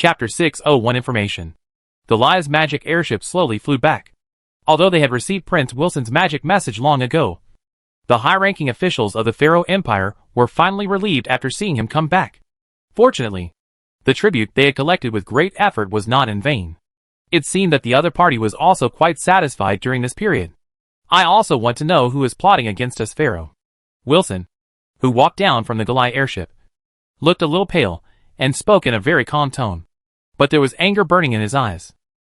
Chapter 601 Information. The Lies magic airship slowly flew back. Although they had received Prince Wilson's magic message long ago, the high-ranking officials of the Pharaoh Empire were finally relieved after seeing him come back. Fortunately, the tribute they had collected with great effort was not in vain. It seemed that the other party was also quite satisfied during this period. I also want to know who is plotting against us, Pharaoh. Wilson, who walked down from the Galai airship, looked a little pale and spoke in a very calm tone. But there was anger burning in his eyes.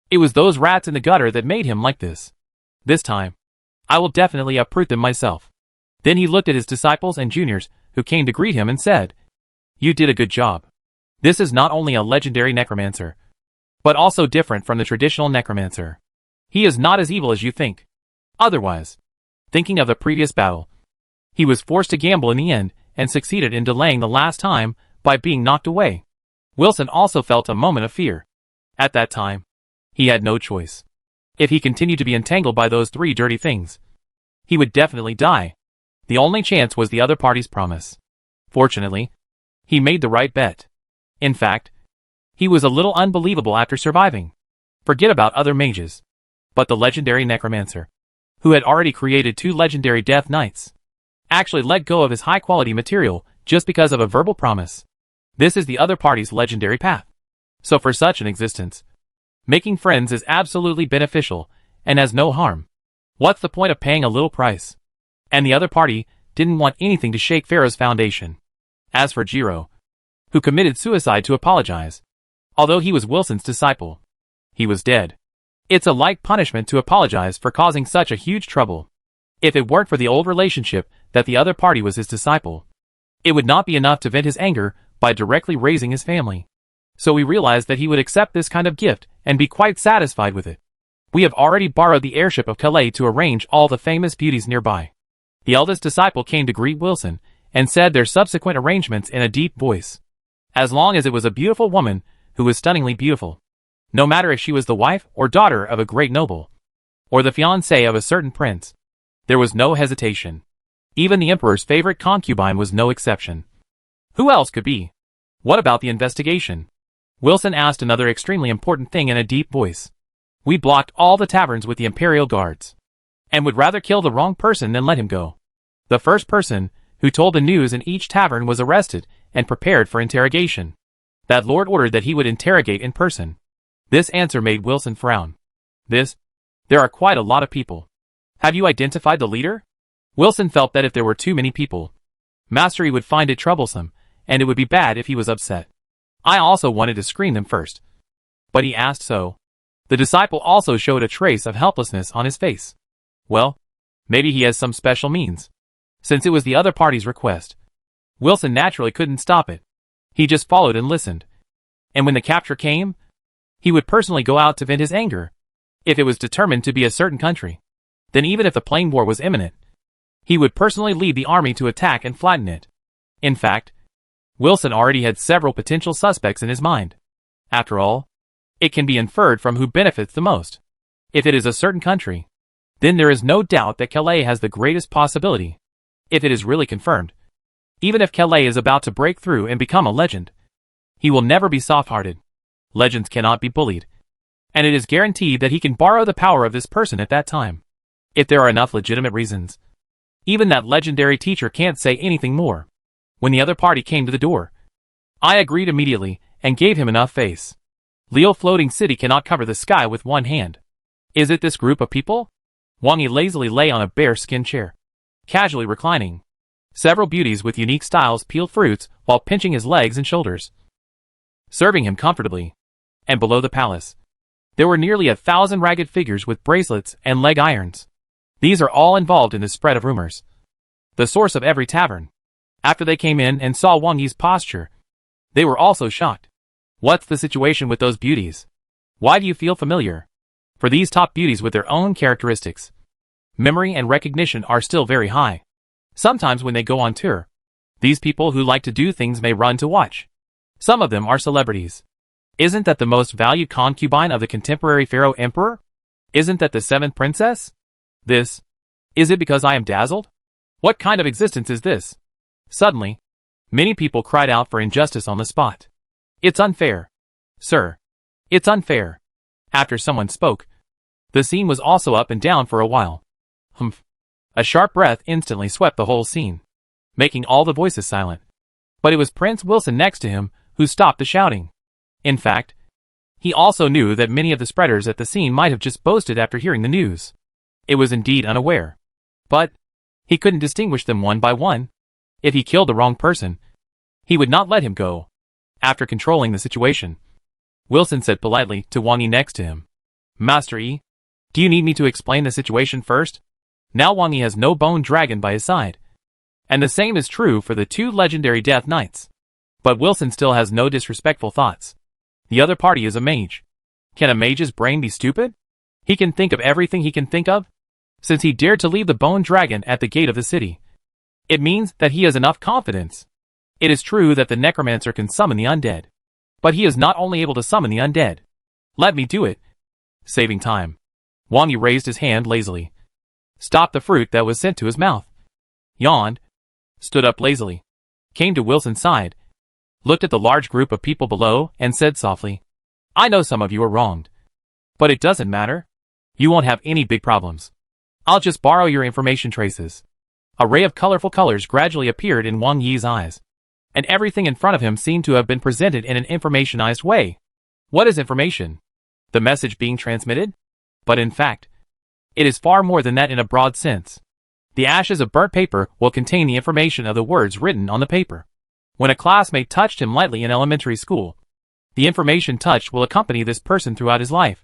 It was those rats in the gutter that made him like this. This time, I will definitely uproot them myself. Then he looked at his disciples and juniors, who came to greet him and said, "You did a good job. This is not only a legendary necromancer, but also different from the traditional necromancer. He is not as evil as you think. Otherwise, thinking of the previous battle, he was forced to gamble in the end and succeeded in delaying the last time by being knocked away." Wilson also felt a moment of fear. At that time, he had no choice. If he continued to be entangled by those three dirty things, he would definitely die. The only chance was the other party's promise. Fortunately, he made the right bet. In fact, he was a little unbelievable after surviving. Forget about other mages, but the legendary necromancer, who had already created 2 legendary death knights, actually let go of his high-quality material just because of a verbal promise. This is the other party's legendary path. So for such an existence, making friends is absolutely beneficial and has no harm. What's the point of paying a little price? And the other party didn't want anything to shake Pharaoh's foundation. As for Jiro, who committed suicide to apologize, although he was Wilson's disciple, he was dead. It's a light punishment to apologize for causing such a huge trouble. If it weren't for the old relationship that the other party was his disciple, it would not be enough to vent his anger by directly raising his family. So we realized that he would accept this kind of gift and be quite satisfied with it. We have already borrowed the airship of Calais to arrange all the famous beauties nearby. The eldest disciple came to greet Wilson and said their subsequent arrangements in a deep voice. As long as it was a beautiful woman who was stunningly beautiful, no matter if she was the wife or daughter of a great noble, or the fiancée of a certain prince, there was no hesitation. Even the emperor's favorite concubine was no exception. Who else could be? What about the investigation? Wilson asked another extremely important thing in a deep voice. We blocked all the taverns with the imperial guards, and would rather kill the wrong person than let him go. The first person who told the news in each tavern was arrested and prepared for interrogation. That lord ordered that he would interrogate in person. This answer made Wilson frown. There are quite a lot of people. Have you identified the leader? Wilson felt that if there were too many people, Mastery would find it troublesome, and it would be bad if he was upset. I also wanted to screen them first. But he asked so. The disciple also showed a trace of helplessness on his face. Well, maybe he has some special means. Since it was the other party's request, Wilson naturally couldn't stop it. He just followed and listened. And when the capture came, he would personally go out to vent his anger. If it was determined to be a certain country, then even if the plain war was imminent, he would personally lead the army to attack and flatten it. In fact, Wilson already had several potential suspects in his mind. After all, it can be inferred from who benefits the most. If it is a certain country, then there is no doubt that Calais has the greatest possibility. If it is really confirmed, even if Calais is about to break through and become a legend, he will never be soft-hearted. Legends cannot be bullied, and it is guaranteed that he can borrow the power of this person at that time. If there are enough legitimate reasons, even that legendary teacher can't say anything more. When the other party came to the door, I agreed immediately and gave him enough face. Leo floating city cannot cover the sky with one hand. Is it this group of people? Wang Yi lazily lay on a bear-skin chair, casually reclining. Several beauties with unique styles peeled fruits while pinching his legs and shoulders, serving him comfortably. And below the palace, there were nearly 1,000 ragged figures with bracelets and leg irons. These are all involved in the spread of rumors. The source of every tavern. After they came in and saw Wang Yi's posture, they were also shocked. What's the situation with those beauties? Why do you feel familiar? For these top beauties with their own characteristics, memory and recognition are still very high. Sometimes when they go on tour, these people who like to do things may run to watch. Some of them are celebrities. Isn't that the most valued concubine of the contemporary Pharaoh Emperor? Isn't that the 7th princess? Is it because I am dazzled? What kind of existence is this? Suddenly, many people cried out for injustice on the spot. It's unfair. Sir, it's unfair. After someone spoke, the scene was also up and down for a while. Humph. A sharp breath instantly swept the whole scene, making all the voices silent. But it was Prince Wilson next to him who stopped the shouting. In fact, he also knew that many of the spreaders at the scene might have just boasted after hearing the news. It was indeed unaware. But he couldn't distinguish them one by one. If he killed the wrong person, he would not let him go. After controlling the situation, Wilson said politely to Wang Yi next to him, Master Yi, do you need me to explain the situation first? Now Wang Yi has no bone dragon by his side. And the same is true for the two legendary Death Knights. But Wilson still has no disrespectful thoughts. The other party is a mage. Can a mage's brain be stupid? He can think of everything he can think of. Since he dared to leave the bone dragon at the gate of the city, it means that he has enough confidence. It is true that the necromancer can summon the undead, but he is not only able to summon the undead. Let me do it. Saving time. Wang Yi raised his hand lazily, stopped the fruit that was sent to his mouth, yawned, stood up lazily, came to Wilson's side, looked at the large group of people below, and said softly, I know some of you are wronged, but it doesn't matter. You won't have any big problems. I'll just borrow your information traces. A ray of colorful colors gradually appeared in Wang Yi's eyes, and everything in front of him seemed to have been presented in an informationized way. What is information? The message being transmitted? But in fact, it is far more than that in a broad sense. The ashes of burnt paper will contain the information of the words written on the paper. When a classmate touched him lightly in elementary school, the information touched will accompany this person throughout his life.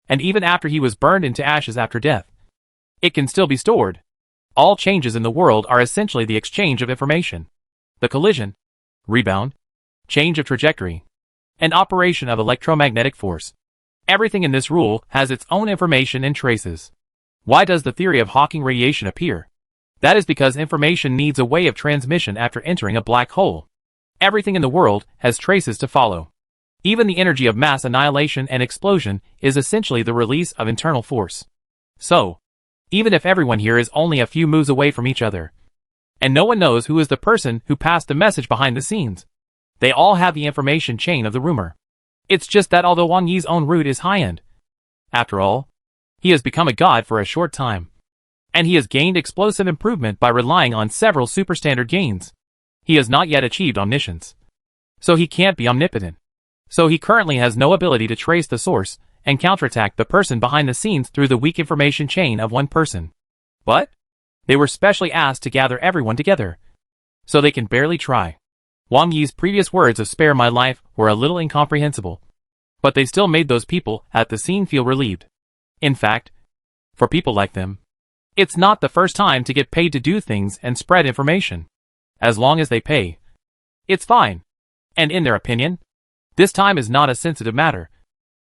And even after he was burned into ashes after death, it can still be stored. All changes in the world are essentially the exchange of information. The collision, rebound, change of trajectory, and operation of electromagnetic force. Everything in this rule has its own information and traces. Why does the theory of Hawking radiation appear? That is because information needs a way of transmission after entering a black hole. Everything in the world has traces to follow. Even the energy of mass annihilation and explosion is essentially the release of internal force. So, even if everyone here is only a few moves away from each other, and no one knows who is the person who passed the message behind the scenes, they all have the information chain of the rumor. It's just that although Wang Yi's own route is high-end, after all, he has become a god for a short time, and he has gained explosive improvement by relying on several superstandard gains. He has not yet achieved omniscience, so he can't be omnipotent. So he currently has no ability to trace the source and counterattack the person behind the scenes through the weak information chain of one person. But they were specially asked to gather everyone together, so they can barely try. Wang Yi's previous words of spare my life were a little incomprehensible, but they still made those people at the scene feel relieved. In fact, for people like them, it's not the first time to get paid to do things and spread information. As long as they pay, it's fine. And in their opinion, this time is not a sensitive matter,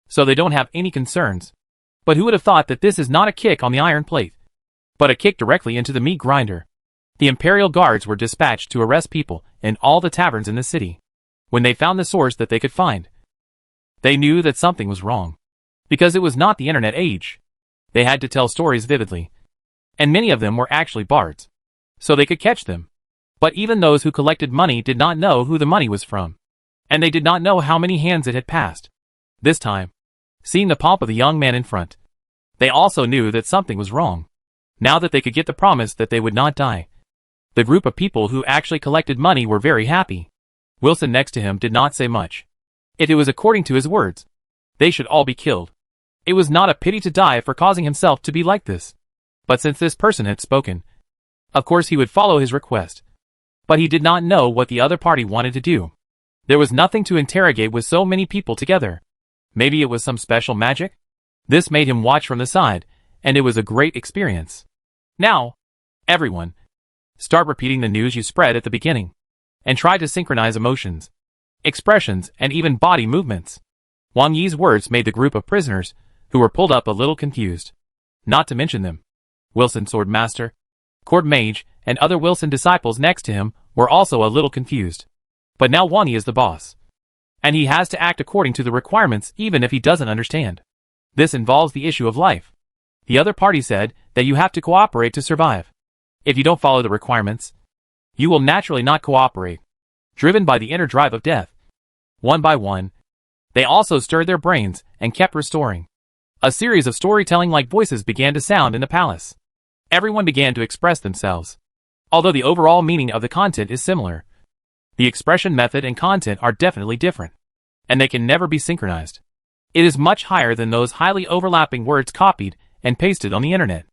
so they don't have any concerns. But who would have thought that this is not a kick on the iron plate, but a kick directly into the meat grinder? The Imperial Guards were dispatched to arrest people in all the taverns in the city. When they found the source that they could find, they knew that something was wrong. Because it was not the internet age. They had to tell stories vividly, and many of them were actually bards, so they could catch them. But even those who collected money did not know who the money was from, and they did not know how many hands it had passed. This time, seeing the pomp of the young man in front, they also knew that something was wrong. Now that they could get the promise that they would not die, the group of people who actually collected money were very happy. Wilson next to him did not say much. If it was according to his words, they should all be killed. It was not a pity to die for causing himself to be like this. But since this person had spoken, of course he would follow his request. But he did not know what the other party wanted to do. There was nothing to interrogate with so many people together. Maybe it was some special magic? This made him watch from the side, and it was a great experience. Now, everyone, start repeating the news you spread at the beginning, and try to synchronize emotions, expressions, and even body movements. Wang Yi's words made the group of prisoners, who were pulled up, a little confused. Not to mention them. Wilson Sword Master, Court Mage, and other Wilson disciples next to him were also a little confused. But now Wang Yi is the boss, and he has to act according to the requirements even if he doesn't understand. This involves the issue of life. The other party said that you have to cooperate to survive. If you don't follow the requirements, you will naturally not cooperate, driven by the inner drive of death. One by one, They also stirred their brains and kept restoring. A series of storytelling-like voices began to sound in the palace. Everyone began to express themselves. Although the overall meaning of the content is similar, the expression method and content are definitely different, and they can never be synchronized. It is much higher than those highly overlapping words copied and pasted on the internet.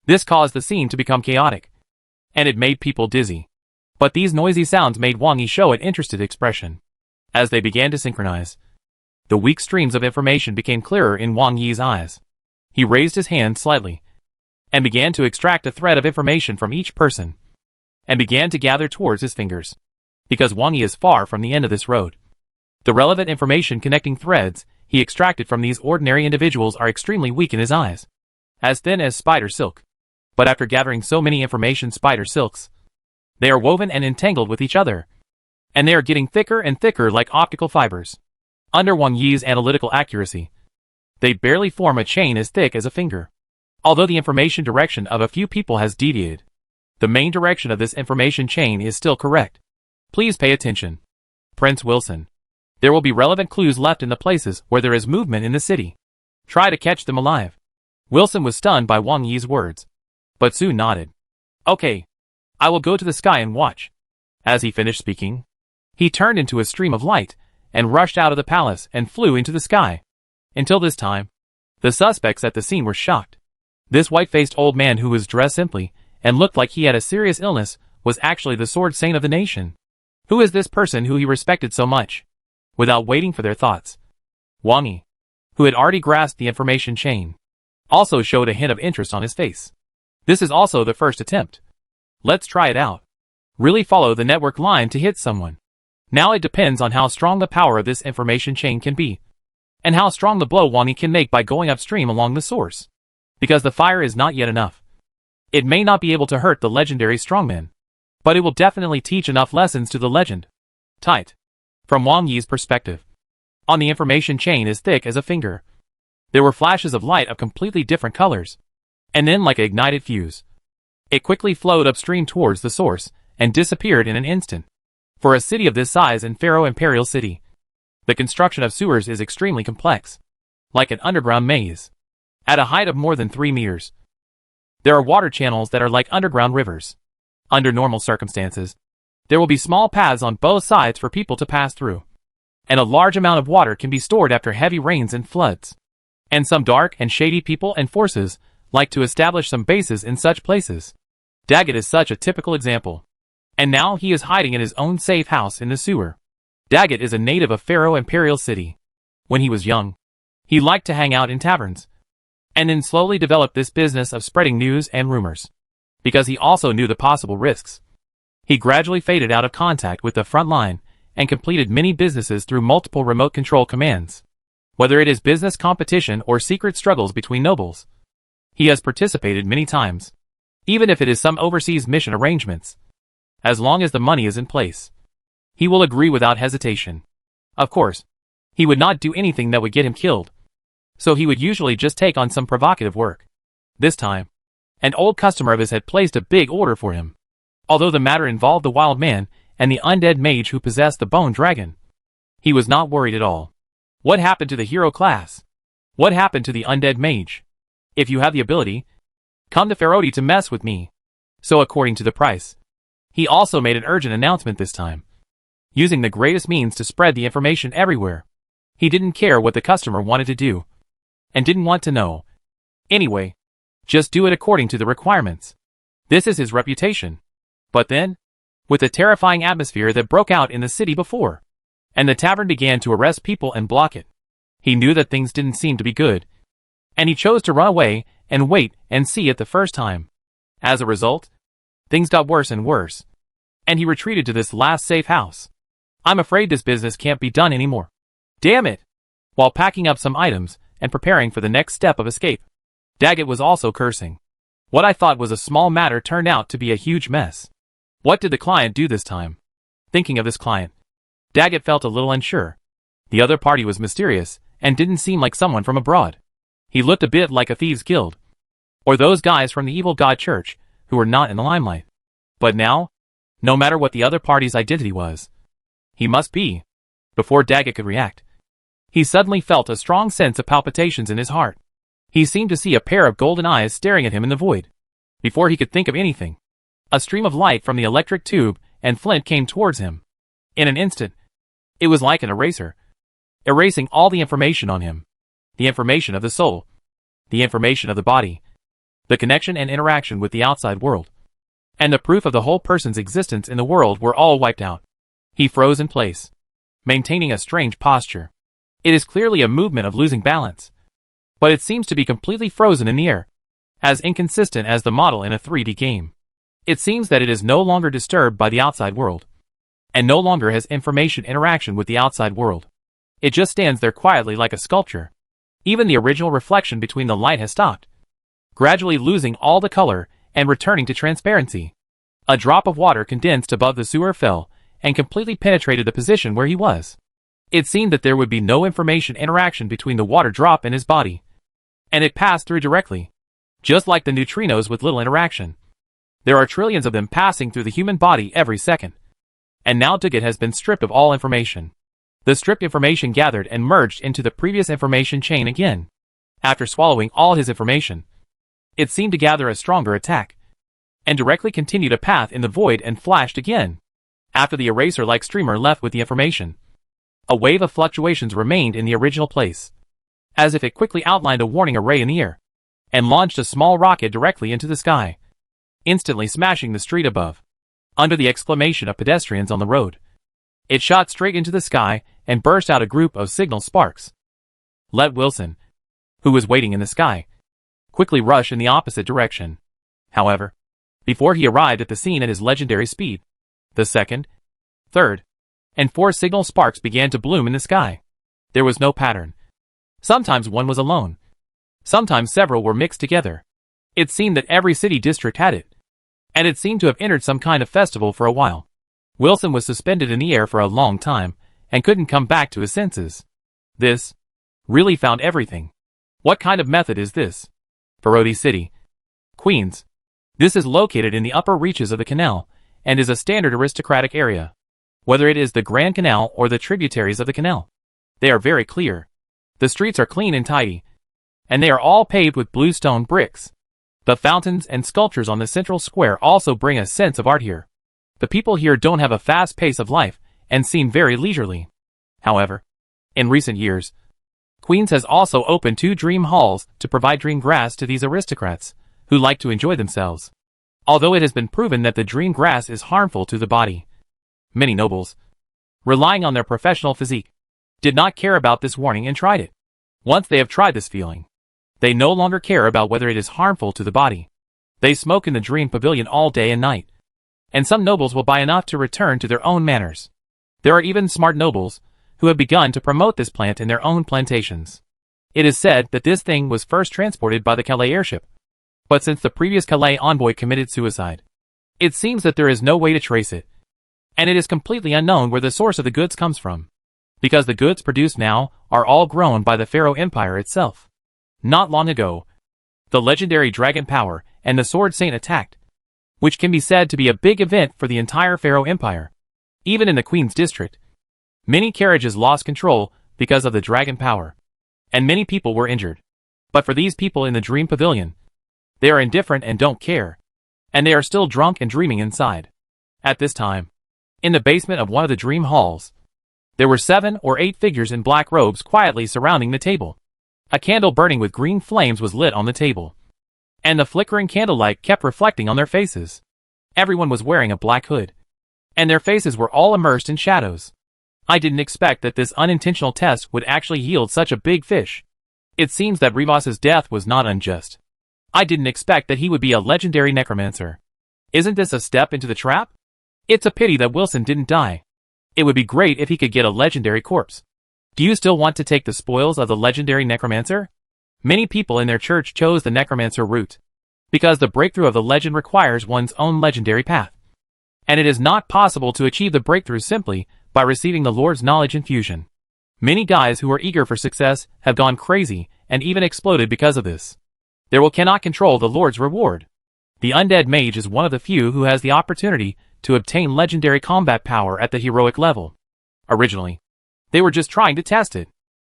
This caused the scene to become chaotic, and it made people dizzy. But these noisy sounds made Wang Yi show an interested expression. As they began to synchronize, the weak streams of information became clearer in Wang Yi's eyes. He raised his hand slightly, and began to extract a thread of information from each person, and began to gather towards his fingers. Because Wang Yi is far from the end of this road, the relevant information connecting threads he extracted from these ordinary individuals are extremely weak in his eyes, as thin as spider silk. But after gathering so many information spider silks, they are woven and entangled with each other, and they are getting thicker and thicker like optical fibers. Under Wang Yi's analytical accuracy, they barely form a chain as thick as a finger. Although the information direction of a few people has deviated, the main direction of this information chain is still correct. Please pay attention. Prince Wilson. There will be relevant clues left in the places where there is movement in the city. Try to catch them alive. Wilson was stunned by Wang Yi's words, but soon nodded. Okay. I will go to the sky and watch. As he finished speaking, he turned into a stream of light and rushed out of the palace and flew into the sky. Until this time, the suspects at the scene were shocked. This white-faced old man who was dressed simply and looked like he had a serious illness was actually the sword saint of the nation. Who is this person who he respected so much? Without waiting for their thoughts, Wang Yi, who had already grasped the information chain, also showed a hint of interest on his face. This is also the first attempt. Let's try it out. Really follow the network line to hit someone. Now it depends on how strong the power of this information chain can be, and how strong the blow Wang Yi can make by going upstream along the source. Because the fire is not yet enough. It may not be able to hurt the legendary strongman, but it will definitely teach enough lessons to the legend. Tight. From Wang Yi's perspective, on the information chain as thick as a finger, there were flashes of light of completely different colors, and then like an ignited fuse, it quickly flowed upstream towards the source and disappeared in an instant. For a city of this size in Pharaoh Imperial City, the construction of sewers is extremely complex, like an underground maze. At a height of more than 3 meters, there are water channels that are like underground rivers. Under normal circumstances, there will be small paths on both sides for people to pass through, and a large amount of water can be stored after heavy rains and floods. And some dark and shady people and forces like to establish some bases in such places. Daggett is such a typical example. And now he is hiding in his own safe house in the sewer. Daggett is a native of Pharaoh Imperial City. When he was young, he liked to hang out in taverns, and then slowly developed this business of spreading news and rumors. Because he also knew the possible risks, he gradually faded out of contact with the front line and completed many businesses through multiple remote control commands. Whether it is business competition or secret struggles between nobles, he has participated many times, even if it is some overseas mission arrangements. As long as the money is in place, he will agree without hesitation. Of course, he would not do anything that would get him killed, so he would usually just take on some provocative work. This time, an old customer of his had placed a big order for him. Although the matter involved the wild man and the undead mage who possessed the bone dragon, he was not worried at all. What happened to the hero class? What happened to the undead mage? If you have the ability, come to Pharaoh to mess with me. So according to the price, he also made an urgent announcement this time, using the greatest means to spread the information everywhere. He didn't care what the customer wanted to do, and didn't want to know. Anyway, just do it according to the requirements. This is his reputation. But then, with the terrifying atmosphere that broke out in the city before, and the tavern began to arrest people and block it, he knew that things didn't seem to be good, and he chose to run away and wait and see it the first time. As a result, things got worse and worse, and he retreated to this last safe house. I'm afraid this business can't be done anymore. Damn it! While packing up some items and preparing for the next step of escape, Daggett was also cursing. What I thought was a small matter turned out to be a huge mess. What did the client do this time? Thinking of this client, Daggett felt a little unsure. The other party was mysterious and didn't seem like someone from abroad. He looked a bit like a thieves' guild, or those guys from the evil god church who were not in the limelight. But now, no matter what the other party's identity was, he must be. Before Daggett could react, He suddenly felt a strong sense of palpitations in his heart. He seemed to see a pair of golden eyes staring at him in the void. Before he could think of anything, a stream of light from the electric tube and flint came towards him. In an instant, it was like an eraser, erasing all the information on him. The information of the soul, the information of the body, the connection and interaction with the outside world, and the proof of the whole person's existence in the world were all wiped out. He froze in place, maintaining a strange posture. It is clearly a movement of losing balance, but it seems to be completely frozen in the air, as inconsistent as the model in a 3D game. It seems that it is no longer disturbed by the outside world, and no longer has information interaction with the outside world. It just stands there quietly like a sculpture. Even the original reflection between the light has stopped, gradually losing all the color and returning to transparency. A drop of water condensed above the sewer fell and completely penetrated the position where he was. It seemed that there would be no information interaction between the water drop and his body, and it passed through directly, just like the neutrinos with little interaction. There are trillions of them passing through the human body every second, and now Dugat has been stripped of all information. The stripped information gathered and merged into the previous information chain again. After swallowing all his information, it seemed to gather a stronger attack, and directly continued a path in the void and flashed again. After the eraser-like streamer left with the information, a wave of fluctuations remained in the original place, as if it quickly outlined a warning array in the air, and launched a small rocket directly into the sky, instantly smashing the street above. Under the exclamation of pedestrians on the road, it shot straight into the sky and burst out a group of signal sparks. Let Wilson, who was waiting in the sky, quickly rush in the opposite direction. However, before he arrived at the scene at his legendary speed, the second, third, and fourth signal sparks began to bloom in the sky. There was no pattern. Sometimes one was alone. Sometimes several were mixed together. It seemed that every city district had it, and it seemed to have entered some kind of festival for a while. Wilson was suspended in the air for a long time, and couldn't come back to his senses. This really found everything. What kind of method is this? Parodi City, Queens. This is located in the upper reaches of the canal, and is a standard aristocratic area. Whether it is the Grand Canal or the tributaries of the canal, they are very clear. The streets are clean and tidy, and they are all paved with blue stone bricks. The fountains and sculptures on the central square also bring a sense of art here. The people here don't have a fast pace of life, and seem very leisurely. However, in recent years, Queens has also opened 2 dream halls to provide dream grass to these aristocrats, who like to enjoy themselves. Although it has been proven that the dream grass is harmful to the body, many nobles, relying on their professional physique, did not care about this warning and tried it. Once they have tried this feeling, they no longer care about whether it is harmful to the body. They smoke in the dream pavilion all day and night, and some nobles will buy enough to return to their own manners. There are even smart nobles who have begun to promote this plant in their own plantations. It is said that this thing was first transported by the Calais airship, but since the previous Calais envoy committed suicide, it seems that there is no way to trace it, and it is completely unknown where the source of the goods comes from, because the goods produced now are all grown by the Pharaoh Empire itself. Not long ago, the legendary Dragon Power and the Sword Saint attacked, which can be said to be a big event for the entire Pharaoh Empire. Even in the Queen's district, many carriages lost control because of the Dragon Power, and many people were injured. But for these people in the Dream Pavilion, they are indifferent and don't care, and they are still drunk and dreaming inside. At this time, in the basement of one of the dream halls, there were 7 or 8 figures in black robes quietly surrounding the table. A candle burning with green flames was lit on the table, and the flickering candlelight kept reflecting on their faces. Everyone was wearing a black hood, and their faces were all immersed in shadows. I didn't expect that this unintentional test would actually yield such a big fish. It seems that Rivas's death was not unjust. I didn't expect that he would be a legendary necromancer. Isn't this a step into the trap? It's a pity that Wilson didn't die. It would be great if he could get a legendary corpse. Do you still want to take the spoils of the legendary necromancer? Many people in their church chose the necromancer route, because the breakthrough of the legend requires one's own legendary path. And it is not possible to achieve the breakthrough simply by receiving the Lord's knowledge infusion. Many guys who are eager for success have gone crazy and even exploded because of this. They cannot control the Lord's reward. The undead mage is one of the few who has the opportunity to obtain legendary combat power at the heroic level. Originally, they were just trying to test it.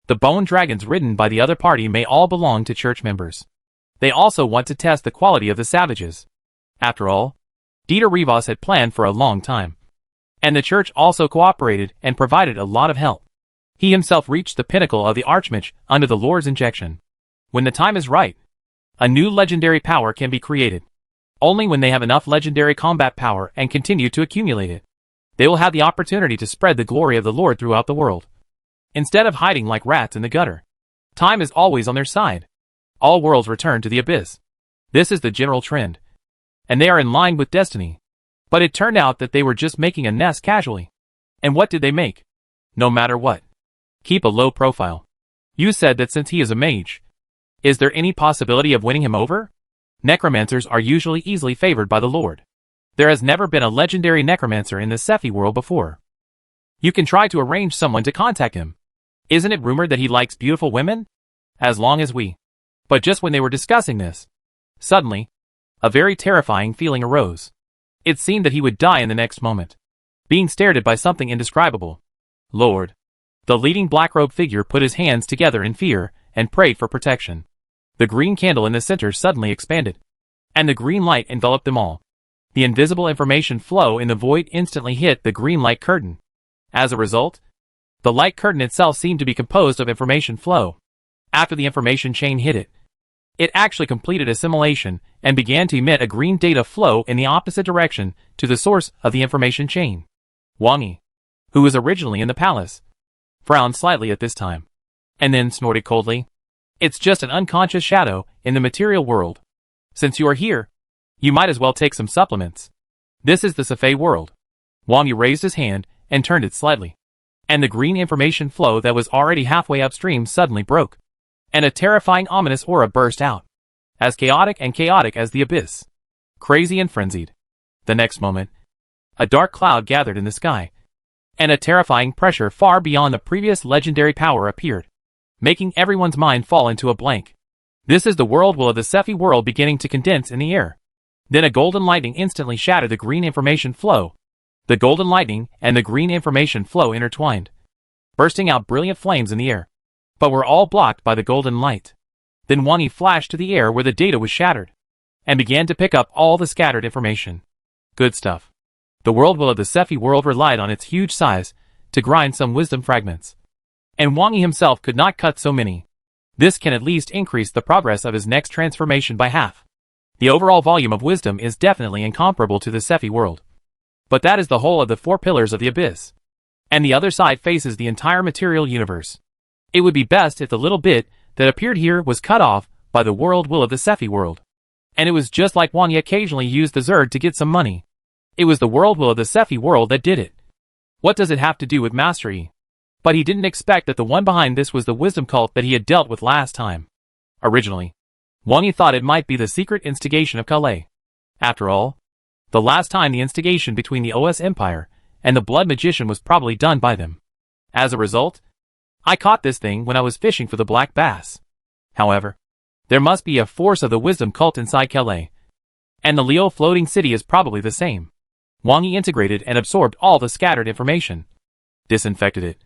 The bone dragons ridden by the other party may all belong to church members. They also want to test the quality of the savages. After all, Dieter Rivas had planned for a long time. And the church also cooperated and provided a lot of help. He himself reached the pinnacle of the Archmage under the Lord's injection. When the time is right, a new legendary power can be created. Only when they have enough legendary combat power and continue to accumulate it, they will have the opportunity to spread the glory of the Lord throughout the world. Instead of hiding like rats in the gutter, time is always on their side. All worlds return to the abyss. This is the general trend. And they are in line with destiny. But it turned out that they were just making a nest casually. And what did they make? No matter what. Keep a low profile. You said that since he is a mage, is there any possibility of winning him over? Necromancers are usually easily favored by the Lord. There has never been a legendary necromancer in the Sephi world before. You can try to arrange someone to contact him. Isn't it rumored that he likes beautiful women? As long as we. But just when they were discussing this, suddenly, a very terrifying feeling arose. It seemed that he would die in the next moment, being stared at by something indescribable. Lord. The leading black-robed figure put his hands together in fear and prayed for protection. The green candle in the center suddenly expanded, and the green light enveloped them all. The invisible information flow in the void instantly hit the green light curtain. As a result, the light curtain itself seemed to be composed of information flow. After the information chain hit it, it actually completed assimilation and began to emit a green data flow in the opposite direction to the source of the information chain. Wang Yi, who was originally in the palace, frowned slightly at this time, and then snorted coldly. It's just an unconscious shadow in the material world. Since you are here, you might as well take some supplements. This is the Sephi world. Wang Yi raised his hand and turned it slightly, and the green information flow that was already halfway upstream suddenly broke, and a terrifying ominous aura burst out, as chaotic as the abyss, crazy and frenzied. The next moment, a dark cloud gathered in the sky, and a terrifying pressure far beyond the previous legendary power appeared, making everyone's mind fall into a blank. This is the whirlpool of the Sephi world beginning to condense in the air. Then a golden lightning instantly shattered the green information flow. The golden lightning and the green information flow intertwined, bursting out brilliant flames in the air, but were all blocked by the golden light. Then Wang Yi flashed to the air where the data was shattered, and began to pick up all the scattered information. Good stuff. The whirlpool of the Sephi world relied on its huge size to grind some wisdom fragments, and Wang Yi himself could not cut so many. This can at least increase the progress of his next transformation by half. The overall volume of wisdom is definitely incomparable to the Sephi world. But that is the whole of the 4 pillars of the abyss. And the other side faces the entire material universe. It would be best if the little bit that appeared here was cut off by the whirlpool of the Sephi world. And it was just like Wang Yi occasionally used the Zerd to get some money. It was the whirlpool of the Sephi world that did it. What does it have to do with mastery? But he didn't expect that the one behind this was the wisdom cult that he had dealt with last time. Originally, Wang Yi thought it might be the secret instigation of Calais. After all, the last time the instigation between the OS Empire and the Blood Magician was probably done by them. As a result, I caught this thing when I was fishing for the black bass. However, there must be a force of the wisdom cult inside Calais, and the Leo floating city is probably the same. Wang Yi integrated and absorbed all the scattered information, disinfected it,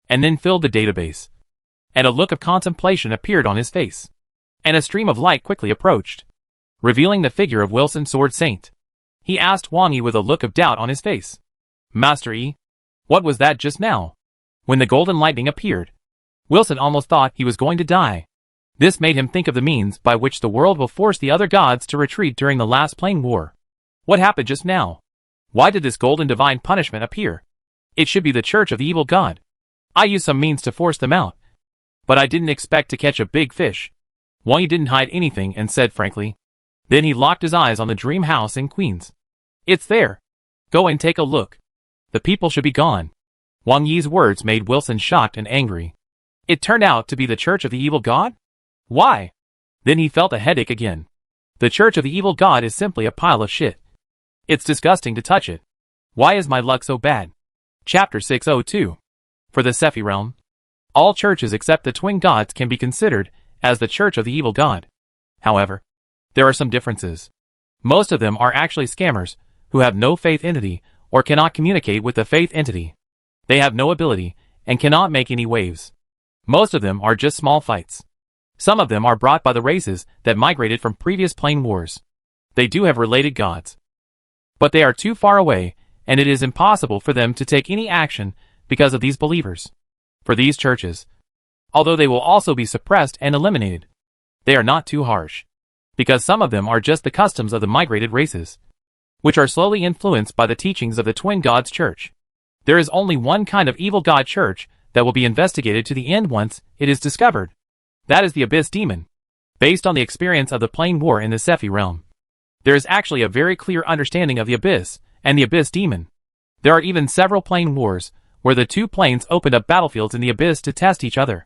and then filled the database. And a look of contemplation appeared on his face, and a stream of light quickly approached, revealing the figure of Wilson Sword Saint. He asked Wang Yi with a look of doubt on his face. Master Yi, what was that just now? When the golden lightning appeared, Wilson almost thought he was going to die. This made him think of the means by which the world will force the other gods to retreat during the last plane war. What happened just now? Why did this golden divine punishment appear? It should be the church of the evil god. I used some means to force them out, but I didn't expect to catch a big fish. Wang Yi didn't hide anything and said frankly. Then he locked his eyes on the dream house in Queens. It's there. Go and take a look. The people should be gone. Wang Yi's words made Wilson shocked and angry. It turned out to be the church of the evil god? Why? Then he felt a headache again. The church of the evil god is simply a pile of shit. It's disgusting to touch it. Why is my luck so bad? Chapter 602. For the Sephi realm, all churches except the twin gods can be considered as the church of the evil god. However, there are some differences. Most of them are actually scammers who have no faith entity or cannot communicate with the faith entity. They have no ability and cannot make any waves. Most of them are just small fights. Some of them are brought by the races that migrated from previous plane wars. They do have related gods. But they are too far away, and it is impossible for them to take any action because of these believers. For these churches, although they will also be suppressed and eliminated, they are not too harsh, because some of them are just the customs of the migrated races, which are slowly influenced by the teachings of the twin gods church. There is only one kind of evil god church that will be investigated to the end once it is discovered. That is the Abyss Demon. Based on the experience of the plane war in the Sephi realm, there is actually a very clear understanding of the Abyss and the Abyss Demon. There are even several plane wars where the two planes opened up battlefields in the Abyss to test each other.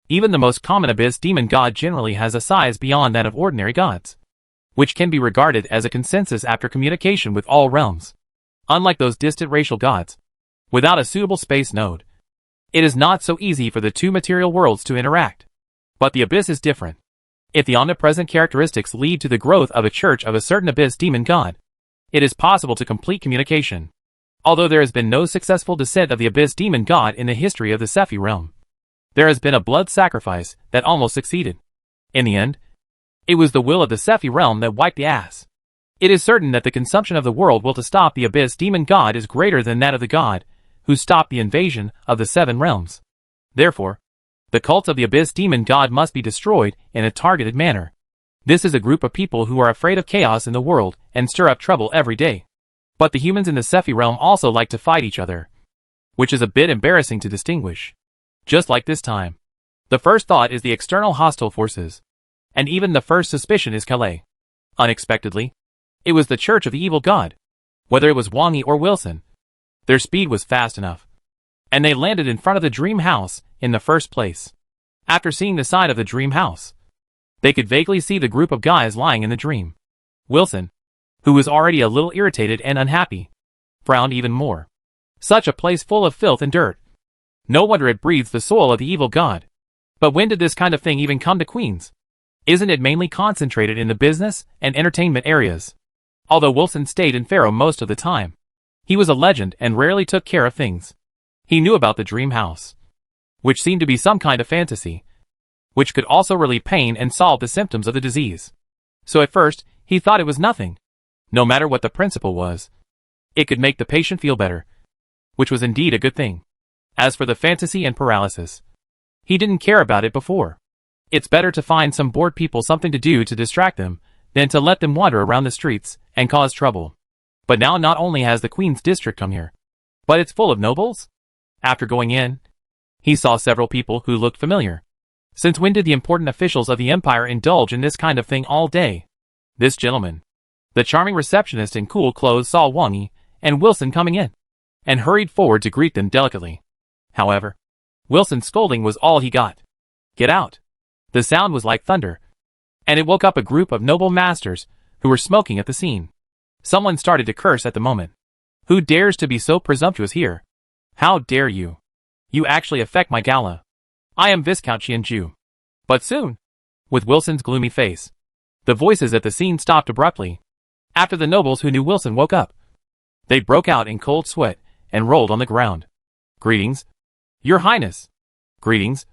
Even the most common Abyss Demon god generally has a size beyond that of ordinary gods, which can be regarded as a consensus after communication with all realms. Unlike those distant racial gods, without a suitable space node, it is not so easy for the two material worlds to interact. But the Abyss is different. If the omnipresent characteristics lead to the growth of a church of a certain Abyss Demon god, it is possible to complete communication. Although there has been no successful descent of the Abyss Demon god in the history of the Sephi realm, there has been a blood sacrifice that almost succeeded. In the end, it was the will of the Sephi realm that wiped the ass. It is certain that the consumption of the world will to stop the Abyss Demon god is greater than that of the god who stopped the invasion of the seven realms. Therefore, the cult of the Abyss Demon god must be destroyed in a targeted manner. This is a group of people who are afraid of chaos in the world and stir up trouble every day. But the humans in the Sephi realm also like to fight each other, which is a bit embarrassing to distinguish. Just like this time, the first thought is the external hostile forces, and even the first suspicion is Calais. Unexpectedly, it was the Church of the Evil God. Whether it was Wangi or Wilson, their speed was fast enough, and they landed in front of the dream house in the first place. After seeing the side of the dream house, they could vaguely see the group of guys lying in the dream. Wilson, who was already a little irritated and unhappy, frowned even more. Such a place full of filth and dirt. No wonder it breathes the soul of the evil god. But when did this kind of thing even come to Queens? Isn't it mainly concentrated in the business and entertainment areas? Although Wilson stayed in Faro most of the time, he was a legend and rarely took care of things. He knew about the dream house, which seemed to be some kind of fantasy, which could also relieve pain and solve the symptoms of the disease. So at first, he thought it was nothing. No matter what the principle was, it could make the patient feel better, which was indeed a good thing. As for the fantasy and paralysis, he didn't care about it before. It's better to find some bored people something to do to distract them than to let them wander around the streets and cause trouble. But now not only has the Queen's district come here, but it's full of nobles. After going in, he saw several people who looked familiar. Since when did the important officials of the Empire indulge in this kind of thing all day? This gentleman, the charming receptionist in cool clothes, saw Wangi and Wilson coming in, and hurried forward to greet them delicately. However, Wilson's scolding was all he got. Get out! The sound was like thunder, and it woke up a group of noble masters who were smoking at the scene. Someone started to curse at the moment. Who dares to be so presumptuous here? How dare you? You actually affect my gala. I am Viscount Qianju. But soon, with Wilson's gloomy face, the voices at the scene stopped abruptly. After the nobles who knew Wilson woke up, they broke out in cold sweat and rolled on the ground. Greetings, Your Highness. Greetings,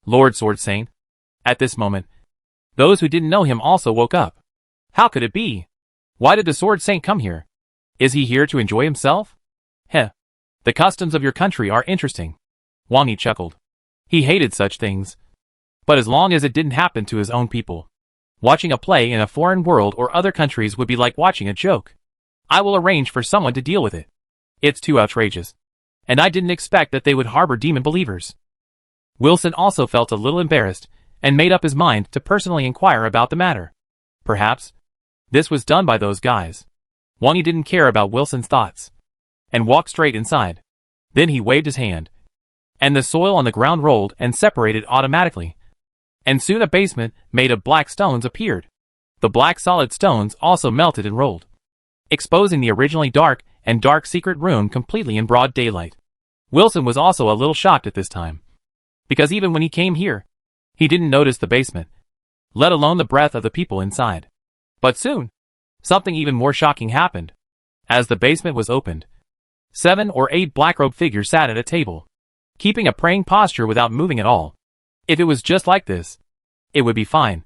Lord Sword Saint. At this moment, those who didn't know him also woke up. How could it be? Why did the Sword Saint come here? Is he here to enjoy himself? Heh. The customs of your country are interesting. Wangi chuckled. He hated such things. But as long as it didn't happen to his own people, watching a play in a foreign world or other countries would be like watching a joke. I will arrange for someone to deal with it. It's too outrageous. And I didn't expect that they would harbor demon believers. Wilson also felt a little embarrassed and made up his mind to personally inquire about the matter. Perhaps this was done by those guys. Wangi didn't care about Wilson's thoughts and walked straight inside. Then he waved his hand, and the soil on the ground rolled and separated automatically. And soon a basement made of black stones appeared. The black solid stones also melted and rolled, exposing the originally dark and dark secret room completely in broad daylight. Wilson was also a little shocked at this time, because even when he came here, he didn't notice the basement, let alone the breath of the people inside. But soon, something even more shocking happened. As the basement was opened, 7 or 8 black-robed figures sat at a table, keeping a praying posture without moving at all. If it was just like this, it would be fine.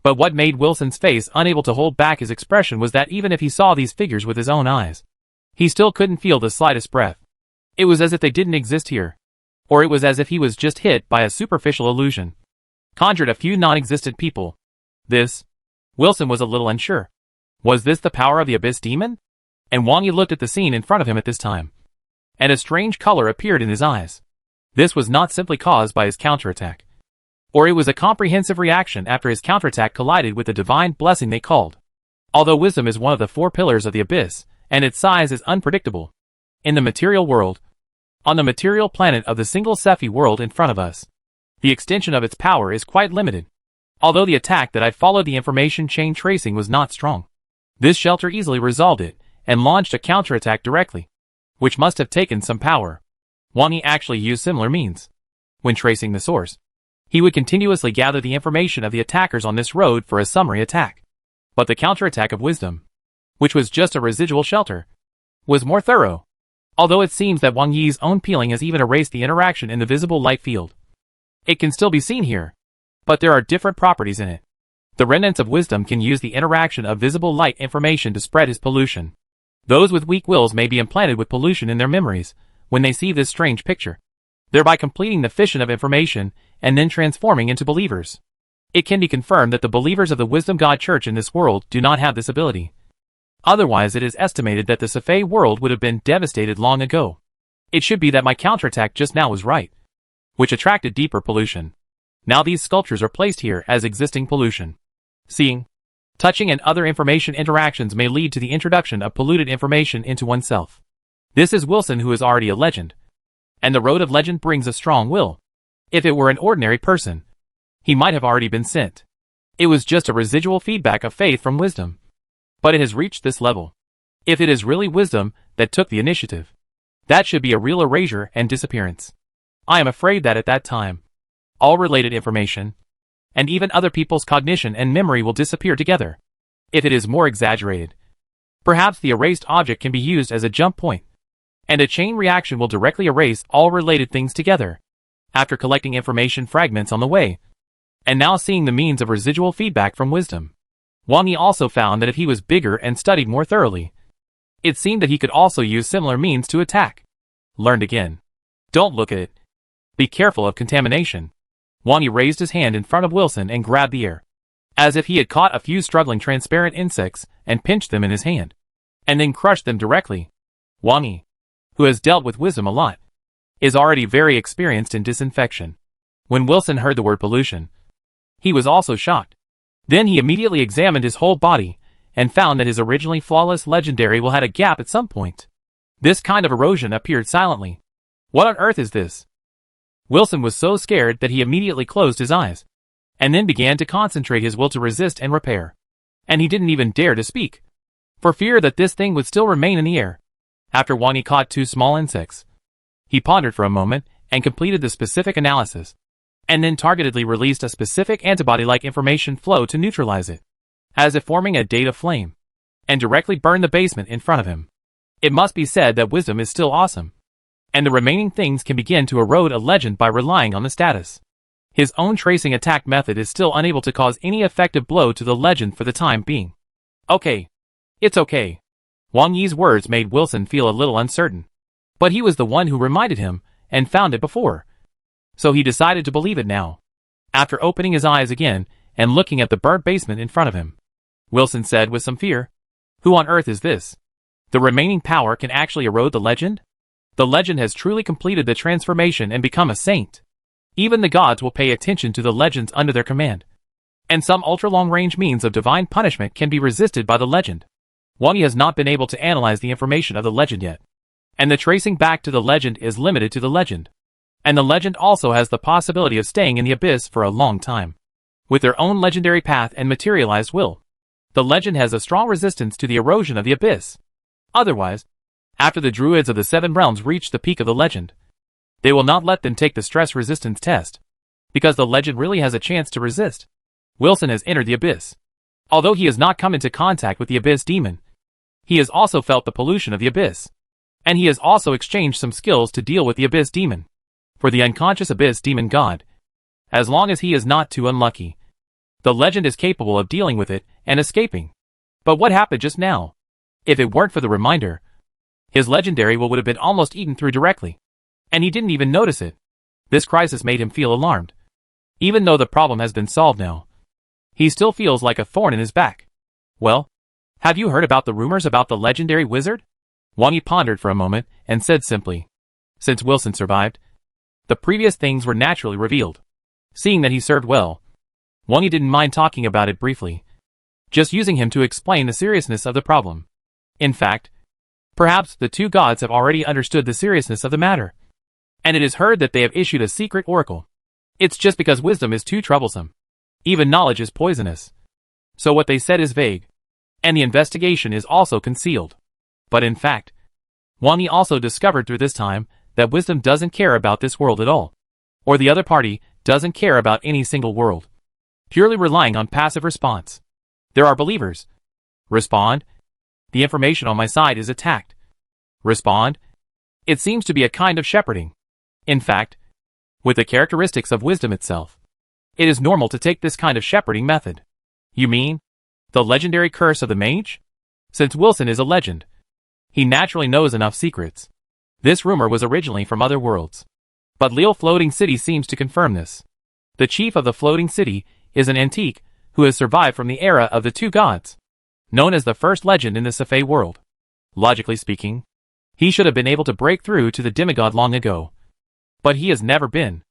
But what made Wilson's face unable to hold back his expression was that even if he saw these figures with his own eyes, he still couldn't feel the slightest breath. It was as if they didn't exist here. Or it was as if he was just hit by a superficial illusion. Conjured a few non-existent people. Wilson was a little unsure. Was this the power of the Abyss Demon? And Wang Yi looked at the scene in front of him at this time. And a strange color appeared in his eyes. This was not simply caused by his counterattack. Or it was a comprehensive reaction after his counterattack collided with the divine blessing they called. Although wisdom is one of the 4 pillars of the Abyss, and its size is unpredictable. In the material world, on the material planet of the single Sephi world in front of us, the extension of its power is quite limited. Although the attack that I followed the information chain tracing was not strong, this shelter easily resolved it, and launched a counterattack directly, which must have taken some power. Wang Yi actually used similar means. When tracing the source, he would continuously gather the information of the attackers on this road for a summary attack. But the counterattack of wisdom, which was just a residual shelter, was more thorough. Although it seems that Wang Yi's own peeling has even erased the interaction in the visible light field. It can still be seen here, but there are different properties in it. The remnants of wisdom can use the interaction of visible light information to spread his pollution. Those with weak wills may be implanted with pollution in their memories when they see this strange picture, thereby completing the fission of information and then transforming into believers. It can be confirmed that the believers of the Wisdom God Church in this world do not have this ability. Otherwise it is estimated that the Sephi world would have been devastated long ago. It should be that my counterattack just now was right, which attracted deeper pollution. Now these sculptures are placed here as existing pollution. Seeing, touching and other information interactions may lead to the introduction of polluted information into oneself. This is Wilson, who is already a legend. And the road of legend brings a strong will. If it were an ordinary person, he might have already been sent. It was just a residual feedback of faith from wisdom. But it has reached this level. If it is really wisdom that took the initiative, that should be a real erasure and disappearance. I am afraid that at that time, all related information, and even other people's cognition and memory will disappear together. If it is more exaggerated, perhaps the erased object can be used as a jump point, and a chain reaction will directly erase all related things together. After collecting information fragments on the way, and now seeing the means of residual feedback from wisdom, Wang Yi also found that if he was bigger and studied more thoroughly, it seemed that he could also use similar means to attack. Learned again. Don't look at it. Be careful of contamination. Wang Yi raised his hand in front of Wilson and grabbed the air, as if he had caught a few struggling transparent insects and pinched them in his hand, and then crushed them directly. Wang Yi, who has dealt with wisdom a lot, is already very experienced in disinfection. When Wilson heard the word pollution, he was also shocked. Then he immediately examined his whole body, and found that his originally flawless legendary will had a gap at some point. This kind of erosion appeared silently. What on earth is this? Wilson was so scared that he immediately closed his eyes, and then began to concentrate his will to resist and repair. And he didn't even dare to speak, for fear that this thing would still remain in the air. After Wang Yi caught 2 small insects, he pondered for a moment and completed the specific analysis, and then targetedly released a specific antibody-like information flow to neutralize it, as if forming a data flame, and directly burned the basement in front of him. It must be said that wisdom is still awesome, and the remaining things can begin to erode a legend by relying on the status. His own tracing attack method is still unable to cause any effective blow to the legend for the time being. Okay. It's okay. Wang Yi's words made Wilson feel a little uncertain. But he was the one who reminded him, and found it before. So he decided to believe it now. After opening his eyes again, and looking at the burnt basement in front of him, Wilson said with some fear, "Who on earth is this? The remaining power can actually erode the legend? The legend has truly completed the transformation and become a saint. Even the gods will pay attention to the legends under their command. And some ultra-long-range means of divine punishment can be resisted by the legend." Wang Yi has not been able to analyze the information of the legend yet. And the tracing back to the legend is limited to the legend. And the legend also has the possibility of staying in the abyss for a long time. With their own legendary path and materialized will, the legend has a strong resistance to the erosion of the abyss. Otherwise, after the druids of the 7 realms reach the peak of the legend, they will not let them take the stress resistance test, because the legend really has a chance to resist. Wilson has entered the abyss. Although he has not come into contact with the abyss demon, he has also felt the pollution of the abyss. And he has also exchanged some skills to deal with the abyss demon. For the unconscious abyss demon god as long as he is not too unlucky. The legend is capable of dealing with it and escaping. But what happened just now? If it weren't for the reminder, his legendary will would have been almost eaten through directly. And he didn't even notice it. This crisis made him feel alarmed. Even though the problem has been solved now, he still feels like a thorn in his back. Well, have you heard about the rumors about the legendary wizard? Wang Yi pondered for a moment and said simply. Since Wilson survived, the previous things were naturally revealed. Seeing that he served well, Wang Yi didn't mind talking about it briefly, just using him to explain the seriousness of the problem. In fact, perhaps the two gods have already understood the seriousness of the matter, and it is heard that they have issued a secret oracle. It's just because wisdom is too troublesome. Even knowledge is poisonous. So what they said is vague, and the investigation is also concealed. But in fact, Wang Yi also discovered through this time that wisdom doesn't care about this world at all, or the other party doesn't care about any single world, purely relying on passive response. There are believers. Respond. The information on my side is attacked. Respond. It seems to be a kind of shepherding. In fact, with the characteristics of wisdom itself, it is normal to take this kind of shepherding method. You mean the legendary curse of the mage? Since Wilson is a legend, he naturally knows enough secrets. This rumor was originally from other worlds, but Lille Floating City seems to confirm this. The chief of the floating city is an antique who has survived from the era of the two gods, known as the first legend in the Safei world. Logically speaking, he should have been able to break through to the demigod long ago. But he has never been.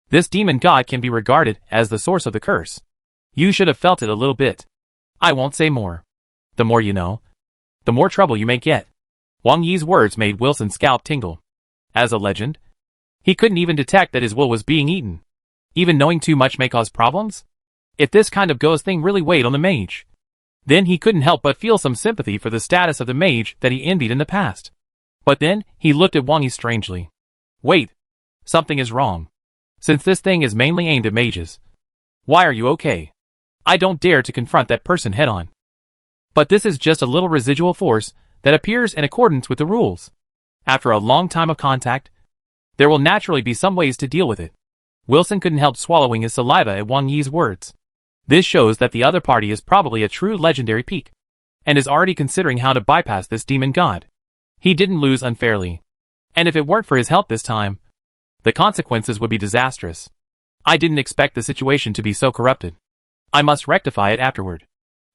This demon god can be regarded as the source of the curse. You should have felt it a little bit. I won't say more. The more you know, the more trouble you may get. Wang Yi's words made Wilson's scalp tingle. As a legend, he couldn't even detect that his will was being eaten. Even knowing too much may cause problems? If this kind of ghost thing really weighed on the mage, then he couldn't help but feel some sympathy for the status of the mage that he envied in the past. But then, he looked at Wang Yi strangely. Wait. Something is wrong. Since this thing is mainly aimed at mages, why are you okay? I don't dare to confront that person head-on. But this is just a little residual force that appears in accordance with the rules. After a long time of contact, there will naturally be some ways to deal with it. Wilson couldn't help swallowing his saliva at Wang Yi's words. This shows that the other party is probably a true legendary peak, and is already considering how to bypass this demon god. He didn't lose unfairly, and if it weren't for his help this time, the consequences would be disastrous. I didn't expect the situation to be so corrupted. I must rectify it afterward.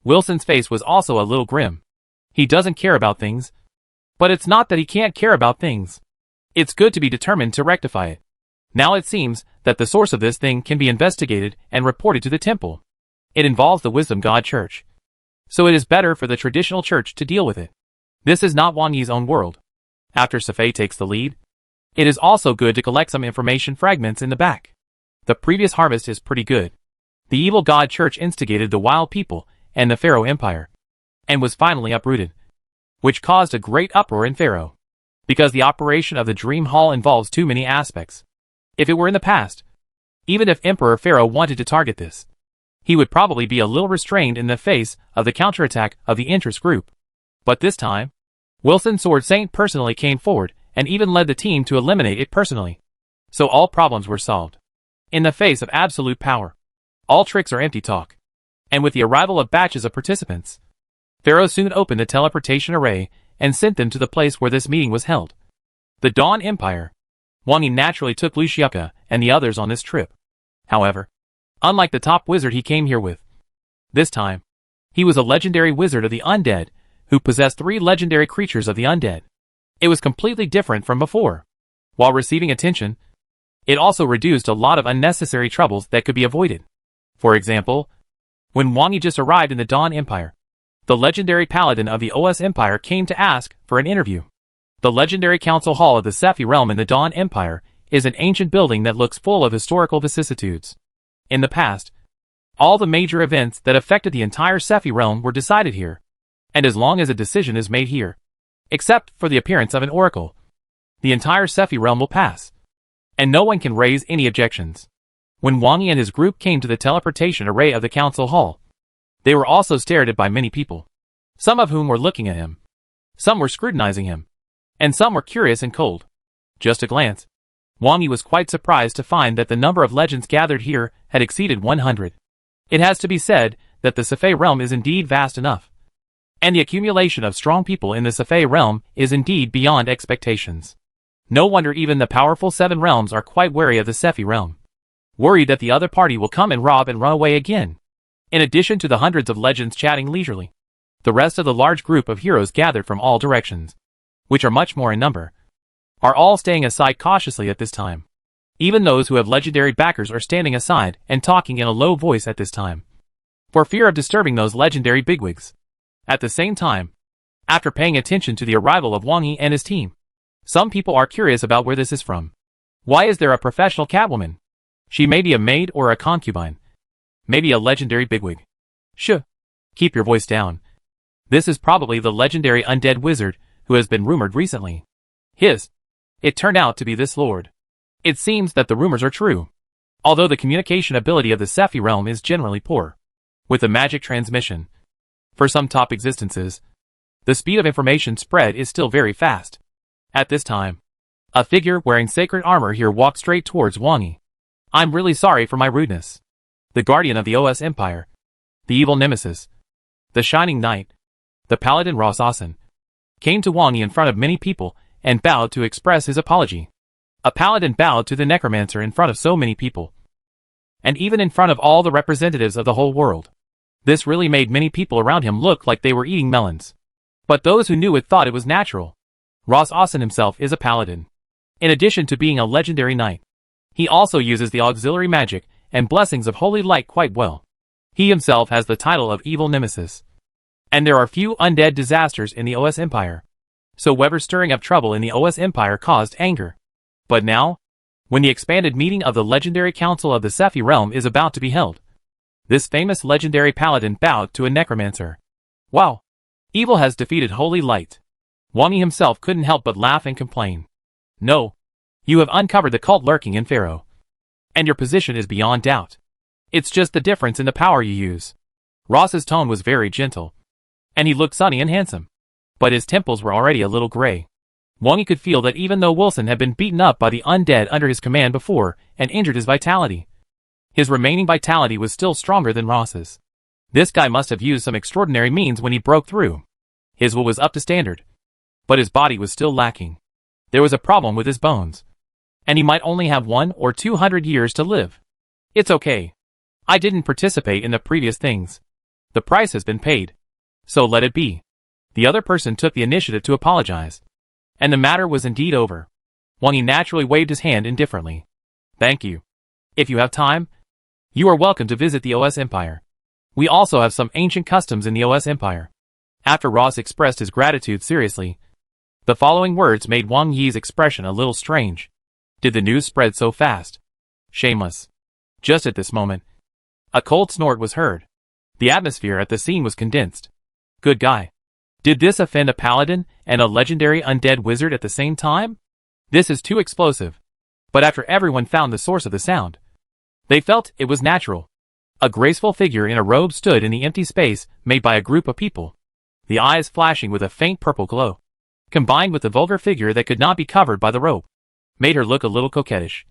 Wilson's face was also a little grim. He doesn't care about things, but it's not that he can't care about things. It's good to be determined to rectify it. Now it seems that the source of this thing can be investigated and reported to the temple. It involves the Wisdom God Church, so it is better for the traditional church to deal with it. This is not Wang Yi's own world. After Safei takes the lead, it is also good to collect some information fragments in the back. The previous harvest is pretty good. The evil God Church instigated the wild people and the Pharaoh Empire, and was finally uprooted, which caused a great uproar in Pharaoh, because the operation of the Dream Hall involves too many aspects. If it were in the past, even if Emperor Pharaoh wanted to target this, he would probably be a little restrained in the face of the counterattack of the interest group. But this time, Wilson Sword Saint personally came forward and even led the team to eliminate it personally. So all problems were solved. In the face of absolute power, all tricks are empty talk. And with the arrival of batches of participants, Pharaoh soon opened the teleportation array and sent them to the place where this meeting was held. The Dawn Empire. Wang Yi naturally took Luciuka and the others on this trip. However, unlike the top wizard he came here with, this time, he was a legendary wizard of the undead who possessed 3 legendary creatures of the undead. It was completely different from before. While receiving attention, it also reduced a lot of unnecessary troubles that could be avoided. For example, when Wang Yi just arrived in the Dawn Empire, the legendary paladin of the OS Empire came to ask for an interview. The legendary council hall of the Sephi realm in the Dawn Empire is an ancient building that looks full of historical vicissitudes. In the past, all the major events that affected the entire Sephi realm were decided here, and as long as a decision is made here, except for the appearance of an oracle, the entire Sephi realm will pass, and no one can raise any objections. When Wang Yi and his group came to the teleportation array of the council hall, they were also stared at by many people, some of whom were looking at him, some were scrutinizing him, and some were curious and cold. Just a glance, Wang Yi was quite surprised to find that the number of legends gathered here had exceeded 100. It has to be said that the Sefei realm is indeed vast enough. And the accumulation of strong people in the Sefei realm is indeed beyond expectations. No wonder even the powerful 7 realms are quite wary of the Sefei realm, worried that the other party will come and rob and run away again. In addition to the hundreds of legends chatting leisurely, the rest of the large group of heroes gathered from all directions, which are much more in number, are all staying aside cautiously at this time. Even those who have legendary backers are standing aside and talking in a low voice at this time, for fear of disturbing those legendary bigwigs. At the same time, after paying attention to the arrival of Wang Yi and his team, some people are curious about where this is from. Why is there a professional Catwoman? She may be a maid or a concubine. Maybe a legendary bigwig. Shh. Keep your voice down. This is probably the legendary undead wizard who has been rumored recently. It turned out to be this lord. It seems that the rumors are true, although the communication ability of the Sefei realm is generally poor. With the magic transmission, for some top existences, the speed of information spread is still very fast. At this time, a figure wearing sacred armor here walked straight towards Wang Yi. I'm really sorry for my rudeness. The guardian of the OS Empire, the evil nemesis, the shining knight, the paladin Ross Austin, came to Wang Yi in front of many people and bowed to express his apology. A paladin bowed to the necromancer in front of so many people, and even in front of all the representatives of the whole world. This really made many people around him look like they were eating melons. But those who knew it thought it was natural. Ross Austin himself is a paladin. In addition to being a legendary knight, he also uses the auxiliary magic and blessings of holy light quite well. He himself has the title of evil nemesis. And there are few undead disasters in the OS Empire, so whoever stirring up trouble in the OS Empire caused anger. But now, when the expanded meeting of the legendary council of the Sefei realm is about to be held, this famous legendary paladin bowed to a necromancer. Wow! Evil has defeated holy light. Wang Yi himself couldn't help but laugh and complain. No. You have uncovered the cult lurking in Pharaoh. And your position is beyond doubt. It's just the difference in the power you use. Ross's tone was very gentle, and he looked sunny and handsome. But his temples were already a little gray. Wang Yi could feel that even though Wilson had been beaten up by the undead under his command before and injured his vitality, his remaining vitality was still stronger than Ross's. This guy must have used some extraordinary means when he broke through. His will was up to standard, but his body was still lacking. There was a problem with his bones, and he might only have 100 or 200 years to live. It's okay. I didn't participate in the previous things. The price has been paid, so let it be. The other person took the initiative to apologize, and the matter was indeed over. Wang Yi naturally waved his hand indifferently. Thank you. If you have time, you are welcome to visit the OS Empire. We also have some ancient customs in the OS Empire. After Ross expressed his gratitude seriously, the following words made Wang Yi's expression a little strange. Did the news spread so fast? Shameless. Just at this moment, a cold snort was heard. The atmosphere at the scene was condensed. Good guy. Did this offend a paladin and a legendary undead wizard at the same time? This is too explosive. But after everyone found the source of the sound, they felt it was natural. A graceful figure in a robe stood in the empty space made by a group of people, the eyes flashing with a faint purple glow, combined with the vulgar figure that could not be covered by the robe, made her look a little coquettish.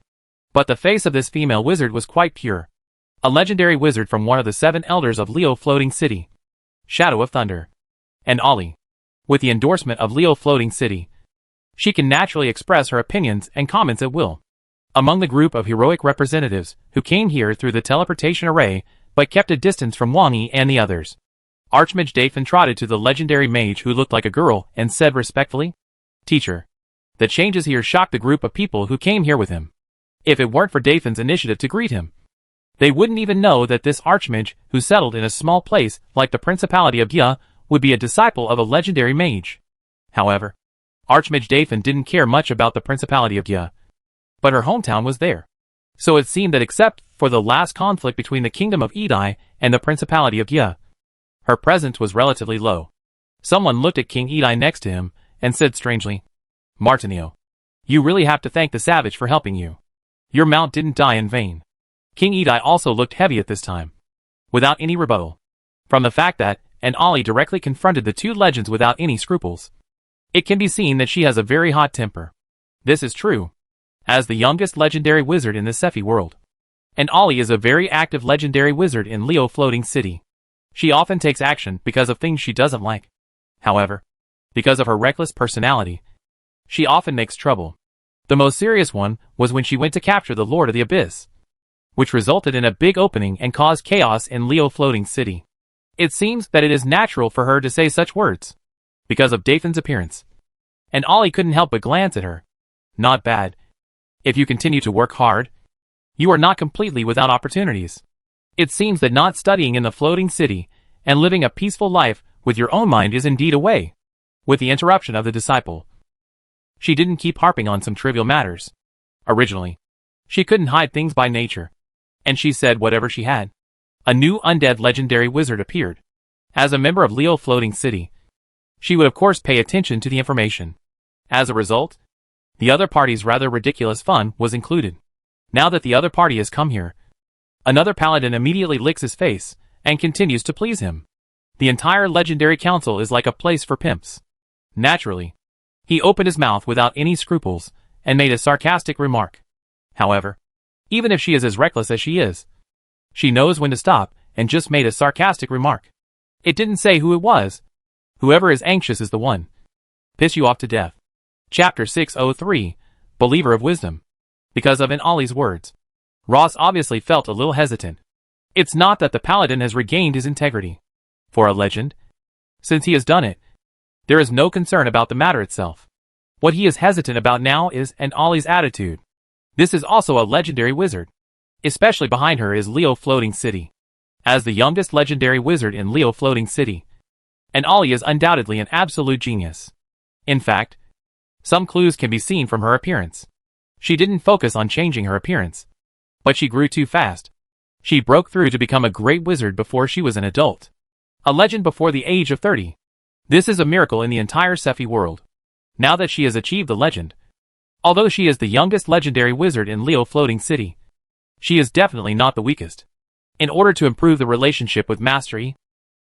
But the face of this female wizard was quite pure. A legendary wizard from one of the 7 elders of Leo Floating City, Shadow of Thunder, and Ollie. With the endorsement of Leo Floating City, she can naturally express her opinions and comments at will. Among the group of heroic representatives who came here through the teleportation array but kept a distance from Wang Yi and the others, Archmage Dathan trotted to the legendary mage who looked like a girl and said respectfully, Teacher, the changes here shocked the group of people who came here with him. If it weren't for Dathan's initiative to greet him, they wouldn't even know that this Archmage who settled in a small place like the Principality of Gya would be a disciple of a legendary mage. However, Archmage Dathan didn't care much about the Principality of Gya, but her hometown was there. So it seemed that except for the last conflict between the Kingdom of Edai and the Principality of Gya, her presence was relatively low. Someone looked at King Edai next to him and said strangely, Martinio, you really have to thank the savage for helping you. Your mount didn't die in vain. King Edai also looked heavy at this time, without any rebuttal. From the fact that, and Ollie directly confronted the 2 legends without any scruples, it can be seen that she has a very hot temper. This is true. as the youngest legendary wizard in the Sephi world. And Ollie is a very active legendary wizard in Leo Floating City. She often takes action because of things she doesn't like. However, because of her reckless personality, she often makes trouble. The most serious one was when she went to capture the Lord of the Abyss, which resulted in a big opening and caused chaos in Leo Floating City. It seems that it is natural for her to say such words, because of Dathan's appearance. And Ollie couldn't help but glance at her. Not bad. If you continue to work hard, you are not completely without opportunities. It seems that not studying in the floating city and living a peaceful life with your own mind is indeed a way. With the interruption of the disciple, she didn't keep harping on some trivial matters. Originally, she couldn't hide things by nature, and she said whatever she had. A new undead legendary wizard appeared. As a member of Leo Floating City, she would of course pay attention to the information. As a result, the other party's rather ridiculous fun was included. Now that the other party has come here, another paladin immediately licks his face and continues to please him. The entire legendary council is like a place for pimps. Naturally, he opened his mouth without any scruples and made a sarcastic remark. However, even if she is as reckless as she is, she knows when to stop and just made a sarcastic remark. It didn't say who it was. Whoever is anxious is the one. Piss you off to death. Chapter 603, Believer of Wisdom. Because of Ollie's words, Ross obviously felt a little hesitant. It's not that the paladin has regained his integrity. For a legend, since he has done it, there is no concern about the matter itself. What he is hesitant about now is Ollie's attitude. This is also a legendary wizard. Especially behind her is Leo Floating City. As the youngest legendary wizard in Leo Floating City, Ollie is undoubtedly an absolute genius. In fact, some clues can be seen from her appearance. She didn't focus on changing her appearance, but she grew too fast. She broke through to become a great wizard before she was an adult. A legend before the age of 30. This is a miracle in the entire Sephi world. Now that she has achieved the legend, although she is the youngest legendary wizard in Leo Floating City, she is definitely not the weakest. In order to improve the relationship with Mastery,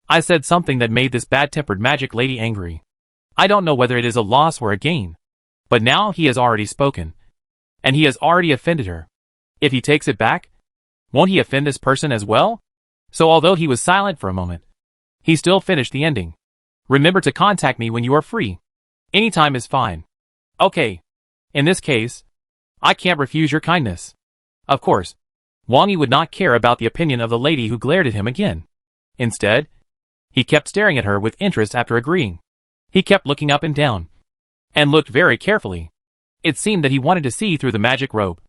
I said something that made this bad-tempered magic lady angry. I don't know whether it is a loss or a gain, but now he has already spoken, and he has already offended her. If he takes it back, won't he offend this person as well? So although he was silent for a moment, he still finished the ending. Remember to contact me when you are free. Anytime is fine. Okay. In this case, I can't refuse your kindness. Of course, Wang Yi would not care about the opinion of the lady who glared at him again. Instead, he kept staring at her with interest after agreeing. He kept looking up and down, and looked very carefully. It seemed that he wanted to see through the magic robe,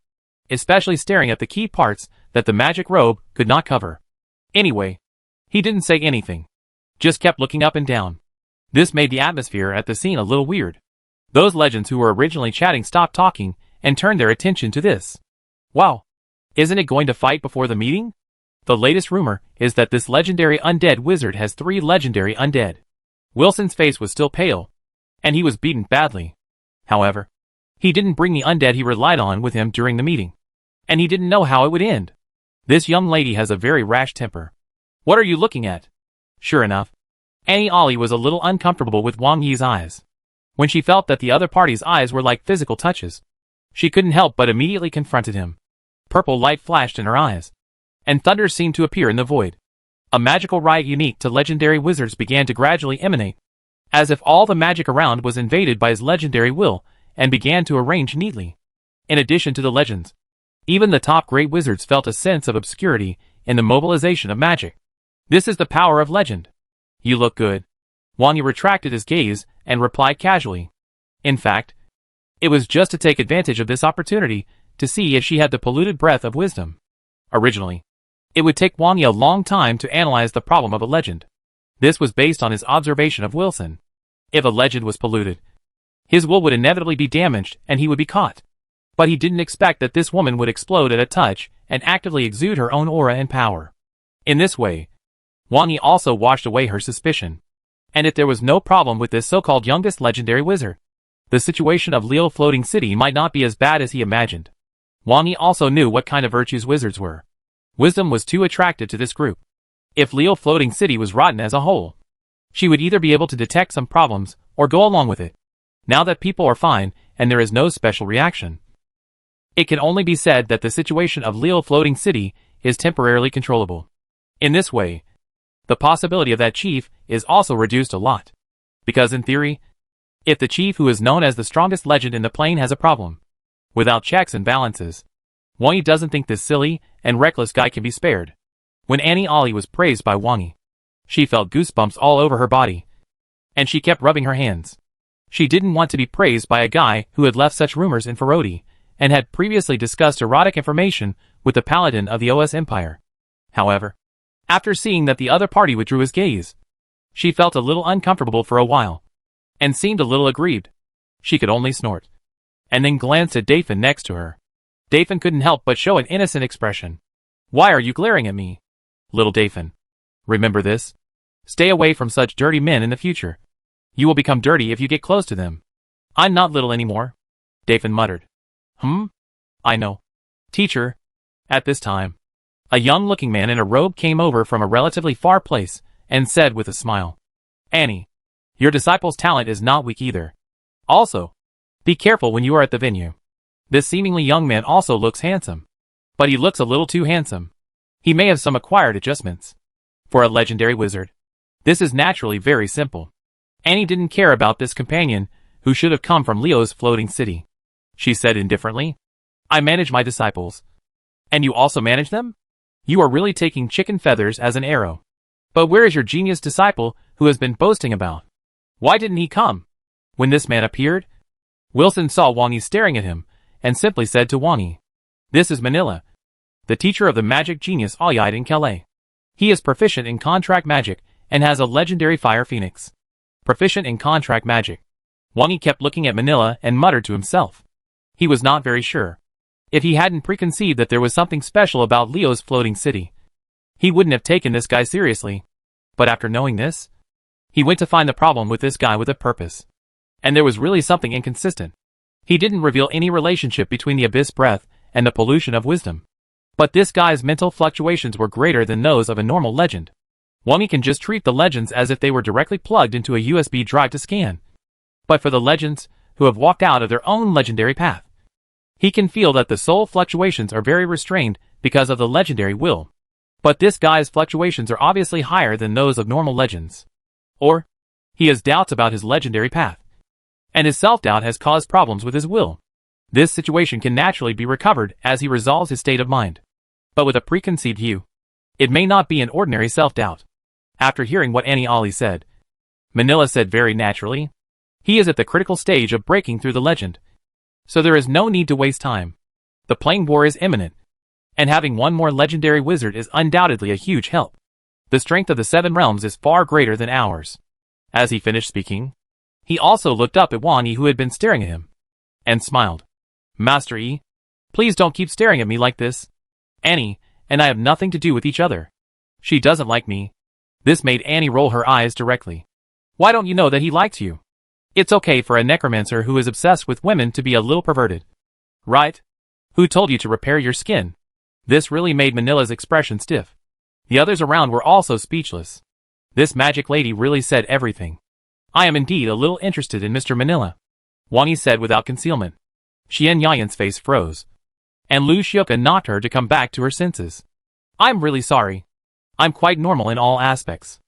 especially staring at the key parts that the magic robe could not cover. Anyway, he didn't say anything, just kept looking up and down. This made the atmosphere at the scene a little weird. Those legends who were originally chatting stopped talking and turned their attention to this. Wow! Isn't it going to fight before the meeting? The latest rumor is that this legendary undead wizard has 3 legendary undead. Wilson's face was still pale, and he was beaten badly. However, he didn't bring the undead he relied on with him during the meeting, and he didn't know how it would end. This young lady has a very rash temper. What are you looking at? Sure enough, Ollie was a little uncomfortable with Wang Yi's eyes. When she felt that the other party's eyes were like physical touches, she couldn't help but immediately confronted him. Purple light flashed in her eyes, and thunder seemed to appear in the void. A magical riot unique to legendary wizards began to gradually emanate, as if all the magic around was invaded by his legendary will and began to arrange neatly. In addition to the legends, even the top great wizards felt a sense of obscurity in the mobilization of magic. This is the power of legend. You look good. Wang Yi retracted his gaze and replied casually. In fact, it was just to take advantage of this opportunity to see if she had the polluted breath of wisdom. Originally, it would take Wang Yi a long time to analyze the problem of a legend. This was based on his observation of Wilson. If a legend was polluted, his will would inevitably be damaged and he would be caught. But he didn't expect that this woman would explode at a touch and actively exude her own aura and power. In this way, Wang Yi also washed away her suspicion. And if there was no problem with this so-called youngest legendary wizard, the situation of Leo Floating City might not be as bad as he imagined. Wang Yi also knew what kind of virtues wizards were. Wisdom was too attractive to this group. If Leo Floating City was rotten as a whole, she would either be able to detect some problems or go along with it. Now that people are fine and there is no special reaction, It can only be said that the situation of Leo Floating City is temporarily controllable. In this way, the possibility of that chief is also reduced a lot. Because in theory, if the chief who is known as the strongest legend in the plane has a problem, without checks and balances, Wang Yi doesn't think this silly and reckless guy can be spared. When Annie Ollie was praised by Wang Yi, she felt goosebumps all over her body, and she kept rubbing her hands. She didn't want to be praised by a guy who had left such rumors in Ferodi, and had previously discussed erotic information with the paladin of the OS Empire. However, after seeing that the other party withdrew his gaze, she felt a little uncomfortable for a while, and seemed a little aggrieved. She could only snort, and then glanced at Dafin next to her. Dafin couldn't help but show an innocent expression. "Why are you glaring at me, little Dafin? Remember this. Stay away from such dirty men in the future. You will become dirty if you get close to them." "I'm not little anymore," Dafin muttered. I know. Teacher." At this time, a young-looking man in a robe came over from a relatively far place, and said with a smile, "Annie, your disciple's talent is not weak either. Also, be careful when you are at the venue." This seemingly young man also looks handsome. But he looks a little too handsome. He may have some acquired adjustments. For a legendary wizard, this is naturally very simple. Annie didn't care about this companion, who should have come from Leo's Floating City. She said indifferently, "I manage my disciples." "And you also manage them? You are really taking chicken feathers as an arrow. But where is your genius disciple who has been boasting about? Why didn't he come?" When this man appeared, Wilson saw Wang Yi staring at him, and simply said to Wang Yi, "This is Manila, the teacher of the magic genius Aoyide in Calais. He is proficient in contract magic, and has a legendary fire phoenix." Proficient in contract magic. Wang Yi kept looking at Manila and muttered to himself. He was not very sure. If he hadn't preconceived that there was something special about Leo's Floating City, he wouldn't have taken this guy seriously. But after knowing this, he went to find the problem with this guy with a purpose. And there was really something inconsistent. He didn't reveal any relationship between the abyss breath and the pollution of wisdom. But this guy's mental fluctuations were greater than those of a normal legend. Wang Yi can just treat the legends as if they were directly plugged into a USB drive to scan. But for the legends who have walked out of their own legendary path, he can feel that the soul fluctuations are very restrained because of the legendary will. But this guy's fluctuations are obviously higher than those of normal legends. Or, he has doubts about his legendary path, and his self-doubt has caused problems with his will. This situation can naturally be recovered as he resolves his state of mind. But with a preconceived view, it may not be an ordinary self-doubt. After hearing what Annie Ollie said, Manila said very naturally, "He is at the critical stage of breaking through the legend. So there is no need to waste time. The plane war is imminent, and having one more legendary wizard is undoubtedly a huge help. The strength of the Seven Realms is far greater than ours." As he finished speaking, he also looked up at Wang Yi, who had been staring at him, and smiled. "Master Yi, please don't keep staring at me like this. Annie and I have nothing to do with each other. She doesn't like me." This made Annie roll her eyes directly. "Why don't you know that he likes you? It's okay for a necromancer who is obsessed with women to be a little perverted. Right? Who told you to repair your skin?" This really made Manila's expression stiff. The others around were also speechless. This magic lady really said everything. "I am indeed a little interested in Mr. Manila," Wang Yi said without concealment. Xian Yayan's face froze, and Lu Xiuka knocked her to come back to her senses. "I'm really sorry. I'm quite normal in all aspects,"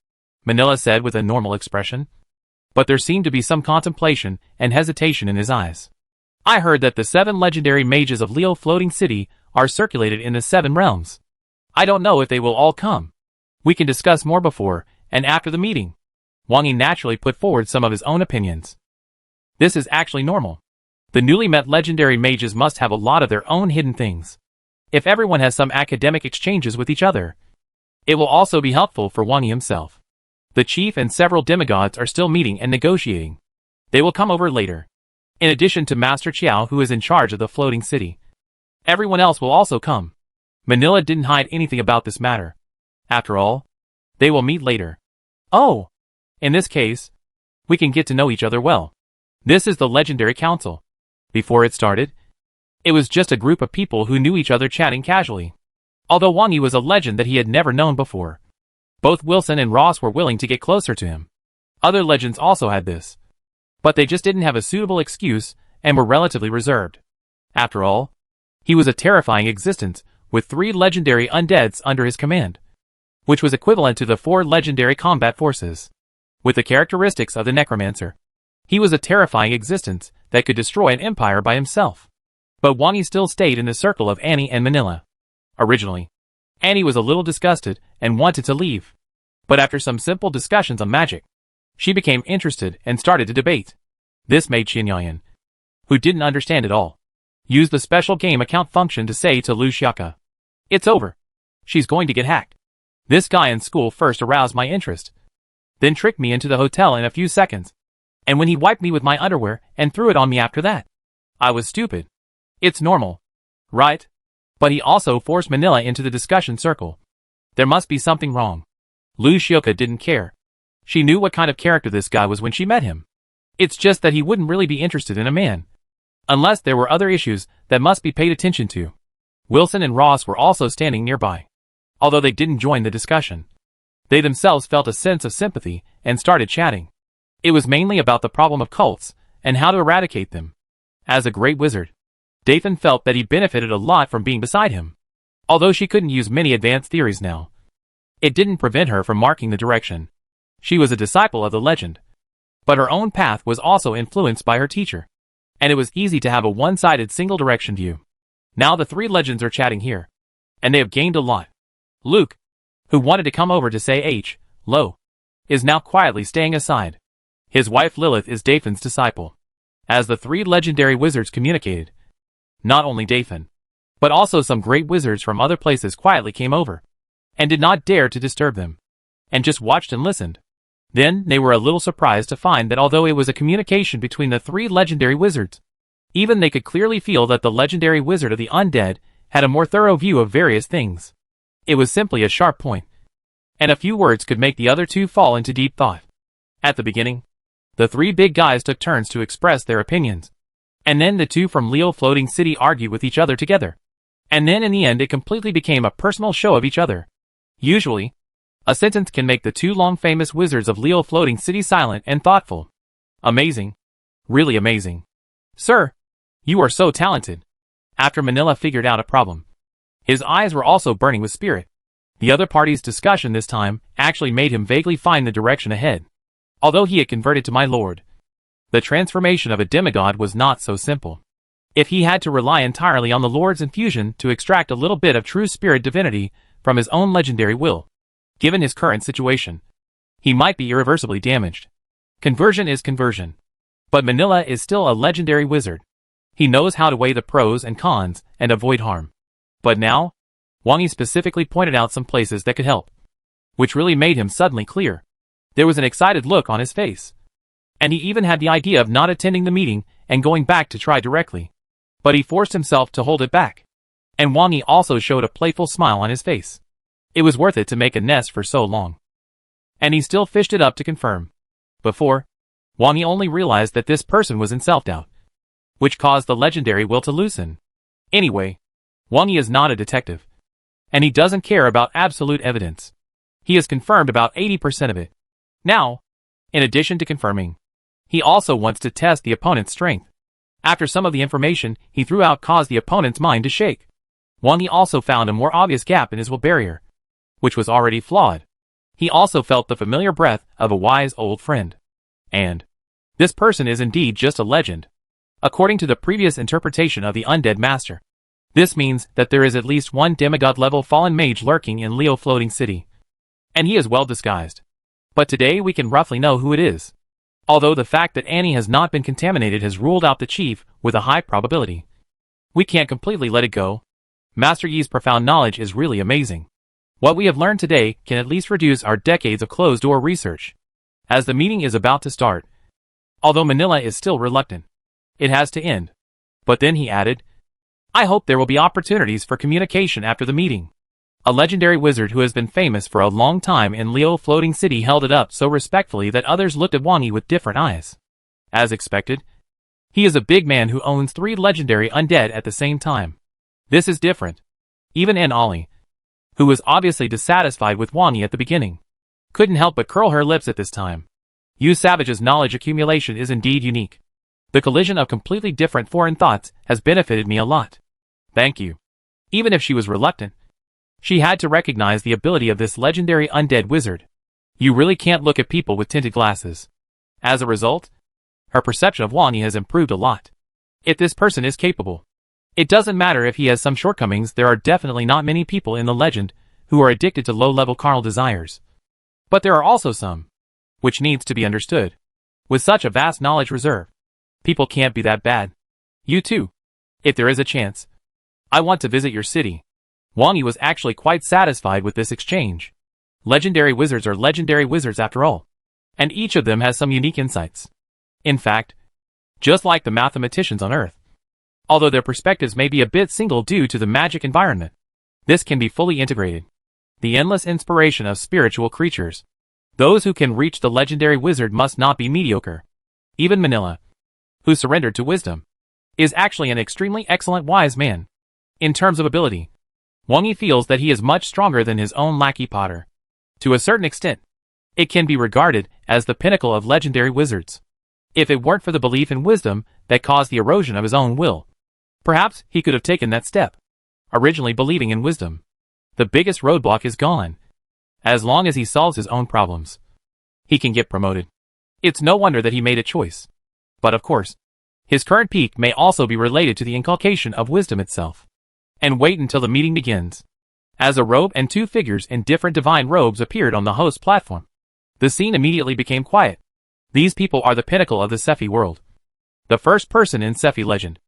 Manila said with a normal expression. But there seemed to be some contemplation and hesitation in his eyes. "I heard that the 7 legendary mages of Leo Floating City are circulated in the 7 realms. I don't know if they will all come. We can discuss more before and after the meeting." Wang Yi naturally put forward some of his own opinions. This is actually normal. The newly met legendary mages must have a lot of their own hidden things. If everyone has some academic exchanges with each other, it will also be helpful for Wang Yi himself. The chief and several demigods are still meeting and negotiating. They will come over later. In addition to Master Chiao, who is in charge of the floating city, everyone else will also come. Manila didn't hide anything about this matter. After all, they will meet later. "Oh, in this case, we can get to know each other well. This is the Legendary Council." Before it started, it was just a group of people who knew each other chatting casually. Although Wang Yi was a legend that he had never known before, both Wilson and Ross were willing to get closer to him. Other legends also had this, but they just didn't have a suitable excuse and were relatively reserved. After all, He was a terrifying existence, with 3 legendary undeads under his command, which was equivalent to the 4 legendary combat forces. With the characteristics of the necromancer, he was a terrifying existence that could destroy an empire by himself. But Wang Yi still stayed in the circle of Annie and Manila. Originally, Annie was a little disgusted and wanted to leave. But after some simple discussions on magic, she became interested and started to debate. This made Xinyan, who didn't understand it all, use the special game account function to say to Lu Xiaoke, "It's over. She's going to get hacked. This guy in school first aroused my interest, then tricked me into the hotel in a few seconds. And when he wiped me with my underwear and threw it on me after that, I was stupid. It's normal, right?" But he also forced Manila into the discussion circle. There must be something wrong. Lu Xiaoke didn't care. She knew what kind of character this guy was when she met him. It's just that he wouldn't really be interested in a man, unless there were other issues that must be paid attention to. Wilson and Ross were also standing nearby. Although they didn't join the discussion, they themselves felt a sense of sympathy and started chatting. It was mainly about the problem of cults and how to eradicate them. As a great wizard, Dathan felt that he benefited a lot from being beside him. Although she couldn't use many advanced theories now, it didn't prevent her from marking the direction. She was a disciple of the legend, but her own path was also influenced by her teacher, and it was easy to have a one-sided single-direction view. Now the 3 legends are chatting here, and they have gained a lot. Luke, who wanted to come over to say hello, is now quietly staying aside. His wife Lilith is Dathan's disciple. As the 3 legendary wizards communicated, not only Dathan, but also some great wizards from other places quietly came over, and did not dare to disturb them, and just watched and listened. Then they were a little surprised to find that although it was a communication between the 3 legendary wizards, even they could clearly feel that the legendary wizard of the undead had a more thorough view of various things. It was simply a sharp point, and a few words could make the other 2 fall into deep thought. At the beginning, the 3 big guys took turns to express their opinions, and then the 2 from Leo Floating City argued with each other together. And then in the end it completely became a personal show of each other. Usually, a sentence can make the 2 long famous wizards of Leo Floating City silent and thoughtful. Amazing. Really amazing. Sir, you are so talented. After Manila figured out a problem, his eyes were also burning with spirit. The other party's discussion this time actually made him vaguely find the direction ahead. Although he had converted to my lord, the transformation of a demigod was not so simple. If he had to rely entirely on the Lord's infusion to extract a little bit of true spirit divinity from his own legendary will, given his current situation, he might be irreversibly damaged. Conversion is conversion. But Manila is still a legendary wizard. He knows how to weigh the pros and cons and avoid harm. But now, Wang Yi specifically pointed out some places that could help, which really made him suddenly clear. There was an excited look on his face, and he even had the idea of not attending the meeting and going back to try directly. But he forced himself to hold it back. And Wang Yi also showed a playful smile on his face. It was worth it to make a nest for so long. And he still fished it up to confirm. Before, Wang Yi only realized that this person was in self-doubt, which caused the legendary will to loosen. Anyway, Wang Yi is not a detective, and he doesn't care about absolute evidence. He has confirmed about 80% of it. Now, in addition to confirming, he also wants to test the opponent's strength. After some of the information he threw out caused the opponent's mind to shake, Wang Yi also found a more obvious gap in his will barrier, which was already flawed. He also felt the familiar breath of a wise old friend. And this person is indeed just a legend. According to the previous interpretation of the Undead Master, this means that there is at least one demigod-level fallen mage lurking in Leo Floating City. And he is well disguised. But today we can roughly know who it is. Although the fact that Annie has not been contaminated has ruled out the chief with a high probability. We can't completely let it go. Master Yi's profound knowledge is really amazing. What we have learned today can at least reduce our decades of closed-door research. As the meeting is about to start, although Manila is still reluctant, it has to end. But then he added, I hope there will be opportunities for communication after the meeting. A legendary wizard who has been famous for a long time in Leo Floating City held it up so respectfully that others looked at Wang Yi with different eyes. As expected, he is a big man who owns 3 legendary undead at the same time. This is different. Even N. Ollie, who was obviously dissatisfied with Wang Yi at the beginning, couldn't help but curl her lips at this time. Yu Savage's knowledge accumulation is indeed unique. The collision of completely different foreign thoughts has benefited me a lot. Thank you. Even if she was reluctant, she had to recognize the ability of this legendary undead wizard. You really can't look at people with tinted glasses. As a result, her perception of Wang Yi has improved a lot. If this person is capable, it doesn't matter if he has some shortcomings. There are definitely not many people in the legend who are addicted to low-level carnal desires. But there are also some, which needs to be understood. With such a vast knowledge reserve, people can't be that bad. You too. If there is a chance, I want to visit your city. Wang Yi was actually quite satisfied with this exchange. Legendary wizards are legendary wizards after all, and each of them has some unique insights. In fact, just like the mathematicians on Earth, although their perspectives may be a bit single due to the magic environment, this can be fully integrated. The endless inspiration of spiritual creatures. Those who can reach the legendary wizard must not be mediocre. Even Manila, who surrendered to wisdom, is actually an extremely excellent wise man. In terms of ability, Wang Yi feels that he is much stronger than his own lackey Potter. To a certain extent, it can be regarded as the pinnacle of legendary wizards. If it weren't for the belief in wisdom that caused the erosion of his own will, perhaps he could have taken that step. Originally believing in wisdom, the biggest roadblock is gone. As long as he solves his own problems, he can get promoted. It's no wonder that he made a choice. But of course, his current peak may also be related to the inculcation of wisdom itself. And wait until the meeting begins. As a robe and two figures in different divine robes appeared on the host platform, the scene immediately became quiet. These people are the pinnacle of the Sephi world. The first person in Sephi legend,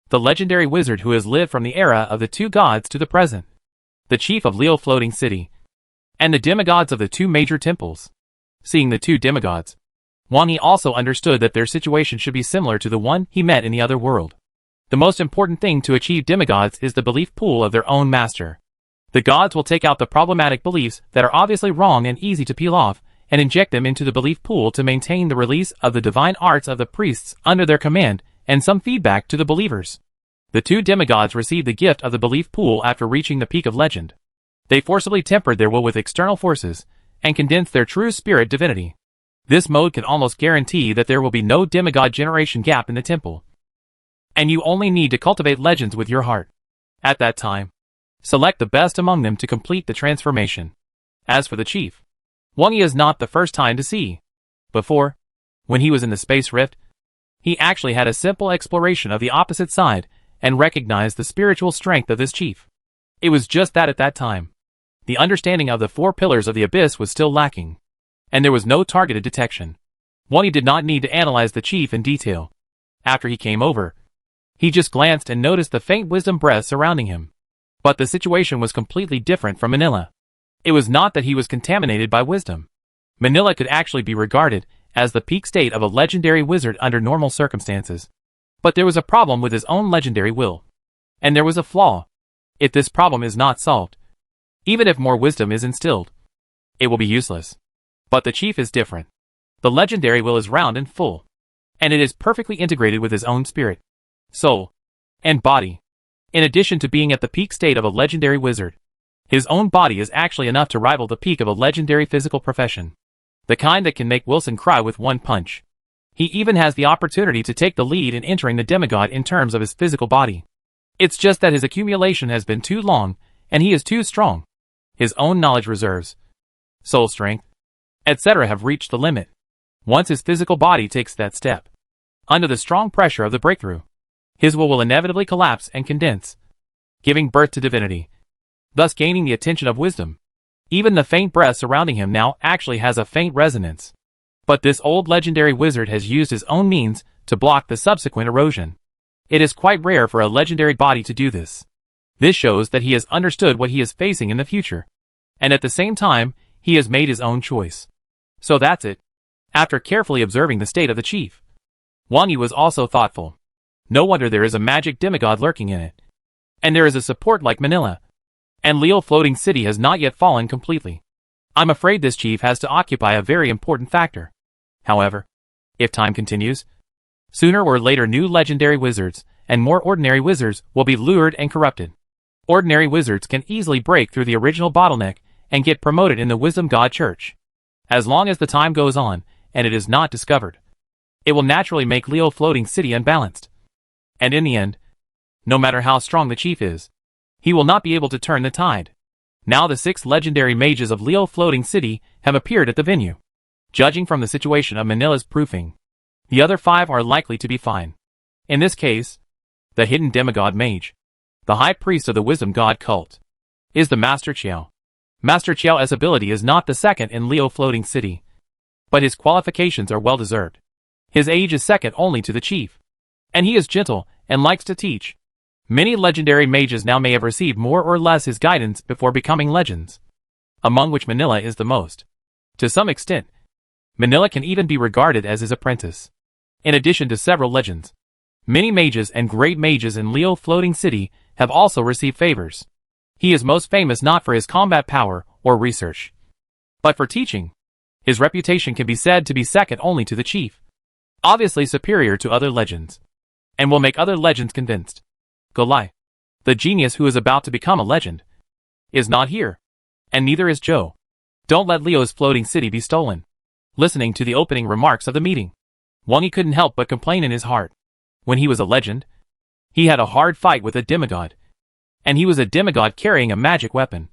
the legendary wizard who has lived from the era of the two gods to the present, the chief of Leo Floating City, and the demigods of the two major temples. Seeing the two demigods, Wang Yi also understood that their situation should be similar to the one he met in the other world. The most important thing to achieve demigods is the belief pool of their own master. The gods will take out the problematic beliefs that are obviously wrong and easy to peel off, and inject them into the belief pool to maintain the release of the divine arts of the priests under their command, and some feedback to the believers. The two demigods received the gift of the belief pool after reaching the peak of legend. They forcibly tempered their will with external forces, and condensed their true spirit divinity. This mode can almost guarantee that there will be no demigod generation gap in the temple. And you only need to cultivate legends with your heart. At that time, select the best among them to complete the transformation. As for the chief, Wang Yi is not the first time to see. Before, when he was in the space rift, he actually had a simple exploration of the opposite side and recognized the spiritual strength of this chief. It was just that at that time, the understanding of the four pillars of the abyss was still lacking, and there was no targeted detection. Wang Yi did not need to analyze the chief in detail. After he came over, he just glanced and noticed the faint wisdom breath surrounding him. But the situation was completely different from Manila. It was not that he was contaminated by wisdom. Manila could actually be regarded as the peak state of a legendary wizard under normal circumstances. But there was a problem with his own legendary will. And there was a flaw. If this problem is not solved, even if more wisdom is instilled, it will be useless. But the chief is different. The legendary will is round and full, and it is perfectly integrated with his own spirit, soul, and body. In addition to being at the peak state of a legendary wizard, his own body is actually enough to rival the peak of a legendary physical profession. The kind that can make Wilson cry with one punch. He even has the opportunity to take the lead in entering the demigod in terms of his physical body. It's just that his accumulation has been too long, and he is too strong. His own knowledge reserves, soul strength, etc. have reached the limit. Once his physical body takes that step, under the strong pressure of the breakthrough, his will inevitably collapse and condense, giving birth to divinity, thus gaining the attention of wisdom. Even the faint breath surrounding him now actually has a faint resonance. But this old legendary wizard has used his own means to block the subsequent erosion. It is quite rare for a legendary body to do this. This shows that he has understood what he is facing in the future. And at the same time, he has made his own choice. So that's it. After carefully observing the state of the chief, Wang Yi was also thoughtful. No wonder there is a magic demigod lurking in it. And there is a support like Manila. And Leo Floating City has not yet fallen completely. I'm afraid this chief has to occupy a very important factor. However, if time continues, sooner or later new legendary wizards and more ordinary wizards will be lured and corrupted. Ordinary wizards can easily break through the original bottleneck and get promoted in the Wisdom God Church. As long as the time goes on and it is not discovered, it will naturally make Leo Floating City unbalanced. And in the end, No matter how strong the chief is, he will not be able to turn the tide. Now the 6 legendary mages of Leo Floating City have appeared at the venue. Judging from the situation of Manila's proofing, the other 5 are likely to be fine. In this case, the hidden demigod mage, the high priest of the wisdom god cult, is the Master Chiao. Master Chiao's ability is not the second in Leo Floating City, but his qualifications are well deserved. His age is second only to the chief, and he is gentle and likes to teach. Many legendary mages now may have received more or less his guidance before becoming legends, among which Manila is the most. To some extent, Manila can even be regarded as his apprentice. In addition to several legends, many mages and great mages in Leo Floating City have also received favors. He is most famous not for his combat power or research, but for teaching. His reputation can be said to be second only to the chief, obviously superior to other legends, and will make other legends convinced. Golai, the genius who is about to become a legend, is not here, and neither is Joe. Don't let Leo's floating city be stolen. Listening to the opening remarks of the meeting, Wang Yi couldn't help but complain in his heart. When he was a legend, he had a hard fight with a demigod, and he was a demigod carrying a magic weapon.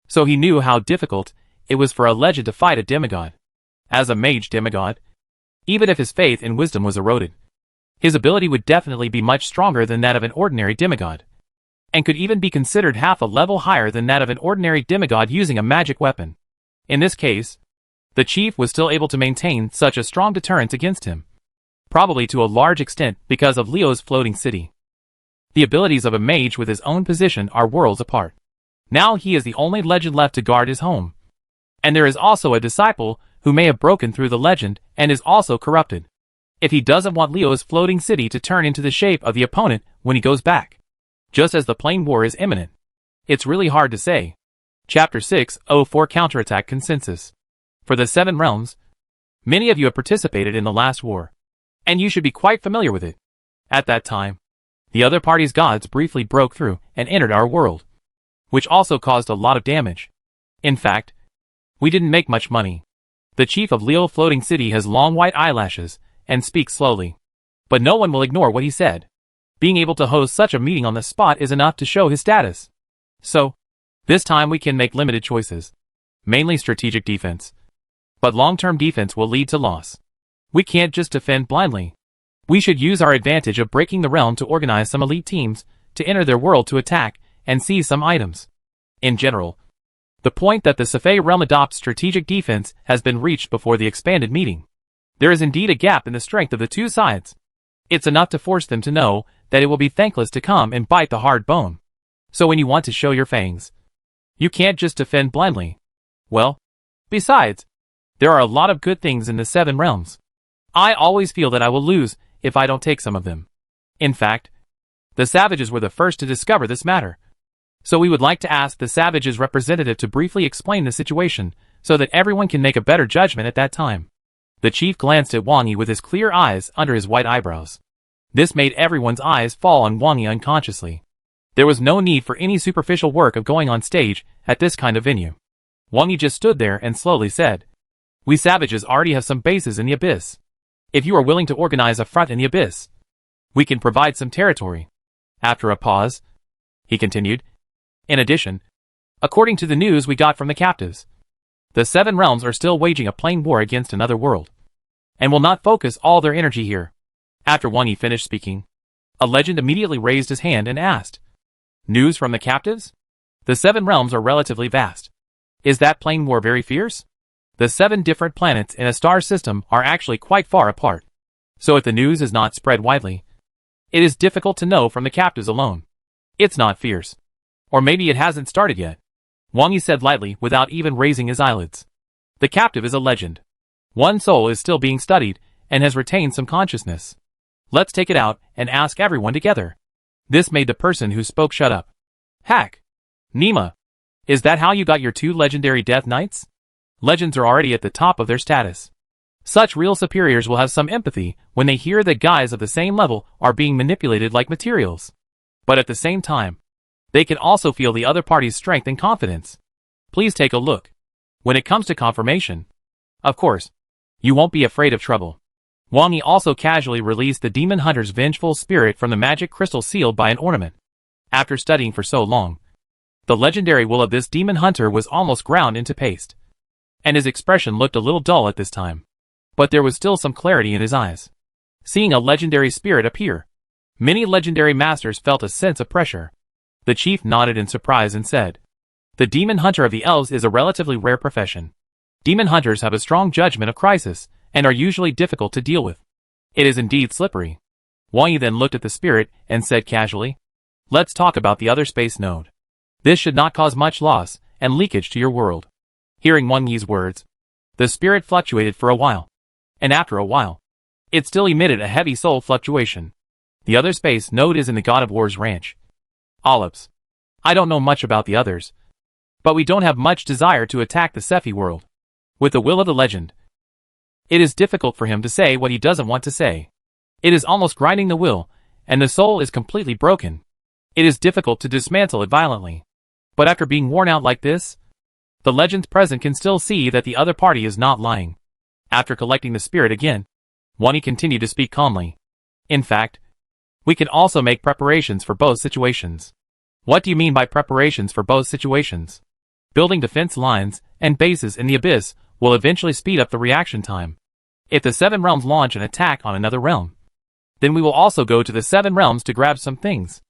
So he knew how difficult it was for a legend to fight a demigod. As a mage demigod, even if his faith in wisdom was eroded, his ability would definitely be much stronger than that of an ordinary demigod, and could even be considered half a level higher than that of an ordinary demigod using a magic weapon. In this case, the chief was still able to maintain such a strong deterrence against him, probably to a large extent because of Leo's floating city. The abilities of a mage with his own position are worlds apart. Now he is the only legend left to guard his home. And there is also a disciple who may have broken through the legend and is also corrupted. If he doesn't want Leo's floating city to turn into the shape of the opponent when he goes back, just as the plane war is imminent. It's really hard to say. Chapter 604 Counterattack Consensus. For the 7 realms, many of you have participated in the last war, and you should be quite familiar with it. At that time, the other party's gods briefly broke through and entered our world, which also caused a lot of damage. In fact, we didn't make much money. The chief of Leo Floating City has long white eyelashes and speaks slowly, but no one will ignore what he said. Being able to host such a meeting on the spot is enough to show his status. So, this time we can make limited choices, mainly strategic defense. But long-term defense will lead to loss. We can't just defend blindly. We should use our advantage of breaking the realm to organize some elite teams to enter their world to attack and seize some items. In general, the point that the Safei realm adopts strategic defense has been reached before the expanded meeting. There is indeed a gap in the strength of the two sides. It's enough to force them to know that it will be thankless to come and bite the hard bone. So when you want to show your fangs, you can't just defend blindly. Well, besides, there are a lot of good things in the 7 realms. I always feel that I will lose if I don't take some of them. In fact, the savages were the first to discover this matter. So we would like to ask the savages' representative to briefly explain the situation so that everyone can make a better judgment at that time. The chief glanced at Wang Yi with his clear eyes under his white eyebrows. This made everyone's eyes fall on Wang Yi unconsciously. There was no need for any superficial work of going on stage at this kind of venue. Wang Yi just stood there and slowly said, "We savages already have some bases in the abyss. If you are willing to organize a front in the abyss, we can provide some territory." After a pause, he continued, "In addition, according to the news we got from the captives, the 7 realms are still waging a plain war against another world, and will not focus all their energy here." After Wang Yi finished speaking, a legend immediately raised his hand and asked, "News from the captives? The 7 realms are relatively vast. Is that plain war very fierce? The 7 different planets in a star system are actually quite far apart. So if the news is not spread widely, it is difficult to know from the captives alone. It's not fierce. Or maybe it hasn't started yet." Wang Yi said lightly without even raising his eyelids. "The captive is a legend. One soul is still being studied and has retained some consciousness. Let's take it out and ask everyone together." This made the person who spoke shut up. "Hack! Nima! Is that how you got your 2 legendary Death Knights?" Legends are already at the top of their status. Such real superiors will have some empathy when they hear that guys of the same level are being manipulated like materials. But at the same time, they can also feel the other party's strength and confidence. Please take a look. When it comes to confirmation, of course, you won't be afraid of trouble. Wang Yi also casually released the demon hunter's vengeful spirit from the magic crystal sealed by an ornament. After studying for so long, the legendary will of this demon hunter was almost ground into paste, and his expression looked a little dull at this time. But there was still some clarity in his eyes. Seeing a legendary spirit appear, many legendary masters felt a sense of pressure. The chief nodded in surprise and said, "The demon hunter of the elves is a relatively rare profession. Demon hunters have a strong judgment of crisis, and are usually difficult to deal with. It is indeed slippery." Wang Yi then looked at the spirit and said casually, "Let's talk about the other space node. This should not cause much loss and leakage to your world." Hearing Wang Yi's words, the spirit fluctuated for a while, and after a while, it still emitted a heavy soul fluctuation. "The other space node is in the God of War's ranch. Olives. I don't know much about the others, but we don't have much desire to attack the Sephi world. With the will of the legend, it is difficult for him to say what he doesn't want to say. It is almost grinding the will, and the soul is completely broken. It is difficult to dismantle it violently. But after being worn out like this, the legends present can still see that the other party is not lying." After collecting the spirit again, Wang Yi continued to speak calmly. "In fact, we can also make preparations for both situations." "What do you mean by preparations for both situations?" "Building defense lines and bases in the abyss will eventually speed up the reaction time. If the Seven Realms launch an attack on another realm, then we will also go to the Seven Realms to grab some things."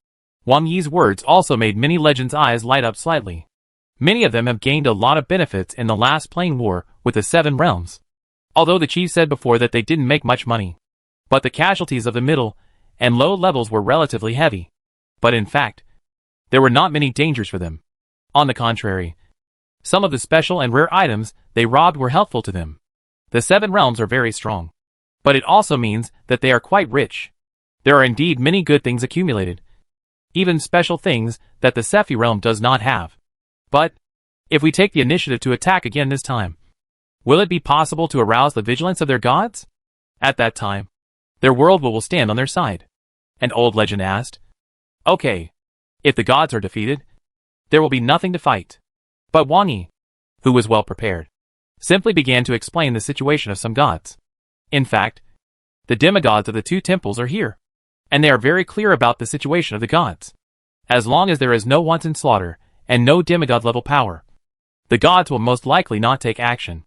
Wang Yi's words also made many legends' eyes light up slightly. Many of them have gained a lot of benefits in the last playing war with the Seven Realms. Although the chief said before that they didn't make much money, but the casualties of the middle and low levels were relatively heavy. But in fact, there were not many dangers for them. On the contrary, some of the special and rare items they robbed were helpful to them. The Seven Realms are very strong, but it also means that they are quite rich. There are indeed many good things accumulated, even special things that the Sephi realm does not have. But if we take the initiative to attack again this time, will it be possible to arouse the vigilance of their gods? At that time, their world will stand on their side." An old legend asked. "Okay, if the gods are defeated, there will be nothing to fight." But Wang Yi, who was well prepared, simply began to explain the situation of some gods. In fact, the demigods of the two temples are here, and they are very clear about the situation of the gods. As long as there is no wanton slaughter and no demigod-level power, the gods will most likely not take action.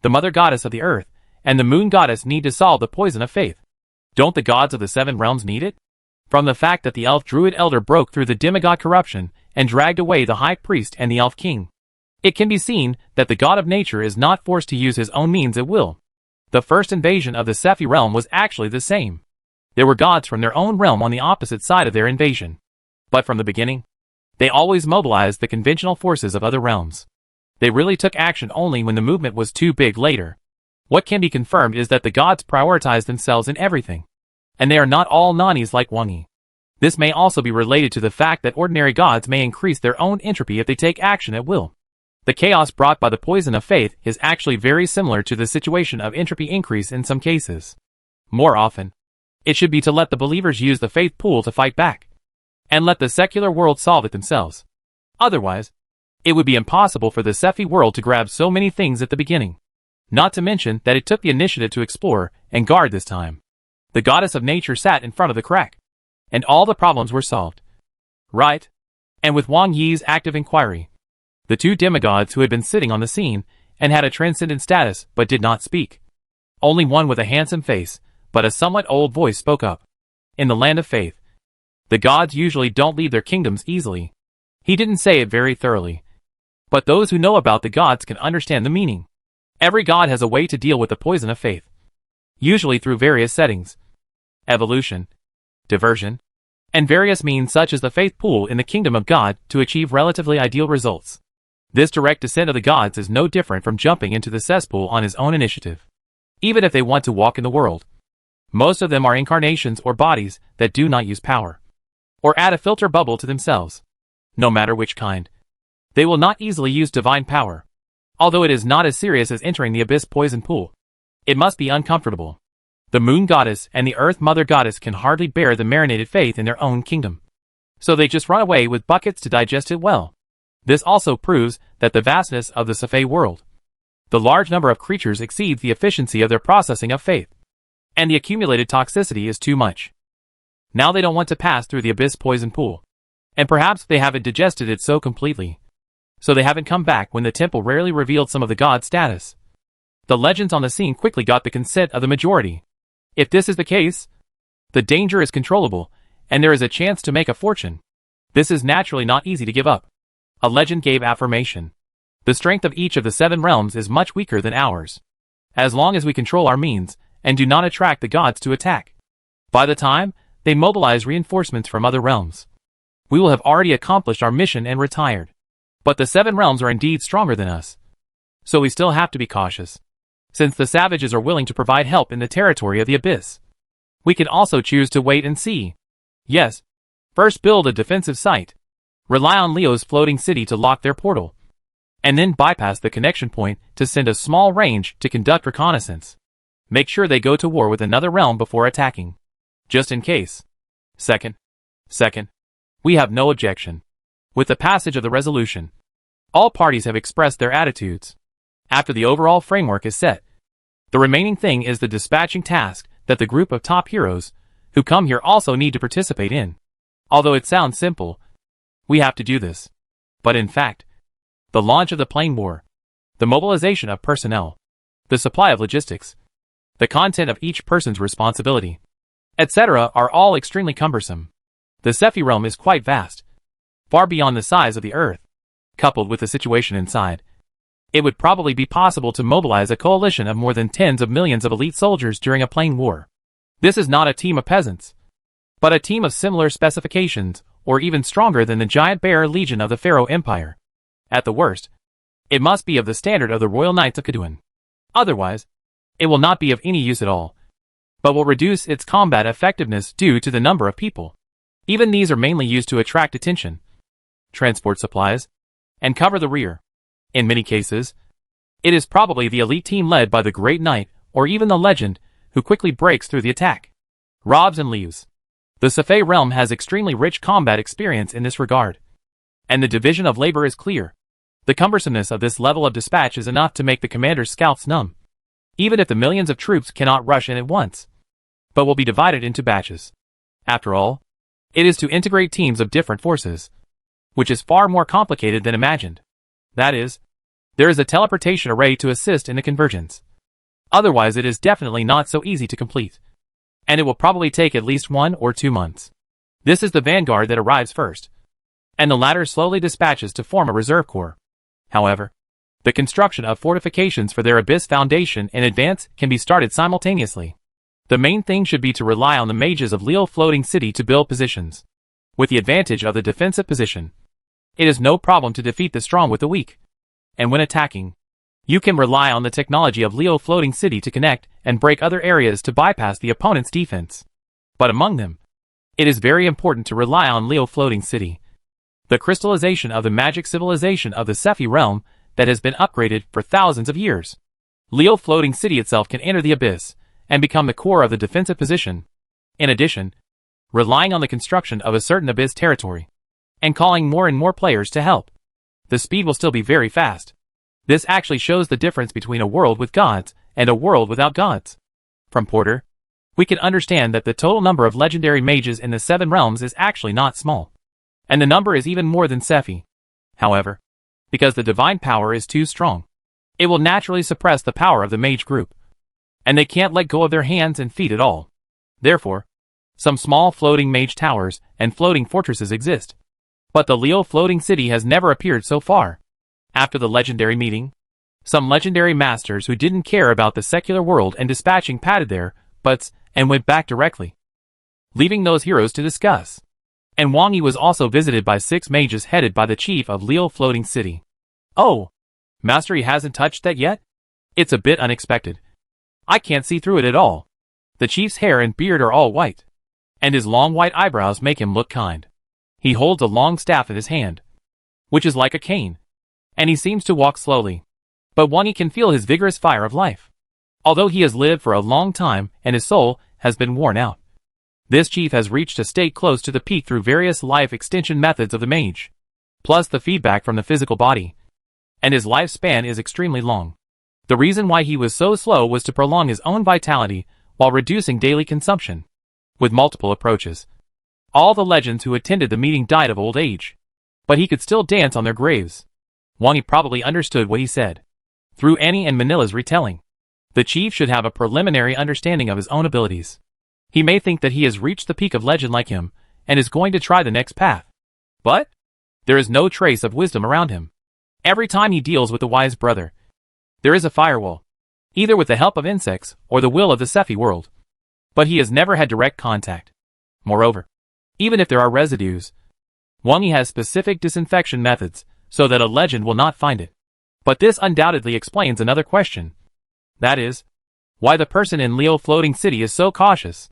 The mother goddess of the earth and the moon goddess need to solve the poison of faith. Don't the gods of the Seven Realms need it? From the fact that the elf druid elder broke through the demigod corruption and dragged away the high priest and the elf king, it can be seen that the god of nature is not forced to use his own means at will. The first invasion of the Sephi realm was actually the same. There were gods from their own realm on the opposite side of their invasion. But from the beginning, they always mobilized the conventional forces of other realms. They really took action only when the movement was too big later. What can be confirmed is that the gods prioritize themselves in everything, and they are not all nanis like Wang Yi. This may also be related to the fact that ordinary gods may increase their own entropy if they take action at will. The chaos brought by the poison of faith is actually very similar to the situation of entropy increase in some cases. More often, it should be to let the believers use the faith pool to fight back, and let the secular world solve it themselves. Otherwise, it would be impossible for the Sephi world to grab so many things at the beginning. Not to mention that it took the initiative to explore and guard this time. The goddess of nature sat in front of the crack, and all the problems were solved. Right? And with Wang Yi's active inquiry, the two demigods who had been sitting on the scene and had a transcendent status but did not speak. Only one with a handsome face, but a somewhat old voice spoke up. In the land of faith, the gods usually don't leave their kingdoms easily. He didn't say it very thoroughly, but those who know about the gods can understand the meaning. Every god has a way to deal with the poison of faith, usually through various settings, evolution, diversion, and various means such as the faith pool in the kingdom of God to achieve relatively ideal results. This direct descent of the gods is no different from jumping into the cesspool on his own initiative. Even if they want to walk in the world, most of them are incarnations or bodies that do not use power, or add a filter bubble to themselves. No matter which kind, they will not easily use divine power. Although it is not as serious as entering the abyss poison pool, it must be uncomfortable. The moon goddess and the earth mother goddess can hardly bear the marinated faith in their own kingdom, so they just run away with buckets to digest it well. This also proves that the vastness of the Sephi world, the large number of creatures exceeds the efficiency of their processing of faith. and the accumulated toxicity is too much. Now they don't want to pass through the abyss poison pool. And perhaps they haven't digested it so completely. So they haven't come back when the temple rarely revealed some of the god status. The legends on the scene quickly got the consent of the majority. If this is the case, the danger is controllable, and there is a chance to make a fortune. This is naturally not easy to give up. A legend gave affirmation. The strength of each of the 7 realms is much weaker than ours. As long as we control our means, and do not attract the gods to attack. By the time they mobilize reinforcements from other realms, we will have already accomplished our mission and retired. But the 7 realms are indeed stronger than us. So we still have to be cautious. Since the savages are willing to provide help in the territory of the abyss, we can also choose to wait and see. Yes. First build a defensive site. Rely on Leo's floating city to lock their portal. And then bypass the connection point to send a small range to conduct reconnaissance. Make sure they go to war with another realm before attacking. Just in case. Second, we have no objection. With the passage of the resolution, all parties have expressed their attitudes. After the overall framework is set, the remaining thing is the dispatching task that the group of top heroes who come here also need to participate in. Although it sounds simple, we have to do this. But in fact, the launch of the plane war, the mobilization of personnel, the supply of logistics, the content of each person's responsibility, etc. are all extremely cumbersome. The Sephi realm is quite vast, far beyond the size of the Earth. Coupled with the situation inside, it would probably be possible to mobilize a coalition of more than tens of millions of elite soldiers during a plane war. This is not a team of peasants, but a team of similar specifications, or even stronger than the giant bear legion of the Pharaoh Empire. At the worst, it must be of the standard of the Royal Knights of Kadouin. Otherwise, it will not be of any use at all, but will reduce its combat effectiveness due to the number of people. Even these are mainly used to attract attention, transport supplies, and cover the rear. In many cases, it is probably the elite team led by the Great Knight, or even the legend, who quickly breaks through the attack. Robs and leaves. The Sephi realm has extremely rich combat experience in this regard, and the division of labor is clear. The cumbersomeness of this level of dispatch is enough to make the commander's scalps numb, even if the millions of troops cannot rush in at once, but will be divided into batches. After all, it is to integrate teams of different forces, which is far more complicated than imagined. That is, there is a teleportation array to assist in the convergence. Otherwise it is definitely not so easy to complete, and it will probably take at least 1 or 2 months. This is the vanguard that arrives first, and the latter slowly dispatches to form a reserve corps. However, the construction of fortifications for their abyss foundation in advance can be started simultaneously. The main thing should be to rely on the mages of Leo Floating City to build positions. With the advantage of the defensive position, it is no problem to defeat the strong with the weak. And when attacking, you can rely on the technology of Leo Floating City to connect and break other areas to bypass the opponent's defense. But among them, it is very important to rely on Leo Floating City, the crystallization of the magic civilization of the Sephi realm that has been upgraded for thousands of years. Leo Floating City itself can enter the abyss and become the core of the defensive position. In addition, relying on the construction of a certain abyss territory and calling more and more players to help, the speed will still be very fast. This actually shows the difference between a world with gods and a world without gods. From Porter, we can understand that the total number of legendary mages in the 7 realms is actually not small, and the number is even more than Sephi. However, because the divine power is too strong, it will naturally suppress the power of the mage group, and they can't let go of their hands and feet at all. Therefore, some small floating mage towers and floating fortresses exist. But the Leo Floating City has never appeared so far. After the legendary meeting, some legendary masters who didn't care about the secular world and dispatching patted their butts and went back directly, leaving those heroes to discuss. And Wang Yi was also visited by 6 mages headed by the chief of Leo Floating City. Oh, Master Yi hasn't touched that yet? It's a bit unexpected. I can't see through it at all. The chief's hair and beard are all white, and his long white eyebrows make him look kind. He holds a long staff in his hand, which is like a cane, and he seems to walk slowly. But Wang Yi can feel his vigorous fire of life, although he has lived for a long time and his soul has been worn out. This chief has reached a state close to the peak through various life extension methods of the mage, plus the feedback from the physical body, and his lifespan is extremely long. The reason why he was so slow was to prolong his own vitality while reducing daily consumption. With multiple approaches, all the legends who attended the meeting died of old age. But he could still dance on their graves. Wang Yi probably understood what he said. Through Annie and Manila's retelling, the chief should have a preliminary understanding of his own abilities. He may think that he has reached the peak of legend like him, and is going to try the next path. But there is no trace of wisdom around him. Every time he deals with the wise brother, there is a firewall, either with the help of insects or the will of the Sephi world. But he has never had direct contact. Moreover, even if there are residues, Wang Yi has specific disinfection methods so that a legend will not find it. But this undoubtedly explains another question. That is, why the person in Leo Floating City is so cautious.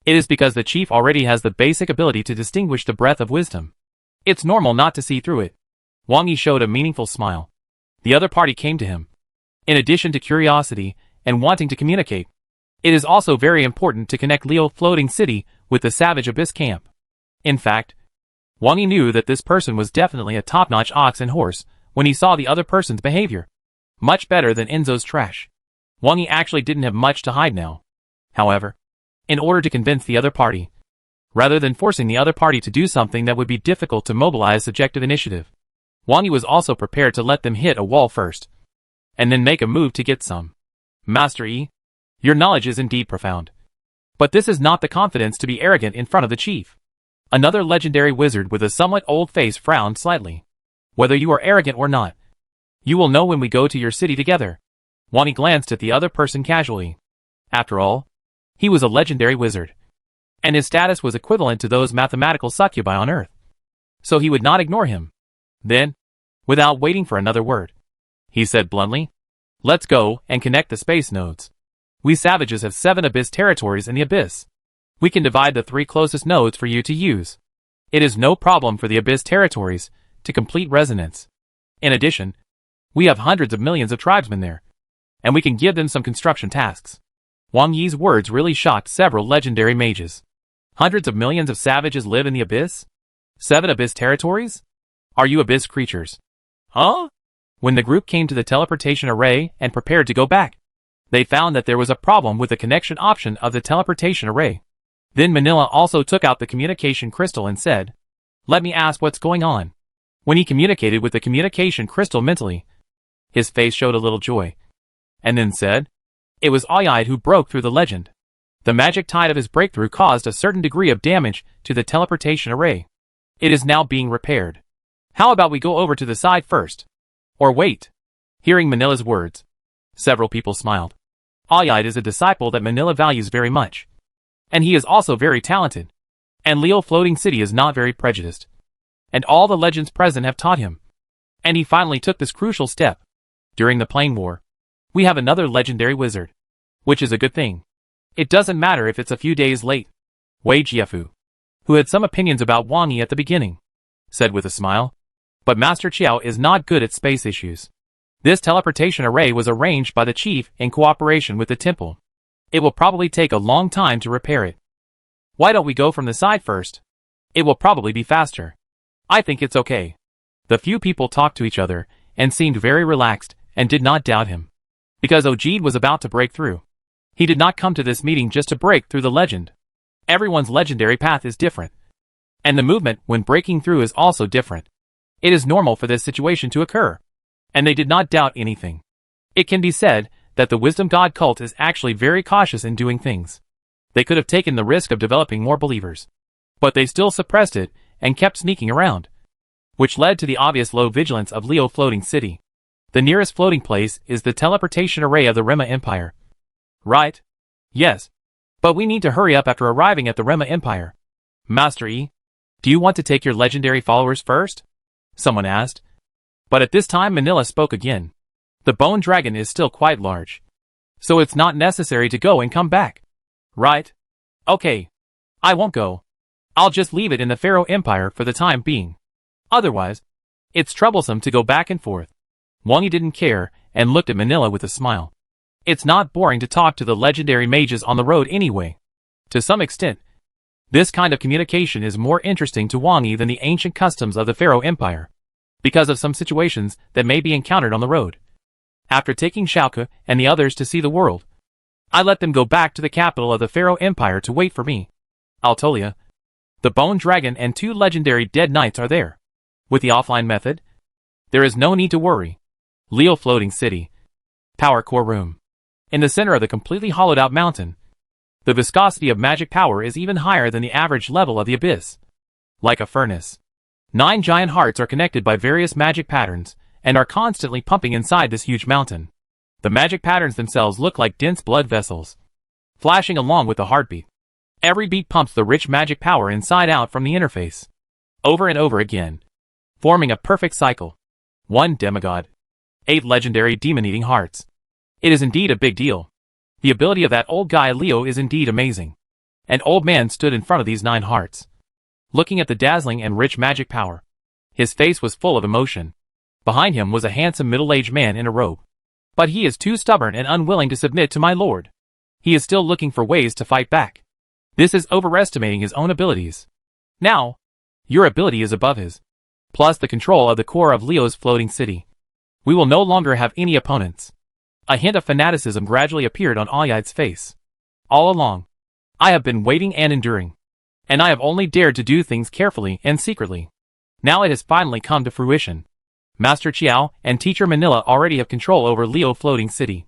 It is because the chief already has the basic ability to distinguish the breath of wisdom. It's normal not to see through it. Wang Yi showed a meaningful smile. The other party came to him. In addition to curiosity and wanting to communicate, it is also very important to connect Leo Floating City with the Savage Abyss camp. In fact, Wang Yi knew that this person was definitely a top-notch ox and horse when he saw the other person's behavior. Much better than Enzo's trash. Wang Yi actually didn't have much to hide now. However, in order to convince the other party, rather than forcing the other party to do something that would be difficult to mobilize subjective initiative, Wang Yi was also prepared to let them hit a wall first, and then make a move to get some. Master Yi, your knowledge is indeed profound. But this is not the confidence to be arrogant in front of the chief. Another legendary wizard with a somewhat old face frowned slightly. Whether you are arrogant or not, you will know when we go to your city together. Wang Yi glanced at the other person casually. After all, he was a legendary wizard, and his status was equivalent to those mathematical succubi on Earth. So he would not ignore him. Then, without waiting for another word, he said bluntly, "Let's go and connect the space nodes. We savages have 7 abyss territories in the abyss. We can divide the 3 closest nodes for you to use. It is no problem for the abyss territories to complete resonance. In addition, we have hundreds of millions of tribesmen there, and we can give them some construction tasks." Wang Yi's words really shocked several legendary mages. Hundreds of millions of savages live in the abyss? 7 abyss territories? Are you abyss creatures? Huh? When the group came to the teleportation array and prepared to go back, they found that there was a problem with the connection option of the teleportation array. Then Manila also took out the communication crystal and said, "Let me ask what's going on." When he communicated with the communication crystal mentally, his face showed a little joy, and then said, "It was Ayide who broke through the legend. The magic tide of his breakthrough caused a certain degree of damage to the teleportation array. It is now being repaired. How about we go over to the side first? Or wait?" Hearing Manila's words, several people smiled. Ayide is a disciple that Manila values very much. And he is also very talented. And Leo Floating City is not very prejudiced. And all the legends present have taught him. And he finally took this crucial step. During the Plane War, we have another legendary wizard. Which is a good thing. It doesn't matter if it's a few days late. Wei Jiafu, who had some opinions about Wang Yi at the beginning, said with a smile. But Master Chiao is not good at space issues. This teleportation array was arranged by the chief in cooperation with the temple. It will probably take a long time to repair it. Why don't we go from the side first? It will probably be faster. I think it's okay. The few people talked to each other and seemed very relaxed and did not doubt him. Because Ojid was about to break through. He did not come to this meeting just to break through the legend. Everyone's legendary path is different. And the movement when breaking through is also different. It is normal for this situation to occur. And they did not doubt anything. It can be said that the Wisdom God cult is actually very cautious in doing things. They could have taken the risk of developing more believers. But they still suppressed it and kept sneaking around. Which led to the obvious low vigilance of Leo Floating City. The nearest floating place is the teleportation array of the Rema Empire. Right? Yes. But we need to hurry up after arriving at the Rema Empire. Master Yi, do you want to take your legendary followers first? Someone asked. But at this time Manila spoke again. The bone dragon is still quite large. So it's not necessary to go and come back. Right? Okay. I won't go. I'll just leave it in the Pharaoh Empire for the time being. Otherwise, it's troublesome to go back and forth. Wang Yi didn't care and looked at Manila with a smile. It's not boring to talk to the legendary mages on the road anyway. To some extent, this kind of communication is more interesting to Wang Yi than the ancient customs of the Pharaoh Empire, because of some situations that may be encountered on the road. After taking Xiaoke and the others to see the world, I let them go back to the capital of the Pharaoh Empire to wait for me. I'll tell ya. The Bone Dragon and 2 legendary Dead Knights are there. With the offline method, there is no need to worry. Leo Floating City. Power Core Room. In the center of the completely hollowed out mountain, the viscosity of magic power is even higher than the average level of the abyss. Like a furnace, 9 giant hearts are connected by various magic patterns and are constantly pumping inside this huge mountain. The magic patterns themselves look like dense blood vessels, flashing along with the heartbeat. Every beat pumps the rich magic power inside out from the interface, over and over again, forming a perfect cycle. 1 demigod. 8 legendary demon-eating hearts. It is indeed a big deal. The ability of that old guy Leo is indeed amazing. An old man stood in front of these 9 hearts, looking at the dazzling and rich magic power. His face was full of emotion. Behind him was a handsome middle-aged man in a robe. But he is too stubborn and unwilling to submit to my lord. He is still looking for ways to fight back. This is overestimating his own abilities. Now, your ability is above his. Plus the control of the core of Leo's floating city. We will no longer have any opponents. A hint of fanaticism gradually appeared on Ayad's face. All along, I have been waiting and enduring. And I have only dared to do things carefully and secretly. Now it has finally come to fruition. Master Chiao and Teacher Manila already have control over Leo Floating City.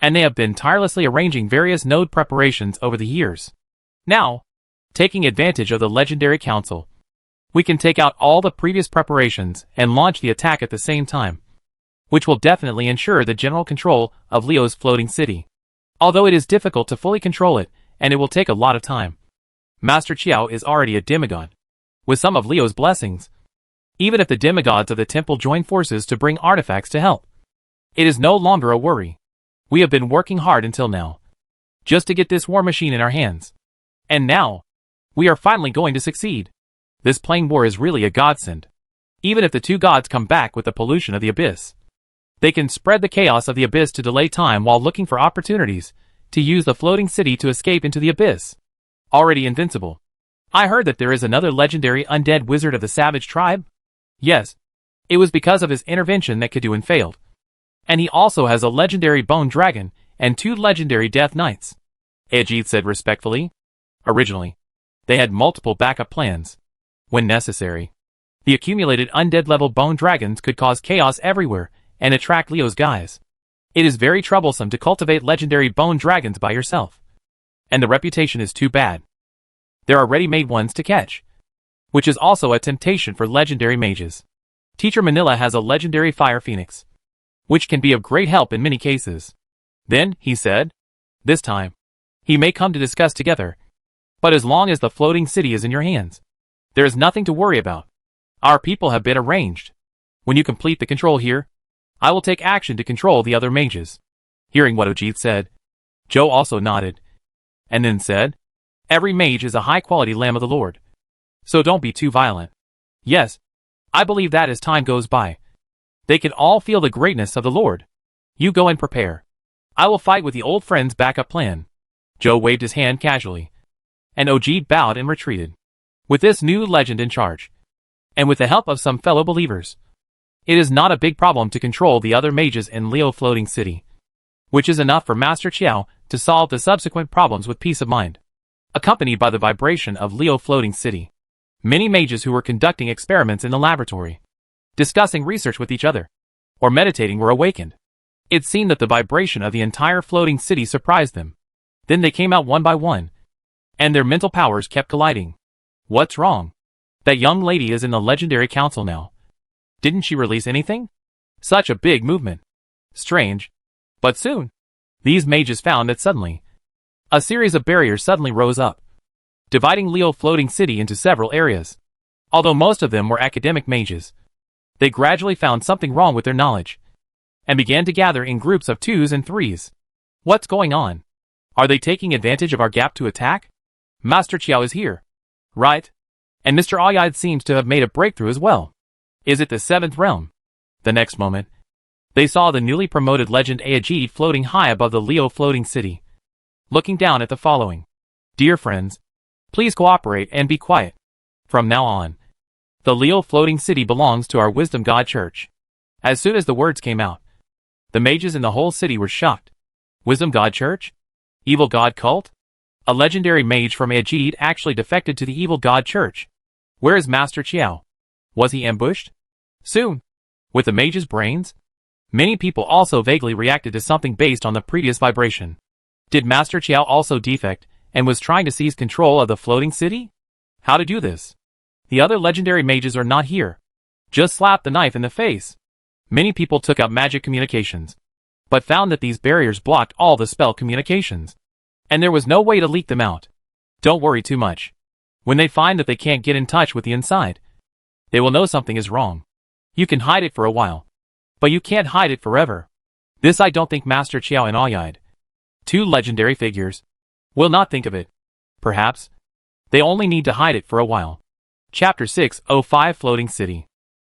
And they have been tirelessly arranging various node preparations over the years. Now, taking advantage of the Legendary Council, we can take out all the previous preparations and launch the attack at the same time, which will definitely ensure the general control of Leo's floating city. Although it is difficult to fully control it, and it will take a lot of time. Master Chiao is already a demigod, with some of Leo's blessings. Even if the demigods of the temple join forces to bring artifacts to help, it is no longer a worry. We have been working hard until now, just to get this war machine in our hands. And now, we are finally going to succeed. This plain war is really a godsend. Even if the 2 gods come back with the pollution of the abyss, they can spread the chaos of the abyss to delay time while looking for opportunities to use the floating city to escape into the abyss. Already invincible. I heard that there is another legendary undead wizard of the savage tribe. Yes, it was because of his intervention that Kaduan failed. And he also has a legendary bone dragon and 2 legendary death knights. Ajit said respectfully. Originally, they had multiple backup plans. When necessary, the accumulated undead-level bone dragons could cause chaos everywhere and attract Leo's guys. It is very troublesome to cultivate legendary bone dragons by yourself. And the reputation is too bad. There are ready-made ones to catch, which is also a temptation for legendary mages. Teacher Manila has a legendary fire phoenix, which can be of great help in many cases. Then, he said, this time, he may come to discuss together. But as long as the floating city is in your hands, there is nothing to worry about. Our people have been arranged. When you complete the control here, I will take action to control the other mages. Hearing what Ajit said, Joe also nodded, and then said, every mage is a high-quality lamb of the Lord. So don't be too violent. Yes, I believe that as time goes by, they can all feel the greatness of the Lord. You go and prepare. I will fight with the old friend's backup plan. Joe waved his hand casually, and Ajit bowed and retreated. With this new legend in charge, and with the help of some fellow believers, it is not a big problem to control the other mages in Leo Floating City, which is enough for Master Chiao to solve the subsequent problems with peace of mind. Accompanied by the vibration of Leo Floating City, many mages who were conducting experiments in the laboratory, discussing research with each other, or meditating were awakened. It seemed that the vibration of the entire floating city surprised them. Then they came out one by one, and their mental powers kept colliding. What's wrong? That young lady is in the Legendary Council now. Didn't she release anything? Such a big movement. Strange. But soon, these mages found that suddenly, a series of barriers suddenly rose up, dividing Leo Floating City into several areas. Although most of them were academic mages, they gradually found something wrong with their knowledge, and began to gather in groups of 2s and 3s. What's going on? Are they taking advantage of our gap to attack? Master Chiao is here, right? And Mr. Ayad seems to have made a breakthrough as well. Is it the 7th realm? The next moment, they saw the newly promoted legend Ajit floating high above the Leo Floating City, looking down at the following. Dear friends, please cooperate and be quiet. From now on, the Leo Floating City belongs to our Wisdom God Church. As soon as the words came out, the mages in the whole city were shocked. Wisdom God Church? Evil God cult? A legendary mage from Ajit actually defected to the evil god church. Where is Master Chiao? Was he ambushed? Soon. With the mage's brains? Many people also vaguely reacted to something based on the previous vibration. Did Master Chiao also defect and was trying to seize control of the floating city? How to do this? The other legendary mages are not here. Just slap the knife in the face. Many people took out magic communications, but found that these barriers blocked all the spell communications, and there was no way to leak them out. Don't worry too much. When they find that they can't get in touch with the inside, they will know something is wrong. You can hide it for a while, but you can't hide it forever. This I don't think Master Chiao and Ayide, two legendary figures, will not think of it. Perhaps they only need to hide it for a while. Chapter 605 Floating City.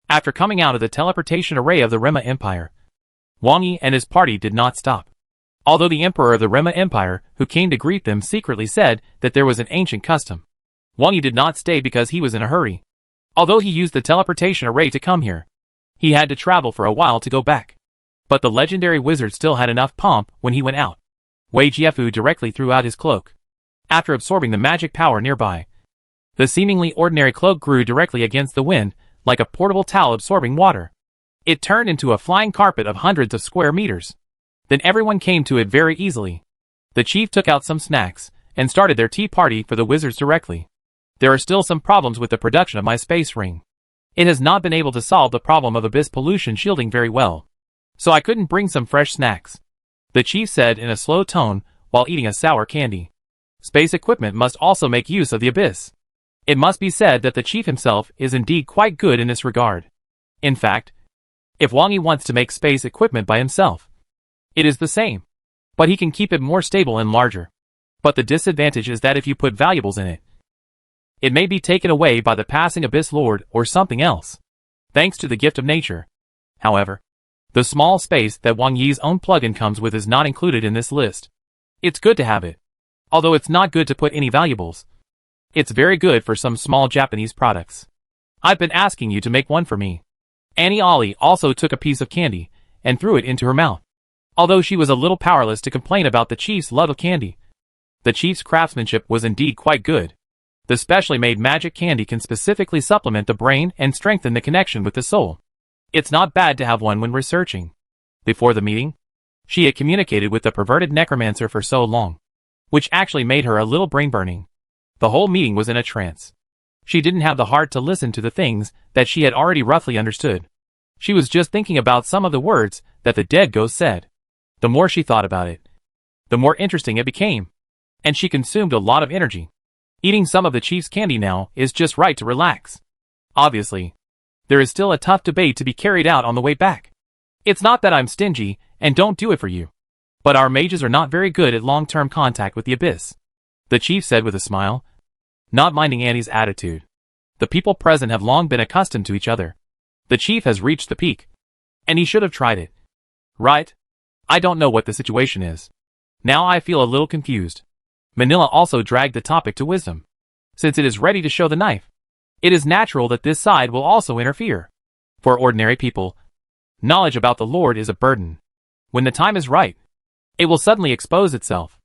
After coming out of the teleportation array of the Rema Empire, Wang Yi and his party did not stop. Although the emperor of the Rema Empire, who came to greet them, secretly said that there was an ancient custom, Wang Yi did not stay because he was in a hurry. Although he used the teleportation array to come here, he had to travel for a while to go back. But the legendary wizard still had enough pomp when he went out. Wei Jiafu directly threw out his cloak. After absorbing the magic power nearby, the seemingly ordinary cloak grew directly against the wind, like a portable towel absorbing water. It turned into a flying carpet of hundreds of square meters. Then everyone came to it very easily. The chief took out some snacks and started their tea party for the wizards directly. There are still some problems with the production of my space ring. It has not been able to solve the problem of abyss pollution shielding very well, so I couldn't bring some fresh snacks, the chief said in a slow tone while eating a sour candy. Space equipment must also make use of the abyss. It must be said that the chief himself is indeed quite good in this regard. In fact, if Wang Yi wants to make space equipment by himself, it is the same, but he can keep it more stable and larger. But the disadvantage is that if you put valuables in it, it may be taken away by the passing Abyss Lord or something else, thanks to the gift of nature. However, the small space that Wang Yi's own plugin comes with is not included in this list. It's good to have it, although it's not good to put any valuables. It's very good for some small Japanese products. I've been asking you to make one for me. Annie Ollie also took a piece of candy and threw it into her mouth. Although she was a little powerless to complain about the chief's love of candy, the chief's craftsmanship was indeed quite good. The specially made magic candy can specifically supplement the brain and strengthen the connection with the soul. It's not bad to have one when researching. Before the meeting, she had communicated with the perverted necromancer for so long, which actually made her a little brain-burning. The whole meeting was in a trance. She didn't have the heart to listen to the things that she had already roughly understood. She was just thinking about some of the words that the dead ghost said. The more she thought about it, the more interesting it became, and she consumed a lot of energy. Eating some of the chief's candy now is just right to relax. Obviously, there is still a tough debate to be carried out on the way back. It's not that I'm stingy and don't do it for you, but our mages are not very good at long-term contact with the abyss, the chief said with a smile, not minding Annie's attitude. The people present have long been accustomed to each other. The chief has reached the peak, and he should have tried it. Right? I don't know what the situation is. Now I feel a little confused. Manila also dragged the topic to wisdom. Since it is ready to show the knife, it is natural that this side will also interfere. For ordinary people, knowledge about the Lord is a burden. When the time is right, it will suddenly expose itself.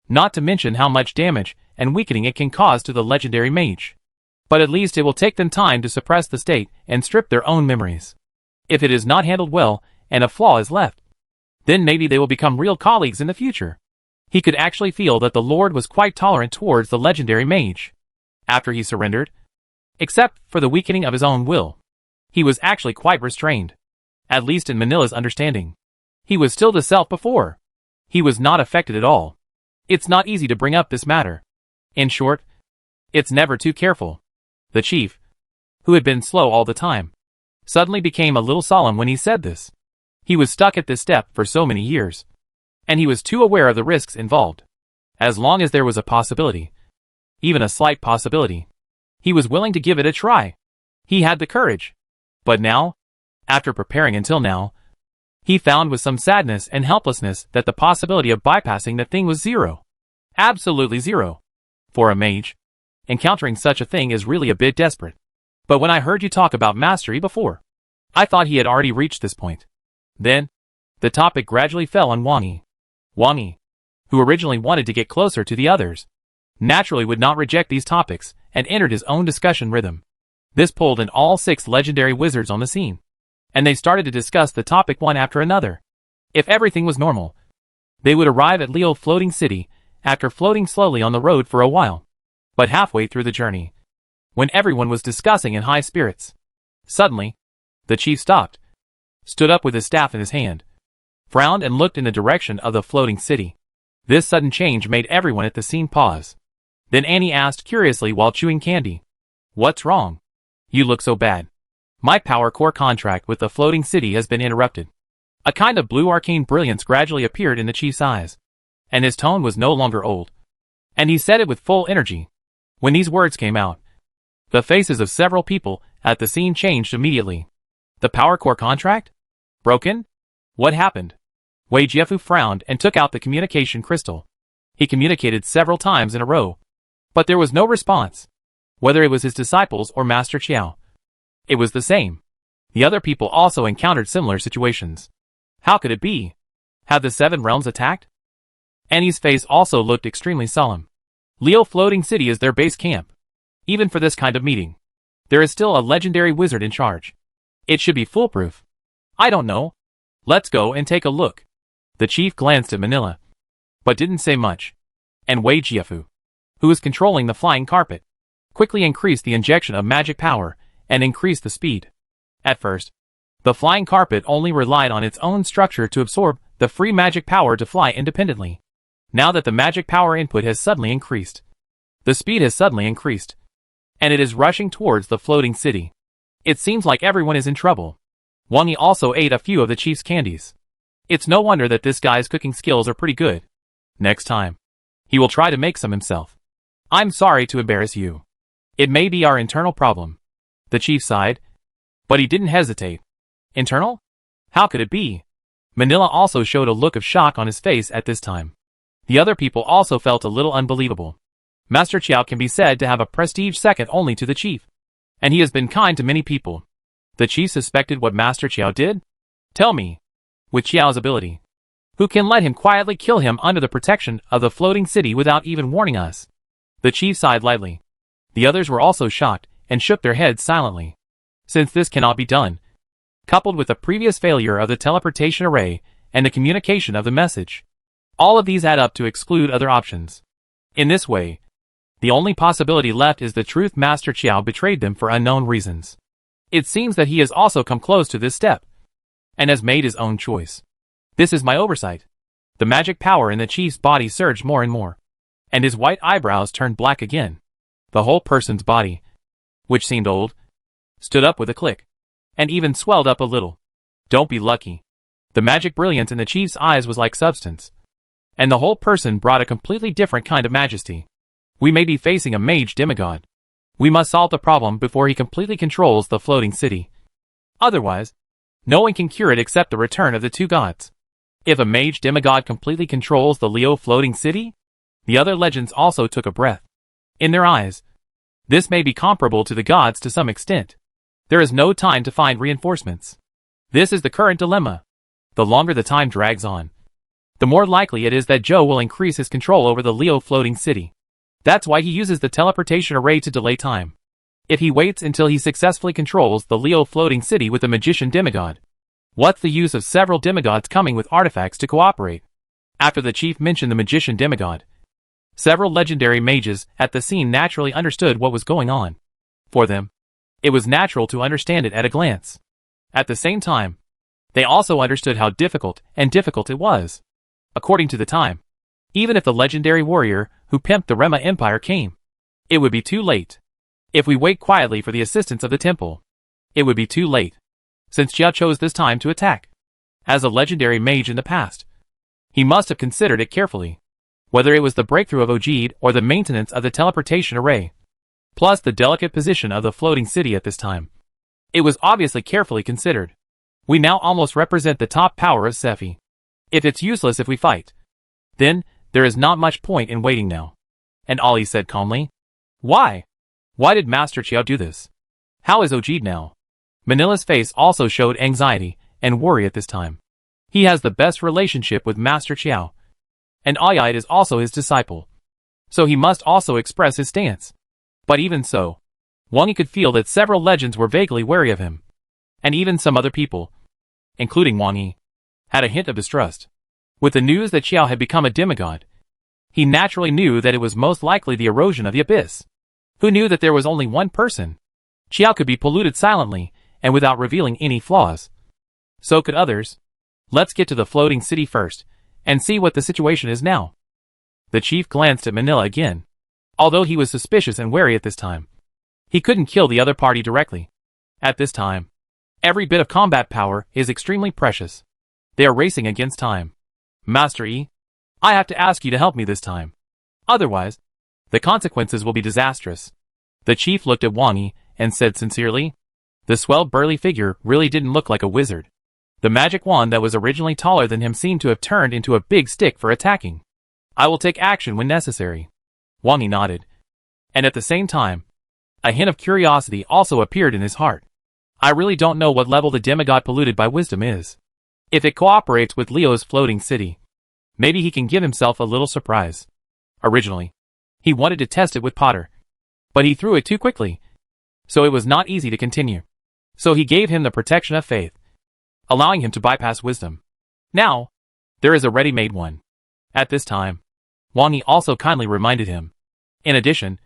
Not to mention how much damage and weakening it can cause to the legendary mage. But at least it will take them time to suppress the state and strip their own memories. If it is not handled well and a flaw is left, then maybe they will become real colleagues in the future. He could actually feel that the Lord was quite tolerant towards the legendary mage. After he surrendered, except for the weakening of his own will, he was actually quite restrained. At least in Manila's understanding. He was still the self before. He was not affected at all. It's not easy to bring up this matter. In short, it's never too careful. The chief, who had been slow all the time, suddenly became a little solemn when he said this. He was stuck at this step for so many years, and he was too aware of the risks involved. As long as there was a possibility, even a slight possibility, he was willing to give it a try. He had the courage. But now, after preparing until now, he found with some sadness and helplessness that the possibility of bypassing the thing was zero. Absolutely zero. For a mage, encountering such a thing is really a bit desperate. But when I heard you talk about mastery before, I thought he had already reached this point. Then, the topic gradually fell on Wang Yi. Wang Yi, who originally wanted to get closer to the others, naturally would not reject these topics and entered his own discussion rhythm. This pulled in all 6 legendary wizards on the scene, and they started to discuss the topic one after another. If everything was normal, they would arrive at Leo Floating City after floating slowly on the road for a while. But halfway through the journey, when everyone was discussing in high spirits, suddenly, the chief stopped, stood up with his staff in his hand, frowned and looked in the direction of the floating city. This sudden change made everyone at the scene pause. Then Annie asked curiously while chewing candy, "What's wrong? You look so bad." "My power core contract with the floating city has been interrupted." A kind of blue arcane brilliance gradually appeared in the chief's eyes, and his tone was no longer old, and he said it with full energy. When these words came out, the faces of several people at the scene changed immediately. The power core contract? Broken? What happened? Wei Jiefu frowned and took out the communication crystal. He communicated several times in a row, but there was no response. Whether it was his disciples or Master Qiao, it was the same. The other people also encountered similar situations. How could it be? Had the 7 realms attacked? Annie's face also looked extremely solemn. Leo Floating City is their base camp. Even for this kind of meeting, there is still a legendary wizard in charge. It should be foolproof. I don't know. Let's go and take a look. The chief glanced at Manila, but didn't say much. And Wei Jiefu, who was controlling the flying carpet, quickly increased the injection of magic power and increased the speed. At first, the flying carpet only relied on its own structure to absorb the free magic power to fly independently. Now that the magic power input has suddenly increased, the speed has suddenly increased, and it is rushing towards the floating city. It seems like everyone is in trouble. Wang Yi also ate a few of the chief's candies. It's no wonder that this guy's cooking skills are pretty good. Next time, he will try to make some himself. I'm sorry to embarrass you. It may be our internal problem. The chief sighed, but he didn't hesitate. Internal? How could it be? Manila also showed a look of shock on his face at this time. The other people also felt a little unbelievable. Master Qiao can be said to have a prestige second only to the chief, and he has been kind to many people. The chief suspected what Master Qiao did? Tell me, with Qiao's ability, who can let him quietly kill him under the protection of the floating city without even warning us? The chief sighed lightly. The others were also shocked and shook their heads silently. Since this cannot be done, coupled with the previous failure of the teleportation array and the communication of the message, all of these add up to exclude other options. In this way, the only possibility left is the truth. Master Qiao betrayed them for unknown reasons. It seems that he has also come close to this step, and has made his own choice. This is my oversight. The magic power in the chief's body surged more and more, and his white eyebrows turned black again. The whole person's body, which seemed old, stood up with a click, and even swelled up a little. Don't be lucky. The magic brilliance in the chief's eyes was like substance, and the whole person brought a completely different kind of majesty. We may be facing a mage demigod. We must solve the problem before he completely controls the floating city. Otherwise, no one can cure it except the return of the 2 gods. If a mage demigod completely controls the Leo floating city, the other legends also took a breath. In their eyes, this may be comparable to the gods to some extent. There is no time to find reinforcements. This is the current dilemma. The longer the time drags on, the more likely it is that Zhou will increase his control over the Leo floating city. That's why he uses the teleportation array to delay time. If he waits until he successfully controls the Leo floating city with the magician demigod, what's the use of several demigods coming with artifacts to cooperate? After the chief mentioned the magician demigod, several legendary mages at the scene naturally understood what was going on. For them, it was natural to understand it at a glance. At the same time, they also understood how difficult it was. According to the time, even if the legendary warrior who pimped the Rema Empire came, it would be too late. If we wait quietly for the assistance of the temple, it would be too late. Since Jia chose this time to attack, as a legendary mage in the past, he must have considered it carefully. Whether it was the breakthrough of Ojid or the maintenance of the teleportation array, plus the delicate position of the floating city at this time, it was obviously carefully considered. We now almost represent the top power of Sephi. If it's useless if we fight, then there is not much point in waiting now. And Ali said calmly, Why? Why did Master Qiao do this? How is Ojid now? Manila's face also showed anxiety and worry at this time. He has the best relationship with Master Qiao, and Ayite is also his disciple. So he must also express his stance. But even so, Wang Yi could feel that several legends were vaguely wary of him. And even some other people, including Wang Yi, had a hint of distrust. With the news that Xiao had become a demigod, he naturally knew that it was most likely the erosion of the abyss. Who knew that there was only one person? Xiao could be polluted silently and without revealing any flaws. So could others. Let's get to the floating city first and see what the situation is now. The chief glanced at Manila again. Although he was suspicious and wary at this time, he couldn't kill the other party directly. At this time, every bit of combat power is extremely precious. They are racing against time. Master Yi, I have to ask you to help me this time. Otherwise, the consequences will be disastrous. The chief looked at Wang Yi and said sincerely. The swell burly figure really didn't look like a wizard. The magic wand that was originally taller than him seemed to have turned into a big stick for attacking. I will take action when necessary. Wang Yi nodded. And at the same time, a hint of curiosity also appeared in his heart. I really don't know what level the demigod polluted by wisdom is. If it cooperates with Leo's floating city, maybe he can give himself a little surprise. Originally, he wanted to test it with Potter, but he threw it too quickly, so it was not easy to continue. So he gave him the protection of faith, allowing him to bypass wisdom. Now, there is a ready-made one. At this time, Wang Yi also kindly reminded him. In addition,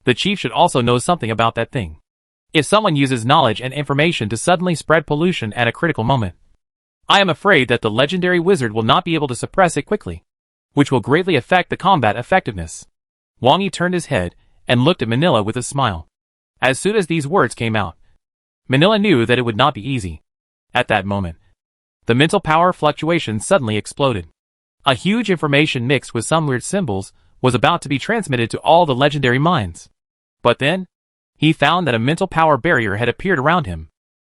the chief should also know something about that thing. If someone uses knowledge and information to suddenly spread pollution at a critical moment, I am afraid that the legendary wizard will not be able to suppress it quickly, which will greatly affect the combat effectiveness. Wang Yi turned his head and looked at Manila with a smile. As soon as these words came out, Manila knew that it would not be easy. At that moment, the mental power fluctuation suddenly exploded. A huge information mixed with some weird symbols was about to be transmitted to all the legendary minds. But then, he found that a mental power barrier had appeared around him.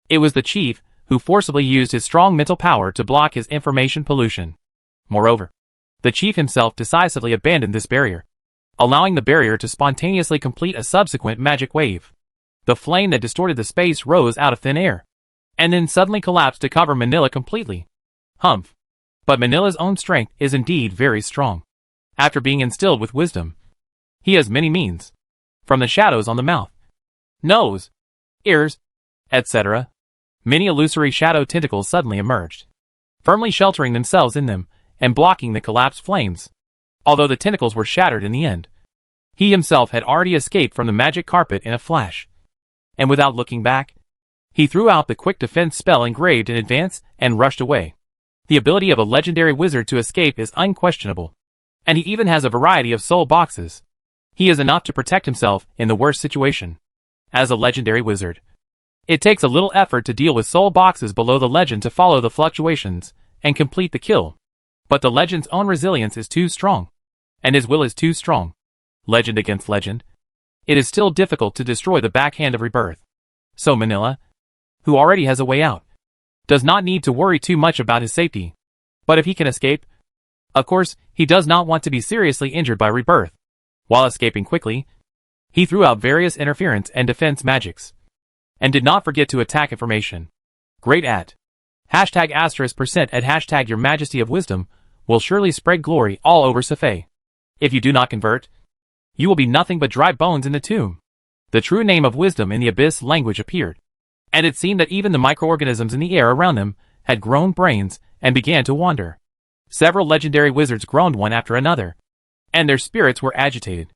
It was the chief, who forcibly used his strong mental power to block his information pollution. Moreover, the chief himself decisively abandoned this barrier, allowing the barrier to spontaneously complete a subsequent magic wave. The flame that distorted the space rose out of thin air, and then suddenly collapsed to cover Manila completely. Humph. But Manila's own strength is indeed very strong. After being instilled with wisdom, he has many means. From the shadows on the mouth, nose, ears, etc., many illusory shadow tentacles suddenly emerged, firmly sheltering themselves in them and blocking the collapsed flames. Although the tentacles were shattered in the end, he himself had already escaped from the magic carpet in a flash. And without looking back, he threw out the quick defense spell engraved in advance and rushed away. The ability of a legendary wizard to escape is unquestionable, and he even has a variety of soul boxes. He is enough to protect himself in the worst situation. As a legendary wizard, it takes a little effort to deal with soul boxes below the legend to follow the fluctuations and complete the kill. But the legend's own resilience is too strong, and his will is too strong. Legend against legend, it is still difficult to destroy the backhand of rebirth. So Manila, who already has a way out, does not need to worry too much about his safety. But if he can escape, of course, he does not want to be seriously injured by rebirth. While escaping quickly, he threw out various interference and defense magics, and did not forget to attack information. Great at #% at hashtag your majesty of wisdom will surely spread glory all over Safei. If you do not convert, you will be nothing but dry bones in the tomb. The true name of wisdom in the abyss language appeared, and it seemed that even the microorganisms in the air around them had grown brains and began to wander. Several legendary wizards groaned one after another, and their spirits were agitated.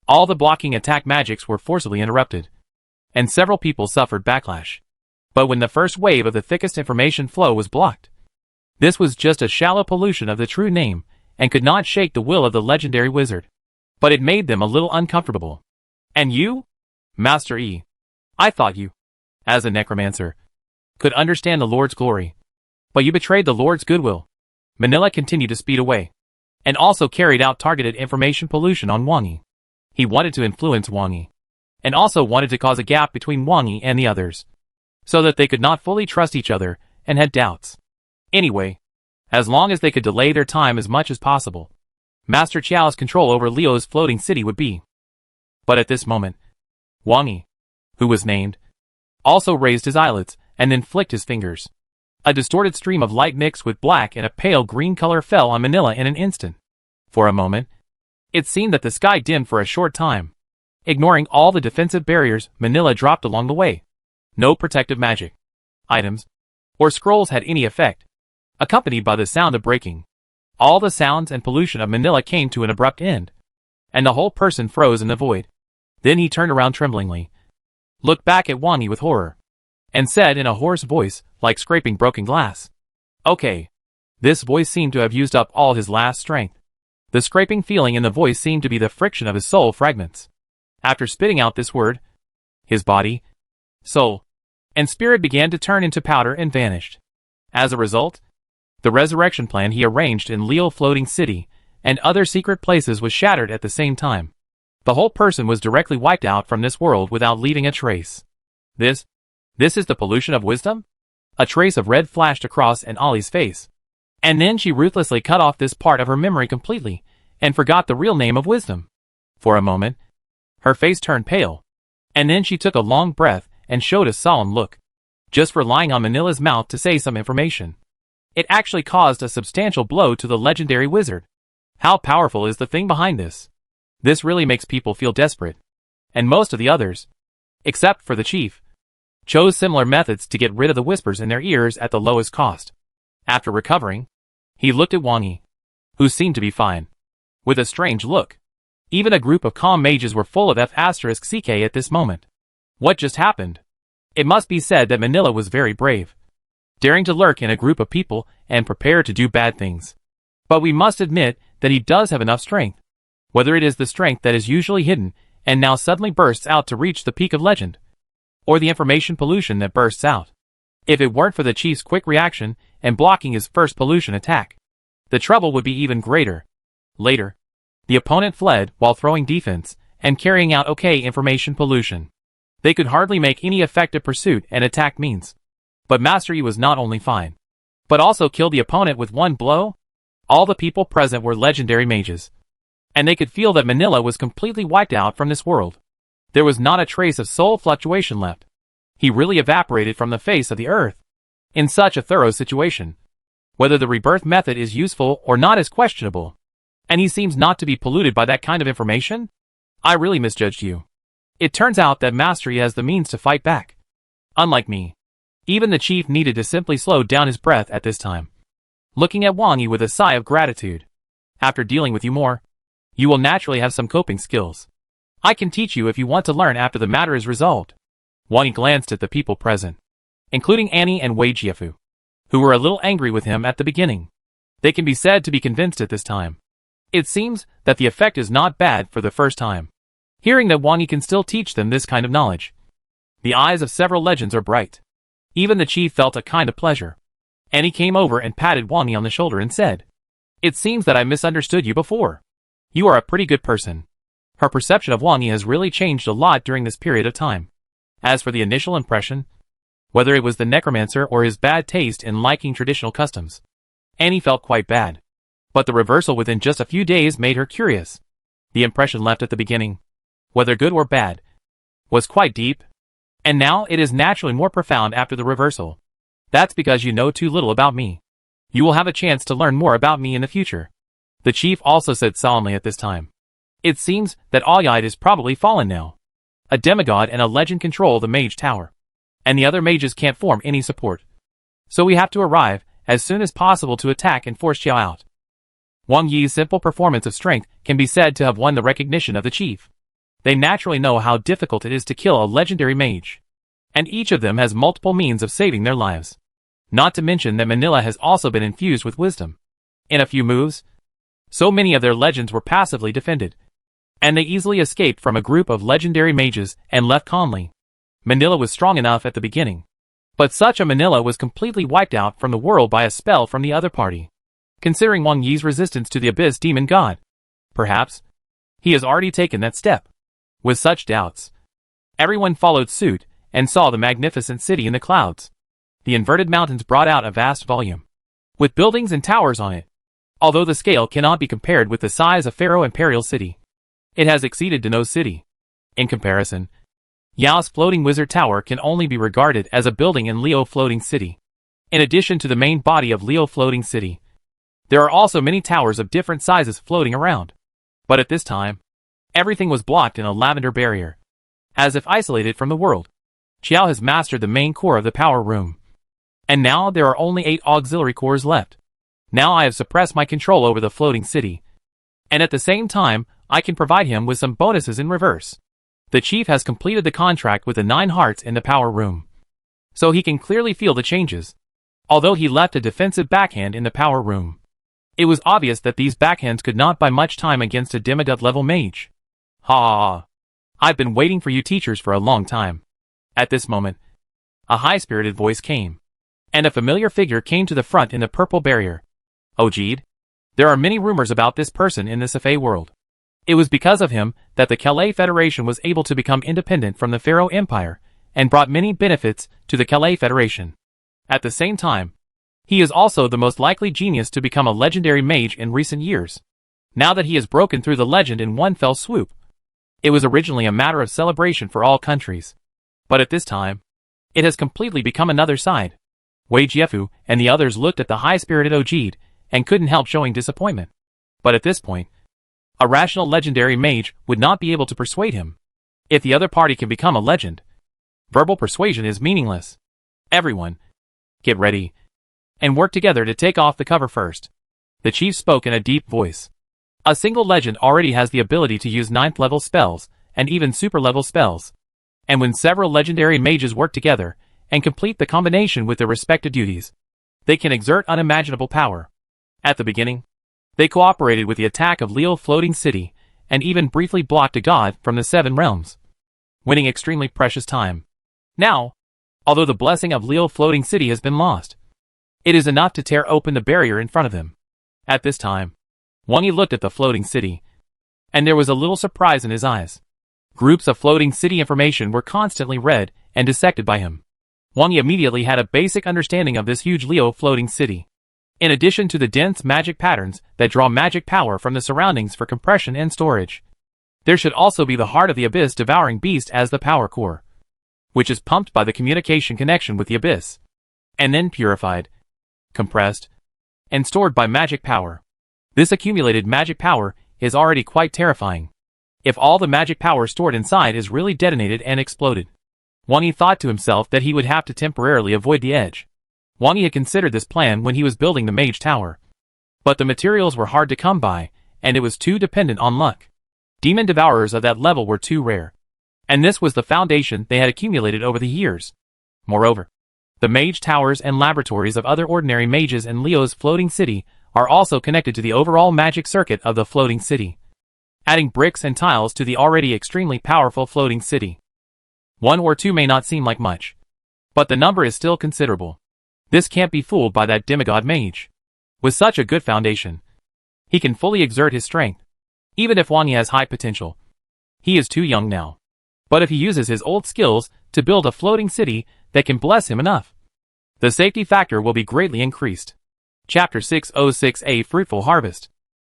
All the blocking attack magics were forcibly interrupted, and several people suffered backlash. But when the first wave of the thickest information flow was blocked, this was just a shallow pollution of the true name and could not shake the will of the legendary wizard. But it made them a little uncomfortable. And you, Master Yi, I thought you, as a necromancer, could understand the Lord's glory. But you betrayed the Lord's goodwill. Manila continued to speed away, and also carried out targeted information pollution on Wang Yi. He wanted to influence Wang Yi, and also wanted to cause a gap between Wang Yi and the others, so that they could not fully trust each other and had doubts. Anyway, as long as they could delay their time as much as possible, Master Qiao's control over Leo's floating city would be. But at this moment, Wang Yi, who was named, also raised his eyelids and then flicked his fingers. A distorted stream of light mixed with black and a pale green color fell on Manila in an instant. For a moment, it seemed that the sky dimmed for a short time. Ignoring all the defensive barriers Manila dropped along the way. No protective magic, items, or scrolls had any effect. Accompanied by the sound of breaking, all the sounds and pollution of Manila came to an abrupt end, and the whole person froze in the void. Then he turned around tremblingly, looked back at Wang Yi with horror, and said in a hoarse voice, like scraping broken glass, "Okay." This voice seemed to have used up all his last strength. The scraping feeling in the voice seemed to be the friction of his soul fragments. After spitting out this word, his body, soul, and spirit began to turn into powder and vanished. As a result, the resurrection plan he arranged in Leo Floating City and other secret places was shattered at the same time. The whole person was directly wiped out from this world without leaving a trace. This is the pollution of wisdom? A trace of red flashed across Ali's face. And then she ruthlessly cut off this part of her memory completely, and forgot the real name of wisdom. For a moment, her face turned pale, and then she took a long breath and showed a solemn look, just relying on Manila's mouth to say some information. It actually caused a substantial blow to the legendary wizard. How powerful is the thing behind this? This really makes people feel desperate. And most of the others, except for the chief, chose similar methods to get rid of the whispers in their ears at the lowest cost. After recovering, he looked at Wang Yi, who seemed to be fine, with a strange look. Even a group of calm mages were full of F***ck at this moment. What just happened? It must be said that Manila was very brave, daring to lurk in a group of people and prepare to do bad things. But we must admit that he does have enough strength. Whether it is the strength that is usually hidden and now suddenly bursts out to reach the peak of legend, or the information pollution that bursts out. If it weren't for the chief's quick reaction and blocking his first pollution attack, the trouble would be even greater. Later, the opponent fled while throwing defense and carrying out information pollution. They could hardly make any effective pursuit and attack means. But Master Yi was not only fine, but also killed the opponent with one blow. All the people present were legendary mages, and they could feel that Manila was completely wiped out from this world. There was not a trace of soul fluctuation left. He really evaporated from the face of the earth. In such a thorough situation, whether the rebirth method is useful or not is questionable. And he seems not to be polluted by that kind of information? I really misjudged you. It turns out that Master Yi has the means to fight back. Unlike me, even the chief needed to simply slow down his breath at this time. Looking at Wang Yi with a sigh of gratitude. After dealing with you more, you will naturally have some coping skills. I can teach you if you want to learn after the matter is resolved. Wang Yi glanced at the people present, including Annie and Wei Jiafu, who were a little angry with him at the beginning. They can be said to be convinced at this time. It seems that the effect is not bad for the first time, hearing that Wang Yi can still teach them this kind of knowledge. The eyes of several legends are bright. Even the chief felt a kind of pleasure. Annie came over and patted Wang Yi on the shoulder and said, "It seems that I misunderstood you before. You are a pretty good person." Her perception of Wang Yi has really changed a lot during this period of time. As for the initial impression, whether it was the necromancer or his bad taste in liking traditional customs, Annie felt quite bad. But the reversal within just a few days made her curious. The impression left at the beginning, whether good or bad, was quite deep, and now it is naturally more profound after the reversal. That's because you know too little about me. You will have a chance to learn more about me in the future. The chief also said solemnly at this time. It seems that Aoyide is probably fallen now. A demigod and a legend control the mage tower, and the other mages can't form any support. So we have to arrive as soon as possible to attack and force Xiao out. Wang Yi's simple performance of strength can be said to have won the recognition of the chief. They naturally know how difficult it is to kill a legendary mage, and each of them has multiple means of saving their lives. Not to mention that Manila has also been infused with wisdom. In a few moves, so many of their legends were passively defended, and they easily escaped from a group of legendary mages and left calmly. Manila was strong enough at the beginning, but such a Manila was completely wiped out from the world by a spell from the other party. Considering Wang Yi's resistance to the Abyss Demon God, perhaps he has already taken that step. With such doubts, everyone followed suit and saw the magnificent city in the clouds. The inverted mountains brought out a vast volume, with buildings and towers on it. Although the scale cannot be compared with the size of Pharaoh Imperial City, it has exceeded Dano's city. In comparison, Yao's floating wizard tower can only be regarded as a building in Leo Floating City. In addition to the main body of Leo Floating City, There are also many towers of different sizes floating around. But at this time, everything was blocked in a lavender barrier, as if isolated from the world. Qiao has mastered the main core of the power room. And now there are only 8 auxiliary cores left. Now I have suppressed my control over the floating city. And at the same time, I can provide him with some bonuses in reverse. The chief has completed the contract with the 9 hearts in the power room, so he can clearly feel the changes. Although he left a defensive backhand in the power room, it was obvious that these backhands could not buy much time against a demigod level mage. Ha! I've been waiting for you teachers for a long time. At this moment, a high-spirited voice came, and a familiar figure came to the front in the purple barrier. Ojid, there are many rumors about this person in the Safei world. It was because of him that the Calais Federation was able to become independent from the Pharaoh Empire, and brought many benefits to the Calais Federation. At the same time, he is also the most likely genius to become a legendary mage in recent years. Now that he has broken through the legend in one fell swoop. It was originally a matter of celebration for all countries. But at this time, it has completely become another side. Wei Jiefu and the others looked at the high-spirited Ojid, and couldn't help showing disappointment. But at this point, a rational legendary mage would not be able to persuade him. If the other party can become a legend, verbal persuasion is meaningless. Everyone, get ready, and work together to take off the cover first. The chief spoke in a deep voice. A single legend already has the ability to use 9th level spells, and even super level spells. And when several legendary mages work together, and complete the combination with their respective duties, they can exert unimaginable power. At the beginning, they cooperated with the attack of Leo Floating City, and even briefly blocked a god from the 7 realms, winning extremely precious time. Now, although the blessing of Leo Floating City has been lost, it is enough to tear open the barrier in front of them. At this time, Wang Yi looked at the floating city, and there was a little surprise in his eyes. Groups of floating city information were constantly read and dissected by him. Wang Yi immediately had a basic understanding of this huge Leo floating city. In addition to the dense magic patterns that draw magic power from the surroundings for compression and storage, there should also be the heart of the abyss devouring beast as the power core, which is pumped by the communication connection with the abyss, and then purified, compressed, and stored by magic power. This accumulated magic power is already quite terrifying. If all the magic power stored inside is really detonated and exploded, Wang Yi thought to himself that he would have to temporarily avoid the edge. Wang Yi had considered this plan when he was building the mage tower. But the materials were hard to come by, and it was too dependent on luck. Demon devourers of that level were too rare. And this was the foundation they had accumulated over the years. Moreover, the mage towers and laboratories of other ordinary mages in Leo's floating city are also connected to the overall magic circuit of the floating city, adding bricks and tiles to the already extremely powerful floating city. 1 or 2 may not seem like much, but the number is still considerable. This can't be fooled by that demigod mage. With such a good foundation, he can fully exert his strength. Even if Wang Yi has high potential, he is too young now. But if he uses his old skills to build a floating city that can bless him enough, the safety factor will be greatly increased. Chapter 606: A Fruitful Harvest.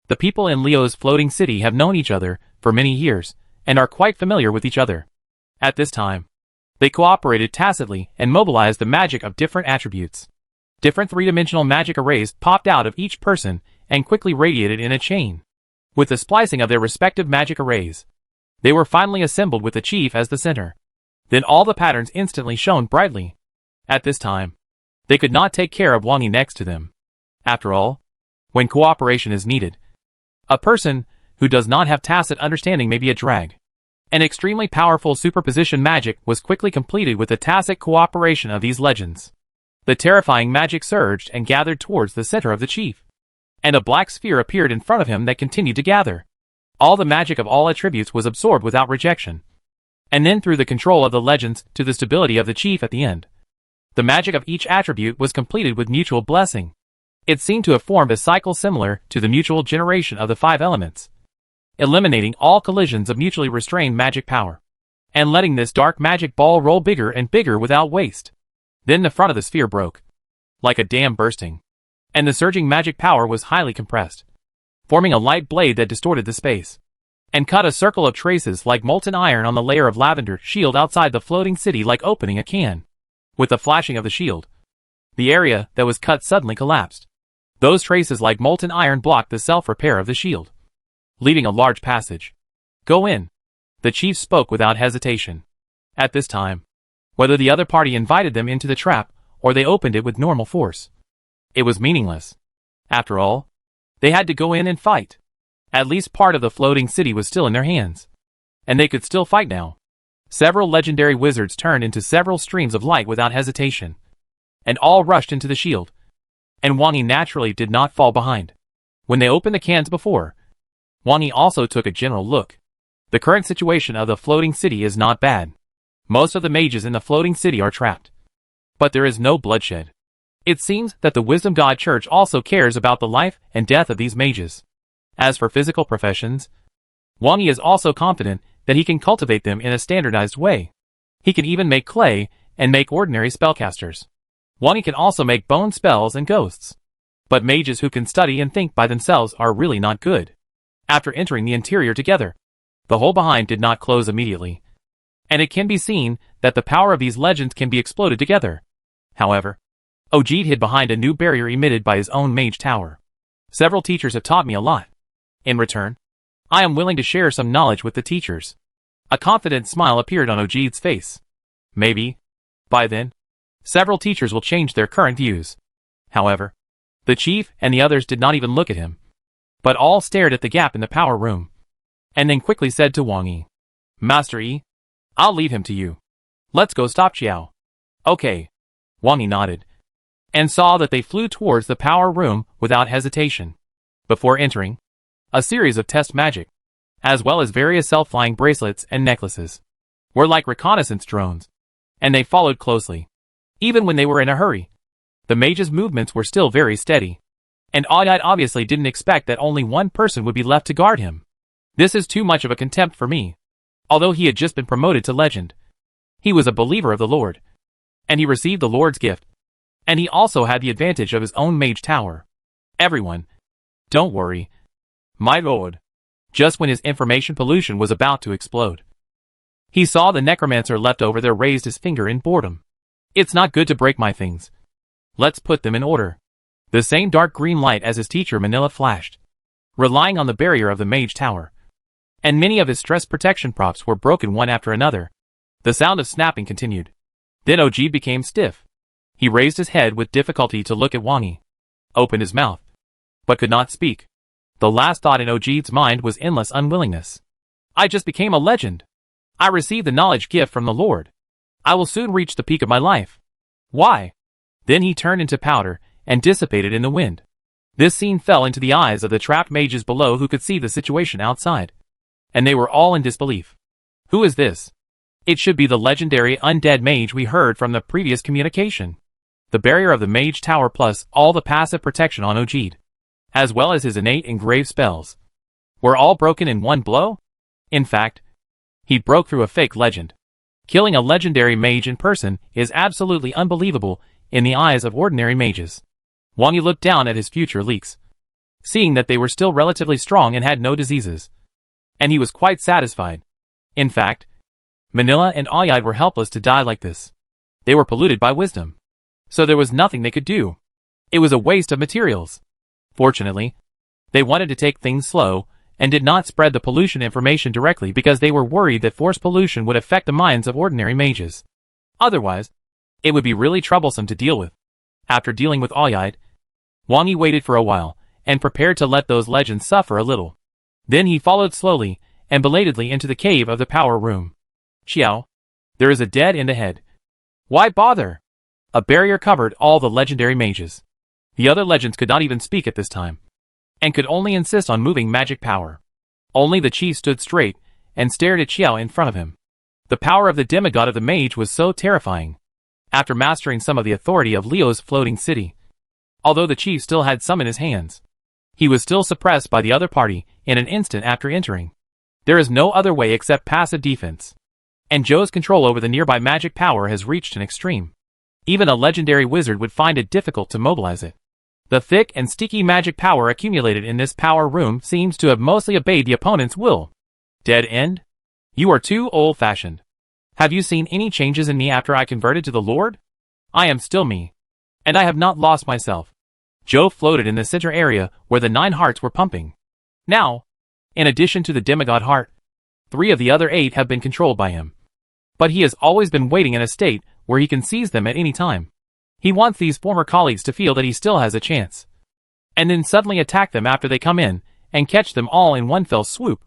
The people in Leo's floating city have known each other for many years, and are quite familiar with each other. At this time, they cooperated tacitly and mobilized the magic of different attributes. Different three-dimensional magic arrays popped out of each person and quickly radiated in a chain. With the splicing of their respective magic arrays, they were finally assembled with the chief as the center. Then all the patterns instantly shone brightly. At this time, they could not take care of Wang Yi next to them. After all, when cooperation is needed, a person who does not have tacit understanding may be a drag. An extremely powerful superposition magic was quickly completed with the tacit cooperation of these legends. The terrifying magic surged and gathered towards the center of the chief, and a black sphere appeared in front of him that continued to gather. All the magic of all attributes was absorbed without rejection, and then through the control of the legends to the stability of the chief at the end. The magic of each attribute was completed with mutual blessing. It seemed to have formed a cycle similar to the mutual generation of the 5 elements, eliminating all collisions of mutually restrained magic power, and letting this dark magic ball roll bigger and bigger without waste. Then the front of the sphere broke, like a dam bursting, and the surging magic power was highly compressed, forming a light blade that distorted the space, and cut a circle of traces like molten iron on the layer of lavender shield outside the floating city, like opening a can. With the flashing of the shield, the area that was cut suddenly collapsed. Those traces like molten iron blocked the self-repair of the shield, leaving a large passage. "Go in," the chief spoke without hesitation. At this time, whether the other party invited them into the trap or they opened it with normal force, it was meaningless. After all, they had to go in and fight. At least part of the floating city was still in their hands, and they could still fight now. Several legendary wizards turned into several streams of light without hesitation, and all rushed into the shield, and Wang Yi naturally did not fall behind. When they opened the cans before, Wang Yi also took a general look. The current situation of the floating city is not bad. Most of the mages in the floating city are trapped, but there is no bloodshed. It seems that the Wisdom God Church also cares about the life and death of these mages. As for physical professions, Wang Yi is also confident that he can cultivate them in a standardized way. He can even make clay and make ordinary spellcasters. Wang Yi can also make bone spells and ghosts. But mages who can study and think by themselves are really not good. After entering the interior together, the hole behind did not close immediately, and it can be seen that the power of these legends can be exploded together. However, Ojid hid behind a new barrier emitted by his own mage tower. Several teachers have taught me a lot. In return, I am willing to share some knowledge with the teachers. A confident smile appeared on Ojid's face. Maybe, by then, several teachers will change their current views. However, the chief and the others did not even look at him, but all stared at the gap in the power room, and then quickly said to Wang Yi, "Master Yi, I'll leave him to you. Let's go stop Qiao." "Okay." Wang Yi nodded, and saw that they flew towards the power room without hesitation. Before entering, a series of test magic, as well as various self-flying bracelets and necklaces, were like reconnaissance drones, and they followed closely. Even when they were in a hurry, the mage's movements were still very steady, and Ojid obviously didn't expect that only one person would be left to guard him. This is too much of a contempt for me. Although he had just been promoted to legend, he was a believer of the Lord, and he received the Lord's gift, and he also had the advantage of his own mage tower. "Everyone, don't worry, my lord." Just when his information pollution was about to explode, he saw the necromancer left over there raised his finger in boredom. "It's not good to break my things. Let's put them in order." The same dark green light as his teacher Manila flashed, relying on the barrier of the mage tower, and many of his stress protection props were broken one after another. The sound of snapping continued. Then Ojid became stiff. He raised his head with difficulty to look at Wang Yi, opened his mouth, but could not speak. The last thought in Ojid's mind was endless unwillingness. "I just became a legend. I received the knowledge gift from the Lord. I will soon reach the peak of my life. Why?" Then he turned into powder and dissipated in the wind. This scene fell into the eyes of the trapped mages below who could see the situation outside, and they were all in disbelief. "Who is this? It should be the legendary undead mage we heard from the previous communication." The barrier of the mage tower plus all the passive protection on Ojid, as well as his innate engraved spells, were all broken in one blow? In fact, he broke through a fake legend. Killing a legendary mage in person is absolutely unbelievable in the eyes of ordinary mages. Wang Yi looked down at his future leaks, seeing that they were still relatively strong and had no diseases, and he was quite satisfied. In fact, Manila and Ojid were helpless to die like this. They were polluted by wisdom, so there was nothing they could do. It was a waste of materials. Fortunately, they wanted to take things slow and did not spread the pollution information directly because they were worried that force pollution would affect the minds of ordinary mages. Otherwise, it would be really troublesome to deal with. After dealing with Ojid, Wang Yi waited for a while and prepared to let those legends suffer a little. Then he followed slowly and belatedly into the cave of the power room. "Qiao, there is a dead end ahead. Why bother?" A barrier covered all the legendary mages. The other legends could not even speak at this time, and could only insist on moving magic power. Only the chief stood straight and stared at Qiao in front of him. The power of the demigod of the mage was so terrifying. After mastering some of the authority of Leo's floating city, although the chief still had some in his hands, he was still suppressed by the other party in an instant after entering. There is no other way except passive defense, and Zhou's control over the nearby magic power has reached an extreme. Even a legendary wizard would find it difficult to mobilize it. The thick and sticky magic power accumulated in this power room seems to have mostly obeyed the opponent's will. Dead end? You are too old-fashioned. Have you seen any changes in me after I converted to the Lord? I am still me, and I have not lost myself. Joe floated in the center area where the 9 hearts were pumping. Now, in addition to the demigod heart, 3 of the other 8 have been controlled by him. But he has always been waiting in a state where he can seize them at any time. He wants these former colleagues to feel that he still has a chance. And then suddenly attack them after they come in, and catch them all in one fell swoop.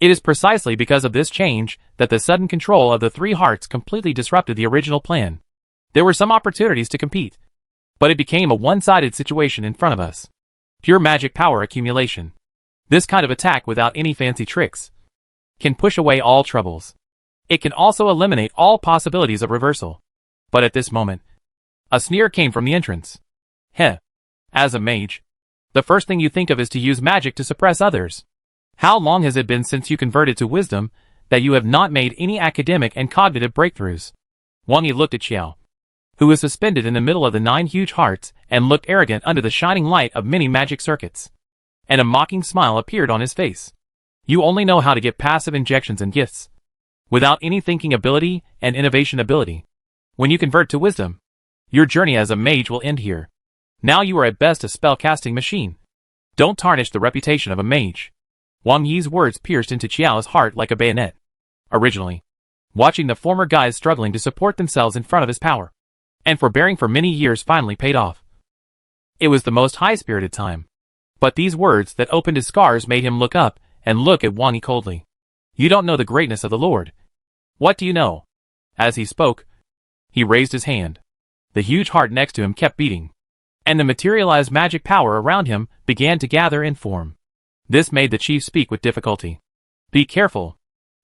It is precisely because of this change that the sudden control of the 3 hearts completely disrupted the original plan. There were some opportunities to compete, but it became a one-sided situation in front of us. Pure magic power accumulation. This kind of attack without any fancy tricks can push away all troubles. It can also eliminate all possibilities of reversal. But at this moment, a sneer came from the entrance. Heh. As a mage, the first thing you think of is to use magic to suppress others. How long has it been since you converted to wisdom that you have not made any academic and cognitive breakthroughs? Wang Yi looked at Xiao, who was suspended in the middle of the 9 huge hearts and looked arrogant under the shining light of many magic circuits. And a mocking smile appeared on his face. You only know how to get passive injections and gifts, without any thinking ability and innovation ability. When you convert to wisdom, your journey as a mage will end here. Now you are at best a spell-casting machine. Don't tarnish the reputation of a mage. Wang Yi's words pierced into Qiao's heart like a bayonet. Originally, watching the former guys struggling to support themselves in front of his power, and forbearing for many years finally paid off. It was the most high-spirited time. But these words that opened his scars made him look up and look at Wang Yi coldly. You don't know the greatness of the Lord. What do you know? As he spoke, he raised his hand. The huge heart next to him kept beating, and the materialized magic power around him began to gather in form. This made the chief speak with difficulty. Be careful.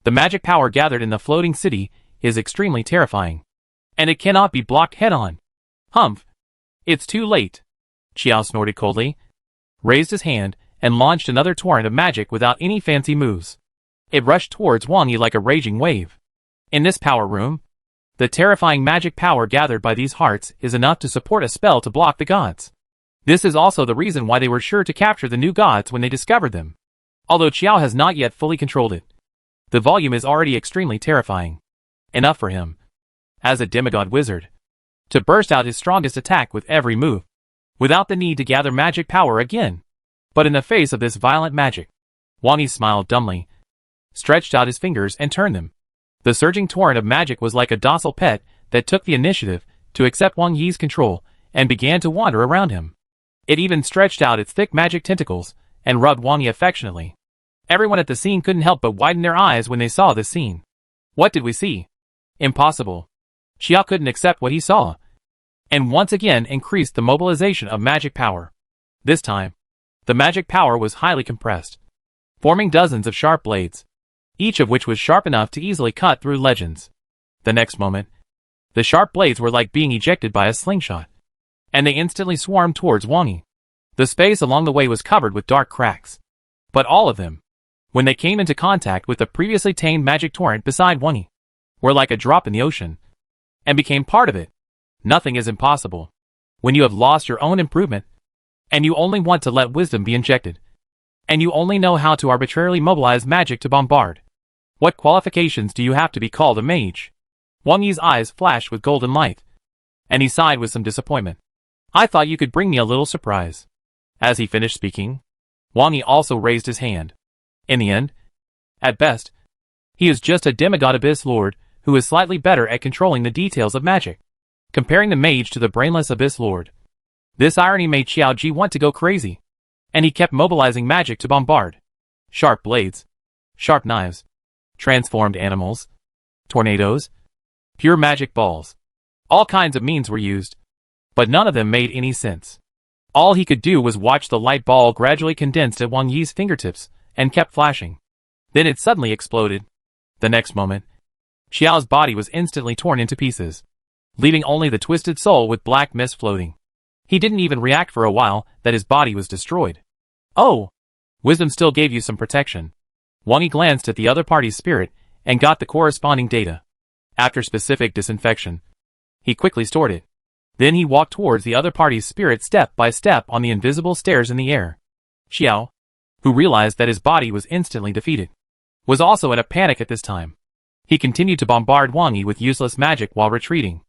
The magic power gathered in the floating city is extremely terrifying, and it cannot be blocked head-on. Humph. It's too late. Qiao snorted coldly, raised his hand, and launched another torrent of magic without any fancy moves. It rushed towards Wang Yi like a raging wave. In this power room, the terrifying magic power gathered by these hearts is enough to support a spell to block the gods. This is also the reason why they were sure to capture the new gods when they discovered them. Although Qiao has not yet fully controlled it, the volume is already extremely terrifying. Enough for him, as a demigod wizard, to burst out his strongest attack with every move, without the need to gather magic power again. But in the face of this violent magic, Wang Yi smiled dumbly, stretched out his fingers and turned them. The surging torrent of magic was like a docile pet that took the initiative to accept Wang Yi's control and began to wander around him. It even stretched out its thick magic tentacles and rubbed Wang Yi affectionately. Everyone at the scene couldn't help but widen their eyes when they saw this scene. What did we see? Impossible. Qiao couldn't accept what he saw, and once again increased the mobilization of magic power. This time, the magic power was highly compressed, forming dozens of sharp blades, each of which was sharp enough to easily cut through legends. The next moment, the sharp blades were like being ejected by a slingshot, and they instantly swarmed towards Wang Yi. The space along the way was covered with dark cracks, but all of them, when they came into contact with the previously tamed magic torrent beside Wang Yi, were like a drop in the ocean, and became part of it. Nothing is impossible when you have lost your own improvement, and you only want to let wisdom be injected, and you only know how to arbitrarily mobilize magic to bombard. What qualifications do you have to be called a mage? Wang Yi's eyes flashed with golden light, and he sighed with some disappointment. I thought you could bring me a little surprise. As he finished speaking, Wang Yi also raised his hand. In the end, at best, he is just a demigod abyss lord who is slightly better at controlling the details of magic, comparing the mage to the brainless abyss lord. This irony made Xiao Ji want to go crazy, and he kept mobilizing magic to bombard. Sharp blades, sharp knives, transformed animals, tornadoes, pure magic balls. All kinds of means were used, but none of them made any sense. All he could do was watch the light ball gradually condensed at Wang Yi's fingertips and kept flashing. Then it suddenly exploded. The next moment, Xiao's body was instantly torn into pieces, leaving only the twisted soul with black mist floating. He didn't even react for a while that his body was destroyed. Oh! Wisdom still gave you some protection. Wang Yi glanced at the other party's spirit and got the corresponding data. After specific disinfection, he quickly stored it. Then he walked towards the other party's spirit step by step on the invisible stairs in the air. Xiao, who realized that his body was instantly defeated, was also in a panic at this time. He continued to bombard Wang Yi with useless magic while retreating.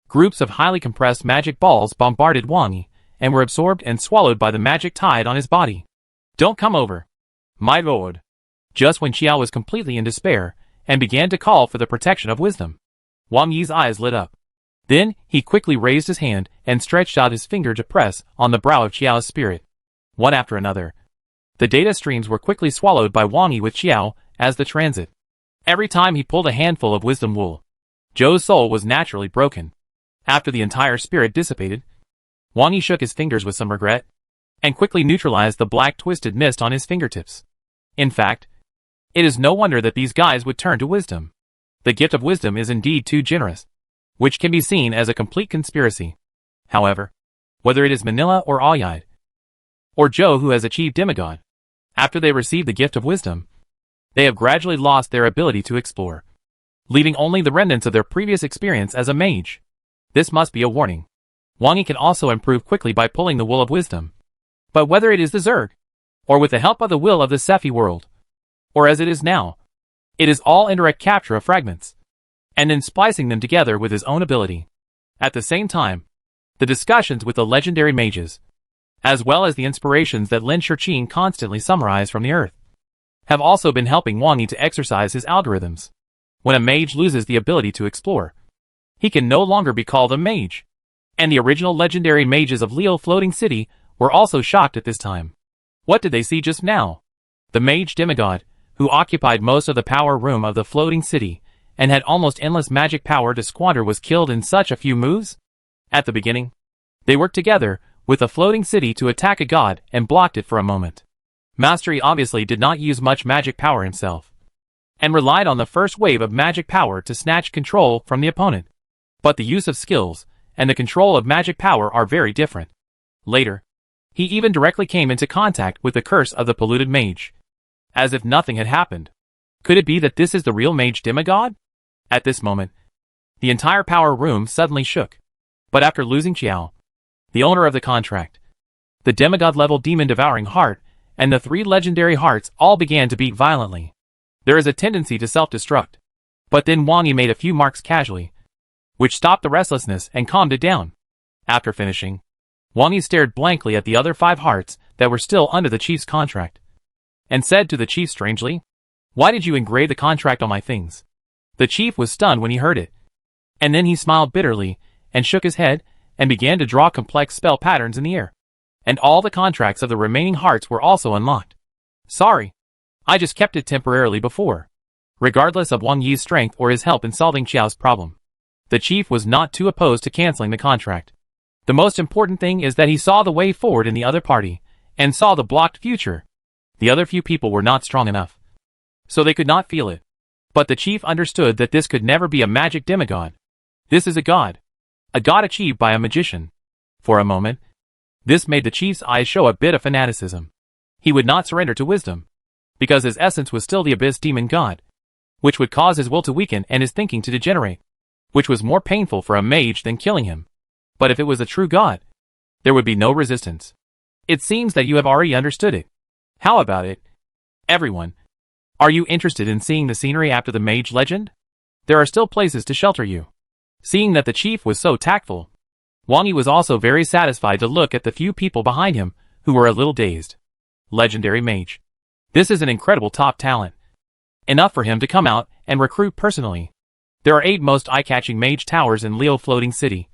Groups of highly compressed magic balls bombarded Wang Yi, and were absorbed and swallowed by the magic tide on his body. Don't come over, my lord. Just when Xiao was completely in despair, and began to call for the protection of wisdom, Wang Yi's eyes lit up. Then, he quickly raised his hand and stretched out his finger to press on the brow of Xiao's spirit. One after another, the data streams were quickly swallowed by Wang Yi with Xiao as the transit. Every time he pulled a handful of wisdom wool, Zhou's soul was naturally broken. After the entire spirit dissipated, Wang Yi shook his fingers with some regret, and quickly neutralized the black twisted mist on his fingertips. In fact, it is no wonder that these guys would turn to wisdom. The gift of wisdom is indeed too generous, which can be seen as a complete conspiracy. However, whether it is Manila or Ayide, or Zhou who has achieved demigod, after they receive the gift of wisdom, they have gradually lost their ability to explore, leaving only the remnants of their previous experience as a mage. This must be a warning. Wang Yi can also improve quickly by pulling the wool of wisdom. But whether it is the Zerg, or with the help of the will of the Sephi world, or as it is now, it is all indirect capture of fragments, and then splicing them together with his own ability. At the same time, the discussions with the legendary mages, as well as the inspirations that Lin Shurqin constantly summarized from the earth, have also been helping Wang Yi to exercise his algorithms. When a mage loses the ability to explore, he can no longer be called a mage. And the original legendary mages of Leo Floating City were also shocked at this time. What did they see just now? The mage demigod, who occupied most of the power room of the floating city, and had almost endless magic power to squander, was killed in such a few moves? At the beginning, they worked together with the floating city to attack a god and blocked it for a moment. Mastery obviously did not use much magic power himself, and relied on the first wave of magic power to snatch control from the opponent. But the use of skills and the control of magic power are very different. Later, he even directly came into contact with the curse of the polluted mage, as if nothing had happened. Could it be that this is the real mage demigod? At this moment, the entire power room suddenly shook. But after losing Xiao, the owner of the contract, the demigod-level demon-devouring heart, and the 3 legendary hearts all began to beat violently. There is a tendency to self-destruct. But then Wang Yi made a few marks casually, which stopped the restlessness and calmed it down. After finishing, Wang Yi stared blankly at the other 5 hearts that were still under the chief's contract, and said to the chief strangely, "Why did you engrave the contract on my things?" The chief was stunned when he heard it, and then he smiled bitterly, and shook his head, and began to draw complex spell patterns in the air. And all the contracts of the remaining hearts were also unlocked. "Sorry, I just kept it temporarily before." Regardless of Wang Yi's strength or his help in solving Xiao's problem, the chief was not too opposed to canceling the contract. The most important thing is that he saw the way forward in the other party, and saw the blocked future. The other few people were not strong enough, so they could not feel it. But the chief understood that this could never be a magic demigod. This is a god achieved by a magician. For a moment, this made the chief's eyes show a bit of fanaticism. He would not surrender to wisdom, because his essence was still the abyss demon god, which would cause his will to weaken and his thinking to degenerate, which was more painful for a mage than killing him. But if it was a true god, there would be no resistance. It seems that you have already understood it. How about it, everyone? Are you interested in seeing the scenery after the mage legend? There are still places to shelter you. Seeing that the chief was so tactful, Wang Yi was also very satisfied to look at the few people behind him who were a little dazed. Legendary mage. This is an incredible top talent. Enough for him to come out and recruit personally. There are 8 most eye-catching mage towers in Leo Floating City,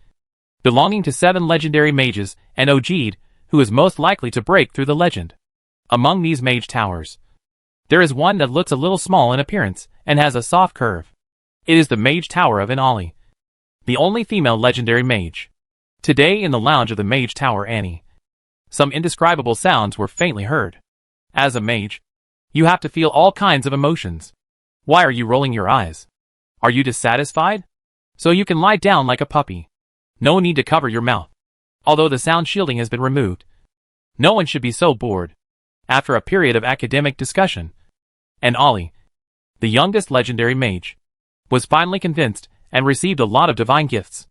belonging to 7 legendary mages and Ojide, who is most likely to break through the legend. Among these mage towers, there is one that looks a little small in appearance and has a soft curve. It is the Mage Tower of Anali, the only female legendary mage. Today in the lounge of the Mage Tower Annie, some indescribable sounds were faintly heard. As a mage, you have to feel all kinds of emotions. Why are you rolling your eyes? Are you dissatisfied? So you can lie down like a puppy. No need to cover your mouth. Although the sound shielding has been removed, no one should be so bored. After a period of academic discussion, and Ali, the youngest legendary mage, was finally convinced and received a lot of divine gifts.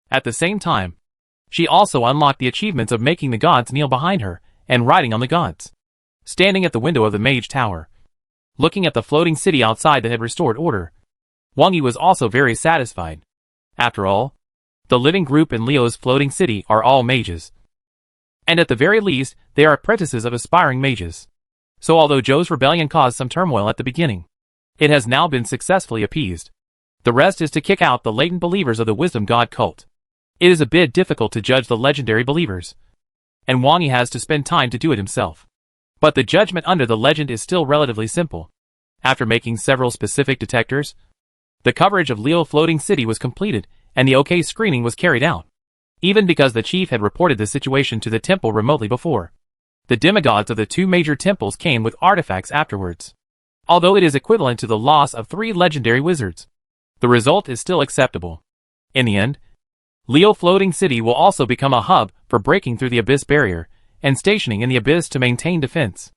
At the same time, she also unlocked the achievements of making the gods kneel behind her and riding on the gods. Standing at the window of the Mage Tower, looking at the floating city outside that had restored order, Wang Yi was also very satisfied. After all, the living group in Leo's floating city are all mages. and at the very least, they are apprentices of aspiring mages. So although Zhou's rebellion caused some turmoil at the beginning, it has now been successfully appeased. The rest is to kick out the latent believers of the Wisdom God cult. It is a bit difficult to judge the legendary believers, and Wang Yi has to spend time to do it himself. But the judgment under the legend is still relatively simple. After making several specific detectors, the coverage of Liu Floating City was completed, and the OK screening was carried out. Even because the chief had reported the situation to the temple remotely before. The demigods of the two major temples came with artifacts afterwards. Although it is equivalent to the loss of 3 legendary wizards, the result is still acceptable. In the end, Liu Floating City will also become a hub for breaking through the Abyss barrier and stationing in the Abyss to maintain defense.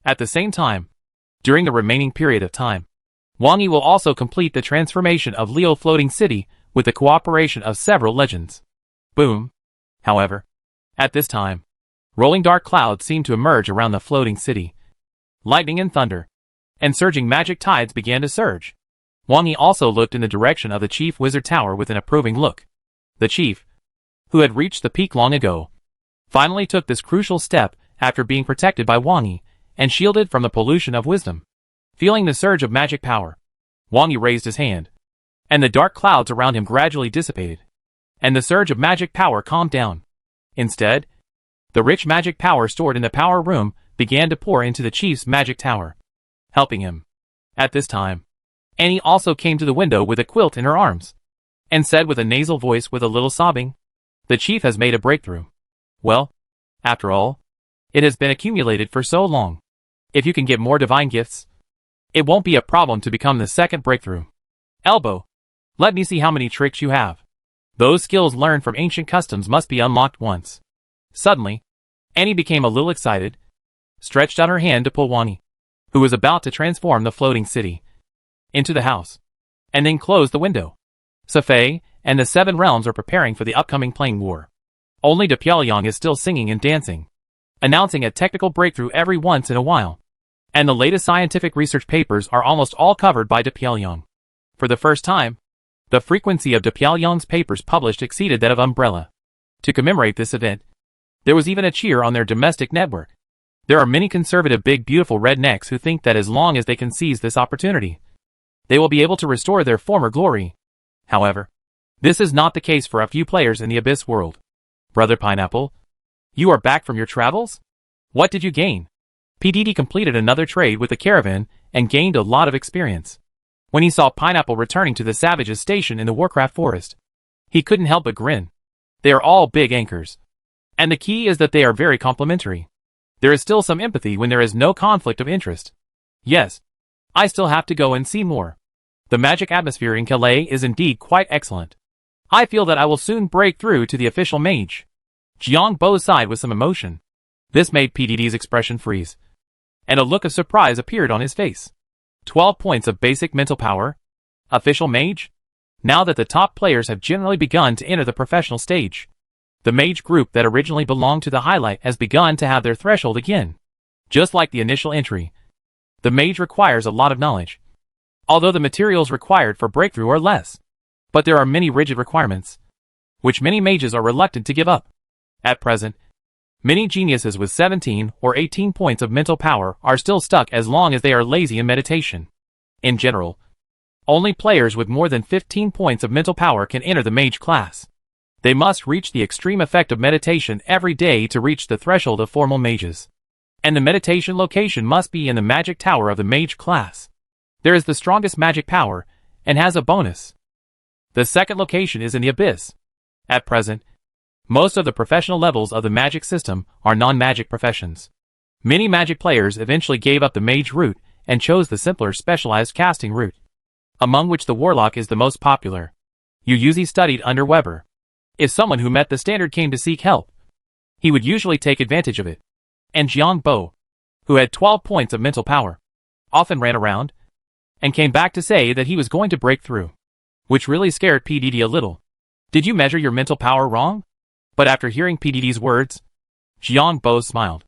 At the same time, during the remaining period of time, Wang Yi will also complete the transformation of Liu Floating City with the cooperation of several legends. Boom. However, at this time, rolling dark clouds seemed to emerge around the floating city. Lightning and thunder, and surging magic tides began to surge. Wang Yi also looked in the direction of the Chief Wizard Tower with an approving look. The chief, who had reached the peak long ago, finally took this crucial step after being protected by Wang Yi and shielded from the pollution of wisdom. Feeling the surge of magic power, Wang Yi raised his hand, and the dark clouds around him gradually dissipated, and the surge of magic power calmed down. Instead, the rich magic power stored in the power room began to pour into the chief's magic tower, helping him. At this time, Annie also came to the window with a quilt in her arms, and said with a nasal voice with a little sobbing, "The chief has made a breakthrough. Well, after all, it has been accumulated for so long. If you can get more divine gifts, it won't be a problem to become the second breakthrough. Elbow, let me see how many tricks you have. Those skills learned from ancient customs must be unlocked once." Suddenly, Annie became a little excited, stretched out her hand to pull Wang Yi, who was about to transform the floating city, into the house, and then closed the window. Safei and the 7 realms are preparing for the upcoming plane war. Only De Pyongyang is still singing and dancing, announcing a technical breakthrough every once in a while. And the latest scientific research papers are almost all covered by De Pyongyang. For the first time, the frequency of De Pyongyang's papers published exceeded that of Umbrella. To commemorate this event, there was even a cheer on their domestic network. There are many conservative big beautiful rednecks who think that as long as they can seize this opportunity, they will be able to restore their former glory. However, this is not the case for a few players in the Abyss world. Brother Pineapple, you are back from your travels? What did you gain? PDD completed another trade with the caravan and gained a lot of experience. When he saw Pineapple returning to the Savages station in the Warcraft Forest, he couldn't help but grin. They are all big anchors. And the key is that they are very complementary. There is still some empathy when there is no conflict of interest. Yes, I still have to go and see more. The magic atmosphere in Calais is indeed quite excellent. I feel that I will soon break through to the official mage. Jiang Bo sighed with some emotion. This made PDD's expression freeze, and a look of surprise appeared on his face. 12 points of basic mental power? Official mage? Now that the top players have generally begun to enter the professional stage, the mage group that originally belonged to the highlight has begun to have their threshold again. Just like the initial entry, the mage requires a lot of knowledge, although the materials required for breakthrough are less. But there are many rigid requirements, which many mages are reluctant to give up. At present, many geniuses with 17 or 18 points of mental power are still stuck as long as they are lazy in meditation. In general, only players with more than 15 points of mental power can enter the mage class. They must reach the extreme effect of meditation every day to reach the threshold of formal mages. And the meditation location must be in the magic tower of the mage class. There is the strongest magic power, and has a bonus. The second location is in the Abyss. At present, most of the professional levels of the magic system are non-magic professions. Many magic players eventually gave up the mage route and chose the simpler specialized casting route, among which the warlock is the most popular. Yu Yuzi studied under Weber. If someone who met the standard came to seek help, he would usually take advantage of it. And Jiang Bo, who had 12 points of mental power, often ran around and came back to say that he was going to break through, which really scared PDD a little. Did you measure your mental power wrong? But after hearing PDD's words, Jiang Bo smiled.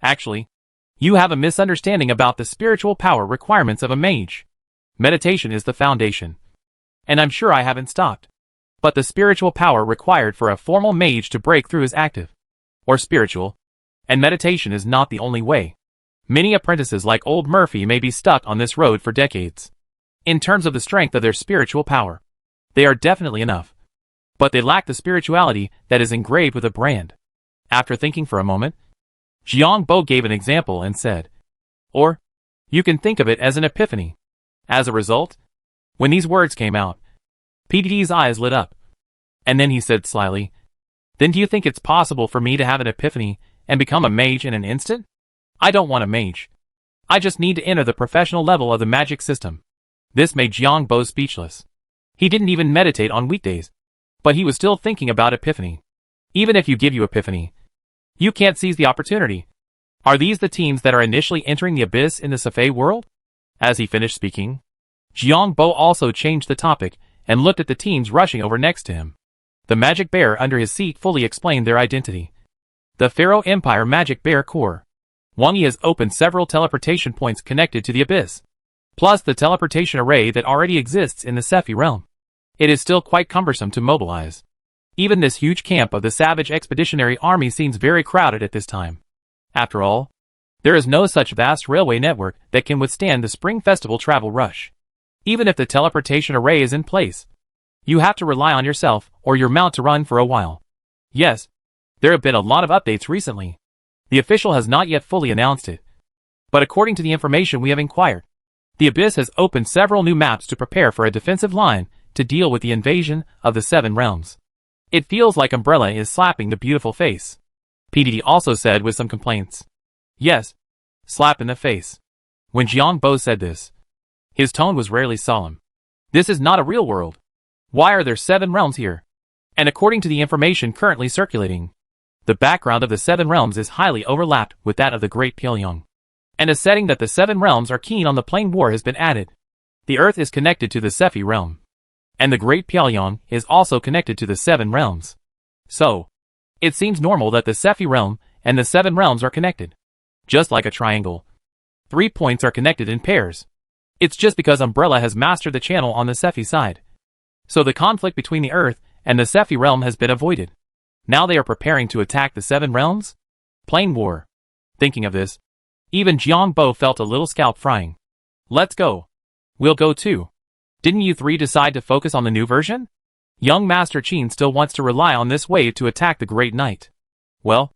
Actually, you have a misunderstanding about the spiritual power requirements of a mage. Meditation is the foundation, and I'm sure I haven't stopped. But the spiritual power required for a formal mage to break through is active, or spiritual, And meditation is not the only way. Many apprentices like old Murphy may be stuck on this road for decades. In terms of the strength of their spiritual power, they are definitely enough. But they lack the spirituality that is engraved with a brand. After thinking for a moment, Jiang Bo gave an example and said, or, you can think of it as an epiphany. As a result, when these words came out, PDD's eyes lit up. And then he said slyly, then do you think it's possible for me to have an epiphany and become a mage in an instant? I don't want a mage. I just need to enter the professional level of the magic system. This made Jiang Bo speechless. He didn't even meditate on weekdays. But he was still thinking about epiphany. Even if you give you epiphany, you can't seize the opportunity. Are these the teams that are initially entering the abyss in the Safei world? As he finished speaking, Jiang Bo also changed the topic and looked at the teams rushing over next to him. The magic bear under his seat fully explained their identity. The Pharaoh Empire Magic Bear Corps. Wang Yi has opened several teleportation points connected to the abyss, plus the teleportation array that already exists in the Sephi realm. It is still quite cumbersome to mobilize. Even this huge camp of the Savage Expeditionary Army seems very crowded at this time. After all, there is no such vast railway network that can withstand the Spring Festival travel rush. Even if the teleportation array is in place, you have to rely on yourself or your mount to run for a while. Yes, there have been a lot of updates recently. The official has not yet fully announced it. But according to the information we have inquired, the Abyss has opened several new maps to prepare for a defensive line to deal with the invasion of the Seven Realms. It feels like Umbrella is slapping the beautiful face. PDD also said with some complaints. Yes, slap in the face. When Jiang Bo said this, his tone was rarely solemn. This is not a real world. Why are there 7 realms here? And according to the information currently circulating, the background of the 7 realms is highly overlapped with that of the Great Pyongyang. And a setting that the 7 realms are keen on the plain war has been added. The Earth is connected to the Sephi realm. And the Great Pyongyang is also connected to the 7 realms. So, it seems normal that the Sephi realm and the 7 realms are connected. Just like a triangle. 3 points are connected in pairs. It's just because Umbrella has mastered the channel on the Sephi side. So the conflict between the Earth and the Sephi realm has been avoided. Now they are preparing to attack the 7 realms? Plain war. Thinking of this, even Jiang Bo felt a little scalp frying. Let's go. We'll go too. Didn't you 3 decide to focus on the new version? Young Master Qin still wants to rely on this wave to attack the Great Knight. Well,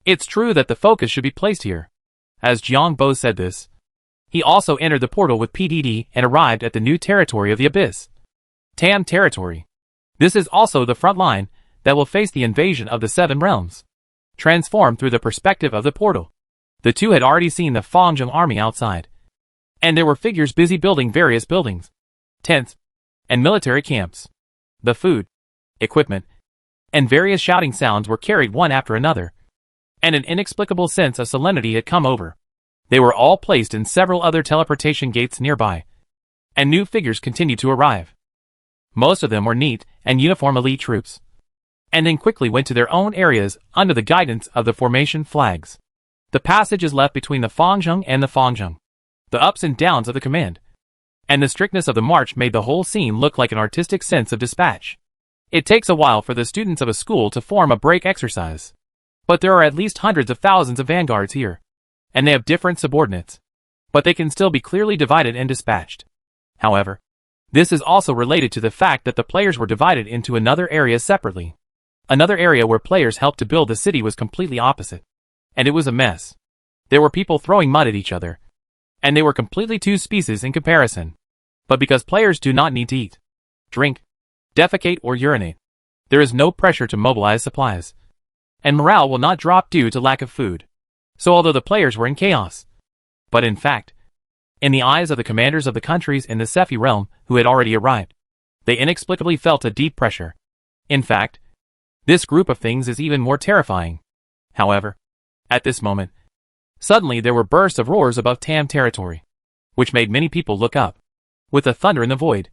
it's true that the focus should be placed here. As Jiang Bo said this, he also entered the portal with PDD and arrived at the new territory of the Abyss. Tam territory. This is also the front line that will face the invasion of the 7 realms. Transformed through the perspective of the portal. The two had already seen the Fangjong army outside. And there were figures busy building various buildings, tents, and military camps. The food, equipment, and various shouting sounds were carried one after another. And an inexplicable sense of solemnity had come over. They were all placed in several other teleportation gates nearby. And new figures continued to arrive. Most of them were neat and uniform elite troops. And then quickly went to their own areas under the guidance of the formation flags. The passage is left between the Fangjong and the Fangjong. The ups and downs of the command. And the strictness of the march made the whole scene look like an artistic sense of dispatch. It takes a while for the students of a school to form a break exercise. But there are at least hundreds of thousands of vanguards here. And they have different subordinates. But they can still be clearly divided and dispatched. However, this is also related to the fact that the players were divided into another area separately. Another area where players helped to build the city was completely opposite. And it was a mess. There were people throwing mud at each other. And they were completely two species in comparison. But because players do not need to eat, drink, defecate or urinate, there is no pressure to mobilize supplies. And morale will not drop due to lack of food. So although the players were in chaos, but in fact, in the eyes of the commanders of the countries in the Sephi realm who had already arrived, they inexplicably felt a deep pressure. In fact, this group of things is even more terrifying. However, at this moment, suddenly there were bursts of roars above Tam territory, which made many people look up. With a thunder in the void,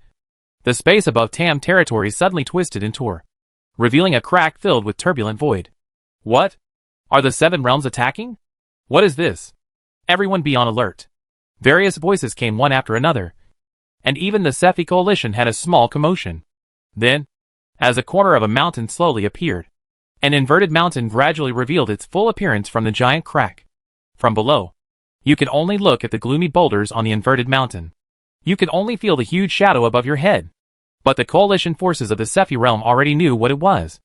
the space above Tam territory suddenly twisted and tore, revealing a crack filled with turbulent void. What? Are the 7 realms attacking? What is this? Everyone be on alert. Various voices came one after another, and even the Sephi coalition had a small commotion. Then, as a corner of a mountain slowly appeared, An inverted mountain gradually revealed its full appearance from the giant crack. From below, you could only look at the gloomy boulders on the inverted mountain. You could only feel the huge shadow above your head. But the coalition forces of the Sephi realm already knew what it was.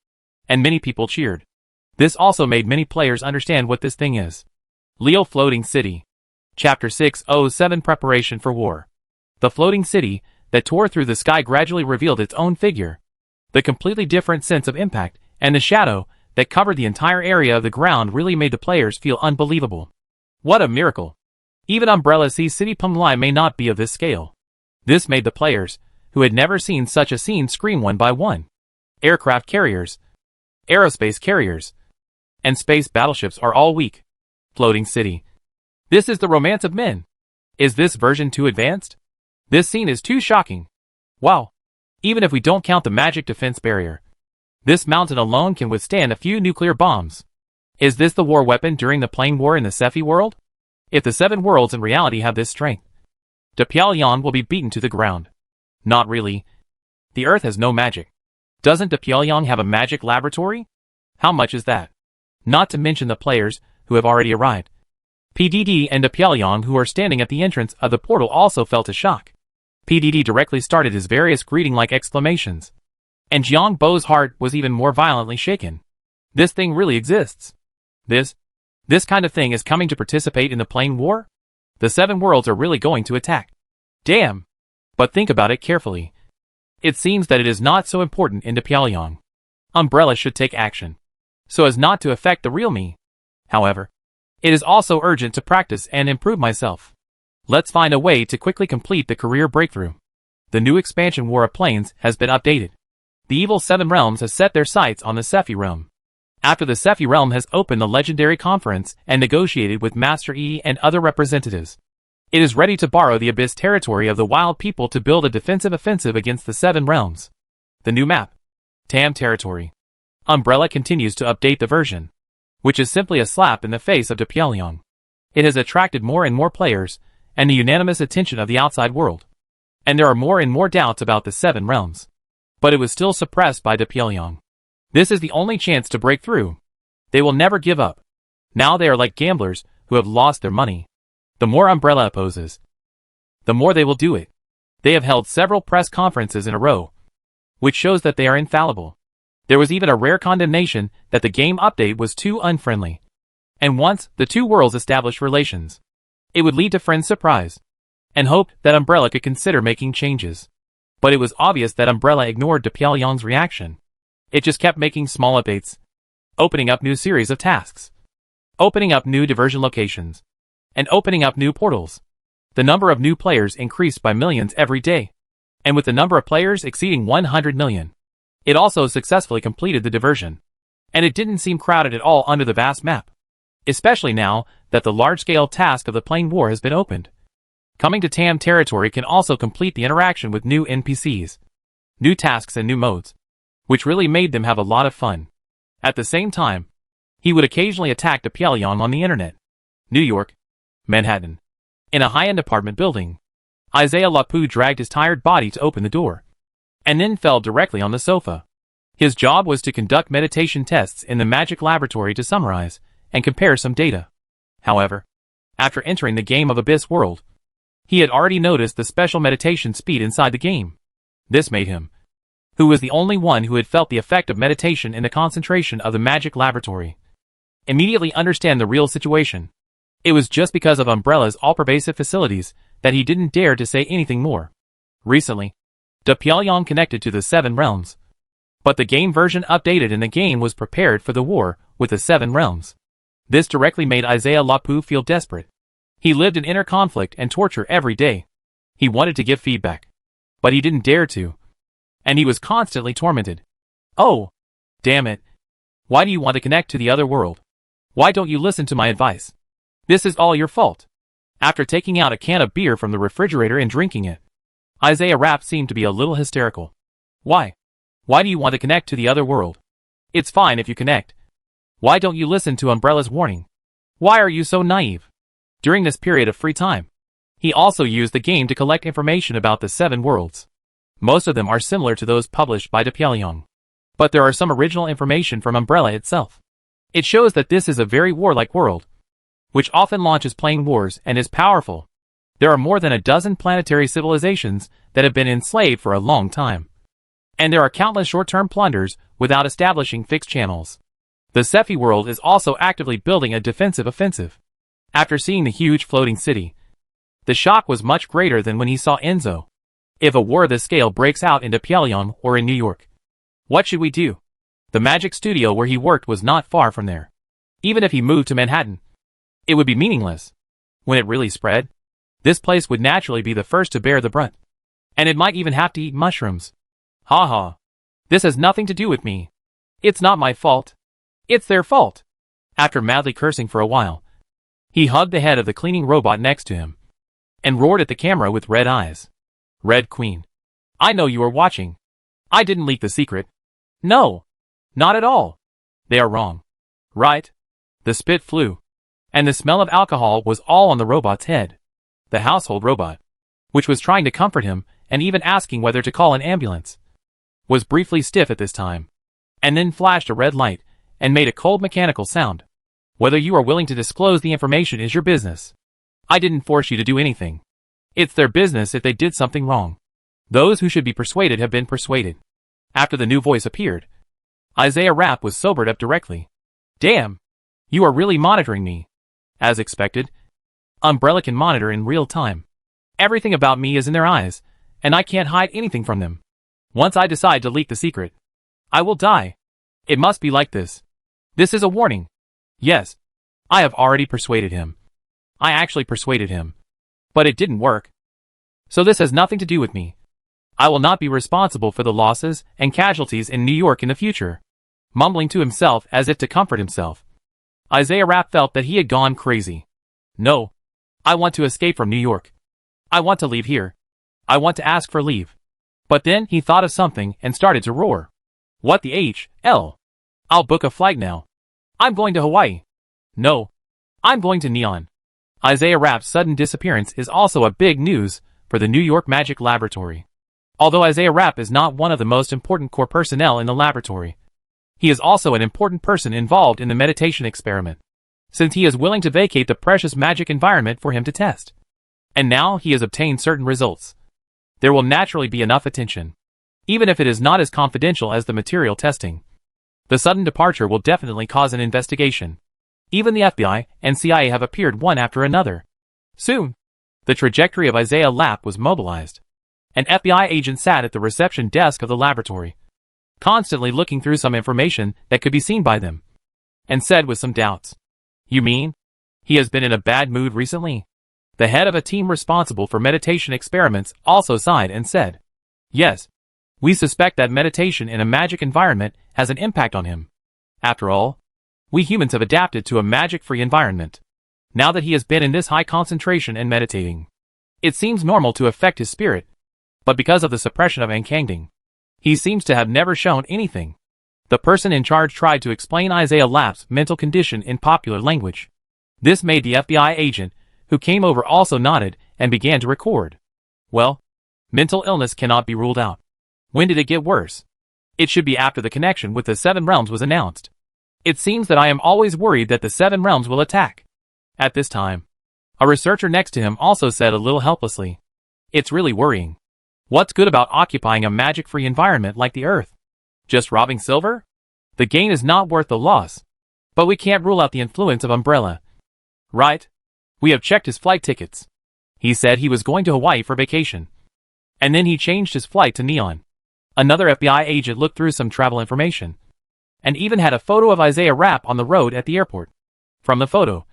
And many people cheered. This also made many players understand what this thing is. Leo Floating City. Chapter 607 Preparation for War. The floating city that tore through the sky gradually revealed its own figure. The completely different sense of impact and the shadow that covered the entire area of the ground really made the players feel unbelievable. What a miracle! Even Umbrella Sea's City Pumlai may not be of this scale. This made the players, who had never seen such a scene, scream one by one. Aircraft carriers, aerospace carriers, and space battleships are all weak. Floating city. This is the romance of men. Is this version too advanced? This scene is too shocking. Wow. Even if we don't count the magic defense barrier, this mountain alone can withstand a few nuclear bombs. Is this the war weapon during the plane war in the Sephi world? If the 7 worlds in reality have this strength, Depyalion will be beaten to the ground. Not really. The Earth has no magic. Doesn't Depyalion have a magic laboratory? How much is that? Not to mention the players who have already arrived. PDD and Depyalion, who are standing at the entrance of the portal, also felt a shock. PDD directly started his various greeting-like exclamations. And Jiang Bo's heart was even more violently shaken. This thing really exists. This kind of thing is coming to participate in the plane war? The 7 worlds are really going to attack. Damn. But think about it carefully. It seems that it is not so important in Depyalion. Umbrella should take action, so as not to affect the real me. However, it is also urgent to practice and improve myself. Let's find a way to quickly complete the career breakthrough. The new expansion War of Planes has been updated. The evil 7 realms have set their sights on the Sephi realm. After the Sephi realm has opened the legendary conference and negotiated with Master E and other representatives, it is ready to borrow the abyss territory of the wild people to build a defensive offensive against the 7 realms. The new map. Tam territory. Umbrella continues to update the version, which is simply a slap in the face of Depyalion. It has attracted more and more players, and the unanimous attention of the outside world. And there are more and more doubts about the 7 realms. But it was still suppressed by Depyalion. This is the only chance to break through. They will never give up. Now they are like gamblers who have lost their money. The more Umbrella opposes, the more they will do it. They have held several press conferences in a row, which shows that they are infallible. There was even a rare condemnation that the game update was too unfriendly. And once the 2 worlds established relations, it would lead to friends' surprise, and hoped that Umbrella could consider making changes. But it was obvious that Umbrella ignored Depyalion's reaction. It just kept making small updates, opening up new series of tasks, opening up new diversion locations, and opening up new portals. The number of new players increased by millions every day, and with the number of players exceeding 100 million, it also successfully completed the diversion. And it didn't seem crowded at all under the vast map, especially now that the large-scale task of the plane war has been opened. Coming to Tam territory can also complete the interaction with new NPCs, new tasks and new modes, which really made them have a lot of fun. At the same time, he would occasionally attack Depyalion on the internet. New York, Manhattan. In a high-end apartment building, Isaiah Lapu dragged his tired body to open the door, and then fell directly on the sofa. His job was to conduct meditation tests in the magic laboratory to summarize and compare some data. However, after entering the game of Abyss World, he had already noticed the special meditation speed inside the game. This made him, who was the only one who had felt the effect of meditation in the concentration of the magic laboratory, immediately understand the real situation. It was just because of Umbrella's all-pervasive facilities that he didn't dare to say anything more. Recently, Depyalion connected to the 7 realms, but the game version updated and the game was prepared for the war with the 7 realms. This directly made Isaiah Lapu feel desperate. He lived in inner conflict and torture every day. He wanted to give feedback, but he didn't dare to. And he was constantly tormented. Oh, damn it. Why do you want to connect to the other world? Why don't you listen to my advice? This is all your fault. After taking out a can of beer from the refrigerator and drinking it, Isaiah Rapp seemed to be a little hysterical. Why? Why do you want to connect to the other world? It's fine if you connect. Why don't you listen to Umbrella's warning? Why are you so naive? During this period of free time, he also used the game to collect information about the 7 worlds. Most of them are similar to those published by Depyalion. But there are some original information from Umbrella itself. It shows that this is a very warlike world, which often launches plane wars and is powerful. There are more than a dozen planetary civilizations that have been enslaved for a long time. And there are countless short-term plunders without establishing fixed channels. The Cephi world is also actively building a defensive offensive. After seeing the huge floating city, the shock was much greater than when he saw Enzo. If a war of this scale breaks out into Pyongyang or in New York, what should we do? The magic studio where he worked was not far from there. Even if he moved to Manhattan, it would be meaningless. When it really spread, this place would naturally be the first to bear the brunt. And it might even have to eat mushrooms. Ha ha. This has nothing to do with me. It's not my fault. It's their fault. After madly cursing for a while, he hugged the head of the cleaning robot next to him and roared at the camera with red eyes. Red Queen. I know you are watching. I didn't leak the secret. No. Not at all. They are wrong. Right? The spit flew. And the smell of alcohol was all on the robot's head. The household robot, which was trying to comfort him and even asking whether to call an ambulance, was briefly stiff at this time, and then flashed a red light and made a cold mechanical sound. Whether you are willing to disclose the information is your business. I didn't force you to do anything. It's their business if they did something wrong. Those who should be persuaded have been persuaded. After the new voice appeared, Isaiah Rapp was sobered up directly. Damn! You are really monitoring me. As expected, Umbrella can monitor in real time. Everything about me is in their eyes, and I can't hide anything from them. Once I decide to leak the secret, I will die. It must be like this. This is a warning. Yes, I have already persuaded him. I actually persuaded him. But it didn't work. So this has nothing to do with me. I will not be responsible for the losses and casualties in New York in the future. Mumbling to himself as if to comfort himself, Isaiah Rapp felt that he had gone crazy. No. I want to escape from New York. I want to leave here. I want to ask for leave. But then he thought of something and started to roar. What the hell? I'll book a flight now. I'm going to Hawaii. No. I'm going to Neon. Isaiah Rapp's sudden disappearance is also a big news for the New York Magic Laboratory. Although Isaiah Rapp is not one of the most important core personnel in the laboratory, he is also an important person involved in the meditation experiment, since he is willing to vacate the precious magic environment for him to test. And now he has obtained certain results. There will naturally be enough attention, even if it is not as confidential as the material testing. The sudden departure will definitely cause an investigation. Even the FBI and CIA have appeared one after another. Soon, the trajectory of Isaiah Rapp was mobilized. An FBI agent sat at the reception desk of the laboratory, constantly looking through some information that could be seen by them, and said with some doubts, "You mean he has been in a bad mood recently?" The head of a team responsible for meditation experiments also sighed and said, "Yes, we suspect that meditation in a magic environment has an impact on him. After all, we humans have adapted to a magic-free environment. Now that he has been in this high concentration and meditating, it seems normal to affect his spirit. But because of the suppression of Ankangding, he seems to have never shown anything." The person in charge tried to explain Isaiah Rapp's mental condition in popular language. This made the FBI agent who came over also nodded and began to record. Well, mental illness cannot be ruled out. When did it get worse? It should be after the connection with the Seven Realms was announced. It seems that I am always worried that the Seven Realms will attack. At this time, a researcher next to him also said a little helplessly, "It's really worrying. What's good about occupying a magic-free environment like the Earth? Just robbing silver? The gain is not worth the loss. But we can't rule out the influence of Umbrella. Right? We have checked his flight tickets. He said he was going to Hawaii for vacation. And then he changed his flight to Neon." Another FBI agent looked through some travel information, and even had a photo of Isaiah Rapp on the road at the airport. From the photo,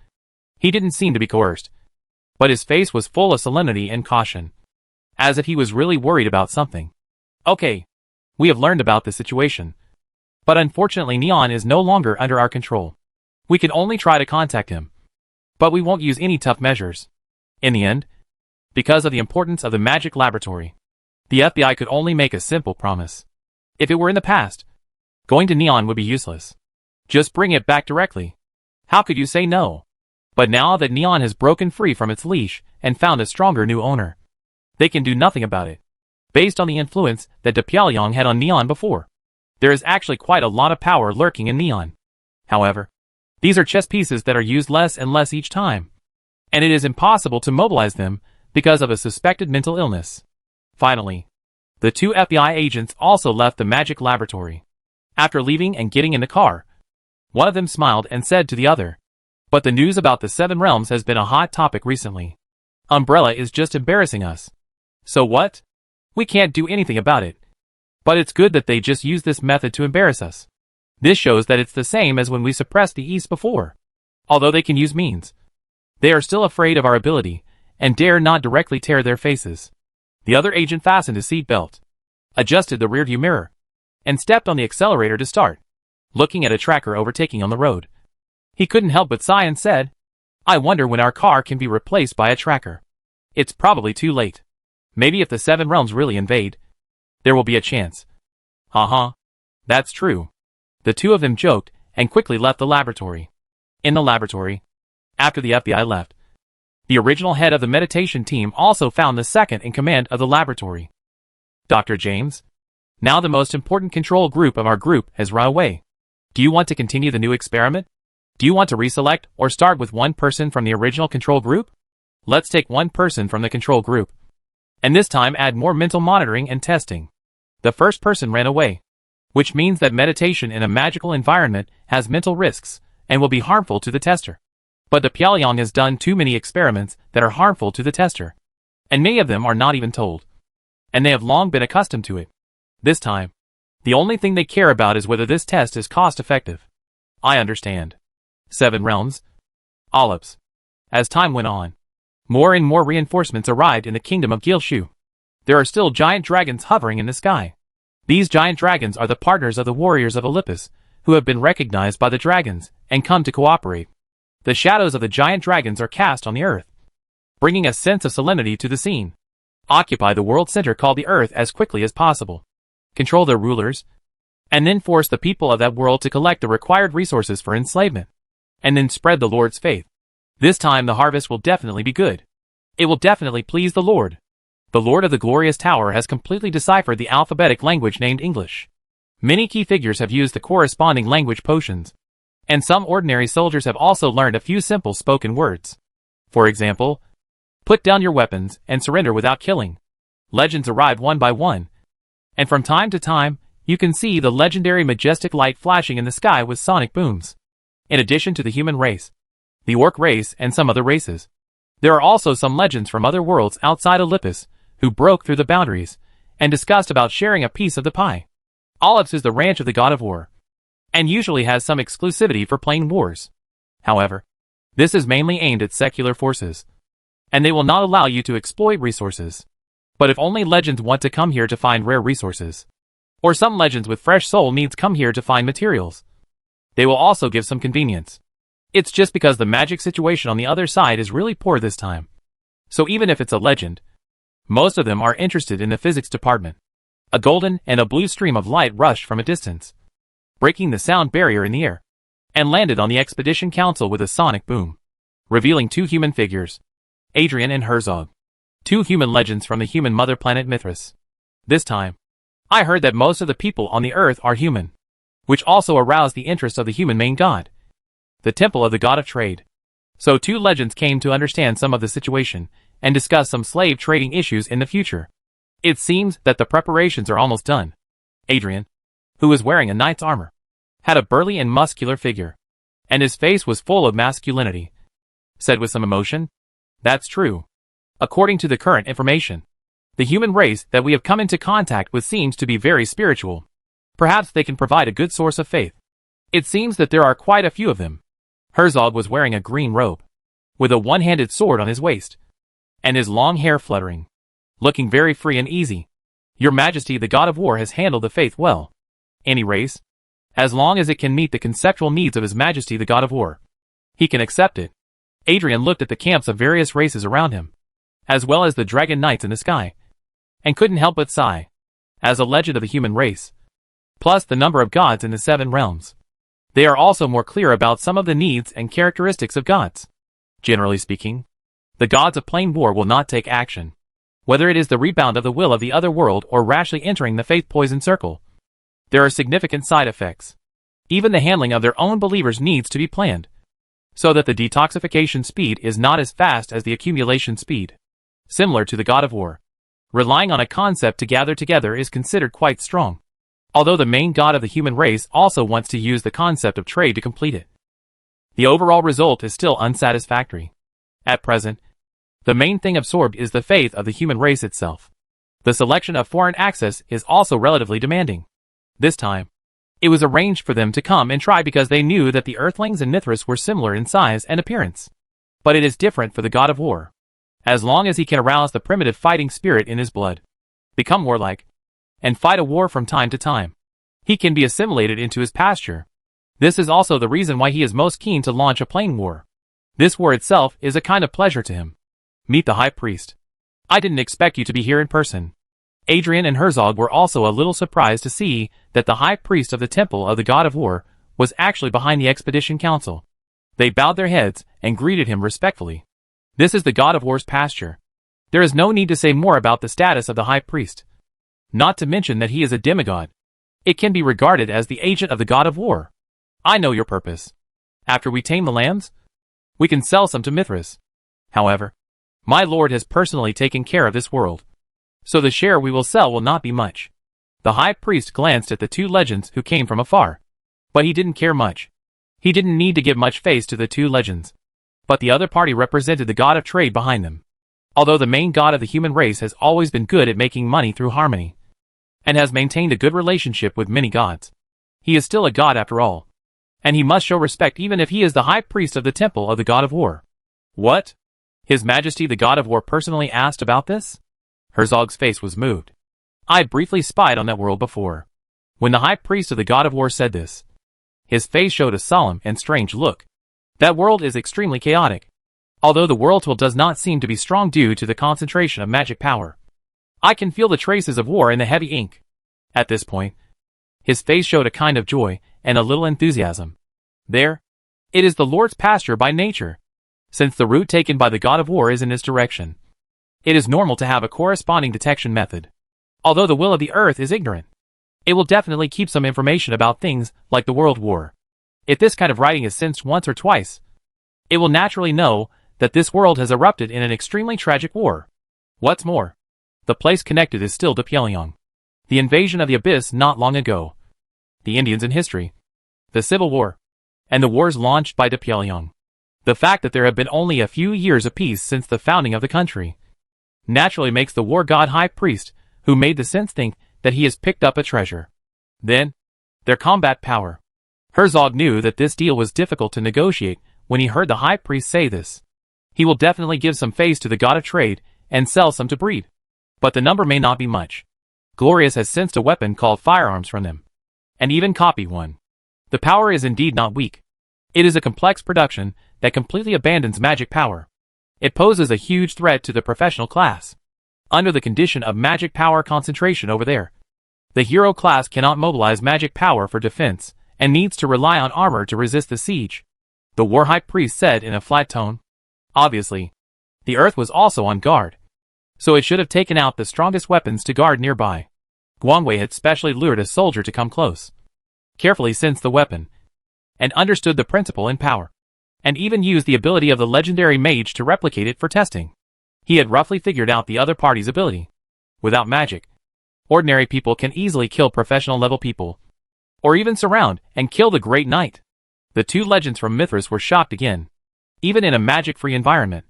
he didn't seem to be coerced, but his face was full of solemnity and caution, as if he was really worried about something. "Okay, we have learned about the situation, but unfortunately Neon is no longer under our control. We can only try to contact him, but we won't use any tough measures. In the end, because of the importance of the magic laboratory, the FBI could only make a simple promise. If it were in the past, going to Neon would be useless. Just bring it back directly. How could you say no? But now that Neon has broken free from its leash and found a stronger new owner, they can do nothing about it, based on the influence that Pyongyang had on Neon before. There is actually quite a lot of power lurking in neon. However, these are chess pieces that are used less and less each time, and it is impossible to mobilize them because of a suspected mental illness. Finally, the two FBI agents also left the magic laboratory. After leaving and getting in the car, one of them smiled and said to the other, "But the news about the Seven Realms has been a hot topic recently. Umbrella is just embarrassing us. So what? We can't do anything about it. But it's good that they just use this method to embarrass us. This shows that it's the same as when we suppressed the East before. Although they can use means, they are still afraid of our ability and dare not directly tear their faces." The other agent fastened his seatbelt, adjusted the rearview mirror, and stepped on the accelerator to start, looking at a tracker overtaking on the road. He couldn't help but sigh and said, "I wonder when our car can be replaced by a tracker. It's probably too late. Maybe if the Seven Realms really invade, there will be a chance." That's true. The two of them joked and quickly left the laboratory. In the laboratory, after the FBI left, the original head of the meditation team also found the second in command of the laboratory. "Dr. James, now the most important control group of our group has run away. Do you want to continue the new experiment? Do you want to reselect or start with one person from the original control group? Let's take one person from the control group, and this time add more mental monitoring and testing." The first person ran away, which means that meditation in a magical environment has mental risks and will be harmful to the tester. But the Pyongyang has done too many experiments that are harmful to the tester, and many of them are not even told, and they have long been accustomed to it. This time, the only thing they care about is whether this test is cost-effective. I understand. Seven Realms. Olives. As time went on, more and more reinforcements arrived in the kingdom of Gilshu. There are still giant dragons hovering in the sky. These giant dragons are the partners of the warriors of Olympus, who have been recognized by the dragons and come to cooperate. The shadows of the giant dragons are cast on the earth, bringing a sense of solemnity to the scene. Occupy the world center called the earth as quickly as possible. Control their rulers, and then force the people of that world to collect the required resources for enslavement, and then spread the Lord's faith. This time the harvest will definitely be good. It will definitely please the Lord. The Lord of the Glorious Tower has completely deciphered the alphabetic language named English. Many key figures have used the corresponding language potions, and some ordinary soldiers have also learned a few simple spoken words. For example, "Put down your weapons and surrender without killing." Legends arrive one by one, and from time to time, you can see the legendary majestic light flashing in the sky with sonic booms. In addition to the human race, the orc race, and some other races, there are also some legends from other worlds outside Olympus who broke through the boundaries and discussed about sharing a piece of the pie. Olives is the ranch of the god of war, and usually has some exclusivity for playing wars. However, this is mainly aimed at secular forces, and they will not allow you to exploit resources. But if only legends want to come here to find rare resources, or some legends with fresh soul needs come here to find materials, they will also give some convenience. It's just because the magic situation on the other side is really poor this time. So even if it's a legend, most of them are interested in the physics department. A golden and a blue stream of light rushed from a distance, breaking the sound barrier in the air, and landed on the Expedition Council with a sonic boom, revealing two human figures, Adrian and Herzog, two human legends from the human mother planet Mithras. This time, I heard that most of the people on the earth are human, which also aroused the interest of the human main god, the temple of the god of trade. So two legends came to understand some of the situation and discuss some slave trading issues in the future. It seems that the preparations are almost done. Adrian, who was wearing a knight's armor, had a burly and muscular figure, and his face was full of masculinity, said with some emotion, "That's true. According to the current information, the human race that we have come into contact with seems to be very spiritual. Perhaps they can provide a good source of faith. It seems that there are quite a few of them." Herzog was wearing a green robe, with a one-handed sword on his waist, and his long hair fluttering, looking very free and easy. "Your Majesty, the god of war has handled the faith well. Any race, as long as it can meet the conceptual needs of His Majesty the god of war, he can accept it." Adrian looked at the camps of various races around him, as well as the dragon knights in the sky, and couldn't help but sigh. As a legend of the human race, plus the number of gods in the Seven Realms, they are also more clear about some of the needs and characteristics of gods. Generally speaking, the gods of plain war will not take action, whether it is the rebound of the will of the other world or rashly entering the faith poison circle. There are significant side effects. Even the handling of their own believers needs to be planned, so that the detoxification speed is not as fast as the accumulation speed. Similar to the god of war, relying on a concept to gather together is considered quite strong. Although the main god of the human race also wants to use the concept of trade to complete it, the overall result is still unsatisfactory. At present, the main thing absorbed is the faith of the human race itself. The selection of foreign access is also relatively demanding. This time, it was arranged for them to come and try because they knew that the Earthlings and Mithras were similar in size and appearance. But it is different for the god of war. As long as he can arouse the primitive fighting spirit in his blood, become warlike, and fight a war from time to time, he can be assimilated into his pasture. This is also the reason why he is most keen to launch a plain war. This war itself is a kind of pleasure to him. Meet the High Priest. I didn't expect you to be here in person. Adrian and Herzog were also a little surprised to see that the High Priest of the Temple of the God of War was actually behind the Expedition Council. They bowed their heads and greeted him respectfully. This is the God of War's pasture. There is no need to say more about the status of the High Priest. Not to mention that he is a demigod. It can be regarded as the agent of the God of War. I know your purpose. After we tame the lambs, we can sell some to Mithras. However, my lord has personally taken care of this world, so the share we will sell will not be much. The high priest glanced at the two legends who came from afar, but he didn't care much. He didn't need to give much face to the two legends, but the other party represented the god of trade behind them. Although the main god of the human race has always been good at making money through harmony, and has maintained a good relationship with many gods, he is still a god after all, and he must show respect even if he is the high priest of the temple of the god of war. What? His Majesty the god of war personally asked about this? Herzog's face was moved. I had briefly spied on that world before. When the high priest of the god of war said this, his face showed a solemn and strange look. That world is extremely chaotic. Although the world tool does not seem to be strong due to the concentration of magic power, I can feel the traces of war in the heavy ink. At this point, his face showed a kind of joy and a little enthusiasm. There, it is the Lord's pasture by nature. Since the route taken by the god of war is in his direction, it is normal to have a corresponding detection method. Although the will of the earth is ignorant, it will definitely keep some information about things like the world war. If this kind of writing is sensed once or twice, it will naturally know that this world has erupted in an extremely tragic war. What's more, the place connected is still to Pyongyang. The invasion of the abyss not long ago, the Indians in history, the Civil War, and the wars launched by Pyongyang. The fact that there have been only a few years of peace since the founding of the country naturally makes the war god high priest who made the sense think that he has picked up a treasure. Then, their combat power. Herzog knew that this deal was difficult to negotiate when he heard the high priest say this. He will definitely give some face to the god of trade and sell some to breed, but the number may not be much. Glorious has sensed a weapon called firearms from them, and even copy one. The power is indeed not weak. It is a complex production that completely abandons magic power. It poses a huge threat to the professional class. Under the condition of magic power concentration over there, the hero class cannot mobilize magic power for defense and needs to rely on armor to resist the siege, the war high priest said in a flat tone. Obviously, the earth was also on guard, so it should have taken out the strongest weapons to guard nearby. Guangwei had specially lured a soldier to come close, carefully sensed the weapon, and understood the principle in power, and even used the ability of the legendary mage to replicate it for testing. He had roughly figured out the other party's ability. Without magic, ordinary people can easily kill professional level people, or even surround and kill the great knight. The two legends from Mithras were shocked again. Even in a magic-free environment,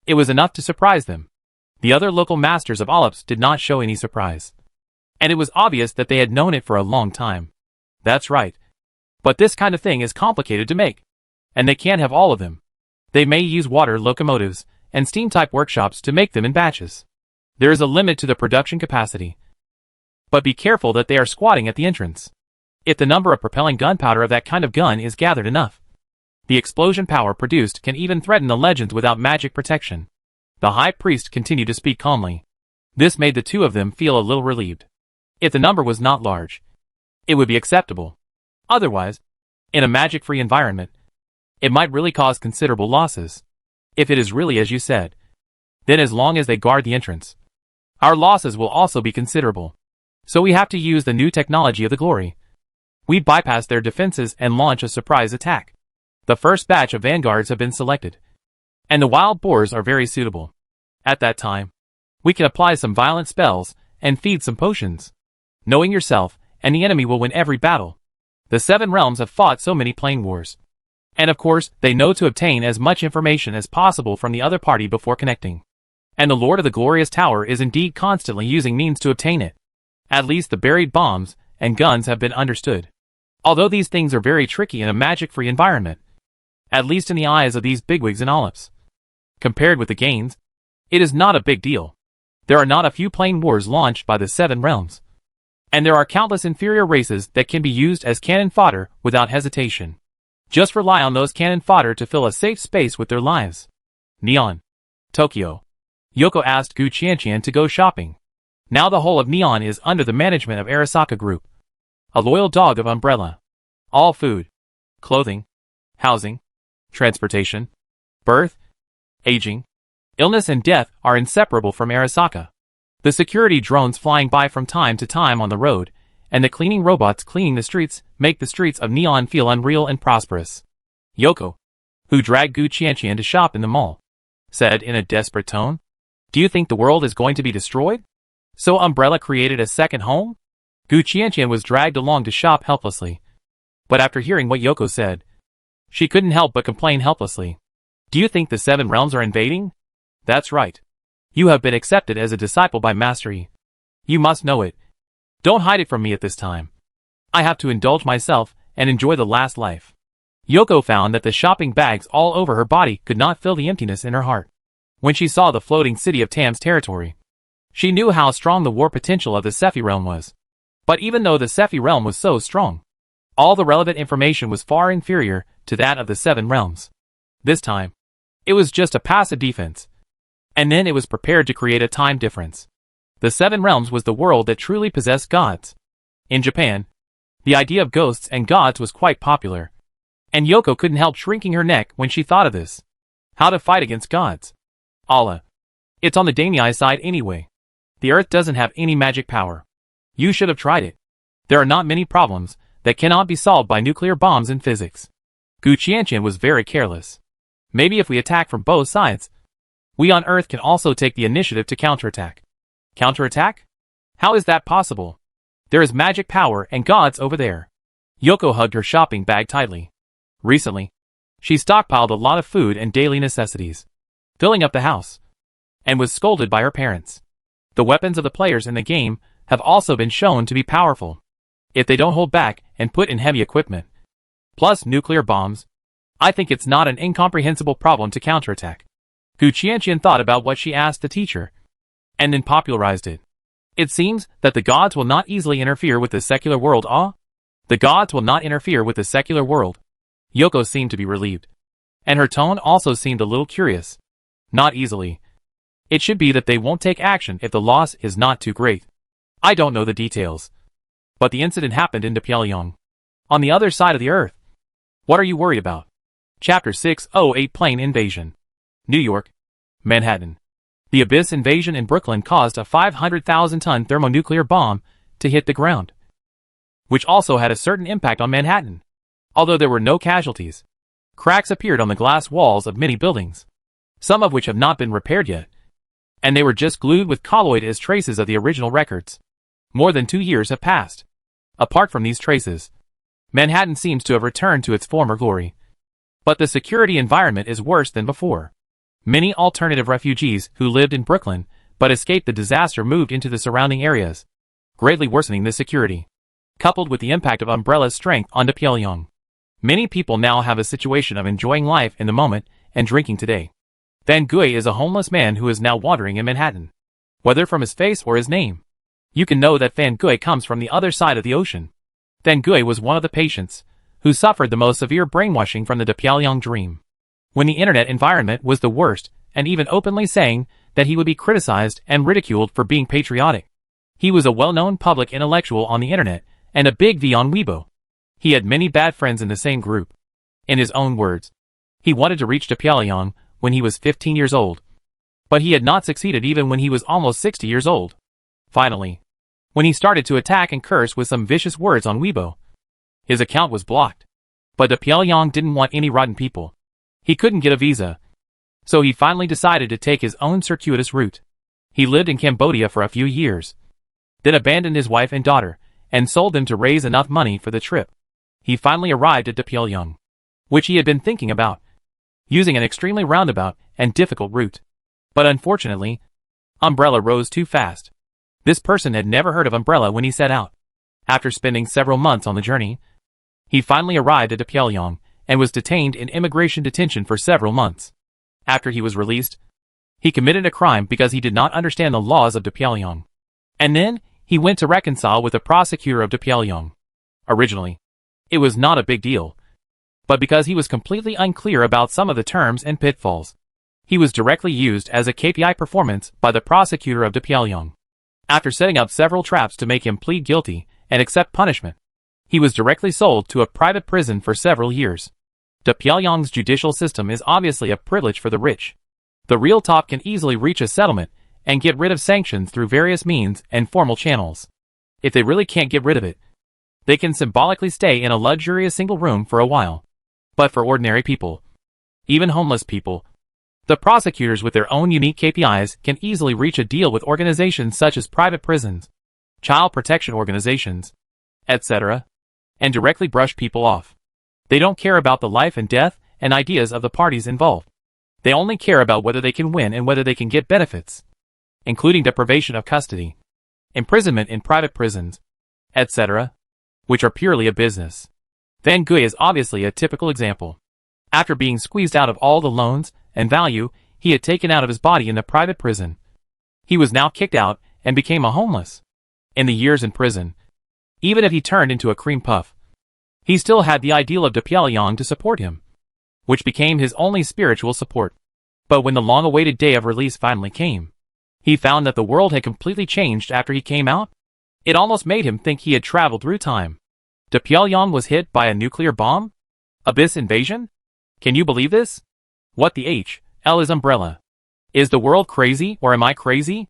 it was enough to surprise them. The other local masters of Olymps did not show any surprise, and it was obvious that they had known it for a long time. That's right. But this kind of thing is complicated to make, and they can't have all of them. They may use water locomotives and steam-type workshops to make them in batches. There is a limit to the production capacity. But be careful that they are squatting at the entrance. If the number of propelling gunpowder of that kind of gun is gathered enough, the explosion power produced can even threaten the legends without magic protection. The high priest continued to speak calmly. This made the two of them feel a little relieved. If the number was not large, it would be acceptable. Otherwise, in a magic-free environment, it might really cause considerable losses. If it is really as you said, then as long as they guard the entrance, our losses will also be considerable. So we have to use the new technology of the glory. We bypass their defenses and launch a surprise attack. The first batch of vanguards have been selected. And the wild boars are very suitable. At that time, we can apply some violent spells and feed some potions. Knowing yourself, and the enemy will win every battle. The Seven Realms have fought so many plane wars. And of course, they know to obtain as much information as possible from the other party before connecting. And the Lord of the Glorious Tower is indeed constantly using means to obtain it. At least the buried bombs and guns have been understood. Although these things are very tricky in a magic-free environment. At least in the eyes of these bigwigs and olives. Compared with the gains, it is not a big deal. There are not a few plane wars launched by the Seven Realms. And there are countless inferior races that can be used as cannon fodder without hesitation. Just rely on those cannon fodder to fill a safe space with their lives. Neon. Tokyo. Yoko asked Gu Qianqian to go shopping. Now the whole of Neon is under the management of Arasaka Group. A loyal dog of Umbrella. All food, clothing, housing, transportation, birth, aging, illness and death are inseparable from Arasaka. The security drones flying by from time to time on the road, and the cleaning robots cleaning the streets make the streets of Neon feel unreal and prosperous. Yoko, who dragged Gu Qianqian to shop in the mall, said in a desperate tone, "Do you think the world is going to be destroyed? So Umbrella created a second home?" Gu Qianqian was dragged along to shop helplessly. But after hearing what Yoko said, she couldn't help but complain helplessly. "Do you think the Seven Realms are invading? That's right. You have been accepted as a disciple by Master Yi. You must know it. Don't hide it from me at this time. I have to indulge myself and enjoy the last life." Yoko found that the shopping bags all over her body could not fill the emptiness in her heart. When she saw the floating city of Tam's territory, she knew how strong the war potential of the Sephi realm was. But even though the Sephi realm was so strong, all the relevant information was far inferior to that of the Seven Realms. This time, it was just a passive defense. And then it was prepared to create a time difference. The Seven Realms was the world that truly possessed gods. In Japan, the idea of ghosts and gods was quite popular. And Yoko couldn't help shrinking her neck when she thought of this. How to fight against gods? Allah. It's on the Daimai side anyway. The earth doesn't have any magic power. You should have tried it. There are not many problems that cannot be solved by nuclear bombs and physics. Gu Qianqian was very careless. Maybe if we attack from both sides, we on Earth can also take the initiative to counterattack. Counterattack? How is that possible? There is magic power and gods over there. Yoko hugged her shopping bag tightly. Recently, she stockpiled a lot of food and daily necessities, filling up the house, and was scolded by her parents. The weapons of the players in the game have also been shown to be powerful, if they don't hold back and put in heavy equipment. Plus nuclear bombs. I think it's not an incomprehensible problem to counterattack. Gu Qianqian thought about what she asked the teacher, and then popularized it. It seems that the gods will not easily interfere with the secular world. The gods will not interfere with the secular world. Yoko seemed to be relieved, and her tone also seemed a little curious. Not easily. It should be that they won't take action if the loss is not too great. I don't know the details. But the incident happened in Pyongyang, on the other side of the earth. What are you worried about? Chapter 608 Plane Invasion. New York. Manhattan. The Abyss invasion in Brooklyn caused a 500,000-ton thermonuclear bomb to hit the ground, which also had a certain impact on Manhattan. Although there were no casualties, cracks appeared on the glass walls of many buildings, some of which have not been repaired yet, and they were just glued with colloid as traces of the original records. More than 2 years have passed. Apart from these traces, Manhattan seems to have returned to its former glory. But the security environment is worse than before. Many alternative refugees who lived in Brooklyn but escaped the disaster moved into the surrounding areas, greatly worsening the security. Coupled with the impact of Umbrella's strength onto Pyongyang, many people now have a situation of enjoying life in the moment and drinking today. Van Gui is a homeless man who is now wandering in Manhattan. Whether from his face or his name, you can know that Van Gui comes from the other side of the ocean. Van Gui was one of the patients who suffered the most severe brainwashing from the Pyongyang dream, when the internet environment was the worst, and even openly saying that he would be criticized and ridiculed for being patriotic. He was a well-known public intellectual on the internet and a big V on Weibo. He had many bad friends in the same group. In his own words, he wanted to reach Pyongyang when he was 15 years old, but he had not succeeded even when he was almost 60 years old. Finally, when he started to attack and curse with some vicious words on Weibo. His account was blocked. But De Pyongyang didn't want any rotten people. He couldn't get a visa. So he finally decided to take his own circuitous route. He lived in Cambodia for a few years, then abandoned his wife and daughter, and sold them to raise enough money for the trip. He finally arrived at De Pyongyang, which he had been thinking about, using an extremely roundabout and difficult route. But unfortunately, Umbrella rose too fast. This person had never heard of Umbrella when he set out. After spending several months on the journey, he finally arrived at De Pyongyang and was detained in immigration detention for several months. After he was released, he committed a crime because he did not understand the laws of De Pyongyang. And then, he went to reconcile with the prosecutor of De Pyongyang. Originally, it was not a big deal. But because he was completely unclear about some of the terms and pitfalls, he was directly used as a KPI performance by the prosecutor of De Pyongyang. After setting up several traps to make him plead guilty and accept punishment, he was directly sold to a private prison for several years. De Pyongyang's judicial system is obviously a privilege for the rich. The real top can easily reach a settlement and get rid of sanctions through various means and formal channels. If they really can't get rid of it, they can symbolically stay in a luxurious single room for a while. But for ordinary people, even homeless people, the prosecutors with their own unique KPIs can easily reach a deal with organizations such as private prisons, child protection organizations, etc., and directly brush people off. They don't care about the life and death and ideas of the parties involved. They only care about whether they can win and whether they can get benefits, including deprivation of custody, imprisonment in private prisons, etc., which are purely a business. Van Gui is obviously a typical example. After being squeezed out of all the loans and value he had taken out of his body in the private prison, he was now kicked out and became a homeless. In the years in prison, even if he turned into a cream puff, he still had the ideal of De Pyongyang to support him, which became his only spiritual support. But when the long-awaited day of release finally came, he found that the world had completely changed after he came out. It almost made him think he had traveled through time. De Pyongyang was hit by a nuclear bomb? Abyss invasion? Can you believe this? What the H.L. is Umbrella? Is the world crazy or am I crazy?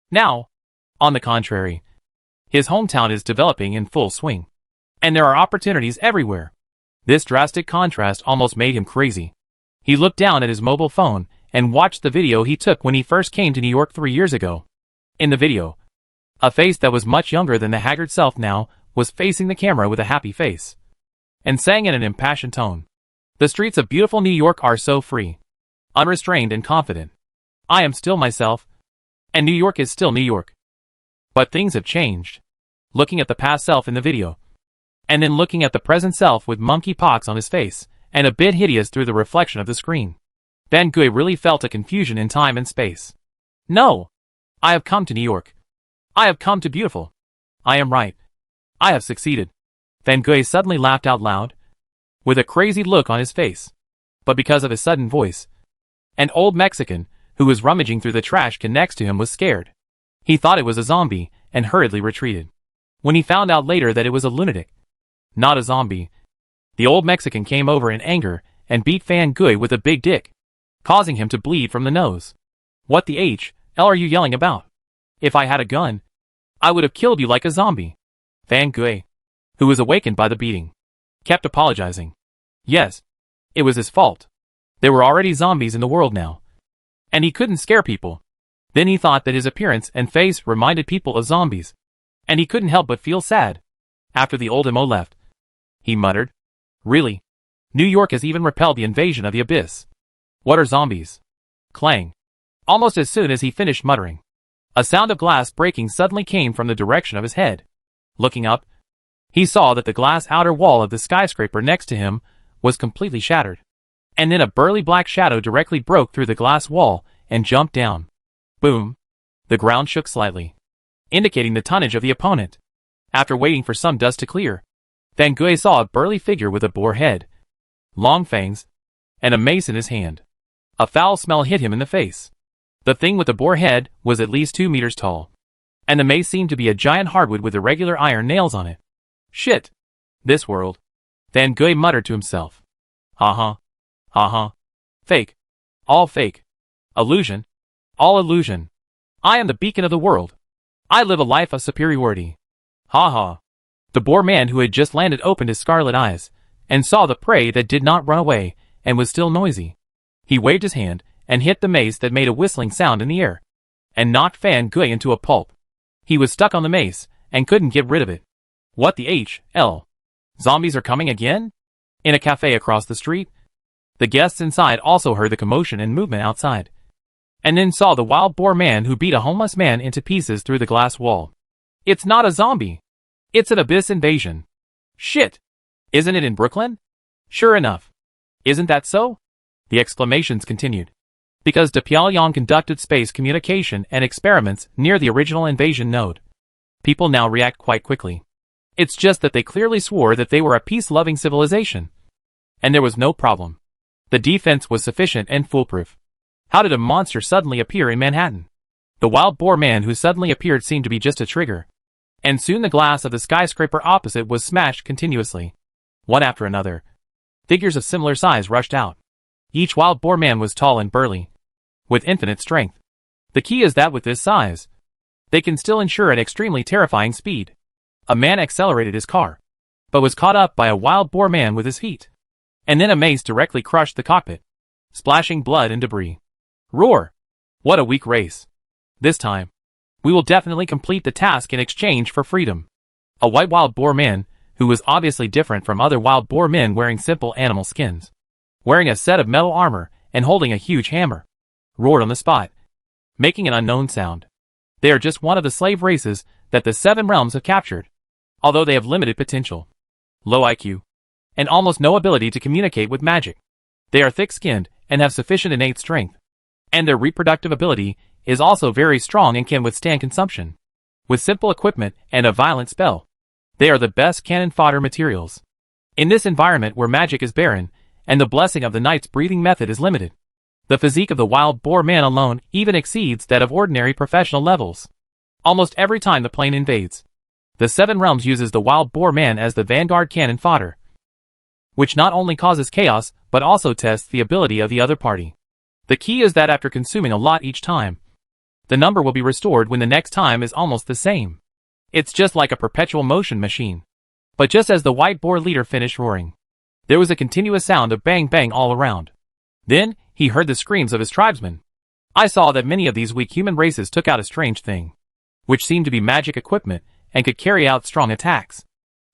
Now, on the contrary, his hometown is developing in full swing. And there are opportunities everywhere. This drastic contrast almost made him crazy. He looked down at his mobile phone and watched the video he took when he first came to New York 3 years ago. In the video, a face that was much younger than the haggard self now was facing the camera with a happy face, and sang in an impassioned tone, "The streets of beautiful New York are so free, unrestrained and confident. I am still myself, and New York is still New York." But things have changed. Looking at the past self in the video, and then looking at the present self with monkeypox on his face, and a bit hideous through the reflection of the screen, Van Gui really felt a confusion in time and space. No! I have come to New York. I have come to beautiful. I am right. I have succeeded. Van Gui suddenly laughed out loud, with a crazy look on his face. But because of his sudden voice, an old Mexican, who was rummaging through the trash can next to him was scared. He thought it was a zombie, and hurriedly retreated. When he found out later that it was a lunatic, not a zombie, the old Mexican came over in anger and beat Van Gui with a big dick, causing him to bleed from the nose. "What the H.L. are you yelling about? If I had a gun, I would have killed you like a zombie." Van Gui, who was awakened by the beating, kept apologizing. Yes, it was his fault. There were already zombies in the world now, and he couldn't scare people. Then he thought that his appearance and face reminded people of zombies, and he couldn't help but feel sad. After the old Mo left, he muttered, "Really? New York has even repelled the invasion of the abyss. What are zombies?" Clang. Almost as soon as he finished muttering, a sound of glass breaking suddenly came from the direction of his head. Looking up, he saw that the glass outer wall of the skyscraper next to him was completely shattered. And then a burly black shadow directly broke through the glass wall and jumped down. Boom. The ground shook slightly, indicating the tonnage of the opponent. After waiting for some dust to clear, Van Gui saw a burly figure with a boar head, long fangs, and a mace in his hand. A foul smell hit him in the face. The thing with the boar head was at least 2 meters tall, and the mace seemed to be a giant hardwood with irregular iron nails on it. Shit. This world. Van Gui muttered to himself. Ha ha. Fake. All fake. Illusion. All illusion. I am the beacon of the world. I live a life of superiority. Ha ha. The boar man who had just landed opened his scarlet eyes, and saw the prey that did not run away, and was still noisy. He waved his hand, and hit the mace that made a whistling sound in the air, and knocked Fan Gui into a pulp. He was stuck on the mace, and couldn't get rid of it. What the h.l. Zombies are coming again? In a cafe across the street? The guests inside also heard the commotion and movement outside, and then saw the wild boar man who beat a homeless man into pieces through the glass wall. It's not a zombie. It's an abyss invasion. Shit! Isn't it in Brooklyn? Sure enough. Isn't that so? The exclamations continued. Because Pyongyang conducted space communication and experiments near the original invasion node. People now react quite quickly. It's just that they clearly swore that they were a peace-loving civilization. And there was no problem. The defense was sufficient and foolproof. How did a monster suddenly appear in Manhattan? The wild boar man who suddenly appeared seemed to be just a trigger. And soon the glass of the skyscraper opposite was smashed continuously. One after another. Figures of similar size rushed out. Each wild boar man was tall and burly, with infinite strength. The key is that with this size, they can still ensure an extremely terrifying speed. A man accelerated his car, but was caught up by a wild boar man with his feet. And then a mace directly crushed the cockpit, splashing blood and debris. Roar! What a weak race. This time, we will definitely complete the task in exchange for freedom. A white wild boar man, who was obviously different from other wild boar men wearing simple animal skins, wearing a set of metal armor and holding a huge hammer, roared on the spot, making an unknown sound. They are just one of the slave races that the Seven Realms have captured, although they have limited potential, low IQ, and almost no ability to communicate with magic. They are thick-skinned and have sufficient innate strength, and their reproductive ability is also very strong and can withstand consumption. With simple equipment and a violent spell, they are the best cannon fodder materials. In this environment where magic is barren, and the blessing of the knight's breathing method is limited, the physique of the wild boar man alone even exceeds that of ordinary professional levels. Almost every time the plane invades, the Seven Realms uses the wild boar man as the vanguard cannon fodder, which not only causes chaos but also tests the ability of the other party. The key is that after consuming a lot each time, the number will be restored when the next time is almost the same. It's just like a perpetual motion machine. But just as the white boar leader finished roaring, there was a continuous sound of bang bang all around. Then, he heard the screams of his tribesmen. I saw that many of these weak human races took out a strange thing, which seemed to be magic equipment and could carry out strong attacks.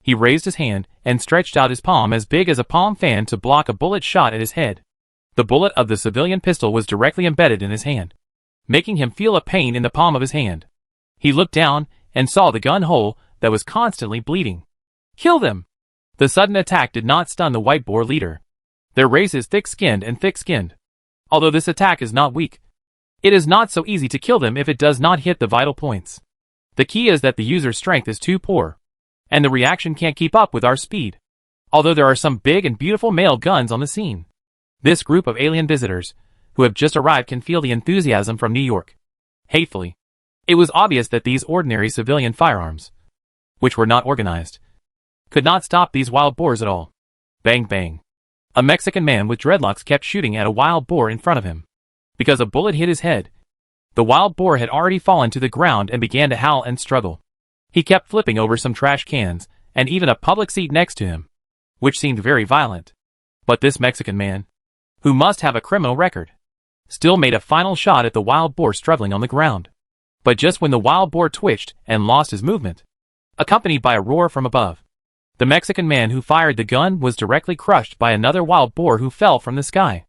He raised his hand and stretched out his palm as big as a palm fan to block a bullet shot at his head. The bullet of the civilian pistol was directly embedded in his hand, making him feel a pain in the palm of his hand. He looked down and saw the gun hole that was constantly bleeding. Kill them! The sudden attack did not stun the white boar leader. Their race is thick-skinned and thick-skinned. Although this attack is not weak, it is not so easy to kill them if it does not hit the vital points. The key is that the user's strength is too poor, and the reaction can't keep up with our speed. Although there are some big and beautiful male guns on the scene, this group of alien visitors who have just arrived can feel the enthusiasm from New York. Hatefully, it was obvious that these ordinary civilian firearms, which were not organized, could not stop these wild boars at all. Bang bang. A Mexican man with dreadlocks kept shooting at a wild boar in front of him. Because a bullet hit his head, the wild boar had already fallen to the ground and began to howl and struggle. He kept flipping over some trash cans and even a public seat next to him, which seemed very violent. But this Mexican man, who must have a criminal record, still made a final shot at the wild boar struggling on the ground. But just when the wild boar twitched and lost his movement, accompanied by a roar from above, the Mexican man who fired the gun was directly crushed by another wild boar who fell from the sky.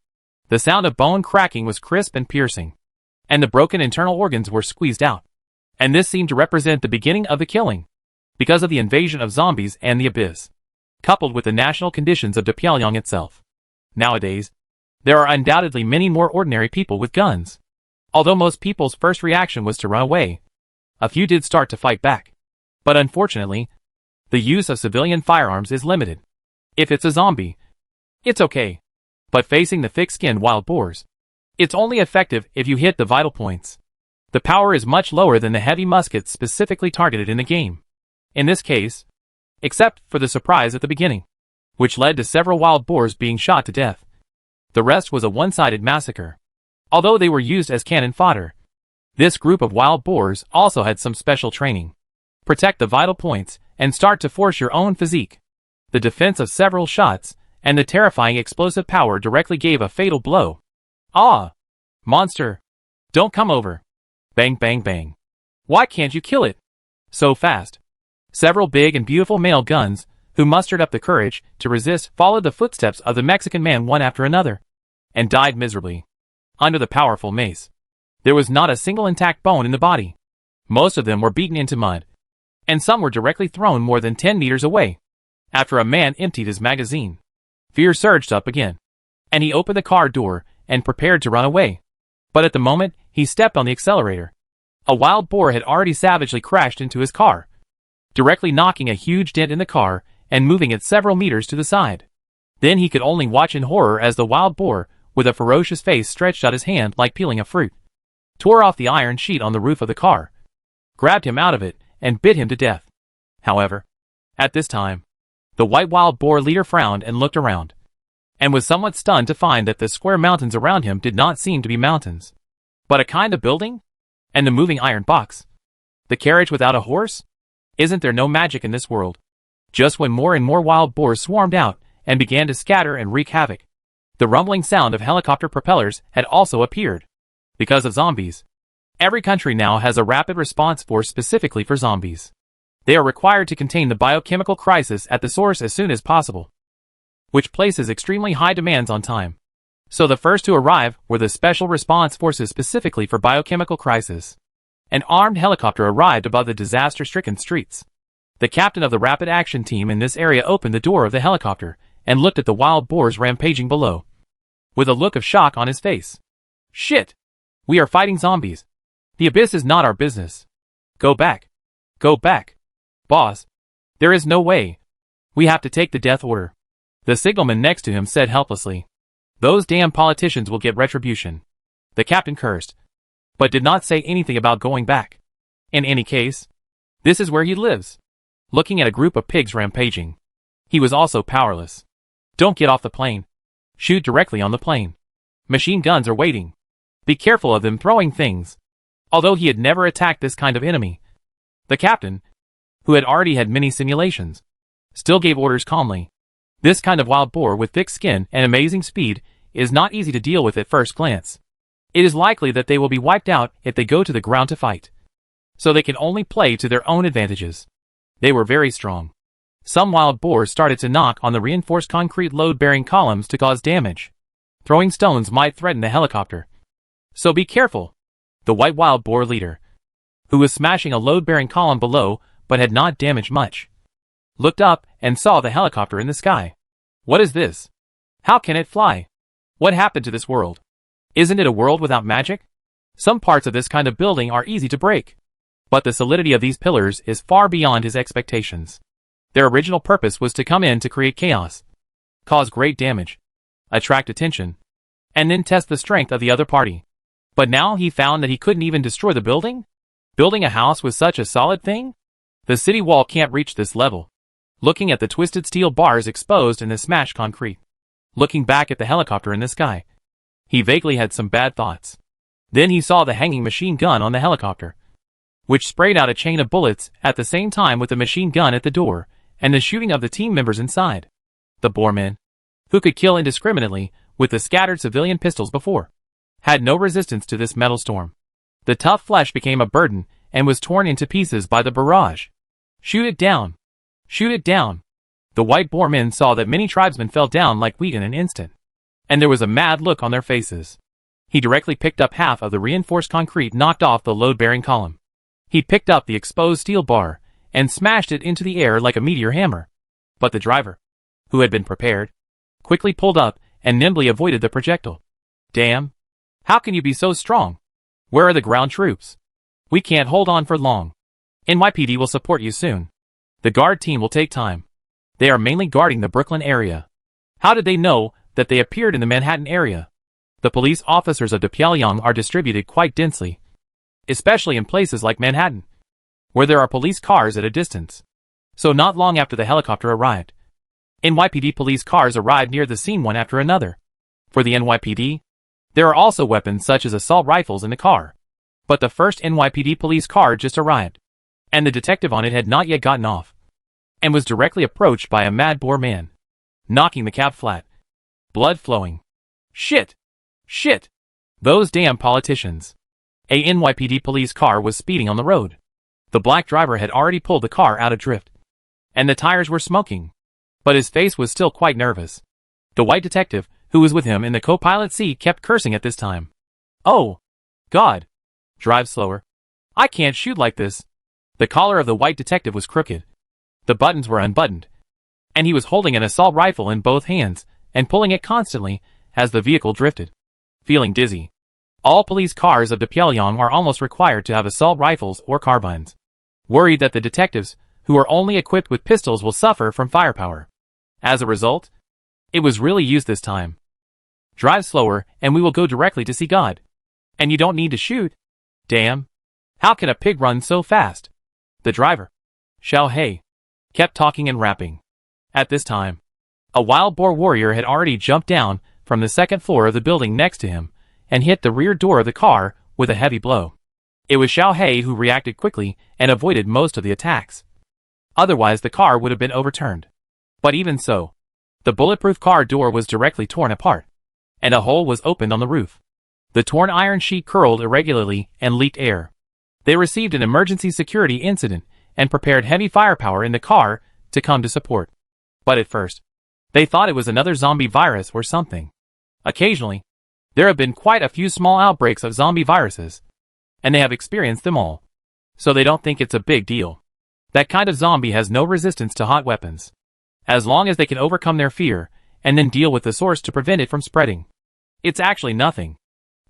The sound of bone cracking was crisp and piercing, and the broken internal organs were squeezed out. And this seemed to represent the beginning of the killing, because of the invasion of zombies and the abyss, coupled with the national conditions of Pyongyang itself. Nowadays, there are undoubtedly many more ordinary people with guns. Although most people's first reaction was to run away, a few did start to fight back. But unfortunately, the use of civilian firearms is limited. If it's a zombie, it's okay. But facing the thick-skinned wild boars, it's only effective if you hit the vital points. The power is much lower than the heavy muskets specifically targeted in the game. In this case, except for the surprise at the beginning, which led to several wild boars being shot to death. The rest was a one-sided massacre. Although they were used as cannon fodder, This group of wild boars also had some special training. Protect the vital points and start to force your own physique. The defense of several shots and the terrifying explosive power directly gave a fatal blow. Ah! Monster! Don't come over! Bang bang bang. Why can't you kill it so fast? Several big and beautiful male guns, who mustered up the courage to resist, followed the footsteps of the Mexican man one after another, and died miserably under the powerful mace. There was not a single intact bone in the body. Most of them were beaten into mud, and some were directly thrown more than 10 meters away. After a man emptied his magazine, fear surged up again, and he opened the car door and prepared to run away. But at the moment he stepped on the accelerator, a wild boar had already savagely crashed into his car, directly knocking a huge dent in the car and moving it several meters to the side. Then he could only watch in horror as the wild boar, with a ferocious face, stretched out his hand like peeling a fruit, tore off the iron sheet on the roof of the car, grabbed him out of it, and bit him to death. However, at this time, the white wild boar leader frowned and looked around, and was somewhat stunned to find that the square mountains around him did not seem to be mountains, but a kind of building? And the moving iron box? The carriage without a horse? Isn't there no magic in this world? Just when more and more wild boars swarmed out and began to scatter and wreak havoc, the rumbling sound of helicopter propellers had also appeared. Because of zombies, every country now has a rapid response force specifically for zombies. They are required to contain the biochemical crisis at the source as soon as possible, which places extremely high demands on time. So the first to arrive were the Special Response Forces specifically for biochemical crisis. An armed helicopter arrived above the disaster-stricken streets. The captain of the rapid action team in this area opened the door of the helicopter and looked at the wild boars rampaging below, with a look of shock on his face. Shit! We are fighting zombies. The abyss is not our business. Go back. Go back. Boss. There is no way. We have to take the death order. The signalman next to him said helplessly. Those damn politicians will get retribution. The captain cursed, but did not say anything about going back. In any case, this is where he lives. Looking at a group of pigs rampaging, he was also powerless. Don't get off the plane. Shoot directly on the plane. Machine guns are waiting. Be careful of them throwing things. Although he had never attacked this kind of enemy, the captain, who had already had many simulations, still gave orders calmly. This kind of wild boar with thick skin and amazing speed is not easy to deal with at first glance. It is likely that they will be wiped out if they go to the ground to fight. So they can only play to their own advantages. They were very strong. Some wild boars started to knock on the reinforced concrete load-bearing columns to cause damage. Throwing stones might threaten the helicopter. So be careful. The white wild boar leader, who was smashing a load-bearing column below but had not damaged much, looked up and saw the helicopter in the sky. What is this? How can it fly? What happened to this world? Isn't it a world without magic? Some parts of this kind of building are easy to break, but the solidity of these pillars is far beyond his expectations. Their original purpose was to come in to create chaos, cause great damage, attract attention, and then test the strength of the other party. But now he found that he couldn't even destroy the building? Building a house was such a solid thing? The city wall can't reach this level. Looking at the twisted steel bars exposed in the smashed concrete, looking back at the helicopter in the sky, he vaguely had some bad thoughts. Then he saw the hanging machine gun on the helicopter, which sprayed out a chain of bullets at the same time with the machine gun at the door and the shooting of the team members inside. The boarmen, who could kill indiscriminately with the scattered civilian pistols before, had no resistance to this metal storm. The tough flesh became a burden and was torn into pieces by the barrage. Shoot it down! Shoot it down! The white boar men saw that many tribesmen fell down like wheat in an instant, and there was a mad look on their faces. He directly picked up half of the reinforced concrete knocked off the load-bearing column. He picked up the exposed steel bar and smashed it into the air like a meteor hammer. But the driver, who had been prepared, quickly pulled up and nimbly avoided the projectile. Damn! How can you be so strong? Where are the ground troops? We can't hold on for long. NYPD will support you soon. The guard team will take time. They are mainly guarding the Brooklyn area. How did they know that they appeared in the Manhattan area? The police officers of Pyongyang are distributed quite densely, especially in places like Manhattan, where there are police cars at a distance. So not long after the helicopter arrived, NYPD police cars arrived near the scene one after another. For the NYPD, there are also weapons such as assault rifles in the car, But the first NYPD police car just arrived, and the detective on it had not yet gotten off, and was directly approached by a mad boar man, knocking the cab flat, blood flowing. Shit! Shit! Those damn politicians. A NYPD police car was speeding on the road. The black driver had already pulled the car out of drift, and the tires were smoking, but his face was still quite nervous. The white detective, who was with him in the co-pilot seat, kept cursing at this time. Oh, God. Drive slower. I can't shoot like this. The collar of the white detective was crooked. The buttons were unbuttoned, and he was holding an assault rifle in both hands and pulling it constantly as the vehicle drifted. Feeling dizzy. All police cars of Pyongyang are almost required to have assault rifles or carbines. Worried that the detectives, who are only equipped with pistols, will suffer from firepower. As a result, it was really used this time. Drive slower and we will go directly to see God. And you don't need to shoot. Damn. How can a pig run so fast? The driver, Xiao He, kept talking and rapping. At this time, a wild boar warrior had already jumped down from the second floor of the building next to him and hit the rear door of the car with a heavy blow. It was Xiao He who reacted quickly and avoided most of the attacks. Otherwise the car would have been overturned. But even so, the bulletproof car door was directly torn apart, and a hole was opened on the roof. The torn iron sheet curled irregularly and leaked air. They received an emergency security incident and prepared heavy firepower in the car to come to support. But at first, they thought it was another zombie virus or something. Occasionally, there have been quite a few small outbreaks of zombie viruses, and they have experienced them all. So they don't think it's a big deal. That kind of zombie has no resistance to hot weapons, as long as they can overcome their fear and then deal with the source to prevent it from spreading. It's actually nothing.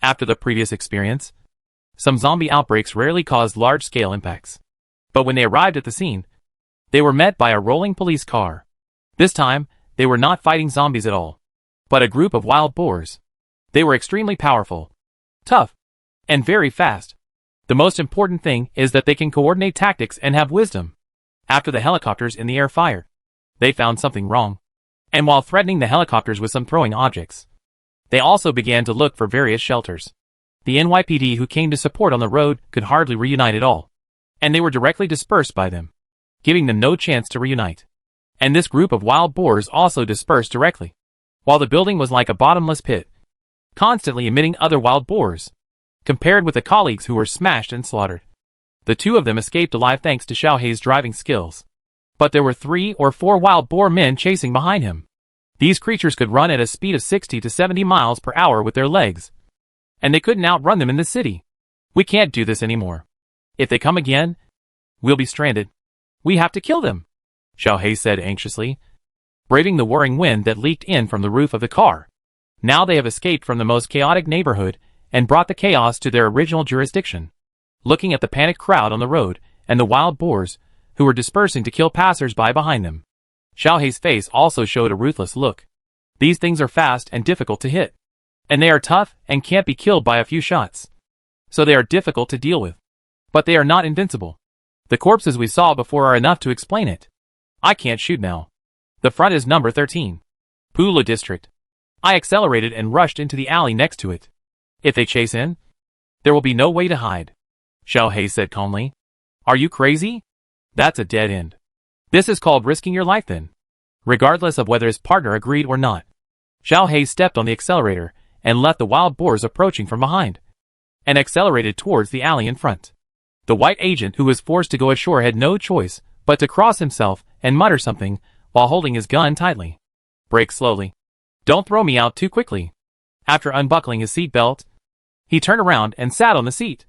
After the previous experience, some zombie outbreaks rarely caused large-scale impacts. But when they arrived at the scene, they were met by a rolling police car. This time, they were not fighting zombies at all, but a group of wild boars. They were extremely powerful, tough, and very fast. The most important thing is that they can coordinate tactics and have wisdom. After the helicopters in the air fired, they found something wrong. And while threatening the helicopters with some throwing objects, they also began to look for various shelters. The NYPD who came to support on the road could hardly reunite at all, and they were directly dispersed by them, giving them no chance to reunite. And this group of wild boars also dispersed directly, while the building was like a bottomless pit, constantly emitting other wild boars, compared with the colleagues who were smashed and slaughtered. The two of them escaped alive thanks to Xiao He's driving skills. But there were 3 or 4 wild boar men chasing behind him. These creatures could run at a speed of 60 to 70 miles per hour with their legs, and they couldn't outrun them in the city. We can't do this anymore. If they come again, we'll be stranded. We have to kill them, Xiao He said anxiously, braving the whirring wind that leaked in from the roof of the car. Now they have escaped from the most chaotic neighborhood and brought the chaos to their original jurisdiction. Looking at the panicked crowd on the road and the wild boars who were dispersing to kill passers-by behind them, Xiao He's face also showed a ruthless look. These things are fast and difficult to hit, and they are tough and can't be killed by a few shots. So they are difficult to deal with. But they are not invincible. The corpses we saw before are enough to explain it. I can't shoot now. The front is number 13. Pula District. I accelerated and rushed into the alley next to it. If they chase in, there will be no way to hide, Xiao He said calmly. Are you crazy? That's a dead end. This is called risking your life then, regardless of whether his partner agreed or not. Xiao He stepped on the accelerator and left the wild boars approaching from behind, and accelerated towards the alley in front. The white agent who was forced to go ashore had no choice but to cross himself and mutter something while holding his gun tightly. Brake slowly. Don't throw me out too quickly. After unbuckling his seat belt, he turned around and sat on the seat,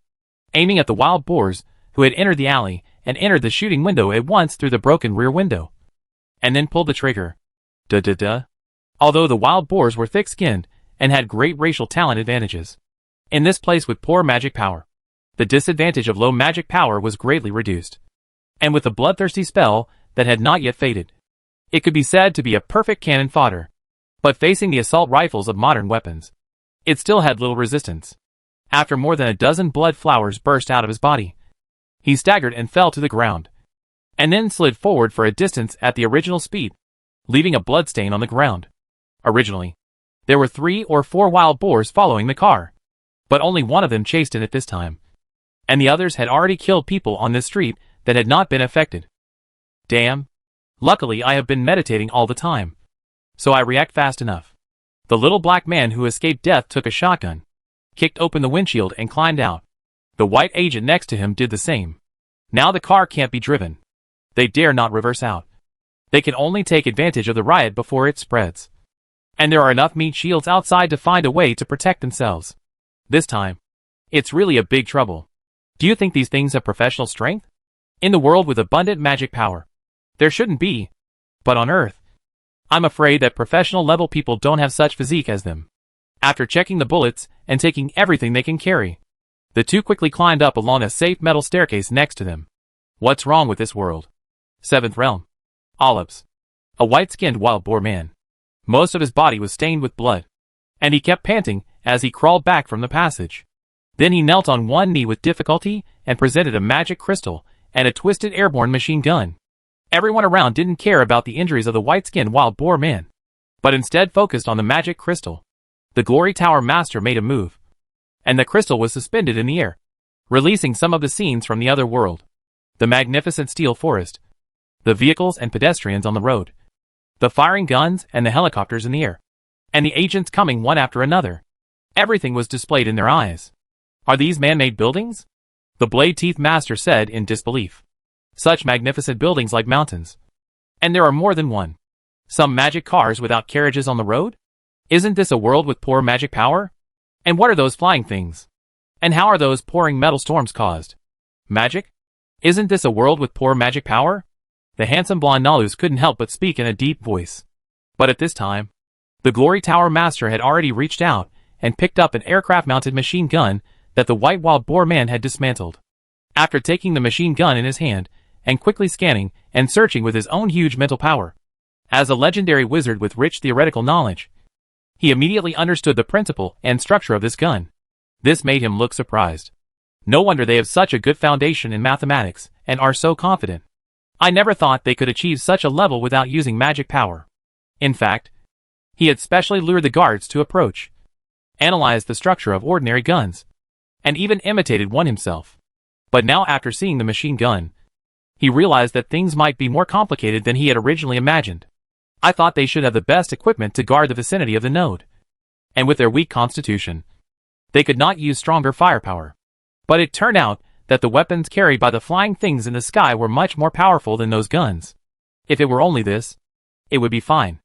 aiming at the wild boars who had entered the alley and entered the shooting window at once through the broken rear window, and then pulled the trigger. Duh. Although the wild boars were thick-skinned and had great racial talent advantages, in this place with poor magic power, the disadvantage of low magic power was greatly reduced. And with the bloodthirsty spell that had not yet faded, it could be said to be a perfect cannon fodder. But facing the assault rifles of modern weapons, it still had little resistance. After more than a dozen blood flowers burst out of his body, he staggered and fell to the ground, and then slid forward for a distance at the original speed, leaving a bloodstain on the ground. Originally, there were 3 or 4 wild boars following the car, but only one of them chased in it this time. and the others had already killed people on this street that had not been affected. Damn. Luckily I have been meditating all the time, so I react fast enough. The little black man who escaped death took a shotgun, kicked open the windshield and climbed out. The white agent next to him did the same. Now the car can't be driven. They dare not reverse out. They can only take advantage of the riot before it spreads. And there are enough meat shields outside to find a way to protect themselves. This time, it's really a big trouble. Do you think these things have professional strength? In the world with abundant magic power, there shouldn't be. But on Earth, I'm afraid that professional level people don't have such physique as them. After checking the bullets and taking everything they can carry, the two quickly climbed up along a safe metal staircase next to them. What's wrong with this world? Seventh realm. Olives. A white-skinned wild boar man. Most of his body was stained with blood, and he kept panting as he crawled back from the passage. Then he knelt on one knee with difficulty and presented a magic crystal and a twisted airborne machine gun. Everyone around didn't care about the injuries of the white-skinned wild boar man, but instead focused on the magic crystal. The Glory Tower Master made a move, and the crystal was suspended in the air, releasing some of the scenes from the other world. The magnificent steel forest, the vehicles and pedestrians on the road, the firing guns and the helicopters in the air, and the agents coming one after another. Everything was displayed in their eyes. Are these man-made buildings? The Blade Teeth Master said in disbelief. Such magnificent buildings like mountains. And there are more than one. Some magic cars without carriages on the road? Isn't this a world with poor magic power? And what are those flying things? And how are those pouring metal storms caused? Magic? Isn't this a world with poor magic power? The handsome blonde Nalus couldn't help but speak in a deep voice. But at this time, the Glory Tower Master had already reached out and picked up an aircraft-mounted machine gun that the white wild boar man had dismantled. After taking the machine gun in his hand and quickly scanning and searching with his own huge mental power, as a legendary wizard with rich theoretical knowledge, he immediately understood the principle and structure of this gun. This made him look surprised. No wonder they have such a good foundation in mathematics and are so confident. I never thought they could achieve such a level without using magic power. In fact, he had specially lured the guards to approach, analyzed the structure of ordinary guns, and even imitated one himself. But now after seeing the machine gun, he realized that things might be more complicated than he had originally imagined. I thought they should have the best equipment to guard the vicinity of the node. And with their weak constitution, they could not use stronger firepower. But it turned out that the weapons carried by the flying things in the sky were much more powerful than those guns. If it were only this, it would be fine.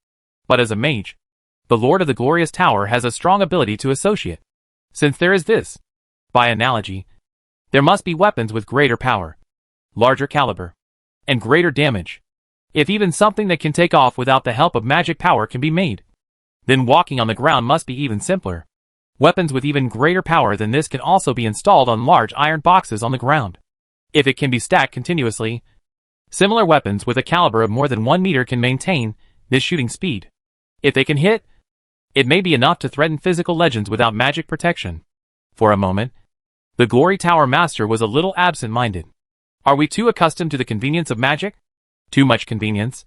But as a mage, the Lord of the Glorious Tower has a strong ability to associate. Since there is this, by analogy, there must be weapons with greater power, larger caliber, and greater damage. If even something that can take off without the help of magic power can be made, then walking on the ground must be even simpler. Weapons with even greater power than this can also be installed on large iron boxes on the ground. If it can be stacked continuously, similar weapons with a caliber of more than 1 meter can maintain this shooting speed. If they can hit, it may be enough to threaten physical legends without magic protection. For a moment, the Glory Tower Master was a little absent-minded. Are we too accustomed to the convenience of magic? Too much convenience?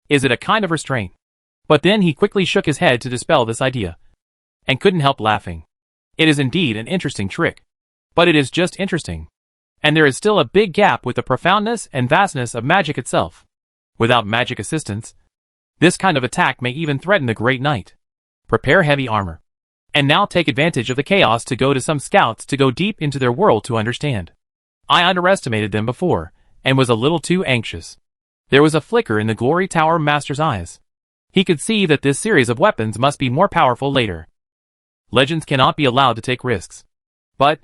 Is it a kind of restraint? But then he quickly shook his head to dispel this idea, and couldn't help laughing. It is indeed an interesting trick. But it is just interesting. And there is still a big gap with the profoundness and vastness of magic itself. Without magic assistance, this kind of attack may even threaten the Great Knight. Prepare heavy armor. And now take advantage of the chaos to go to some scouts to go deep into their world to understand. I underestimated them before, and was a little too anxious. There was a flicker in the Glory Tower Master's eyes. He could see that this series of weapons must be more powerful later. Legends cannot be allowed to take risks. But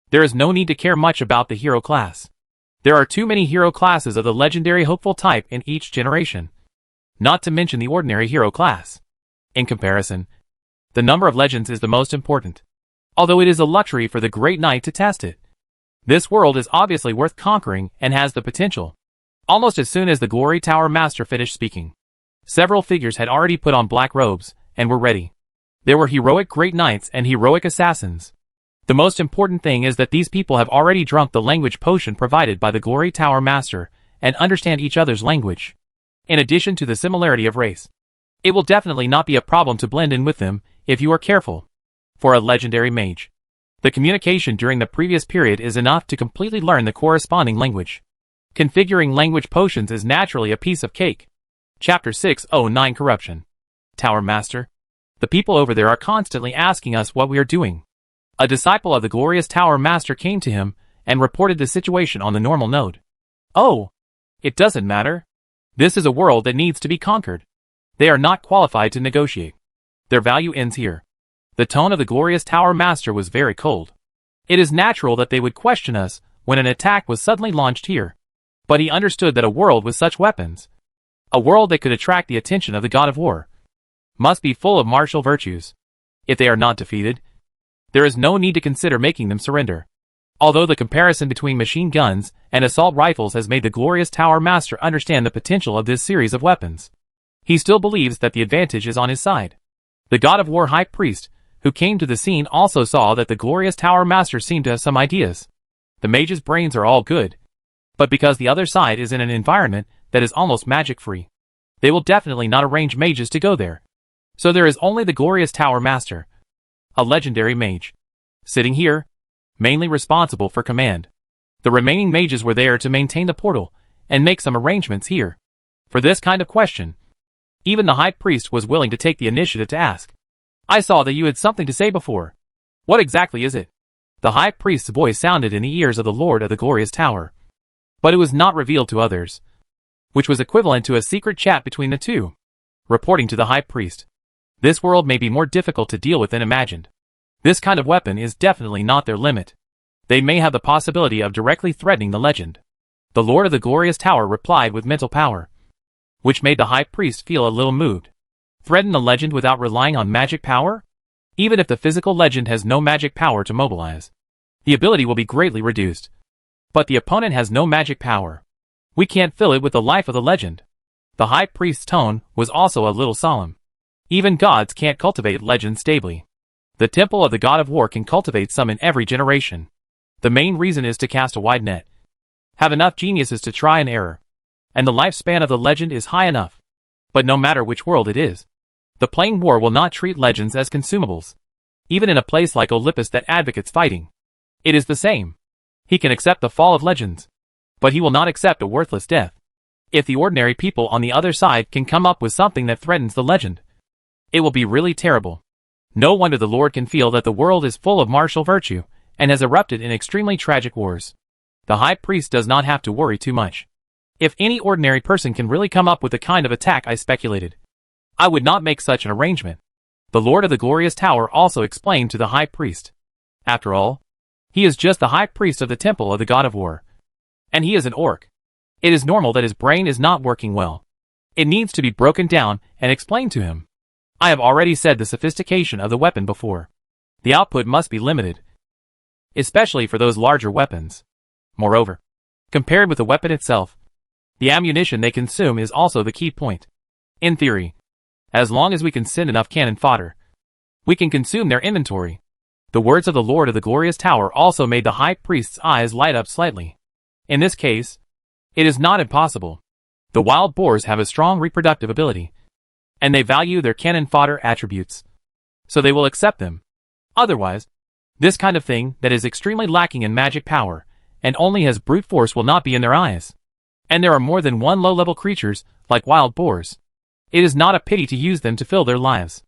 there is no need to care much about the hero class. There are too many hero classes of the legendary hopeful type in each generation. Not to mention the ordinary hero class. In comparison, the number of legends is the most important. Although it is a luxury for the Great Knight to test it. This world is obviously worth conquering and has the potential. Almost as soon as the Glory Tower Master finished speaking, several figures had already put on black robes and were ready. There were heroic Great Knights and heroic assassins. The most important thing is that these people have already drunk the language potion provided by the Glory Tower Master and understand each other's language. In addition to the similarity of race, it will definitely not be a problem to blend in with them if you are careful. For a legendary mage, The communication during the previous period is enough to completely learn the corresponding language. Configuring language potions is naturally a piece of cake. Chapter 609 Corruption. Tower Master. The people over there are constantly asking us what we are doing. A disciple of the glorious Tower Master came to him and reported the situation on the normal node. Oh, it doesn't matter. This is a world that needs to be conquered. They are not qualified to negotiate. Their value ends here. The tone of the glorious Tower Master was very cold. It is natural that they would question us when an attack was suddenly launched here. But he understood that a world with such weapons, a world that could attract the attention of the god of war, must be full of martial virtues. If they are not defeated, there is no need to consider making them surrender. Although the comparison between machine guns and assault rifles has made the glorious Tower Master understand the potential of this series of weapons, he still believes that the advantage is on his side. The god of war high priest, who came to the scene, also saw that the glorious Tower Master seemed to have some ideas. The mage's brains are all good, but because the other side is in an environment that is almost magic-free, they will definitely not arrange mages to go there. So there is only the glorious Tower Master, a legendary mage, sitting here, mainly responsible for command. The remaining mages were there to maintain the portal and make some arrangements here. For this kind of question, even the high priest was willing to take the initiative to ask. I saw that you had something to say before. What exactly is it? The high priest's voice sounded in the ears of the Lord of the Glorious Tower, but it was not revealed to others, which was equivalent to a secret chat between the two. Reporting to the high priest, this world may be more difficult to deal with than imagined. This kind of weapon is definitely not their limit. They may have the possibility of directly threatening the legend. The Lord of the Glorious Tower replied with mental power, which made the high priest feel a little moved. Threaten the legend without relying on magic power? Even if the physical legend has no magic power to mobilize, the ability will be greatly reduced. But the opponent has no magic power. We can't fill it with the life of the legend. The high priest's tone was also a little solemn. Even gods can't cultivate legends stably. The temple of the god of war can cultivate some in every generation. The main reason is to cast a wide net. Have enough geniuses to try and error. And the lifespan of the legend is high enough. But no matter which world it is, the playing war will not treat legends as consumables. Even in a place like Olympus that advocates fighting, it is the same. He can accept the fall of legends, but he will not accept a worthless death. If the ordinary people on the other side can come up with something that threatens the legend, it will be really terrible. No wonder the Lord can feel that the world is full of martial virtue and has erupted in extremely tragic wars. The high priest does not have to worry too much. If any ordinary person can really come up with the kind of attack I speculated, I would not make such an arrangement. The Lord of the Glorious Tower also explained to the high priest. After all, he is just the high priest of the temple of the god of war. And he is an orc. It is normal that his brain is not working well. It needs to be broken down and explained to him. I have already said the sophistication of the weapon before. The output must be limited, especially for those larger weapons. Moreover, compared with the weapon itself, the ammunition they consume is also the key point. In theory, as long as we can send enough cannon fodder, we can consume their inventory. The words of the Lord of the Glorious Tower also made the high priest's eyes light up slightly. In this case, it is not impossible. The wild boars have a strong reproductive ability, and they value their cannon fodder attributes, so they will accept them. Otherwise, this kind of thing that is extremely lacking in magic power and only has brute force will not be in their eyes. And there are more than one low-level creatures, like wild boars. It is not a pity to use them to fill their lives.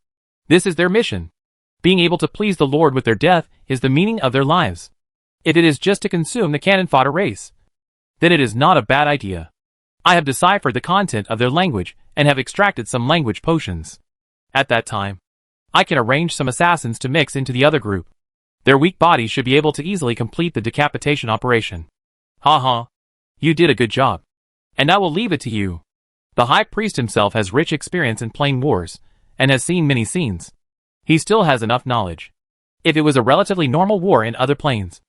This is their mission. Being able to please the Lord with their death is the meaning of their lives. If it is just to consume the cannon fodder race, then it is not a bad idea. I have deciphered the content of their language and have extracted some language potions. At that time, I can arrange some assassins to mix into the other group. Their weak bodies should be able to easily complete the decapitation operation. Ha. You did a good job. And I will leave it to you. The high priest himself has rich experience in playing wars, and has seen many scenes. He still has enough knowledge. If it was a relatively normal war in other planes,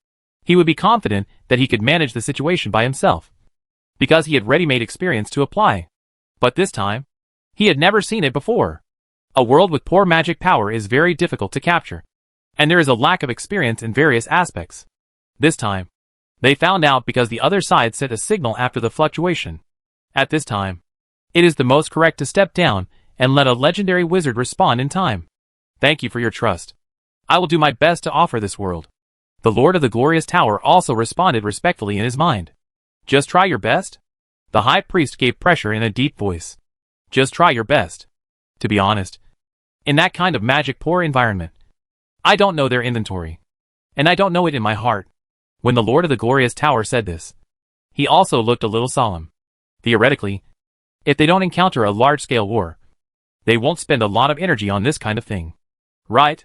he would be confident that he could manage the situation by himself, because he had ready-made experience to apply. But this time, he had never seen it before. A world with poor magic power is very difficult to capture, and there is a lack of experience in various aspects. This time, they found out because the other side sent a signal after the fluctuation. At this time, it is the most correct to step down and let a legendary wizard respond in time. Thank you for your trust. I will do my best to offer this world The Lord of the Glorious Tower also responded respectfully in his mind. Just try your best? The high priest gave pressure in a deep voice. Just try your best. To be honest, in that kind of magic-poor environment, I don't know their inventory. And I don't know it in my heart. When the Lord of the Glorious Tower said this, he also looked a little solemn. Theoretically, if they don't encounter a large-scale war, they won't spend a lot of energy on this kind of thing. Right?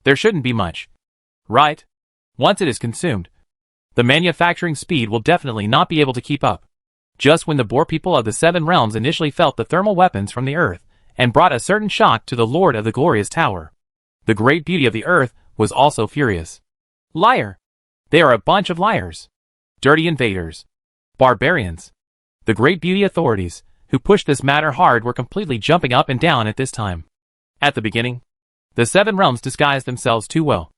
There shouldn't be much. Right? Once it is consumed, the manufacturing speed will definitely not be able to keep up. Just when the Boar people of the Seven Realms initially felt the thermal weapons from the earth, and brought a certain shock to the Lord of the Glorious Tower, the great beauty of the earth was also furious. Liar! They are a bunch of liars. Dirty invaders. Barbarians. The great beauty authorities, who pushed this matter hard, were completely jumping up and down at this time. At the beginning, the Seven Realms disguised themselves too well,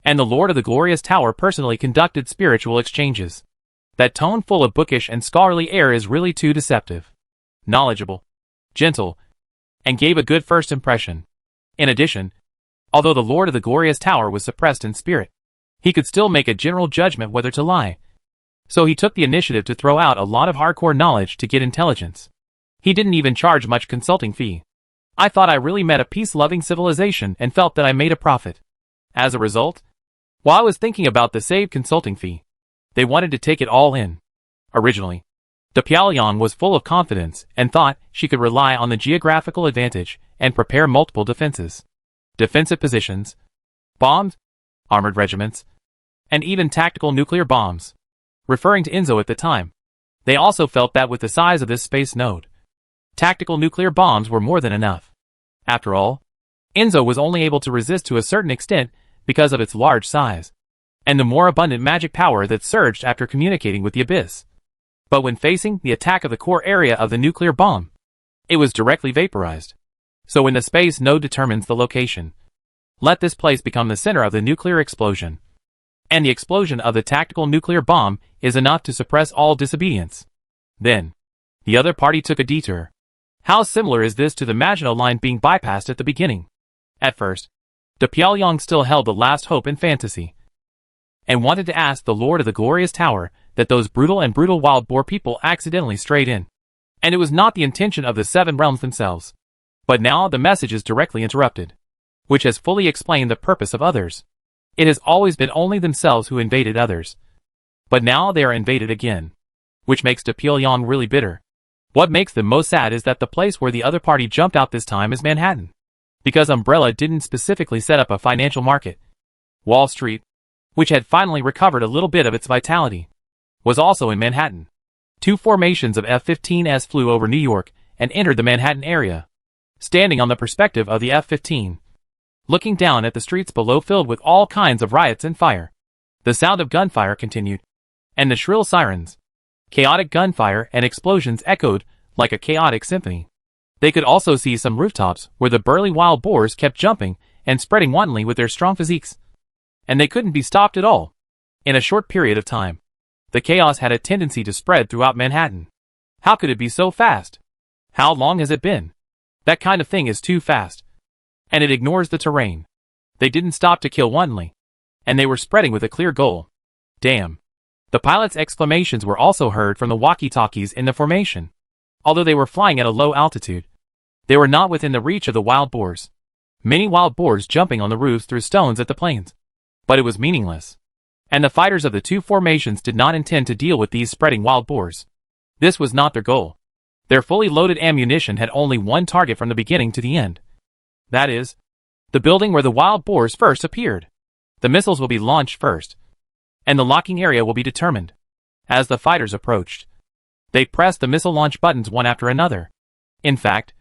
and the Lord of the Glorious Tower personally conducted spiritual exchanges. That tone full of bookish and scholarly air is really too deceptive. Knowledgeable, gentle, and gave a good first impression. In addition, although the Lord of the Glorious Tower was suppressed in spirit, he could still make a general judgment whether to lie. So he took the initiative to throw out a lot of hardcore knowledge to get intelligence. He didn't even charge much consulting fee. I thought I really met a peace-loving civilization and felt that I made a profit. As a result, while I was thinking about the saved consulting fee, they wanted to take it all in. Originally, the Pyongyang was full of confidence and thought she could rely on the geographical advantage and prepare multiple defenses. Defensive positions, bombs, armored regiments, and even tactical nuclear bombs. Referring to Inzo at the time, they also felt that with the size of this space node, tactical nuclear bombs were more than enough. After all, Inzo was only able to resist to a certain extent because of its large size, and the more abundant magic power that surged after communicating with the Abyss. But when facing the attack of the core area of the nuclear bomb, it was directly vaporized. So when the space node determines the location, let this place become the center of the nuclear explosion. And the explosion of the tactical nuclear bomb is enough to suppress all disobedience. Then, the other party took a detour. How similar is this to the Maginot Line being bypassed at the beginning? At first, the Pyongyang still held the last hope in fantasy, and wanted to ask the Lord of the Glorious Tower that those brutal wild boar people accidentally strayed in. And it was not the intention of the Seven Realms themselves. But now the message is directly interrupted, which has fully explained the purpose of others. It has always been only themselves who invaded others. But now they are invaded again, which makes the Pyongyang really bitter. What makes them most sad is that the place where the other party jumped out this time is Manhattan. Because Umbrella didn't specifically set up a financial market. Wall Street, which had finally recovered a little bit of its vitality, was also in Manhattan. Two formations of F-15s flew over New York and entered the Manhattan area. Standing on the perspective of the F-15, looking down at the streets below filled with all kinds of riots and fire, the sound of gunfire continued, and the shrill sirens, chaotic gunfire and explosions echoed like a chaotic symphony. They could also see some rooftops where the burly wild boars kept jumping and spreading wantonly with their strong physiques. And they couldn't be stopped at all. In a short period of time, the chaos had a tendency to spread throughout Manhattan. How could it be so fast? How long has it been? That kind of thing is too fast. And it ignores the terrain. They didn't stop to kill wantonly. And they were spreading with a clear goal. Damn. The pilots' exclamations were also heard from the walkie-talkies in the formation. Although they were flying at a low altitude, they were not within the reach of the wild boars. Many wild boars jumping on the roofs threw stones at the planes. But it was meaningless. And the fighters of the two formations did not intend to deal with these spreading wild boars. This was not their goal. Their fully loaded ammunition had only one target from the beginning to the end. That is, the building where the wild boars first appeared. The missiles will be launched first, and the locking area will be determined. As the fighters approached, they pressed the missile launch buttons one after another. In fact,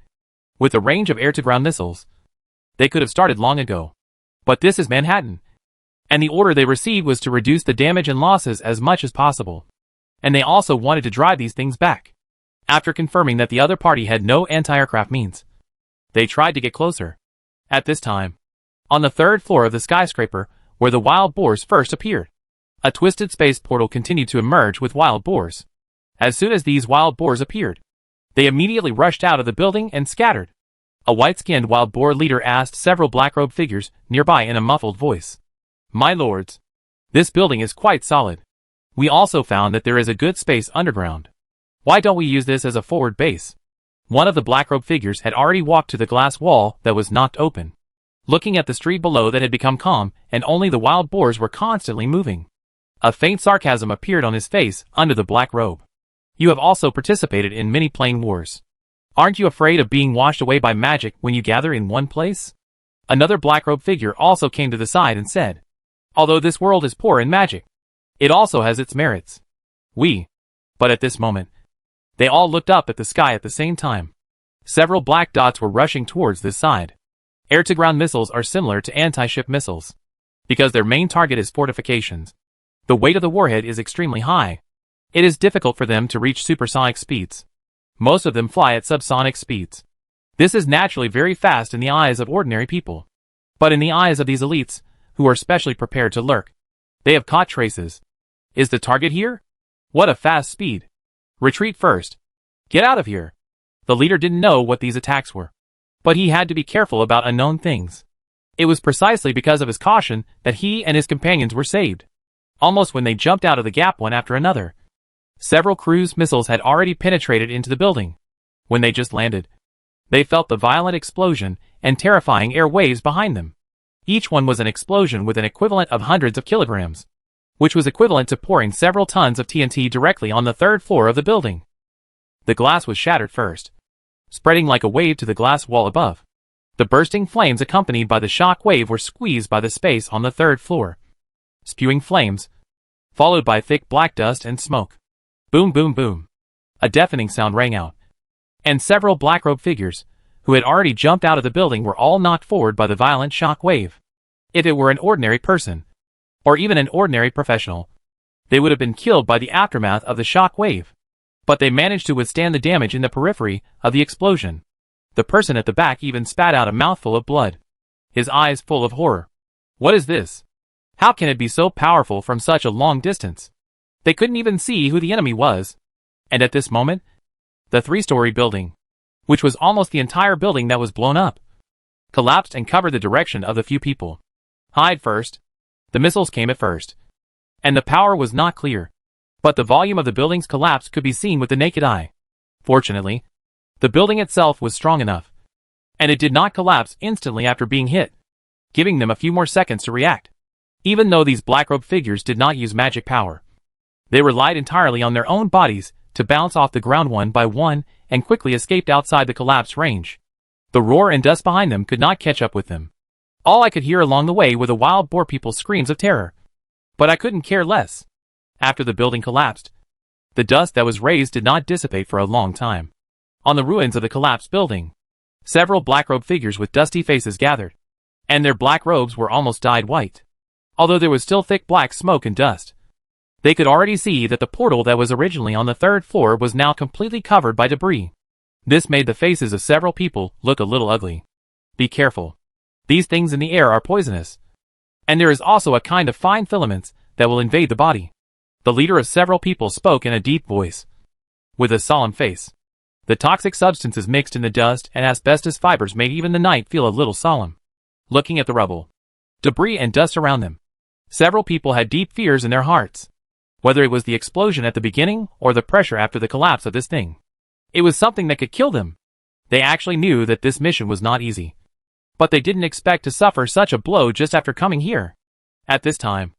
with the range of air-to-ground missiles, they could have started long ago. But this is Manhattan, and the order they received was to reduce the damage and losses as much as possible. And they also wanted to drive these things back. After confirming that the other party had no anti-aircraft means, they tried to get closer. At this time, on the third floor of the skyscraper, where the wild boars first appeared, a twisted space portal continued to emerge with wild boars. As soon as these wild boars appeared, they immediately rushed out of the building and scattered. A white-skinned wild boar leader asked several black-robed figures nearby in a muffled voice, "My lords, This building is quite solid. We also found that there is a good space underground. Why don't we use this as a forward base? One of the black-robed figures had already walked to the glass wall that was knocked open, looking at the street below that had become calm, and only the wild boars were constantly moving. A faint sarcasm appeared on his face under the black robe. You have also participated in many plane wars. Aren't you afraid of being washed away by magic when you gather in one place? Another black-robed figure also came to the side and said, although this world is poor in magic, it also has its merits. But at this moment, they all looked up at the sky at the same time. Several black dots were rushing towards this side. Air-to-ground missiles are similar to anti-ship missiles, because their main target is fortifications. The weight of the warhead is extremely high. It is difficult for them to reach supersonic speeds. Most of them fly at subsonic speeds. This is naturally very fast in the eyes of ordinary people. But in the eyes of these elites, who are specially prepared to lurk, they have caught traces. Is the target here? What a fast speed. Retreat first. Get out of here. The leader didn't know what these attacks were, but he had to be careful about unknown things. It was precisely because of his caution that he and his companions were saved. Almost when they jumped out of the gap one after another, several cruise missiles had already penetrated into the building. When they just landed, they felt the violent explosion and terrifying air waves behind them. Each one was an explosion with an equivalent of hundreds of kilograms, which was equivalent to pouring several tons of TNT directly on the third floor of the building. The glass was shattered first, spreading like a wave to the glass wall above. The bursting flames accompanied by the shock wave were squeezed by the space on the third floor, spewing flames, followed by thick black dust and smoke. Boom, boom, boom. A deafening sound rang out, and several black-robed figures, who had already jumped out of the building, were all knocked forward by the violent shock wave. If it were an ordinary person, or even an ordinary professional, they would have been killed by the aftermath of the shock wave. But they managed to withstand the damage in the periphery of the explosion. The person at the back even spat out a mouthful of blood, his eyes full of horror. What is this? How can it be so powerful from such a long distance? They couldn't even see who the enemy was. And at this moment, the three-story building, which was almost the entire building that was blown up, collapsed and covered the direction of the few people. Hide first. The missiles came at first, and the power was not clear, but the volume of the building's collapse could be seen with the naked eye. Fortunately, the building itself was strong enough, and it did not collapse instantly after being hit, giving them a few more seconds to react. Even though these black-robed figures did not use magic power, they relied entirely on their own bodies to bounce off the ground one by one and quickly escaped outside the collapse range. The roar and dust behind them could not catch up with them. All I could hear along the way were the wild boar people's screams of terror. But I couldn't care less. After the building collapsed, the dust that was raised did not dissipate for a long time. On the ruins of the collapsed building, several black-robed figures with dusty faces gathered, and their black robes were almost dyed white. Although there was still thick black smoke and dust, they could already see that the portal that was originally on the third floor was now completely covered by debris. This made the faces of several people look a little ugly. Be careful. These things in the air are poisonous, and there is also a kind of fine filaments that will invade the body. The leader of several people spoke in a deep voice, with a solemn face. The toxic substances mixed in the dust and asbestos fibers made even the night feel a little solemn. Looking at the rubble, debris and dust around them, several people had deep fears in their hearts. Whether it was the explosion at the beginning or the pressure after the collapse of this thing, it was something that could kill them. They actually knew that this mission was not easy, but they didn't expect to suffer such a blow just after coming here. At this time,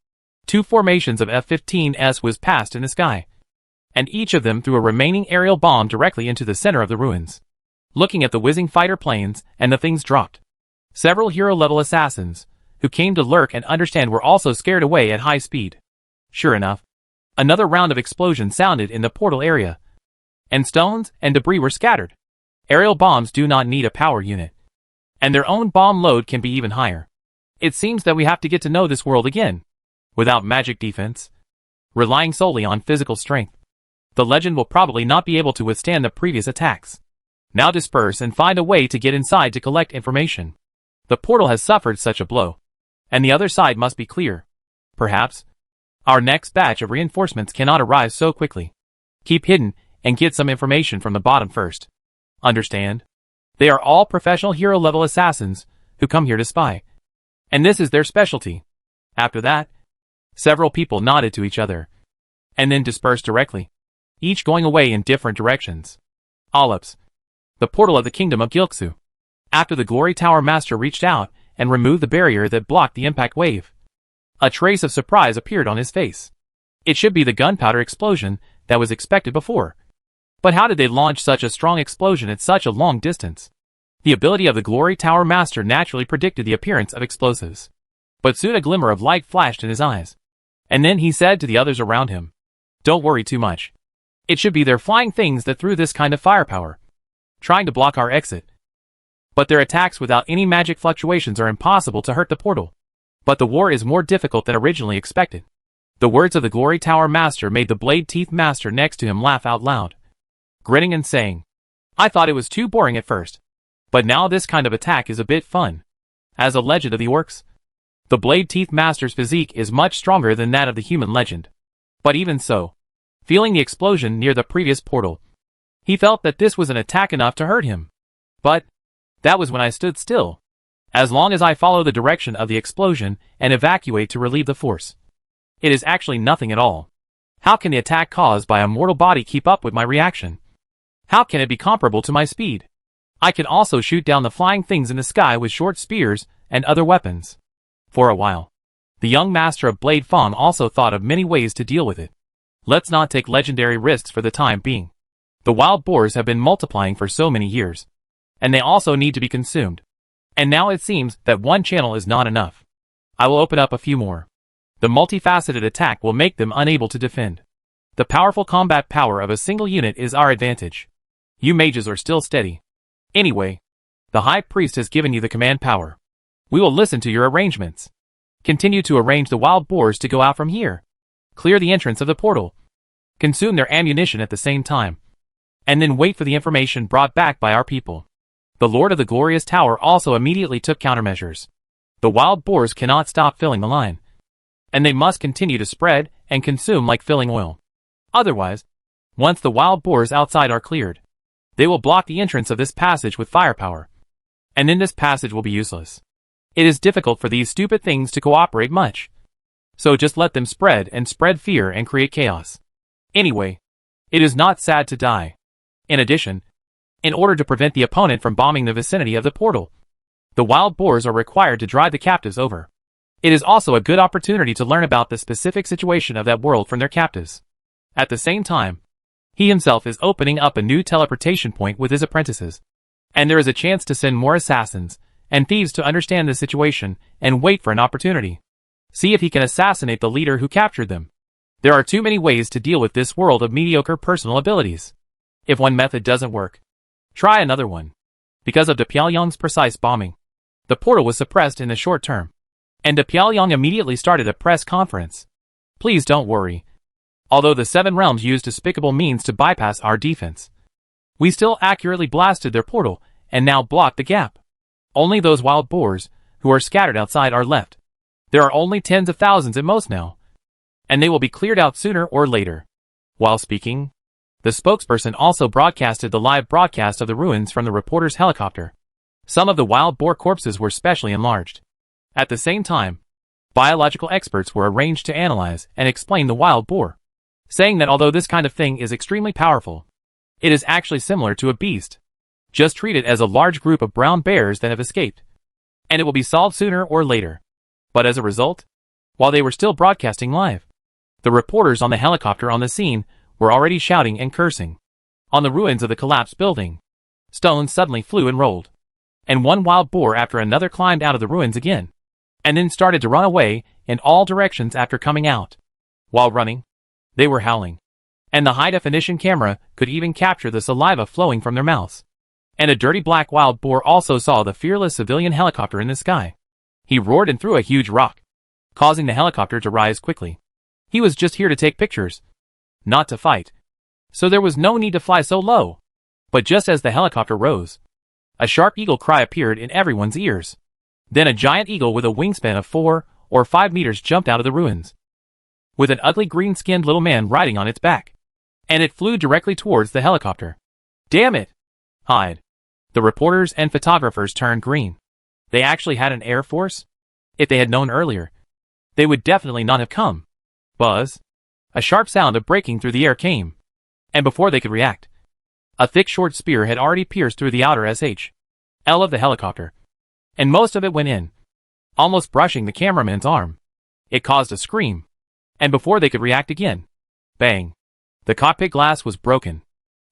2 formations of F-15s was passed in the sky, and each of them threw a remaining aerial bomb directly into the center of the ruins. Looking at the whizzing fighter planes and the things dropped, several hero-level assassins, who came to lurk and understand, were also scared away at high speed. Sure enough, another round of explosions sounded in the portal area, and stones and debris were scattered. Aerial bombs do not need a power unit, and their own bomb load can be even higher. It seems that we have to get to know this world again. Without magic defense, relying solely on physical strength, the legend will probably not be able to withstand the previous attacks. Now disperse and find a way to get inside to collect information. The portal has suffered such a blow, and the other side must be clear. Perhaps our next batch of reinforcements cannot arrive so quickly. Keep hidden and get some information from the bottom first. Understand? They are all professional hero-level assassins who come here to spy, and this is their specialty. After that, Several people nodded to each other, and then dispersed directly, each going away in different directions. Olips. The portal of the kingdom of Gilksu. After the Glory Tower Master reached out and removed the barrier that blocked the impact wave, a trace of surprise appeared on his face. It should be the gunpowder explosion that was expected before. But how did they launch such a strong explosion at such a long distance? The ability of the Glory Tower Master naturally predicted the appearance of explosives. But soon a glimmer of light flashed in his eyes. And then he said to the others around him, "Don't worry too much. It should be their flying things that threw this kind of firepower, trying to block our exit. But their attacks without any magic fluctuations are impossible to hurt the portal. But the war is more difficult than originally expected." The words of the Glory Tower Master made the Blade Teeth Master next to him laugh out loud, grinning and saying, "I thought it was too boring at first. But now this kind of attack is a bit fun." As a legend of the orcs, the Blade Teeth Master's physique is much stronger than that of the human legend. But even so, feeling the explosion near the previous portal, he felt that this was an attack enough to hurt him. But that was when I stood still. As long as I follow the direction of the explosion and evacuate to relieve the force, it is actually nothing at all. How can the attack caused by a mortal body keep up with my reaction? How can it be comparable to my speed? I can also shoot down the flying things in the sky with short spears and other weapons. For a while, the young master of Blade Fong also thought of many ways to deal with it. Let's not take legendary risks for the time being. The wild boars have been multiplying for so many years, and they also need to be consumed. And now it seems that one channel is not enough. I will open up a few more. The multifaceted attack will make them unable to defend. The powerful combat power of a single unit is our advantage. You mages are still steady. Anyway, the High Priest has given you the command power. We will listen to your arrangements. Continue to arrange the wild boars to go out from here. Clear the entrance of the portal. Consume their ammunition at the same time. And then wait for the information brought back by our people. The Lord of the Glorious Tower also immediately took countermeasures. The wild boars cannot stop filling the line, and they must continue to spread and consume like filling oil. Otherwise, once the wild boars outside are cleared, they will block the entrance of this passage with firepower, and then this passage will be useless. It is difficult for these stupid things to cooperate much. So just let them spread and spread fear and create chaos. Anyway, it is not sad to die. In addition, in order to prevent the opponent from bombing the vicinity of the portal, the wild boars are required to drive the captives over. It is also a good opportunity to learn about the specific situation of that world from their captives. At the same time, he himself is opening up a new teleportation point with his apprentices, and there is a chance to send more assassins and thieves to understand the situation and wait for an opportunity. See if he can assassinate the leader who captured them. There are too many ways to deal with this world of mediocre personal abilities. If one method doesn't work, try another one. Because of De Pyongyang's precise bombing, the portal was suppressed in the short term, and De Pyongyang immediately started a press conference. Please don't worry. Although the Seven Realms used despicable means to bypass our defense, we still accurately blasted their portal and now blocked the gap. Only those wild boars who are scattered outside are left. There are only tens of thousands at most now, and they will be cleared out sooner or later. While speaking, the spokesperson also broadcasted the live broadcast of the ruins from the reporter's helicopter. Some of the wild boar corpses were specially enlarged. At the same time, biological experts were arranged to analyze and explain the wild boar, saying that although this kind of thing is extremely powerful, it is actually similar to a beast. Just treat it as a large group of brown bears that have escaped, and it will be solved sooner or later. But as a result, while they were still broadcasting live, the reporters on the helicopter on the scene were already shouting and cursing. On the ruins of the collapsed building, stones suddenly flew and rolled, and one wild boar after another climbed out of the ruins again, and then started to run away in all directions after coming out. While running, they were howling, and the high-definition camera could even capture the saliva flowing from their mouths. And a dirty black wild boar also saw the fearless civilian helicopter in the sky. He roared and threw a huge rock, causing the helicopter to rise quickly. He was just here to take pictures, not to fight. So there was no need to fly so low. But just as the helicopter rose, a sharp eagle cry appeared in everyone's ears. Then a giant eagle with a wingspan of 4 or 5 meters jumped out of the ruins, with an ugly green-skinned little man riding on its back, and it flew directly towards the helicopter. Damn it! Hide. The reporters and photographers turned green. They actually had an air force? If they had known earlier, they would definitely not have come. Buzz. A sharp sound of breaking through the air came. And before they could react, a thick short spear had already pierced through the outer SHL of the helicopter. And most of it went in, almost brushing the cameraman's arm. It caused a scream. And before they could react again, bang. The cockpit glass was broken.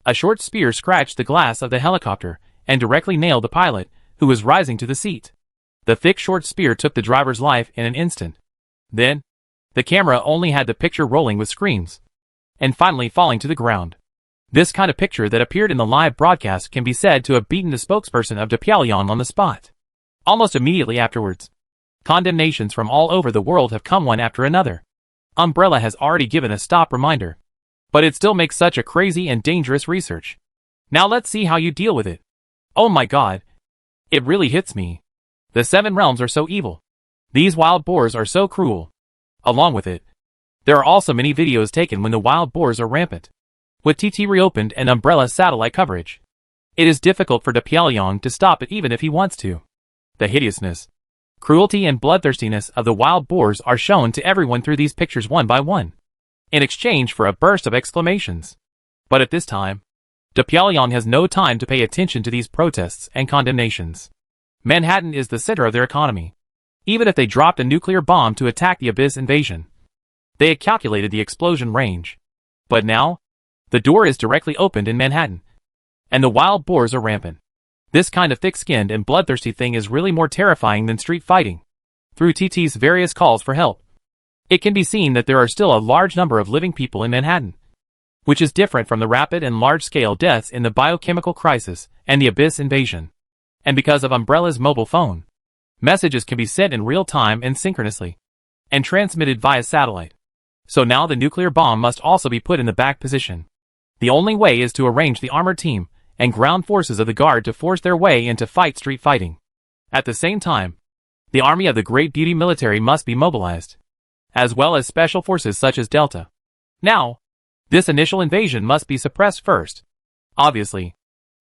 A short spear scratched the glass of the helicopter and directly nailed the pilot, who was rising to the seat. The thick short spear took the driver's life in an instant. Then, the camera only had the picture rolling with screams, and finally falling to the ground. This kind of picture that appeared in the live broadcast can be said to have beaten the spokesperson of Depyalion on the spot. Almost immediately afterwards, condemnations from all over the world have come one after another. Umbrella has already given a stop reminder, but it still makes such a crazy and dangerous research. Now let's see how you deal with it. Oh my god. It really hits me. The Seven Realms are so evil. These wild boars are so cruel. Along with it, there are also many videos taken when the wild boars are rampant. With TT reopened and Umbrella satellite coverage, it is difficult for Depyalion to stop it even if he wants to. The hideousness, cruelty and bloodthirstiness of the wild boars are shown to everyone through these pictures one by one, in exchange for a burst of exclamations. But at this time, Depyalion has no time to pay attention to these protests and condemnations. Manhattan is the center of their economy. Even if they dropped a nuclear bomb to attack the Abyss invasion, they had calculated the explosion range. But now, the door is directly opened in Manhattan, and the wild boars are rampant. This kind of thick-skinned and bloodthirsty thing is really more terrifying than street fighting. Through TT's various calls for help, it can be seen that there are still a large number of living people in Manhattan, which is different from the rapid and large-scale deaths in the biochemical crisis and the Abyss invasion. And because of Umbrella's mobile phone, messages can be sent in real time and synchronously, and transmitted via satellite. So now the nuclear bomb must also be put in the back position. The only way is to arrange the armored team and ground forces of the Guard to force their way in to fight street fighting. At the same time, the army of the Great Beauty military must be mobilized, as well as special forces such as Delta. Now, this initial invasion must be suppressed first. Obviously,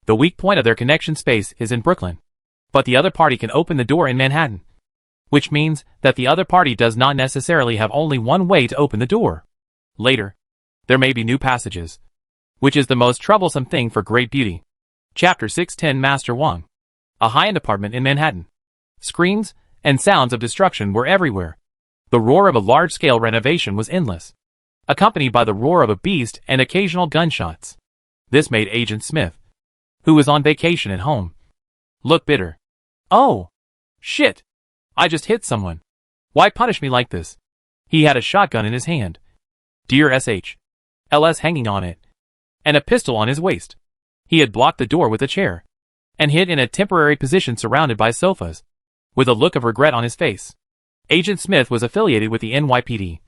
the weak point of their connection space is in Brooklyn, but the other party can open the door in Manhattan, which means that the other party does not necessarily have only one way to open the door. Later, there may be new passages, which is the most troublesome thing for Great Beauty. Chapter 610 Master Wong. A high-end apartment in Manhattan. Screams and sounds of destruction were everywhere. The roar of a large-scale renovation was endless, accompanied by the roar of a beast and occasional gunshots. This made Agent Smith, who was on vacation at home, look bitter. Oh, shit. I just hit someone. Why punish me like this? He had a shotgun in his hand, Dear SH.LS hanging on it, and a pistol on his waist. He had blocked the door with a chair, and hid in a temporary position surrounded by sofas, with a look of regret on his face. Agent Smith was affiliated with the NYPD,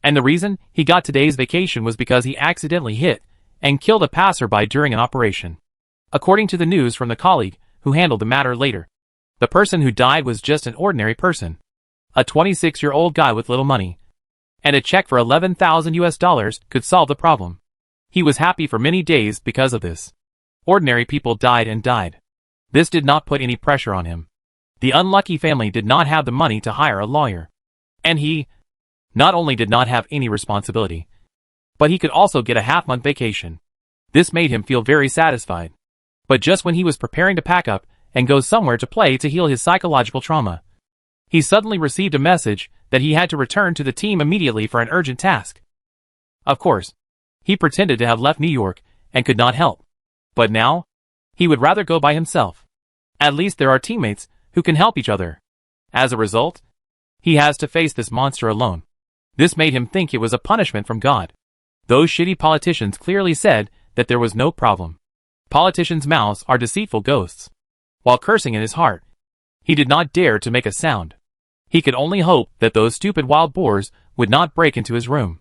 and the reason he got today's vacation was because he accidentally hit and killed a passerby during an operation. According to the news from the colleague who handled the matter later, the person who died was just an ordinary person, a 26-year-old guy with little money, and a check for $11,000 could solve the problem. He was happy for many days because of this. Ordinary people died and died. This did not put any pressure on him. The unlucky family did not have the money to hire a lawyer, and he not only did not have any responsibility, but he could also get a half-month vacation. This made him feel very satisfied. But just when he was preparing to pack up and go somewhere to play to heal his psychological trauma, he suddenly received a message that he had to return to the team immediately for an urgent task. Of course, he pretended to have left New York and could not help. But now, he would rather go by himself. At least there are teammates who can help each other. As a result, he has to face this monster alone. This made him think it was a punishment from God. Those shitty politicians clearly said that there was no problem. Politicians' mouths are deceitful ghosts. While cursing in his heart, he did not dare to make a sound. He could only hope that those stupid wild boars would not break into his room.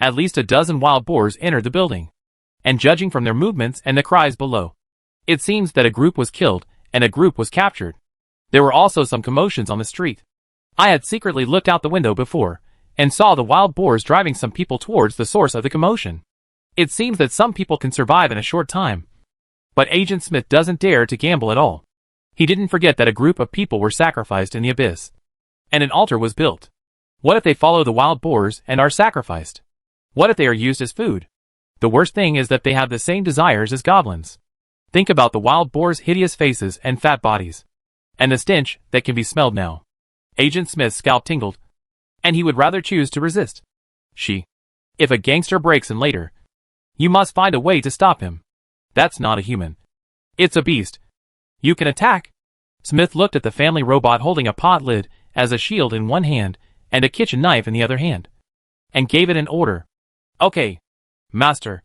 At least a dozen wild boars entered the building, and judging from their movements and the cries below, it seems that a group was killed and a group was captured. There were also some commotions on the street. I had secretly looked out the window before, and saw the wild boars driving some people towards the source of the commotion. It seems that some people can survive in a short time. But Agent Smith doesn't dare to gamble at all. He didn't forget that a group of people were sacrificed in the abyss, and an altar was built. What if they follow the wild boars and are sacrificed? What if they are used as food? The worst thing is that they have the same desires as goblins. Think about the wild boars' hideous faces and fat bodies. And the stench that can be smelled now. Agent Smith's scalp tingled. And he would rather choose to resist. If a gangster breaks in later, you must find a way to stop him. That's not a human. It's a beast. You can attack. Smith looked at the family robot holding a pot lid as a shield in one hand and a kitchen knife in the other hand, and gave it an order. Okay, Master.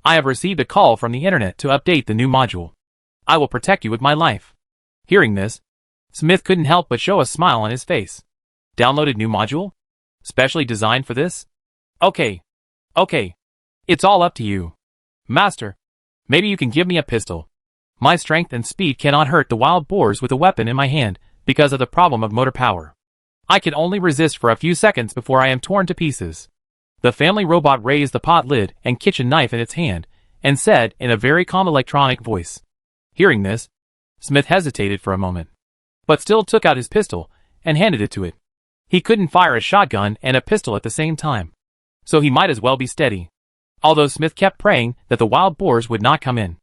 I have received a call from the internet to update the new module. I will protect you with my life. Hearing this, Smith couldn't help but show a smile on his face. Downloaded new module? Specially designed for this? Okay. It's all up to you. Master, maybe you can give me a pistol. My strength and speed cannot hurt the wild boars with a weapon in my hand because of the problem of motor power. I can only resist for a few seconds before I am torn to pieces. The family robot raised the pot lid and kitchen knife in its hand and said in a very calm electronic voice. Hearing this, Smith hesitated for a moment, but still took out his pistol and handed it to it. He couldn't fire a shotgun and a pistol at the same time, so he might as well be steady. Although Smith kept praying that the wild boars would not come in.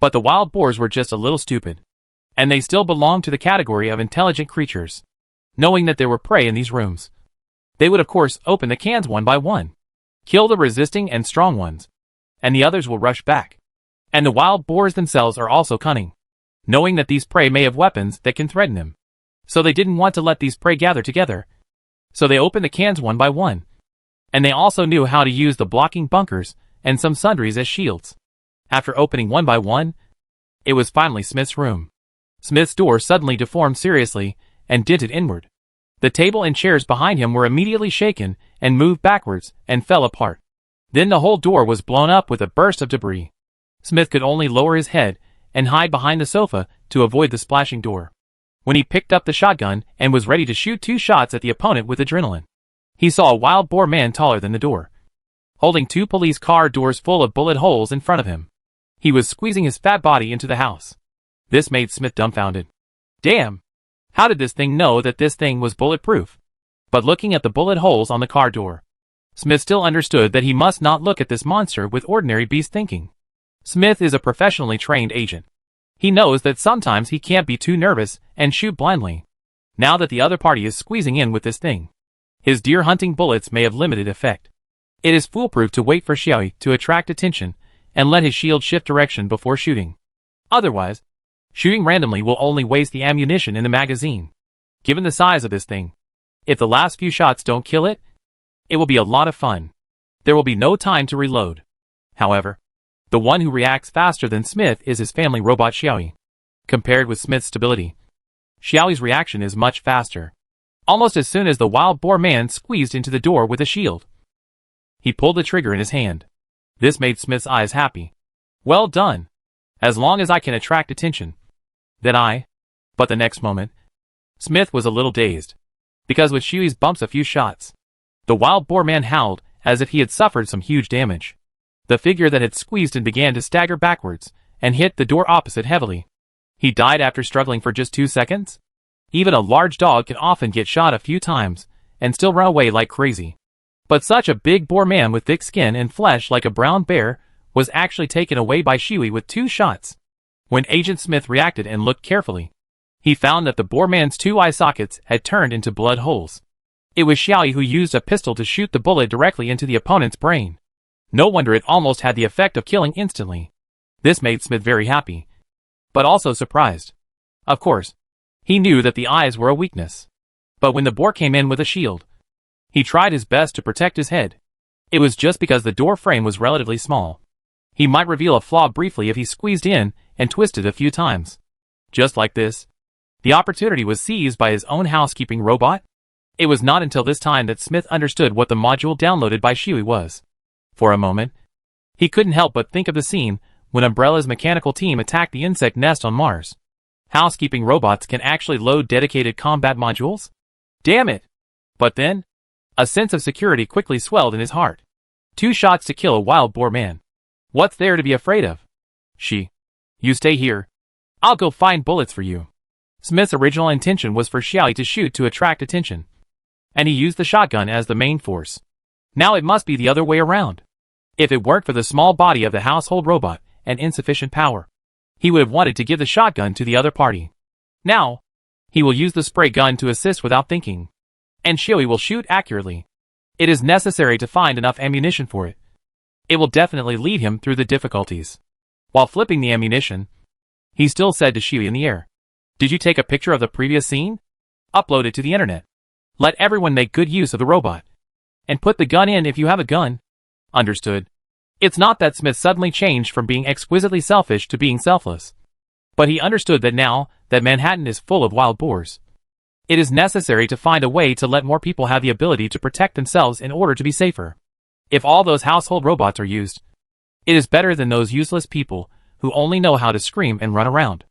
But the wild boars were just a little stupid. And they still belonged to the category of intelligent creatures. Knowing that there were prey in these rooms, they would of course open the cans one by one. Kill the resisting and strong ones. And the others will rush back. And the wild boars themselves are also cunning. Knowing that these prey may have weapons that can threaten them. So they didn't want to let these prey gather together. So they opened the cans one by one. And they also knew how to use the blocking bunkers and some sundries as shields. After opening one by one, it was finally Smith's room. Smith's door suddenly deformed seriously and dented inward. The table and chairs behind him were immediately shaken and moved backwards and fell apart. Then the whole door was blown up with a burst of debris. Smith could only lower his head and hide behind the sofa to avoid the splashing door. When he picked up the shotgun and was ready to shoot 2 shots at the opponent with adrenaline, he saw a wild boar man taller than the door, holding 2 police car doors full of bullet holes in front of him. He was squeezing his fat body into the house. This made Smith dumbfounded. Damn! How did this thing know that this thing was bulletproof? But looking at the bullet holes on the car door, Smith still understood that he must not look at this monster with ordinary beast thinking. Smith is a professionally trained agent. He knows that sometimes he can't be too nervous and shoot blindly. Now that the other party is squeezing in with this thing, his deer hunting bullets may have limited effect. It is foolproof to wait for Xiaoyi to attract attention and let his shield shift direction before shooting. Otherwise, shooting randomly will only waste the ammunition in the magazine. Given the size of this thing, if the last few shots don't kill it, it will be a lot of fun. There will be no time to reload. However, the one who reacts faster than Smith is his family robot Xiaoyi. Compared with Smith's stability, Xiaoyi's reaction is much faster. Almost as soon as the wild boar man squeezed into the door with a shield, he pulled the trigger in his hand. This made Smith's eyes happy. Well done. As long as I can attract attention, then But the next moment, Smith was a little dazed. Because with Xiaoyi's bumps a few shots, the wild boar man howled as if he had suffered some huge damage. The figure that had squeezed and began to stagger backwards and hit the door opposite heavily. He died after struggling for just 2 seconds? Even a large dog can often get shot a few times and still run away like crazy. But such a big boar man with thick skin and flesh like a brown bear was actually taken away by Xiaoyi with 2 shots. When Agent Smith reacted and looked carefully, he found that the boar man's 2 eye sockets had turned into blood holes. It was Xiaoyi who used a pistol to shoot the bullet directly into the opponent's brain. No wonder it almost had the effect of killing instantly. This made Smith very happy, but also surprised. Of course, he knew that the eyes were a weakness. But when the boar came in with a shield, he tried his best to protect his head. It was just because the door frame was relatively small. He might reveal a flaw briefly if he squeezed in and twisted a few times. Just like this, the opportunity was seized by his own housekeeping robot. It was not until this time that Smith understood what the module downloaded by Xiaoyi was. For a moment, he couldn't help but think of the scene when Umbrella's mechanical team attacked the insect nest on Mars. Housekeeping robots can actually load dedicated combat modules? Damn it! But then, a sense of security quickly swelled in his heart. 2 shots to kill a wild boar man. What's there to be afraid of? You stay here. I'll go find bullets for you. Smith's original intention was for Xiaoyi to shoot to attract attention. and he used the shotgun as the main force. Now it must be the other way around. If it weren't for the small body of the household robot and insufficient power, he would have wanted to give the shotgun to the other party. Now, he will use the spray gun to assist without thinking. And Shioi will shoot accurately. It is necessary to find enough ammunition for it. It will definitely lead him through the difficulties. While flipping the ammunition, he still said to Shioi in the air, "Did you take a picture of the previous scene? Upload it to the internet. Let everyone make good use of the robot. And put the gun in if you have a gun." Understood. It's not that Smith suddenly changed from being exquisitely selfish to being selfless. But he understood that now that Manhattan is full of wild boars, it is necessary to find a way to let more people have the ability to protect themselves in order to be safer. If all those household robots are used, it is better than those useless people who only know how to scream and run around.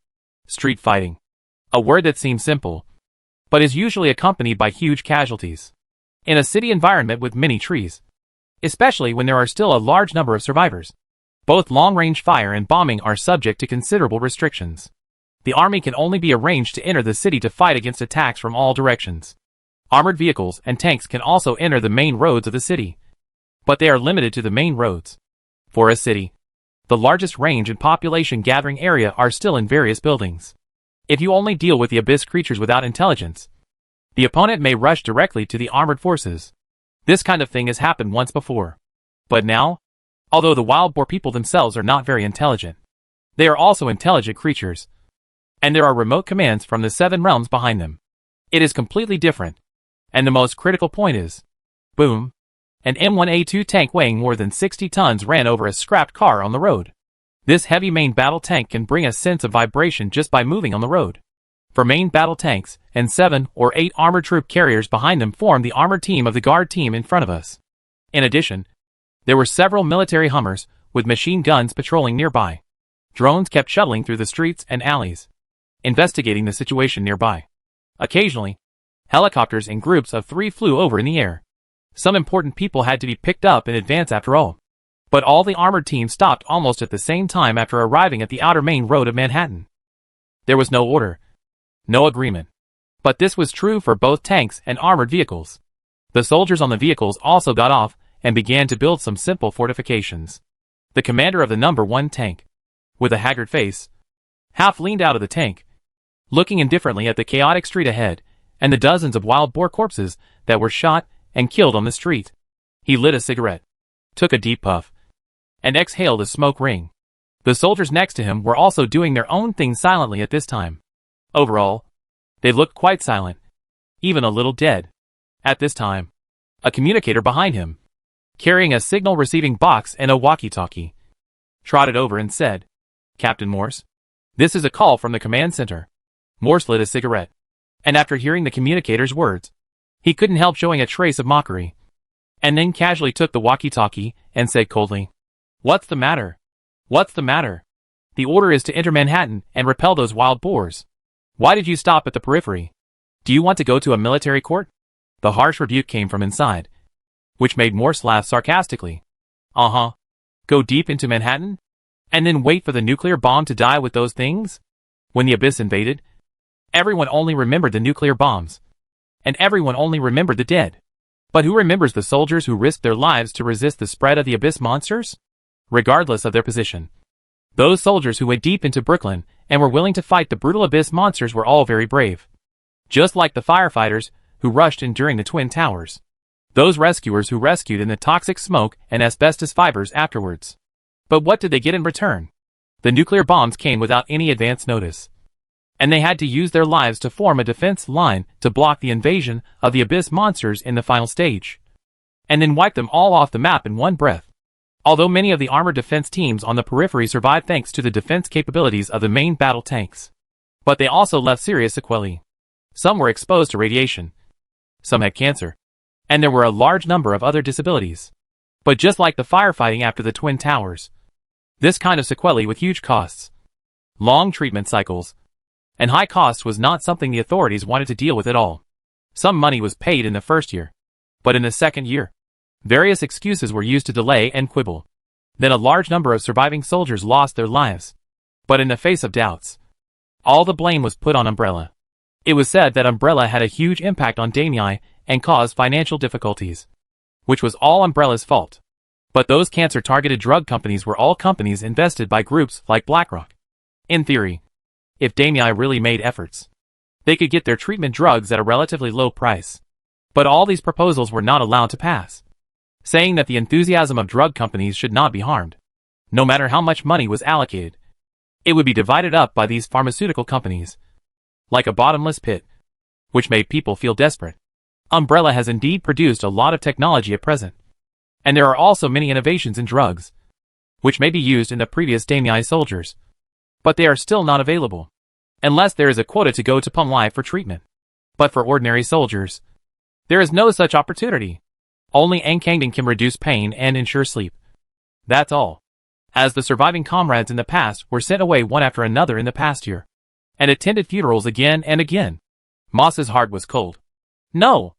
Street fighting. A word that seems simple, but is usually accompanied by huge casualties. In a city environment with many trees, especially when there are still a large number of survivors, both long-range fire and bombing are subject to considerable restrictions. The army can only be arranged to enter the city to fight against attacks from all directions. Armored vehicles and tanks can also enter the main roads of the city, but they are limited to the main roads. For a city, the largest range and population gathering area are still in various buildings. If you only deal with the abyss creatures without intelligence, the opponent may rush directly to the armored forces. This kind of thing has happened once before. But now, although the wild boar people themselves are not very intelligent, they are also intelligent creatures. And there are remote commands from the 7 realms behind them. It is completely different. And the most critical point is, boom, an M1A2 tank weighing more than 60 tons ran over a scrapped car on the road. This heavy main battle tank can bring a sense of vibration just by moving on the road. For main battle tanks, and 7 or 8 armored troop carriers behind them formed the armored team of the guard team in front of us. In addition, there were several military Hummers with machine guns patrolling nearby. Drones kept shuttling through the streets and alleys, investigating the situation nearby. Occasionally, helicopters in groups of 3 flew over in the air. Some important people had to be picked up in advance after all. But all the armored teams stopped almost at the same time after arriving at the outer main road of Manhattan. There was no order, no agreement. But this was true for both tanks and armored vehicles. The soldiers on the vehicles also got off and began to build some simple fortifications. The commander of the number 1 tank, with a haggard face, half leaned out of the tank, looking indifferently at the chaotic street ahead and the dozens of wild boar corpses that were shot and killed on the street. He lit a cigarette, took a deep puff, and exhaled a smoke ring. The soldiers next to him were also doing their own thing silently at this time. Overall, they looked quite silent, even a little dead. At this time, a communicator behind him, carrying a signal receiving box and a walkie-talkie, trotted over and said, "Captain Morse, this is a call from the command center." Morse lit a cigarette, and after hearing the communicator's words, he couldn't help showing a trace of mockery, and then casually took the walkie-talkie and said coldly, "What's the matter? What's the matter? The order is to enter Manhattan and repel those wild boars. Why did you stop at the periphery? Do you want to go to a military court?" The harsh rebuke came from inside, which made Morse laugh sarcastically. "Uh-huh. Go deep into Manhattan? And then wait for the nuclear bomb to die with those things?" When the Abyss invaded, everyone only remembered the nuclear bombs, and everyone only remembered the dead. But who remembers the soldiers who risked their lives to resist the spread of the Abyss monsters? Regardless of their position, those soldiers who went deep into Brooklyn and were willing to fight the brutal Abyss monsters were all very brave. Just like the firefighters who rushed in during the Twin Towers. Those rescuers who rescued in the toxic smoke and asbestos fibers afterwards. But what did they get in return? The nuclear bombs came without any advance notice, and they had to use their lives to form a defense line to block the invasion of the Abyss monsters in the final stage, and then wipe them all off the map in one breath. Although many of the armored defense teams on the periphery survived thanks to the defense capabilities of the main battle tanks, but they also left serious sequelae. Some were exposed to radiation, some had cancer, and there were a large number of other disabilities. But just like the firefighting after the Twin Towers, this kind of sequelae with huge costs, long treatment cycles, and high costs was not something the authorities wanted to deal with at all. Some money was paid in the first year, but in the second year, various excuses were used to delay and quibble. Then a large number of surviving soldiers lost their lives. But in the face of doubts, all the blame was put on Umbrella. It was said that Umbrella had a huge impact on Damiai and caused financial difficulties, which was all Umbrella's fault. But those cancer-targeted drug companies were all companies invested by groups like BlackRock. In theory, if Damii really made efforts, they could get their treatment drugs at a relatively low price. But all these proposals were not allowed to pass, saying that the enthusiasm of drug companies should not be harmed. No matter how much money was allocated, it would be divided up by these pharmaceutical companies, like a bottomless pit, which made people feel desperate. Umbrella has indeed produced a lot of technology at present, and there are also many innovations in drugs, which may be used in the previous Damii soldiers, but they are still not available, unless there is a quota to go to Pum Life for treatment. But for ordinary soldiers, there is no such opportunity. Only Ankangdon can reduce pain and ensure sleep. That's all. As the surviving comrades in the past were sent away one after another in the past year, and attended funerals again and again, Moss's heart was cold. No!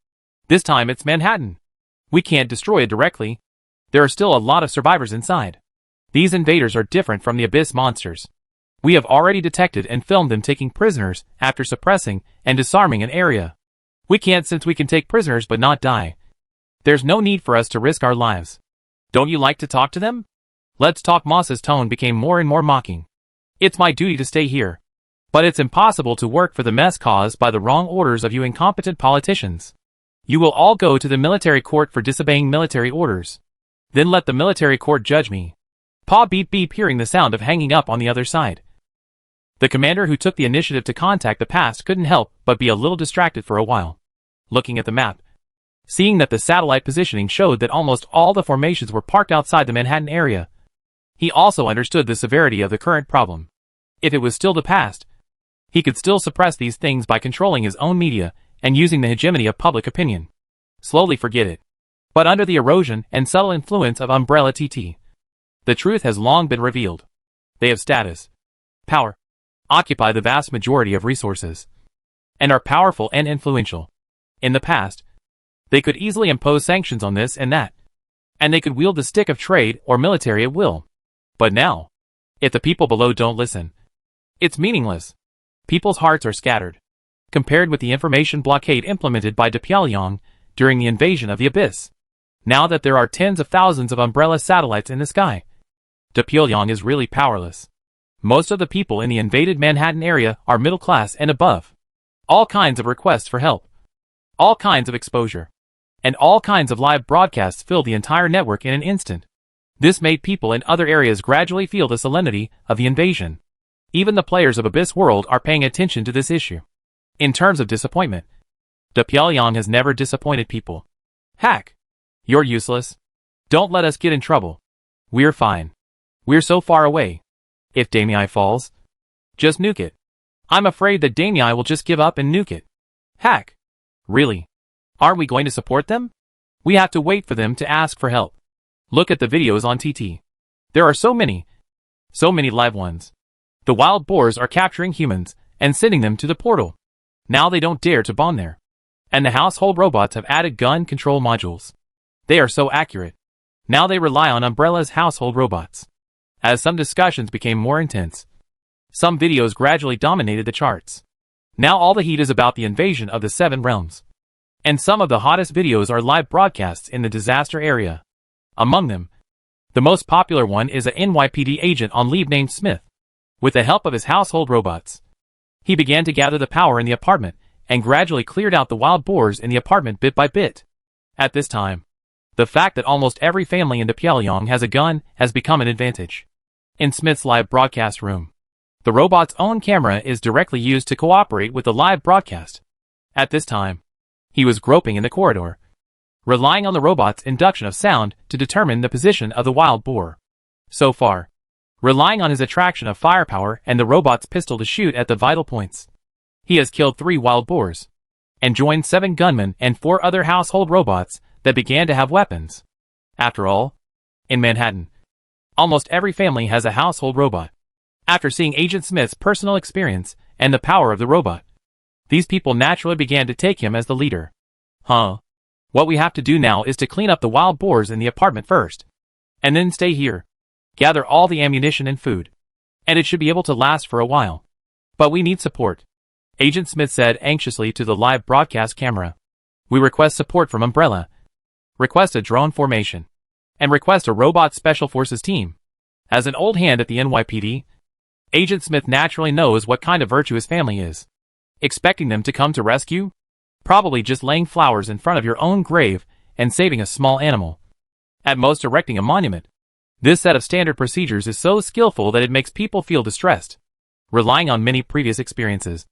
This time it's Manhattan. We can't destroy it directly. There are still a lot of survivors inside. These invaders are different from the Abyss monsters. We have already detected and filmed them taking prisoners after suppressing and disarming an area. We can't, since we can take prisoners but not die. There's no need for us to risk our lives. Don't you like to talk to them? Let's talk. Moss's tone became more and more mocking. It's my duty to stay here. But it's impossible to work for the mess caused by the wrong orders of you incompetent politicians. You will all go to the military court for disobeying military orders. Then let the military court judge me. Pa beep beep, hearing the sound of hanging up on the other side. The commander who took the initiative to contact the past couldn't help but be a little distracted for a while, looking at the map, seeing that the satellite positioning showed that almost all the formations were parked outside the Manhattan area. He also understood the severity of the current problem. If it was still the past, he could still suppress these things by controlling his own media and using the hegemony of public opinion. Slowly forget it. But under the erosion and subtle influence of Umbrella TT, the truth has long been revealed. They have status, power, occupy the vast majority of resources, and are powerful and influential. In the past, they could easily impose sanctions on this and that, and they could wield the stick of trade or military at will. But now, if the people below don't listen, it's meaningless. People's hearts are scattered, compared with the information blockade implemented by Pyongyang during the invasion of the Abyss. Now that there are tens of thousands of Umbrella satellites in the sky, Pyongyang is really powerless. Most of the people in the invaded Manhattan area are middle class and above. All kinds of requests for help, all kinds of exposure, and all kinds of live broadcasts filled the entire network in an instant. This made people in other areas gradually feel the solemnity of the invasion. Even the players of Abyss World are paying attention to this issue. In terms of disappointment, Pyongyang has never disappointed people. Hack! You're useless. Don't let us get in trouble. We're fine. We're so far away. If Damii falls, just nuke it. I'm afraid that Damii will just give up and nuke it. Hack! Really? Aren't we going to support them? We have to wait for them to ask for help. Look at the videos on TT. There are so many live ones. The wild boars are capturing humans and sending them to the portal. Now they don't dare to bomb there. And the household robots have added gun control modules. They are so accurate. Now they rely on Umbrella's household robots. As some discussions became more intense, some videos gradually dominated the charts. Now all the heat is about the invasion of the Seven Realms. And some of the hottest videos are live broadcasts in the disaster area. Among them, the most popular one is a NYPD agent on leave named Smith. With the help of his household robots, he began to gather the power in the apartment and gradually cleared out the wild boars in the apartment bit by bit. At this time, the fact that almost every family in Pyongyang has a gun has become an advantage. In Smith's live broadcast room, the robot's own camera is directly used to cooperate with the live broadcast. At this time, he was groping in the corridor, relying on the robot's induction of sound to determine the position of the wild boar. So far, relying on his attraction of firepower and the robot's pistol to shoot at the vital points, he has killed 3 wild boars, and joined 7 gunmen and 4 other household robots that began to have weapons. After all, in Manhattan, almost every family has a household robot. After seeing Agent Smith's personal experience and the power of the robot, these people naturally began to take him as the leader. What we have to do now is to clean up the wild boars in the apartment first, and then stay here, gather all the ammunition and food, and it should be able to last for a while. But we need support, Agent Smith said anxiously to the live broadcast camera. We request support from Umbrella. Request a drone formation. And request a robot special forces team. As an old hand at the NYPD, Agent Smith naturally knows what kind of virtue his family is. Expecting them to come to rescue? Probably just laying flowers in front of your own grave and saving a small animal. At most erecting a monument. This set of standard procedures is so skillful that it makes people feel distressed. Relying on many previous experiences,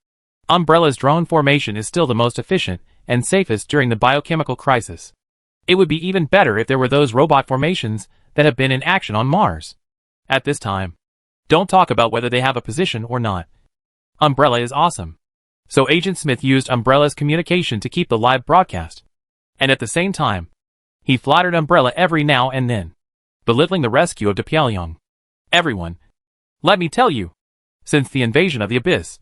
Umbrella's drone formation is still the most efficient and safest during the biochemical crisis. It would be even better if there were those robot formations that have been in action on Mars. At this time, don't talk about whether they have a position or not. Umbrella is awesome. So Agent Smith used Umbrella's communication to keep the live broadcast. And at the same time, he flattered Umbrella every now and then, belittling the rescue of Depyeong. Everyone, let me tell you, since the invasion of the Abyss,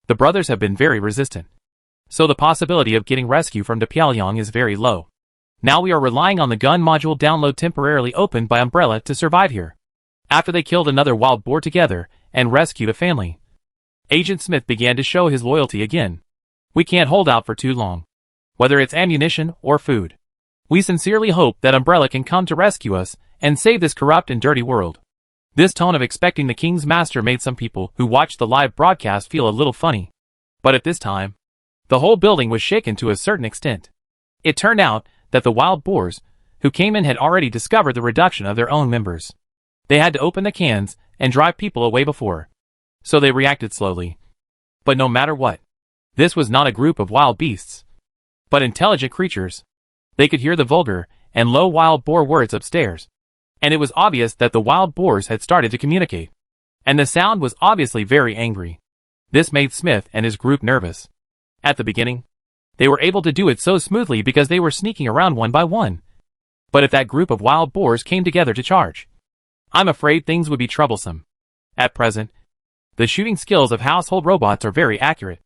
the brothers have been very resistant. So the possibility of getting rescue from Depyeong is very low. Now we are relying on the gun module download temporarily opened by Umbrella to survive here. After they killed another wild boar together and rescued a family, Agent Smith began to show his loyalty again. We can't hold out for too long. Whether it's ammunition or food. We sincerely hope that Umbrella can come to rescue us and save this corrupt and dirty world. This tone of expecting the King's Master made some people who watched the live broadcast feel a little funny. But at this time, the whole building was shaken to a certain extent. It turned out that the wild boars who came in had already discovered the reduction of their own members. They had to open the cans and drive people away before. So they reacted slowly. But no matter what, this was not a group of wild beasts, but intelligent creatures. They could hear the vulgar and low wild boar words upstairs. And it was obvious that the wild boars had started to communicate. And the sound was obviously very angry. This made Smith and his group nervous. At the beginning, they were able to do it so smoothly because they were sneaking around one by one. But if that group of wild boars came together to charge, I'm afraid things would be troublesome. At present, the shooting skills of household robots are very accurate,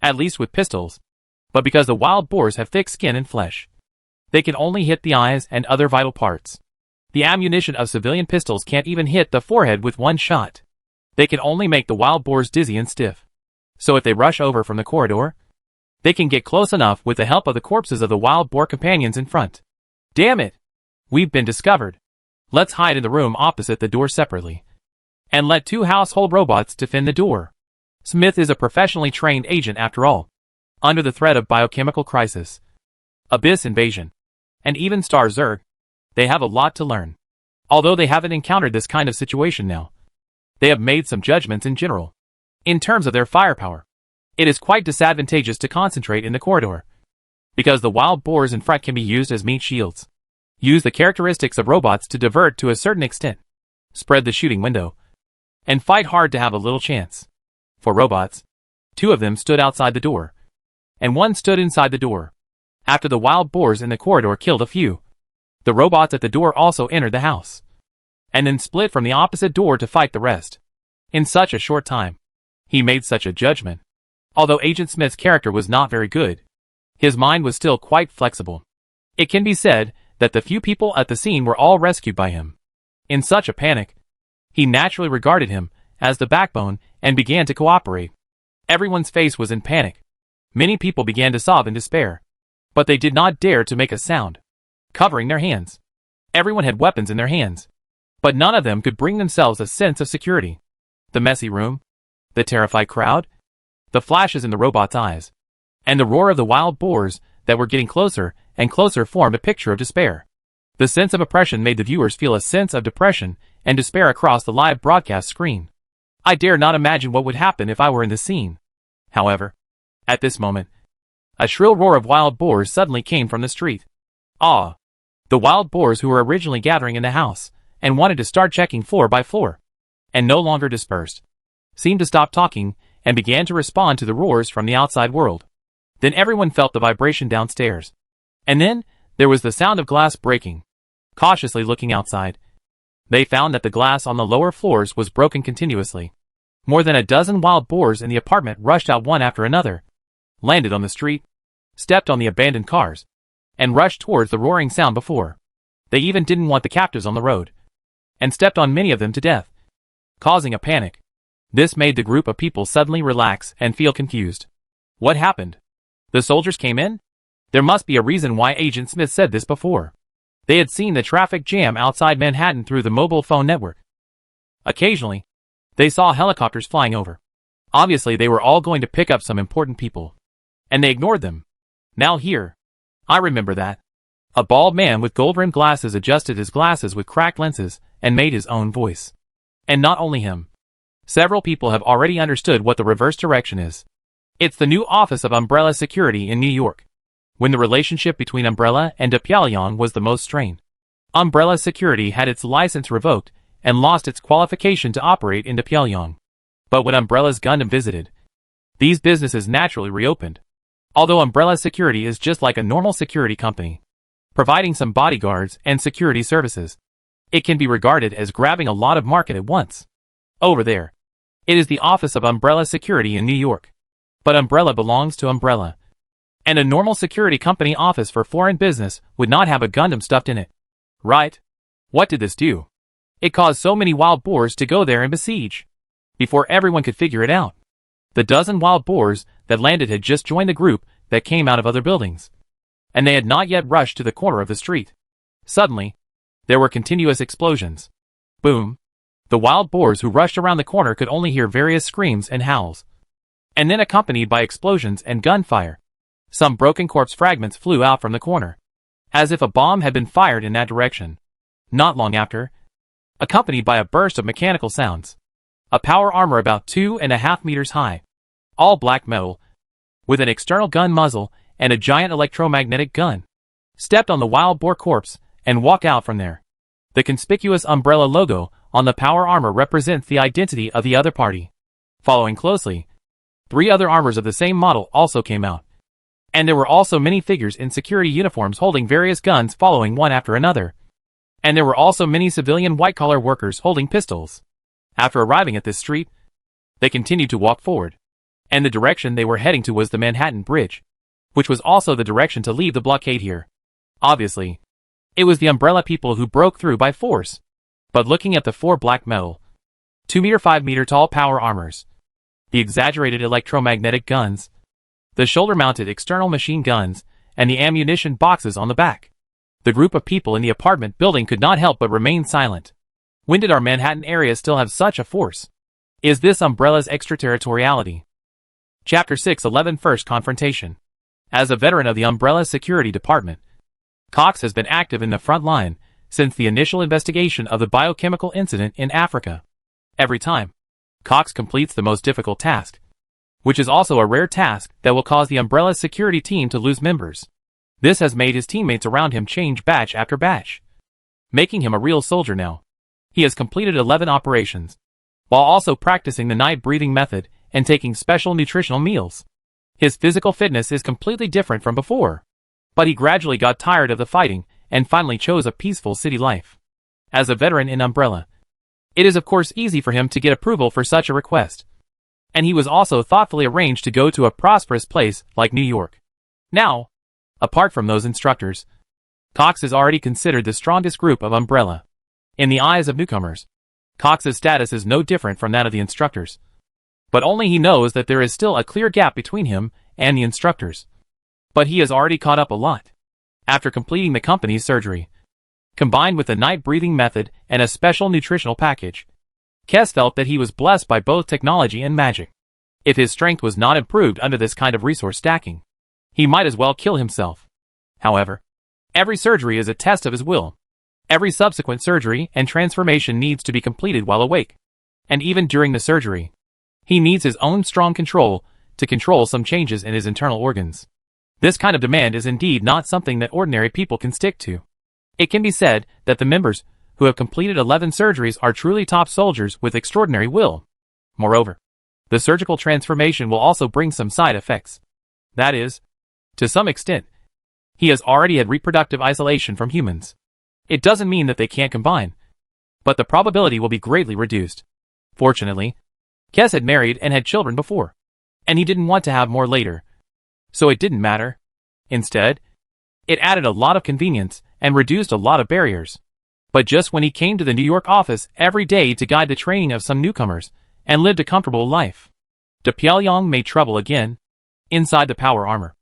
at least with pistols. But because the wild boars have thick skin and flesh, they can only hit the eyes and other vital parts. The ammunition of civilian pistols can't even hit the forehead with one shot. They can only make the wild boars dizzy and stiff. So if they rush over from the corridor, they can get close enough with the help of the corpses of the wild boar companions in front. Damn it! We've been discovered. Let's hide in the room opposite the door separately. And let 2 household robots defend the door. Smith is a professionally trained agent after all. Under the threat of biochemical crisis, Abyss invasion, and even Star Zerg, they have a lot to learn. Although they haven't encountered this kind of situation now, they have made some judgments in general. In terms of their firepower, it is quite disadvantageous to concentrate in the corridor, because the wild boars in front can be used as meat shields. Use the characteristics of robots to divert to a certain extent. Spread the shooting window, and fight hard to have a little chance. For robots, 2 of them stood outside the door, and 1 stood inside the door. After the wild boars in the corridor killed a few, the robots at the door also entered the house, and then split from the opposite door to fight the rest. In such a short time, he made such a judgment. Although Agent Smith's character was not very good, his mind was still quite flexible. It can be said that the few people at the scene were all rescued by him. In such a panic, he naturally regarded him as the backbone and began to cooperate. Everyone's face was in panic. Many people began to sob in despair, but they did not dare to make a sound, covering their hands. Everyone had weapons in their hands, but none of them could bring themselves a sense of security. The messy room, the terrified crowd, the flashes in the robot's eyes, and the roar of the wild boars that were getting closer and closer formed a picture of despair. The sense of oppression made the viewers feel a sense of depression and despair across the live broadcast screen. I dare not imagine what would happen if I were in the scene. However, at this moment, a shrill roar of wild boars suddenly came from the street. Ah! The wild boars who were originally gathering in the house and wanted to start checking floor by floor, and no longer dispersed, seemed to stop talking and began to respond to the roars from the outside world. Then everyone felt the vibration downstairs. And then, there was the sound of glass breaking. Cautiously looking outside, they found that the glass on the lower floors was broken continuously. More than a dozen wild boars in the apartment rushed out one after another, landed on the street, stepped on the abandoned cars, and rushed towards the roaring sound before. They even didn't want the captives on the road, and stepped on many of them to death, causing a panic. This made the group of people suddenly relax and feel confused. What happened? The soldiers came in? There must be a reason why Agent Smith said this before. They had seen the traffic jam outside Manhattan through the mobile phone network. Occasionally, they saw helicopters flying over. Obviously, they were all going to pick up some important people. And they ignored them. Now here. I remember that. A bald man with gold-rimmed glasses adjusted his glasses with cracked lenses and made his own voice. And not only him. Several people have already understood what the reverse direction is. It's the new office of Umbrella Security in New York. When the relationship between Umbrella and Pyongyang was the most strained, Umbrella Security had its license revoked and lost its qualification to operate in Pyongyang. But when Umbrella's Gundam visited, these businesses naturally reopened. Although Umbrella Security is just like a normal security company, providing some bodyguards and security services, it can be regarded as grabbing a lot of market at once. Over there, it is the office of Umbrella Security in New York. But Umbrella belongs to Umbrella. And a normal security company office for foreign business would not have a Gundam stuffed in it. Right? What did this do? It caused so many wild boars to go there and besiege. Before everyone could figure it out, the dozen wild boars that landed had just joined the group that came out of other buildings. And they had not yet rushed to the corner of the street. Suddenly, there were continuous explosions. Boom. The wild boars who rushed around the corner could only hear various screams and howls. And then accompanied by explosions and gunfire. Some broken corpse fragments flew out from the corner, as if a bomb had been fired in that direction. Not long after, accompanied by a burst of mechanical sounds, a power armor about 2.5 meters high, all black metal, with an external gun muzzle and a giant electromagnetic gun, stepped on the wild boar corpse and walked out from there. The conspicuous Umbrella logo on the power armor represents the identity of the other party. Following closely, 3 other armors of the same model also came out. And there were also many figures in security uniforms holding various guns following one after another. And there were also many civilian white-collar workers holding pistols. After arriving at this street, they continued to walk forward. And the direction they were heading to was the Manhattan Bridge, which was also the direction to leave the blockade here. Obviously, it was the Umbrella people who broke through by force. But looking at the 4 black metal, 2-5 meter tall power armors, the exaggerated electromagnetic guns, the shoulder-mounted external machine guns, and the ammunition boxes on the back, the group of people in the apartment building could not help but remain silent. When did our Manhattan area still have such a force? Is this Umbrella's extraterritoriality? Chapter 611 First Confrontation. As a veteran of the Umbrella Security Department, Cox has been active in the front line since the initial investigation of the biochemical incident in Africa. Every time, Cox completes the most difficult task, which is also a rare task that will cause the Umbrella security team to lose members. This has made his teammates around him change batch after batch, making him a real soldier now. He has completed 11 operations, while also practicing the night breathing method and taking special nutritional meals. His physical fitness is completely different from before, but he gradually got tired of the fighting and finally chose a peaceful city life. As a veteran in Umbrella, it is of course easy for him to get approval for such a request. And he was also thoughtfully arranged to go to a prosperous place like New York. Now, apart from those instructors, Cox is already considered the strongest group of Umbrella. In the eyes of newcomers, Cox's status is no different from that of the instructors. But only he knows that there is still a clear gap between him and the instructors. But he has already caught up a lot. After completing the company's surgery, combined with the night breathing method and a special nutritional package, Kes felt that he was blessed by both technology and magic. If his strength was not improved under this kind of resource stacking, he might as well kill himself. However, every surgery is a test of his will. Every subsequent surgery and transformation needs to be completed while awake. And even during the surgery, he needs his own strong control to control some changes in his internal organs. This kind of demand is indeed not something that ordinary people can stick to. It can be said that the members who have completed 11 surgeries are truly top soldiers with extraordinary will. Moreover, the surgical transformation will also bring some side effects. That is, to some extent, he has already had reproductive isolation from humans. It doesn't mean that they can't combine, but the probability will be greatly reduced. Fortunately, Kes had married and had children before, and he didn't want to have more later. So it didn't matter. Instead, it added a lot of convenience and reduced a lot of barriers. But just when he came to the New York office every day to guide the training of some newcomers and lived a comfortable life, Pyongyang made trouble again. Inside the power armor,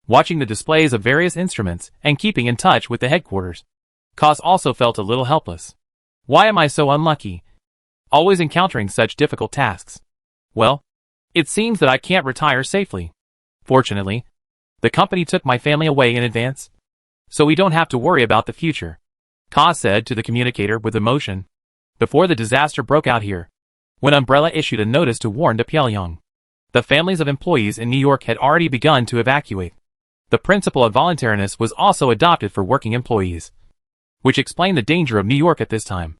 Watching the displays of various instruments and keeping in touch with the headquarters, Kaz also felt a little helpless. Why am I so unlucky? Always encountering such difficult tasks. Well, it seems that I can't retire safely. Fortunately, the company took my family away in advance, so we don't have to worry about the future, Kaz said to the communicator with emotion. Before the disaster broke out here, when Umbrella issued a notice to warn to Pyongyang, the families of employees in New York had already begun to evacuate. The principle of voluntariness was also adopted for working employees, which explained the danger of New York at this time.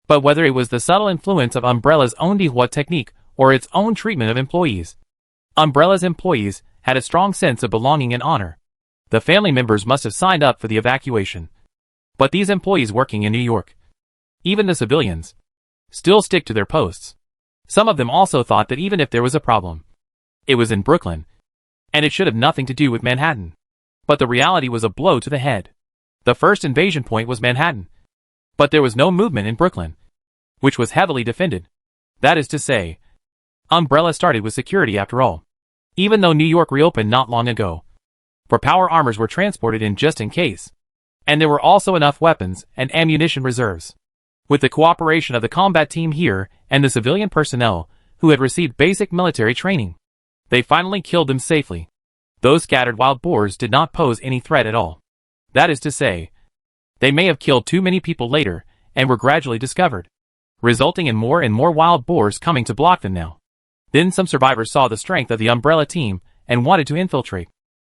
But whether it was the subtle influence of Umbrella's own Dihua technique or its own treatment of employees, Umbrella's employees had a strong sense of belonging and honor. The family members must have signed up for the evacuation. But these employees working in New York, even the civilians, still stick to their posts. Some of them also thought that even if there was a problem, it was in Brooklyn, and it should have nothing to do with Manhattan. But the reality was a blow to the head. The first invasion point was Manhattan, but there was no movement in Brooklyn, which was heavily defended. That is to say, Umbrella started with security after all. Even though New York reopened not long ago, for power armors were transported in just in case, and there were also enough weapons and ammunition reserves. With the cooperation of the combat team here and the civilian personnel who had received basic military training, they finally killed them safely. Those scattered wild boars did not pose any threat at all. That is to say, they may have killed too many people later and were gradually discovered, resulting in more and more wild boars coming to block them now. Then some survivors saw the strength of the Umbrella team and wanted to infiltrate,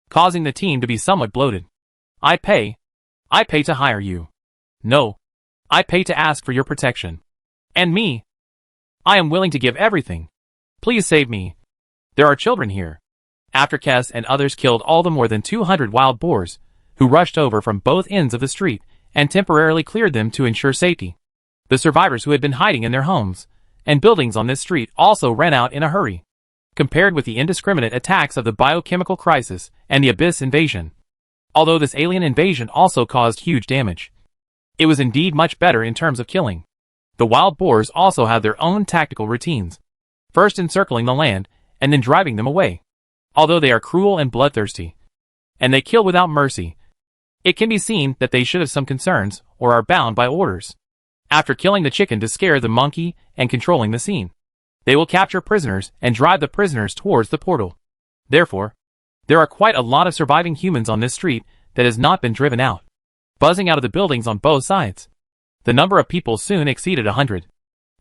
causing the team to be somewhat bloated. I pay to hire you. No, I pay to ask for your protection. And me, I am willing to give everything. Please save me. There are children here. After Kess and others killed all the more than 200 wild boars, who rushed over from both ends of the street and temporarily cleared them to ensure safety, the survivors who had been hiding in their homes and buildings on this street also ran out in a hurry. Compared with the indiscriminate attacks of the biochemical crisis and the Abyss invasion, although this alien invasion also caused huge damage, it was indeed much better in terms of killing. The wild boars also have their own tactical routines, first encircling the land and then driving them away. Although they are cruel and bloodthirsty, and they kill without mercy, it can be seen that they should have some concerns or are bound by orders. After killing the chicken to scare the monkey and controlling the scene, they will capture prisoners and drive the prisoners towards the portal. Therefore, there are quite a lot of surviving humans on this street that has not been driven out, buzzing out of the buildings on both sides. The number of people soon exceeded 100,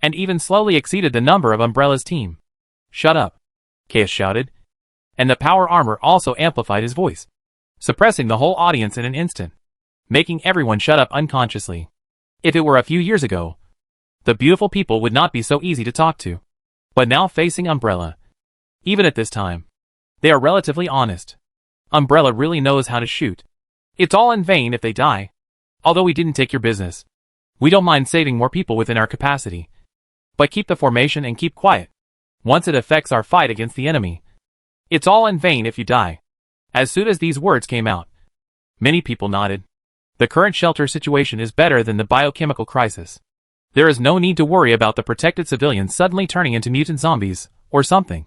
and even slowly exceeded the number of Umbrella's team. Shut up, Chaos shouted, and the power armor also amplified his voice, suppressing the whole audience in an instant, making everyone shut up unconsciously. If it were a few years ago, the beautiful people would not be so easy to talk to. But now facing Umbrella, even at this time, they are relatively honest. Umbrella really knows how to shoot. It's all in vain if they die. Although we didn't take your business, we don't mind saving more people within our capacity. But keep the formation and keep quiet. Once it affects our fight against the enemy, it's all in vain if you die. As soon as these words came out, many people nodded. The current shelter situation is better than the biochemical crisis. There is no need to worry about the protected civilians suddenly turning into mutant zombies, or something.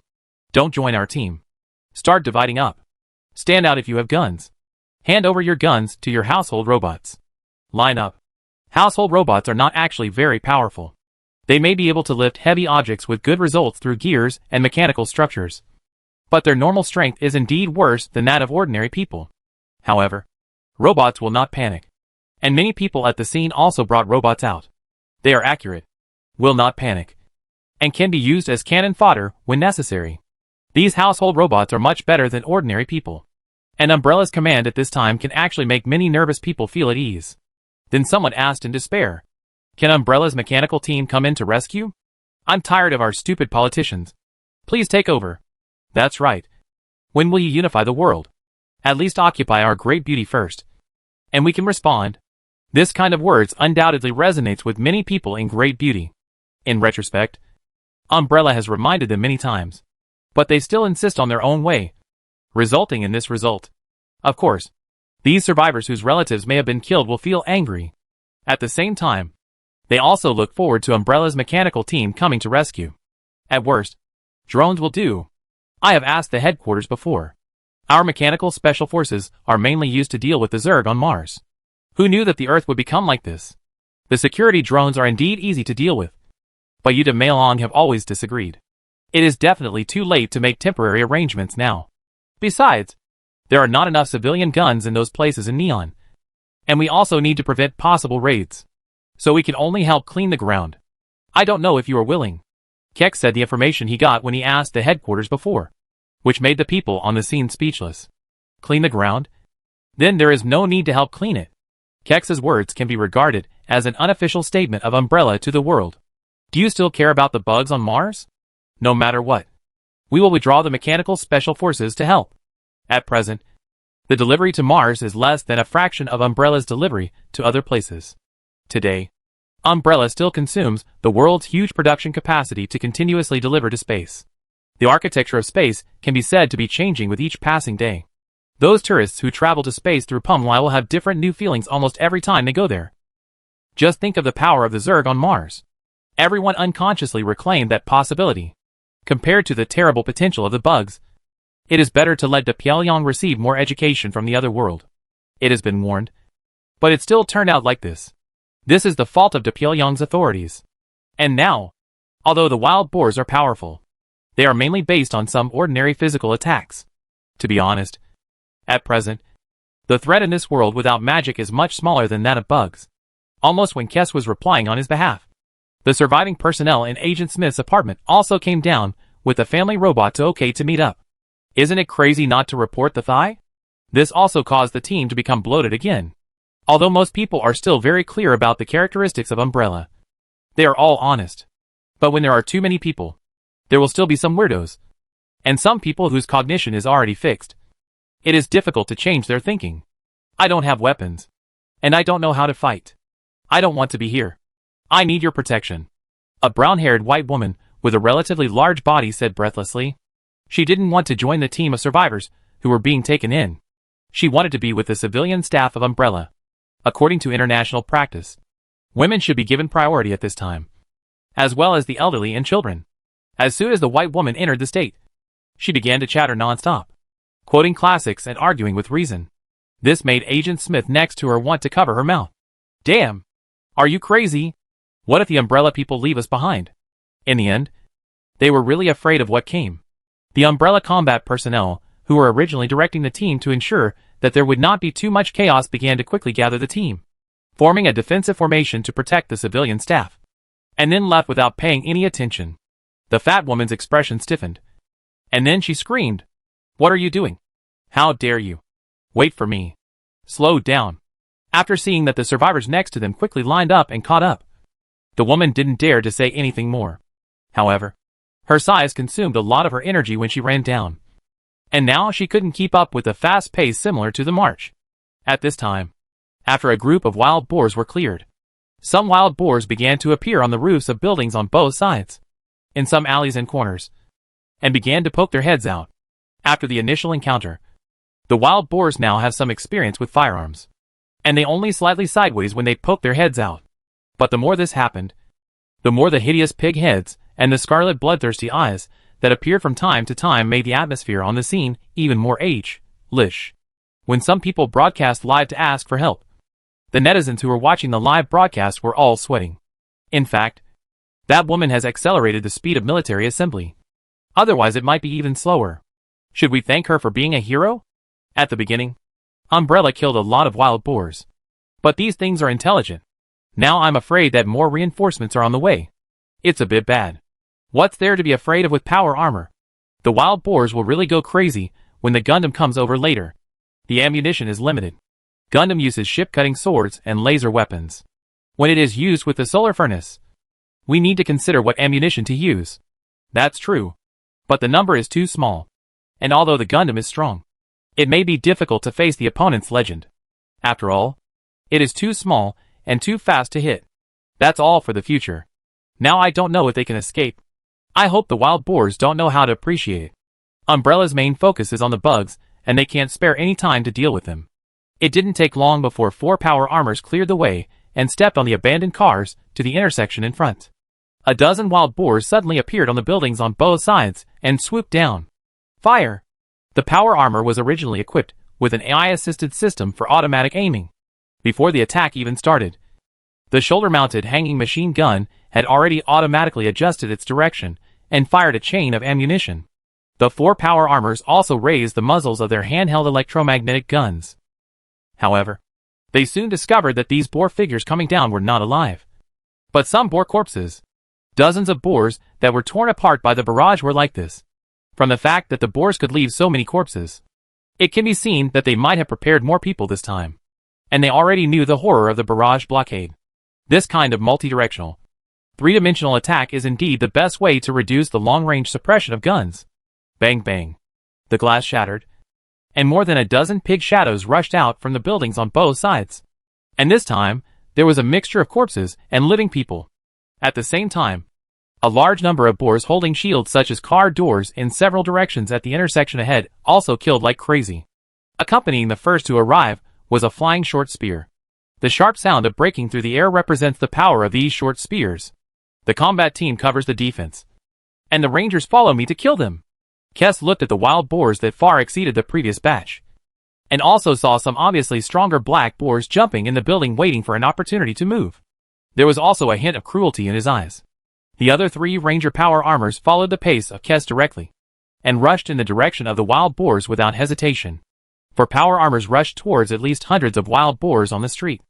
Don't join our team. Start dividing up. Stand out if you have guns. Hand over your guns to your household robots. Line up. Household robots are not actually very powerful. They may be able to lift heavy objects with good results through gears and mechanical structures, but their normal strength is indeed worse than that of ordinary people. However, robots will not panic, and many people at the scene also brought robots out. They are accurate, will not panic, and can be used as cannon fodder when necessary. These household robots are much better than ordinary people, and Umbrella's command at this time can actually make many nervous people feel at ease. Then someone asked in despair, "Can Umbrella's mechanical team come in to rescue? I'm tired of our stupid politicians. Please take over." That's right. When will you unify the world? At least occupy our great beauty first, and we can respond. This kind of words undoubtedly resonates with many people in great beauty. In retrospect, Umbrella has reminded them many times, but they still insist on their own way, resulting in this result. Of course, these survivors whose relatives may have been killed will feel angry. At the same time, they also look forward to Umbrella's mechanical team coming to rescue. At worst, drones will do. I have asked the headquarters before. Our mechanical special forces are mainly used to deal with the Zerg on Mars. Who knew that the Earth would become like this? The security drones are indeed easy to deal with, but you de Mailong have always disagreed. It is definitely too late to make temporary arrangements now. Besides, there are not enough civilian guns in those places in Neon. And we also need to prevent possible raids. So we can only help clean the ground. I don't know if you are willing. Keck said the information he got when he asked the headquarters before, which made the people on the scene speechless. Clean the ground? Then there is no need to help clean it. Keck's words can be regarded as an unofficial statement of Umbrella to the world. Do you still care about the bugs on Mars? No matter what. We will withdraw the mechanical special forces to help. At present, the delivery to Mars is less than a fraction of Umbrella's delivery to other places. Today, Umbrella still consumes the world's huge production capacity to continuously deliver to space. The architecture of space can be said to be changing with each passing day. Those tourists who travel to space through Pumlai will have different new feelings almost every time they go there. Just think of the power of the Zerg on Mars. Everyone unconsciously reclaimed that possibility. Compared to the terrible potential of the bugs, it is better to let De Pyongyang receive more education from the other world. It has been warned. But it still turned out like this. This is the fault of De Pyongyang's authorities. And now, although the wild boars are powerful, they are mainly based on some ordinary physical attacks. To be honest, at present, the threat in this world without magic is much smaller than that of bugs. Almost when Kess was replying on his behalf, the surviving personnel in Agent Smith's apartment also came down with the family robot to meet up. Isn't it crazy not to report the thigh? This also caused the team to become bloated again. Although most people are still very clear about the characteristics of Umbrella, they are all honest. But when there are too many people, there will still be some weirdos. And some people whose cognition is already fixed. It is difficult to change their thinking. I don't have weapons. And I don't know how to fight. I don't want to be here. I need your protection. A brown-haired white woman with a relatively large body said breathlessly. She didn't want to join the team of survivors who were being taken in. She wanted to be with the civilian staff of Umbrella. According to international practice, women should be given priority at this time, as well as the elderly and children. As soon as the white woman entered the state, she began to chatter non-stop, quoting classics and arguing with reason. This made Agent Smith next to her want to cover her mouth. Damn! Are you crazy? What if the Umbrella people leave us behind? In the end, they were really afraid of what came. The Umbrella combat personnel, who were originally directing the team to ensure that there would not be too much chaos, began to quickly gather the team, forming a defensive formation to protect the civilian staff, and then left without paying any attention. The fat woman's expression stiffened, and then she screamed, "What are you doing? How dare you? Wait for me. Slow down." After seeing that the survivors next to them quickly lined up and caught up, the woman didn't dare to say anything more. However, her size consumed a lot of her energy when she ran down, and now she couldn't keep up with the fast pace similar to the march. At this time, after a group of wild boars were cleared, some wild boars began to appear on the roofs of buildings on both sides, in some alleys and corners, and began to poke their heads out. After the initial encounter, the wild boars now have some experience with firearms, and they only slightly sideways when they poke their heads out. But the more this happened, the more the hideous pig heads and the scarlet bloodthirsty eyes that appeared from time to time made the atmosphere on the scene even more lish. When some people broadcast live to ask for help, the netizens who were watching the live broadcast were all sweating. In fact, that woman has accelerated the speed of military assembly. Otherwise it might be even slower. Should we thank her for being a hero? At the beginning, Umbrella killed a lot of wild boars. But these things are intelligent. Now I'm afraid that more reinforcements are on the way. It's a bit bad. What's there to be afraid of with power armor? The wild boars will really go crazy when the Gundam comes over later. The ammunition is limited. Gundam uses ship-cutting swords and laser weapons. When it is used with the solar furnace, we need to consider what ammunition to use. That's true. But the number is too small. And although the Gundam is strong, it may be difficult to face the opponent's legend. After all, it is too small and too fast to hit. That's all for the future. Now I don't know if they can escape. I hope the wild boars don't know how to appreciate it. Umbrella's main focus is on the bugs, and they can't spare any time to deal with them. It didn't take long before 4 power armors cleared the way and stepped on the abandoned cars to the intersection in front. A dozen wild boars suddenly appeared on the buildings on both sides and swooped down. Fire! The power armor was originally equipped with an AI-assisted system for automatic aiming. Before the attack even started, the shoulder-mounted hanging machine gun had already automatically adjusted its direction and fired a chain of ammunition. The 4 power armors also raised the muzzles of their handheld electromagnetic guns. However, they soon discovered that these boar figures coming down were not alive, but some boar corpses. Dozens of boars that were torn apart by the barrage were like this. From the fact that the boars could leave so many corpses, it can be seen that they might have prepared more people this time, and they already knew the horror of the barrage blockade. This kind of multi-directional, three-dimensional attack is indeed the best way to reduce the long-range suppression of guns. Bang bang. The glass shattered, and more than a dozen pig shadows rushed out from the buildings on both sides. And this time, there was a mixture of corpses and living people. At the same time, a large number of boars holding shields such as car doors in several directions at the intersection ahead also killed like crazy. Accompanying the first to arrive was a flying short spear. The sharp sound of breaking through the air represents the power of these short spears. The combat team covers the defense, and the rangers follow me to kill them. Kess looked at the wild boars that far exceeded the previous batch, and also saw some obviously stronger black boars jumping in the building waiting for an opportunity to move. There was also a hint of cruelty in his eyes. The other 3 ranger power armors followed the pace of Kess directly, and rushed in the direction of the wild boars without hesitation. For power armors rushed towards at least hundreds of wild boars on the street,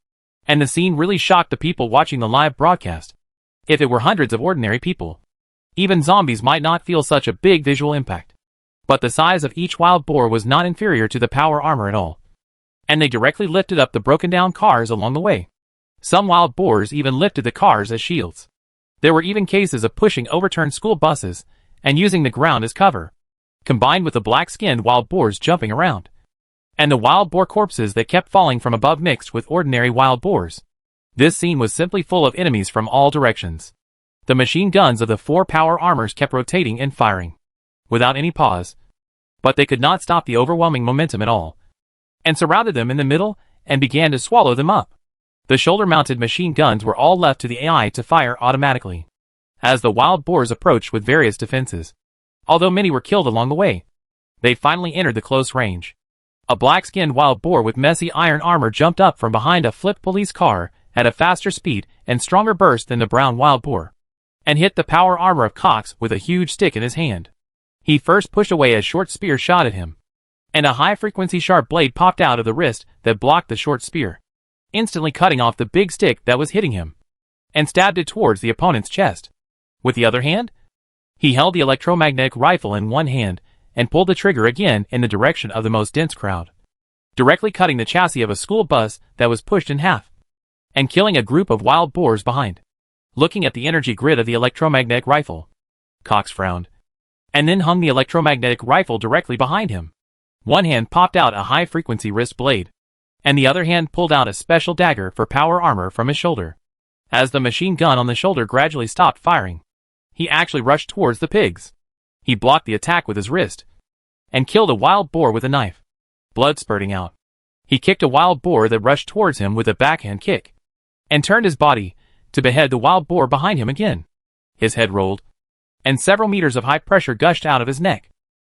and the scene really shocked the people watching the live broadcast. If it were hundreds of ordinary people, even zombies might not feel such a big visual impact. But the size of each wild boar was not inferior to the power armor at all, and they directly lifted up the broken down cars along the way. Some wild boars even lifted the cars as shields. There were even cases of pushing overturned school buses and using the ground as cover, combined with the black-skinned wild boars jumping around, and the wild boar corpses that kept falling from above mixed with ordinary wild boars. This scene was simply full of enemies from all directions. The machine guns of the 4 power armors kept rotating and firing, without any pause, but they could not stop the overwhelming momentum at all, and surrounded them in the middle and began to swallow them up. The shoulder-mounted machine guns were all left to the AI to fire automatically, as the wild boars approached with various defenses. Although many were killed along the way, they finally entered the close range. A black-skinned wild boar with messy iron armor jumped up from behind a flipped police car at a faster speed and stronger burst than the brown wild boar, and hit the power armor of Cox with a huge stick in his hand. He first pushed away a short spear shot at him, and a high-frequency sharp blade popped out of the wrist that blocked the short spear, instantly cutting off the big stick that was hitting him, and stabbed it towards the opponent's chest. With the other hand, he held the electromagnetic rifle in one hand and pulled the trigger again in the direction of the most dense crowd, directly cutting the chassis of a school bus that was pushed in half, and killing a group of wild boars behind. Looking at the energy grid of the electromagnetic rifle, Cox frowned, and then hung the electromagnetic rifle directly behind him. One hand popped out a high-frequency wrist blade, and the other hand pulled out a special dagger for power armor from his shoulder. As the machine gun on the shoulder gradually stopped firing, he actually rushed towards the pigs. He blocked the attack with his wrist, and killed a wild boar with a knife, blood spurting out. He kicked a wild boar that rushed towards him with a backhand kick, and turned his body to behead the wild boar behind him again. His head rolled, and several meters of high pressure gushed out of his neck.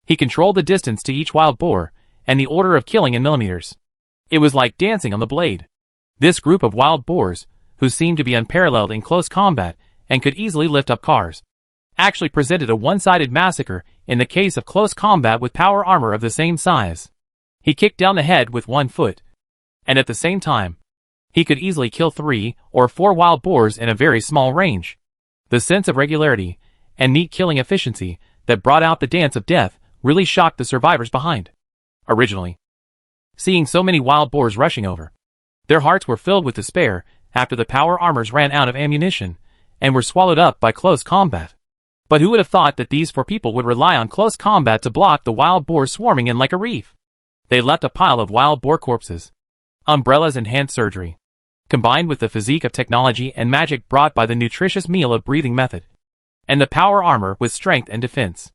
He controlled the distance to each wild boar, and the order of killing in millimeters. It was like dancing on the blade. This group of wild boars, who seemed to be unparalleled in close combat and could easily lift up cars, actually presented a one-sided massacre in the case of close combat with power armor of the same size. He kicked down the head with one foot, and at the same time, he could easily kill 3 or 4 wild boars in a very small range. The sense of regularity and neat killing efficiency that brought out the dance of death really shocked the survivors behind. Originally, seeing so many wild boars rushing over, their hearts were filled with despair after the power armors ran out of ammunition and were swallowed up by close combat. But who would have thought that these 4 people would rely on close combat to block the wild boars swarming in like a reef? They left a pile of wild boar corpses, umbrellas and hand surgery, combined with the physique of technology and magic brought by the nutritious meal of breathing method, and the power armor with strength and defense.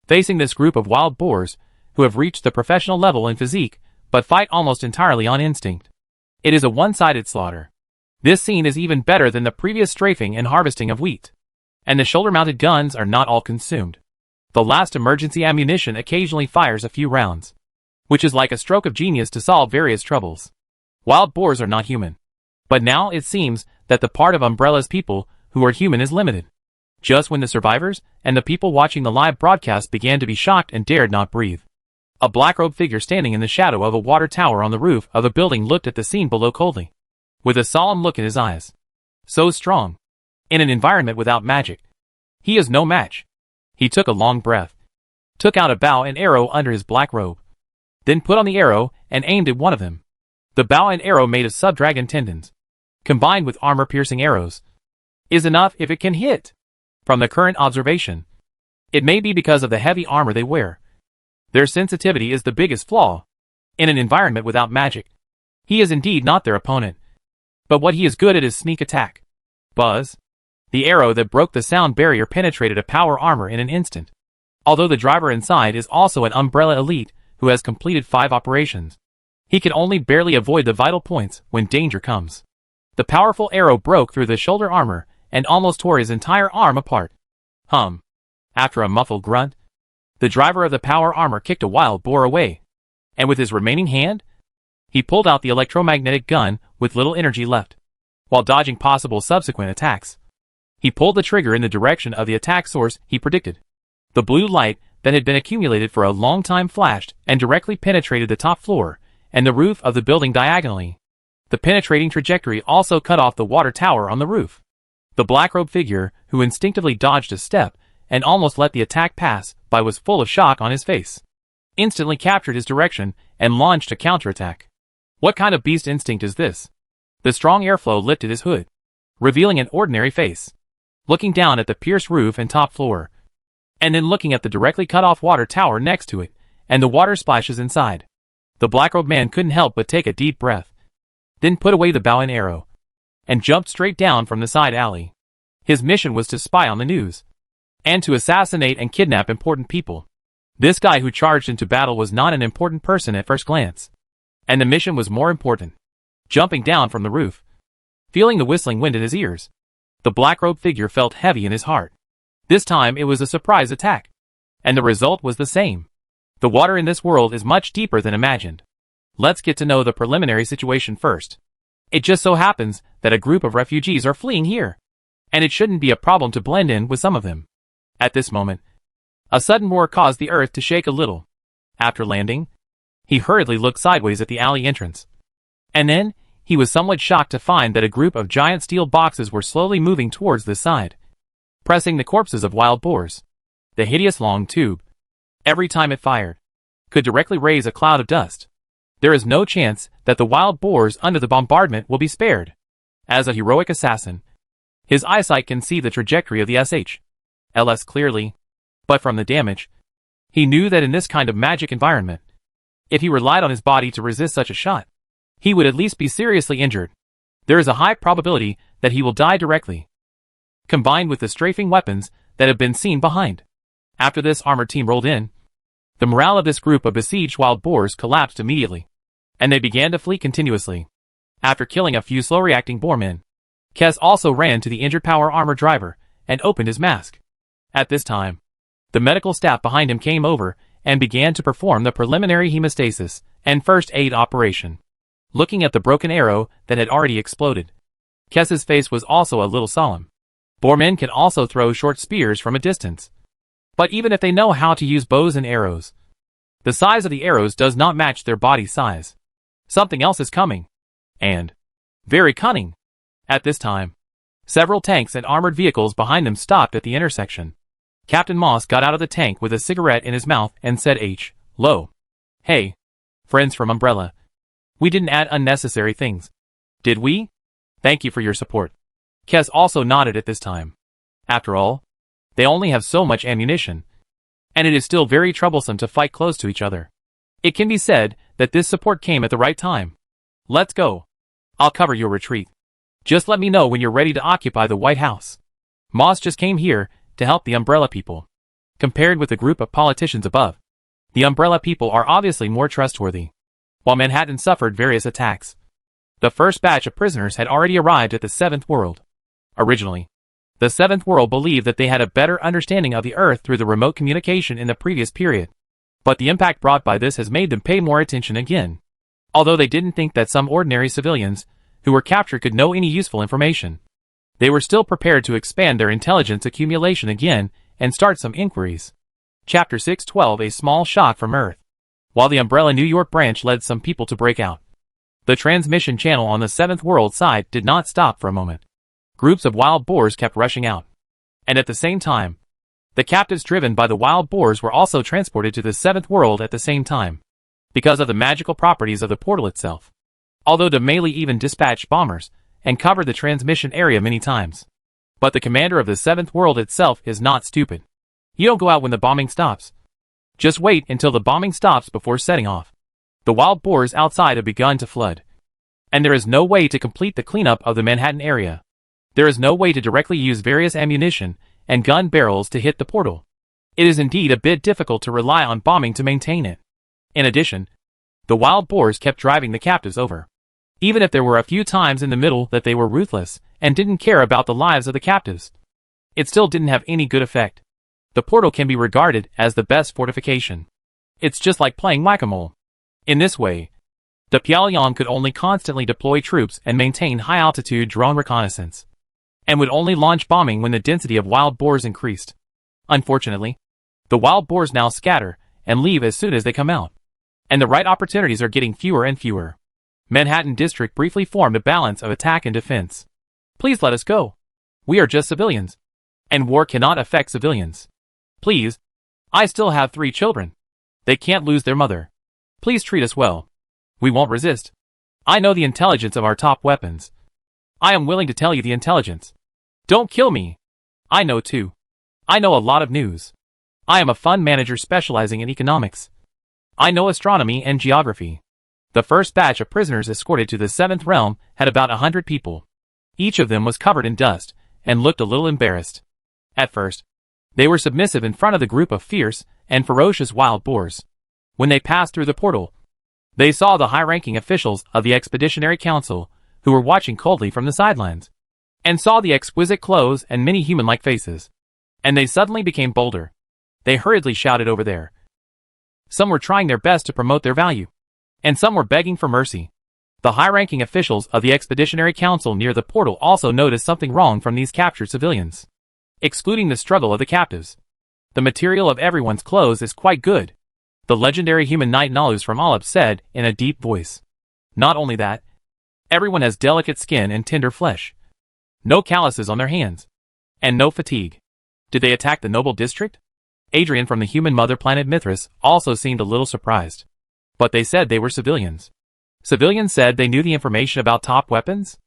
Facing this group of wild boars, who have reached the professional level in physique, but fight almost entirely on instinct, it is a one-sided slaughter. This scene is even better than the previous strafing and harvesting of wheat. And the shoulder-mounted guns are not all consumed. The last emergency ammunition occasionally fires a few rounds, which is like a stroke of genius to solve various troubles. Wild boars are not human. But now it seems that the part of Umbrella's people who are human is limited. Just when the survivors and the people watching the live broadcast began to be shocked and dared not breathe, a black-robed figure standing in the shadow of a water tower on the roof of a building looked at the scene below coldly, with a solemn look in his eyes. So strong. In an environment without magic, he is no match. He took a long breath, took out a bow and arrow under his black robe, then put on the arrow and aimed at one of them. The bow and arrow made of sub-dragon tendons, combined with armor-piercing arrows, is enough if it can hit. From the current observation, it may be because of the heavy armor they wear. Their sensitivity is the biggest flaw. In an environment without magic, he is indeed not their opponent. But what he is good at is sneak attack. Buzz. The arrow that broke the sound barrier penetrated a power armor in an instant. Although the driver inside is also an Umbrella elite who has completed 5 operations, he can only barely avoid the vital points when danger comes. The powerful arrow broke through the shoulder armor and almost tore his entire arm apart. After a muffled grunt, the driver of the power armor kicked a wild boar away, and with his remaining hand, he pulled out the electromagnetic gun with little energy left. While dodging possible subsequent attacks, he pulled the trigger in the direction of the attack source he predicted. The blue light that had been accumulated for a long time flashed and directly penetrated the top floor and the roof of the building diagonally. The penetrating trajectory also cut off the water tower on the roof. The black-robed figure, who instinctively dodged a step and almost let the attack pass by, was full of shock on his face, instantly captured his direction and launched a counterattack. What kind of beast instinct is this? The strong airflow lifted his hood, revealing an ordinary face. Looking down at the pierced roof and top floor, and then looking at the directly cut-off water tower next to it, and the water splashes inside, the black-robed man couldn't help but take a deep breath, then put away the bow and arrow, and jumped straight down from the side alley. His mission was to spy on the news, and to assassinate and kidnap important people. This guy who charged into battle was not an important person at first glance, and the mission was more important. Jumping down from the roof, feeling the whistling wind in his ears, the black-robed figure felt heavy in his heart. This time it was a surprise attack, and the result was the same. The water in this world is much deeper than imagined. Let's get to know the preliminary situation first. It just so happens that a group of refugees are fleeing here, and it shouldn't be a problem to blend in with some of them. At this moment, a sudden roar caused the earth to shake a little. After landing, he hurriedly looked sideways at the alley entrance. And then, he was somewhat shocked to find that a group of giant steel boxes were slowly moving towards this side, pressing the corpses of wild boars. The hideous long tube, every time it fired, could directly raise a cloud of dust. There is no chance that the wild boars under the bombardment will be spared. As a heroic assassin, his eyesight can see the trajectory of the SHLs clearly, but from the damage, he knew that in this kind of magic environment, if he relied on his body to resist such a shot, he would at least be seriously injured. There is a high probability that he will die directly, combined with the strafing weapons that have been seen behind. After this armored team rolled in, the morale of this group of besieged wild boars collapsed immediately, and they began to flee continuously. After killing a few slow-reacting boarmen, Kes also ran to the injured power armor driver and opened his mask. At this time, the medical staff behind him came over and began to perform the preliminary hemostasis and first aid operation. Looking at the broken arrow that had already exploded, Kes's face was also a little solemn. Boarmen can also throw short spears from a distance, but even if they know how to use bows and arrows, the size of the arrows does not match their body size. Something else is coming, and very cunning. At this time, several tanks and armored vehicles behind them stopped at the intersection. Captain Moss got out of the tank with a cigarette in his mouth and said, "Hello. Hey, friends from Umbrella. We didn't add unnecessary things, did we? Thank you for your support." Kes also nodded at this time. After all, they only have so much ammunition, and it is still very troublesome to fight close to each other. It can be said that this support came at the right time. Let's go. I'll cover your retreat. Just let me know when you're ready to occupy the White House. Moss just came here to help the Umbrella people. Compared with the group of politicians above, the Umbrella people are obviously more trustworthy. While Manhattan suffered various attacks, the first batch of prisoners had already arrived at the 7th world. Originally, The Seventh World believed that they had a better understanding of the Earth through the remote communication in the previous period. But the impact brought by this has made them pay more attention again. Although they didn't think that some ordinary civilians who were captured could know any useful information, they were still prepared to expand their intelligence accumulation again and start some inquiries. Chapter 612: A Small Shock from Earth. While the Umbrella New York branch led some people to break out, the transmission channel on the Seventh World side did not stop for a moment. Groups of wild boars kept rushing out. And at the same time, the captives driven by the wild boars were also transported to the Seventh World at the same time, because of the magical properties of the portal itself. Although Demele even dispatched bombers and covered the transmission area many times. But the commander of the Seventh World itself is not stupid. You don't go out when the bombing stops. Just wait until the bombing stops before setting off. The wild boars outside have begun to flood. And there is no way to complete the cleanup of the Manhattan area. There is no way to directly use various ammunition and gun barrels to hit the portal. It is indeed a bit difficult to rely on bombing to maintain it. In addition, the wild boars kept driving the captives over. Even if there were a few times in the middle that they were ruthless and didn't care about the lives of the captives, it still didn't have any good effect. The portal can be regarded as the best fortification. It's just like playing whack-a-mole. In this way, the Pyongyang could only constantly deploy troops and maintain high-altitude drone reconnaissance, and would only launch bombing when the density of wild boars increased. Unfortunately, the wild boars now scatter and leave as soon as they come out, and the right opportunities are getting fewer and fewer. Manhattan District briefly formed a balance of attack and defense. Please let us go. We are just civilians, and war cannot affect civilians. Please, I still have 3 children. They can't lose their mother. Please treat us well. We won't resist. I know the intelligence of our top weapons. I am willing to tell you the intelligence. Don't kill me. I know too. I know a lot of news. I am a fund manager specializing in economics. I know astronomy and geography. The first batch of prisoners escorted to the 7th realm had about 100 people. Each of them was covered in dust and looked a little embarrassed. At first, they were submissive in front of the group of fierce and ferocious wild boars. When they passed through the portal, they saw the high-ranking officials of the Expeditionary Council who were watching coldly from the sidelines, and saw the exquisite clothes and many human-like faces. And they suddenly became bolder. They hurriedly shouted over there. Some were trying their best to promote their value, and some were begging for mercy. The high-ranking officials of the Expeditionary Council near the portal also noticed something wrong from these captured civilians. Excluding the struggle of the captives, the material of everyone's clothes is quite good, the legendary human knight Nalus from Olip said in a deep voice. Not only that, everyone has delicate skin and tender flesh. No calluses on their hands. And no fatigue. Did they attack the noble district? Adrian from the human mother planet Mithras also seemed a little surprised. But they said they were civilians. Civilians said they knew the information about top weapons?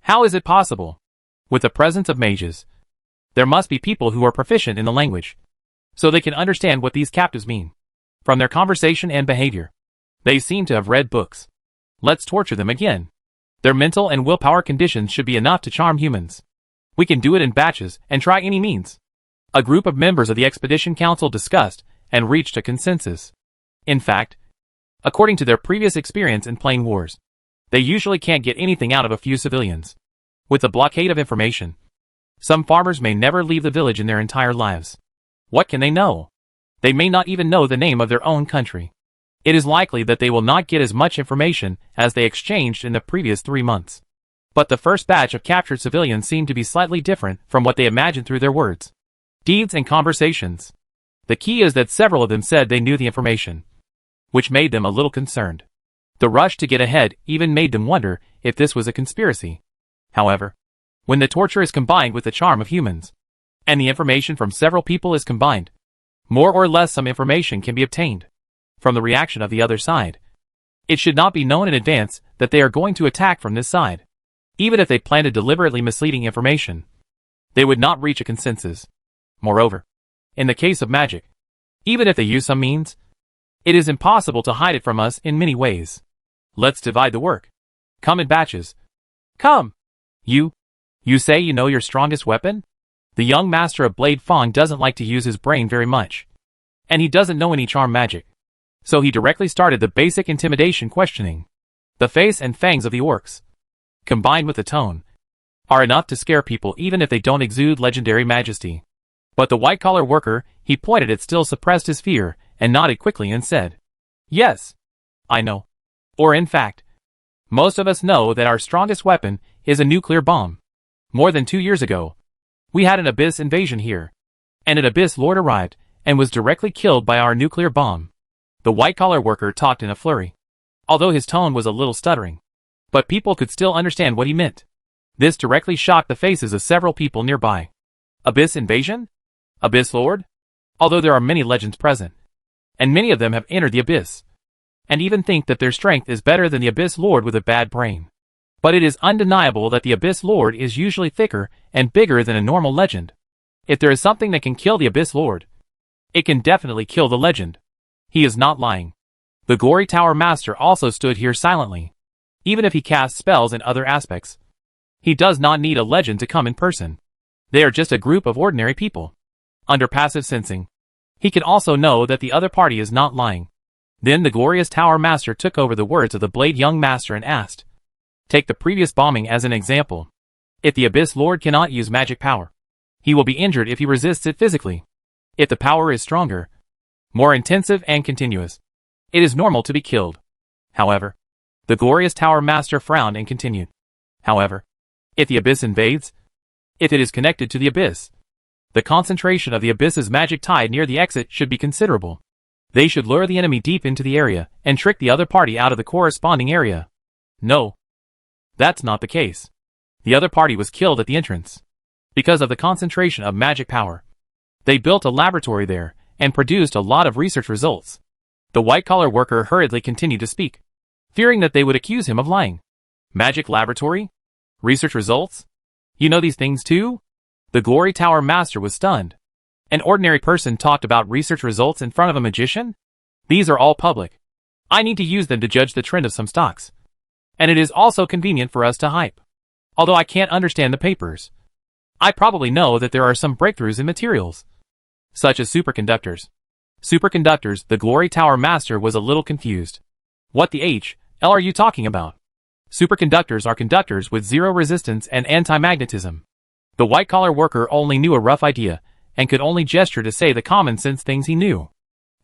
How is it possible? With the presence of mages, there must be people who are proficient in the language, so they can understand what these captives mean. From their conversation and behavior, they seem to have read books. Let's torture them again. Their mental and willpower conditions should be enough to charm humans. We can do it in batches and try any means. A group of members of the Expedition Council discussed and reached a consensus. In fact, according to their previous experience in playing wars, they usually can't get anything out of a few civilians. With the blockade of information, some farmers may never leave the village in their entire lives. What can they know? They may not even know the name of their own country. It is likely that they will not get as much information as they exchanged in the previous 3 months. But the first batch of captured civilians seemed to be slightly different from what they imagined through their words, deeds, and conversations. The key is that several of them said they knew the information, which made them a little concerned. The rush to get ahead even made them wonder if this was a conspiracy. However, when the torture is combined with the charm of humans, and the information from several people is combined, more or less some information can be obtained from the reaction of the other side. It should not be known in advance that they are going to attack from this side. Even if they planted deliberately misleading information, they would not reach a consensus. Moreover, in the case of magic, even if they use some means, it is impossible to hide it from us in many ways. Let's divide the work. Come in batches. Come! You say you know your strongest weapon? The young master of Blade Fong doesn't like to use his brain very much, and he doesn't know any charm magic. So he directly started the basic intimidation questioning. The face and fangs of the orcs, combined with the tone are enough to scare people even if they don't exude legendary majesty. But the white-collar worker, he pointed at, still suppressed his fear and nodded quickly and said, "Yes, I know. Or in fact, most of us know that our strongest weapon is a nuclear bomb. More than 2 years ago, we had an Abyss invasion here, and an Abyss Lord arrived and was directly killed by our nuclear bomb." The white-collar worker talked in a flurry, although his tone was a little stuttering. But people could still understand what he meant. This directly shocked the faces of several people nearby. Abyss invasion? Abyss Lord? Although there are many legends present, and many of them have entered the Abyss, and even think that their strength is better than the Abyss Lord with a bad brain. But it is undeniable that the Abyss Lord is usually thicker and bigger than a normal legend. If there is something that can kill the Abyss Lord, it can definitely kill the legend. He is not lying. The Glory Tower Master also stood here silently. Even if he casts spells in other aspects, he does not need a legend to come in person. They are just a group of ordinary people. Under passive sensing, he can also know that the other party is not lying. Then the Glorious Tower Master took over the words of the Blade Young Master and asked, "Take the previous bombing as an example. If the Abyss Lord cannot use magic power, he will be injured if he resists it physically. If the power is stronger, more intensive and continuous, it is normal to be killed. However," the Glorious Tower Master frowned and continued, "However, if the Abyss invades, if it is connected to the Abyss, the concentration of the Abyss's magic tide near the exit should be considerable. They should lure the enemy deep into the area and trick the other party out of the corresponding area. No, that's not the case. The other party was killed at the entrance because of the concentration of magic power. They built a laboratory there and produced a lot of research results." The white-collar worker hurriedly continued to speak, fearing that they would accuse him of lying. "Magic laboratory? Research results? You know these things too?" The Glory Tower Master was stunned. An ordinary person talked about research results in front of a magician? These are all public. I need to use them to judge the trend of some stocks. And it is also convenient for us to hype. Although I can't understand the papers, I probably know that there are some breakthroughs in materials, such as superconductors. Superconductors, the Glory Tower Master was a little confused. What the hell are you talking about? Superconductors are conductors with zero resistance and anti-magnetism. The white-collar worker only knew a rough idea, and could only gesture to say the common-sense things he knew.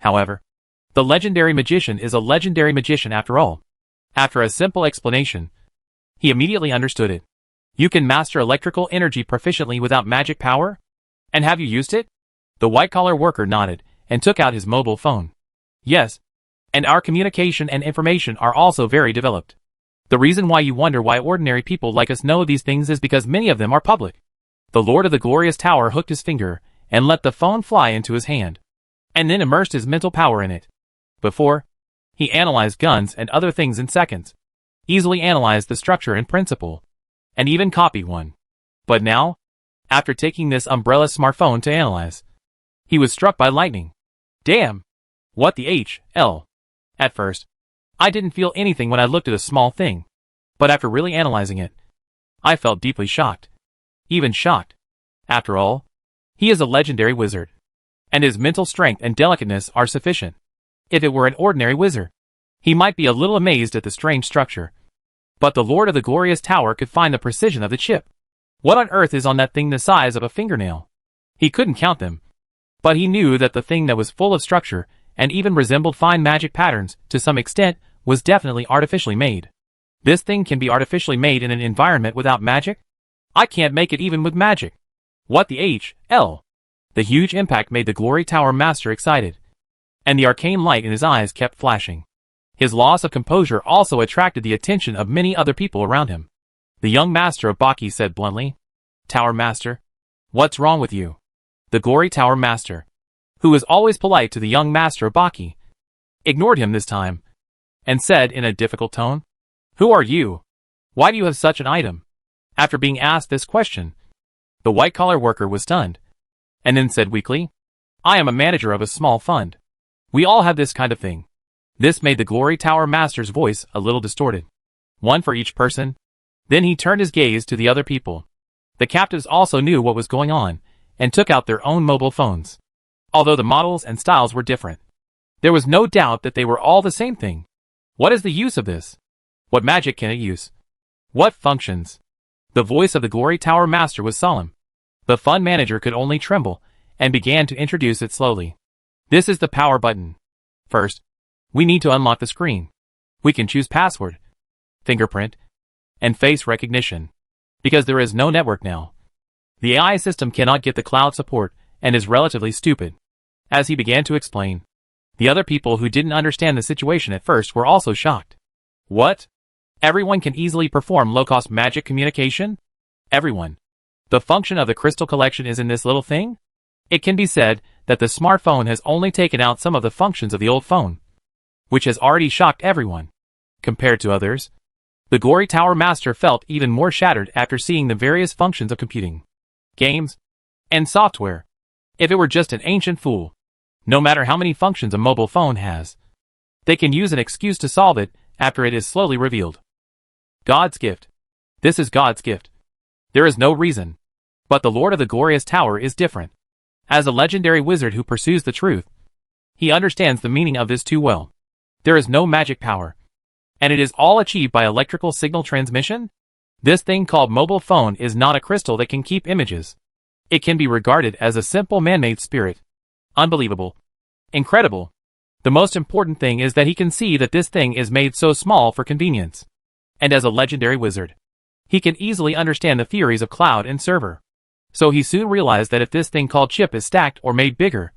However, the legendary magician is a legendary magician after all. After a simple explanation, he immediately understood it. "You can master electrical energy proficiently without magic power? And have you used it?" The white-collar worker nodded, and took out his mobile phone. "Yes, and our communication and information are also very developed. The reason why you wonder why ordinary people like us know these things is because many of them are public." The Lord of the Glorious Tower hooked his finger, and let the phone fly into his hand, and then immersed his mental power in it. Before, he analyzed guns and other things in seconds, easily analyzed the structure and principle, and even copied one. But now, after taking this umbrella smartphone to analyze, he was struck by lightning. Damn! What the hell? At first, I didn't feel anything when I looked at a small thing, but after really analyzing it, I felt deeply shocked. Even shocked. After all, he is a legendary wizard, and his mental strength and delicateness are sufficient. If it were an ordinary wizard, he might be a little amazed at the strange structure. But the Lord of the Glorious Tower could find the precision of the chip. What on earth is on that thing the size of a fingernail? He couldn't count them, but he knew that the thing that was full of structure and even resembled fine magic patterns to some extent was definitely artificially made. This thing can be artificially made in an environment without magic? I can't make it even with magic. What the hell? The huge impact made the Glory Tower Master excited, and the arcane light in his eyes kept flashing. His loss of composure also attracted the attention of many other people around him. The young master of Baki said bluntly, "Tower Master, what's wrong with you?" The Glory Tower Master, who was always polite to the young master of Baki, ignored him this time, and said in a difficult tone, "Who are you? Why do you have such an item?" After being asked this question, the white-collar worker was stunned, and then said weakly, "I am a manager of a small fund. We all have this kind of thing." This made the Glory Tower Master's voice a little distorted. One for each person. Then he turned his gaze to the other people. The captives also knew what was going on, and took out their own mobile phones. Although the models and styles were different, there was no doubt that they were all the same thing. What is the use of this? What magic can it use? What functions? The voice of the Glory Tower Master was solemn. The fund manager could only tremble, and began to introduce it slowly. This is the power button. First, we need to unlock the screen. We can choose password, fingerprint, and face recognition. Because there is no network now. The AI system cannot get the cloud support, and is relatively stupid. As he began to explain, the other people who didn't understand the situation at first were also shocked. What? Everyone can easily perform low-cost magic communication? Everyone. The function of the crystal collection is in this little thing? It can be said that the smartphone has only taken out some of the functions of the old phone, which has already shocked everyone. Compared to others, the Glory Tower Master felt even more shattered after seeing the various functions of computing, games, and software. If it were just an ancient fool, no matter how many functions a mobile phone has, they can use an excuse to solve it after it is slowly revealed. God's gift. This is God's gift. There is no reason. But the Lord of the Glorious Tower is different. As a legendary wizard who pursues the truth, he understands the meaning of this too well. There is no magic power. And it is all achieved by electrical signal transmission? This thing called mobile phone is not a crystal that can keep images. It can be regarded as a simple man-made spirit. Unbelievable. Incredible. The most important thing is that he can see that this thing is made so small for convenience. And as a legendary wizard, he can easily understand the theories of cloud and server. So he soon realized that if this thing called chip is stacked or made bigger,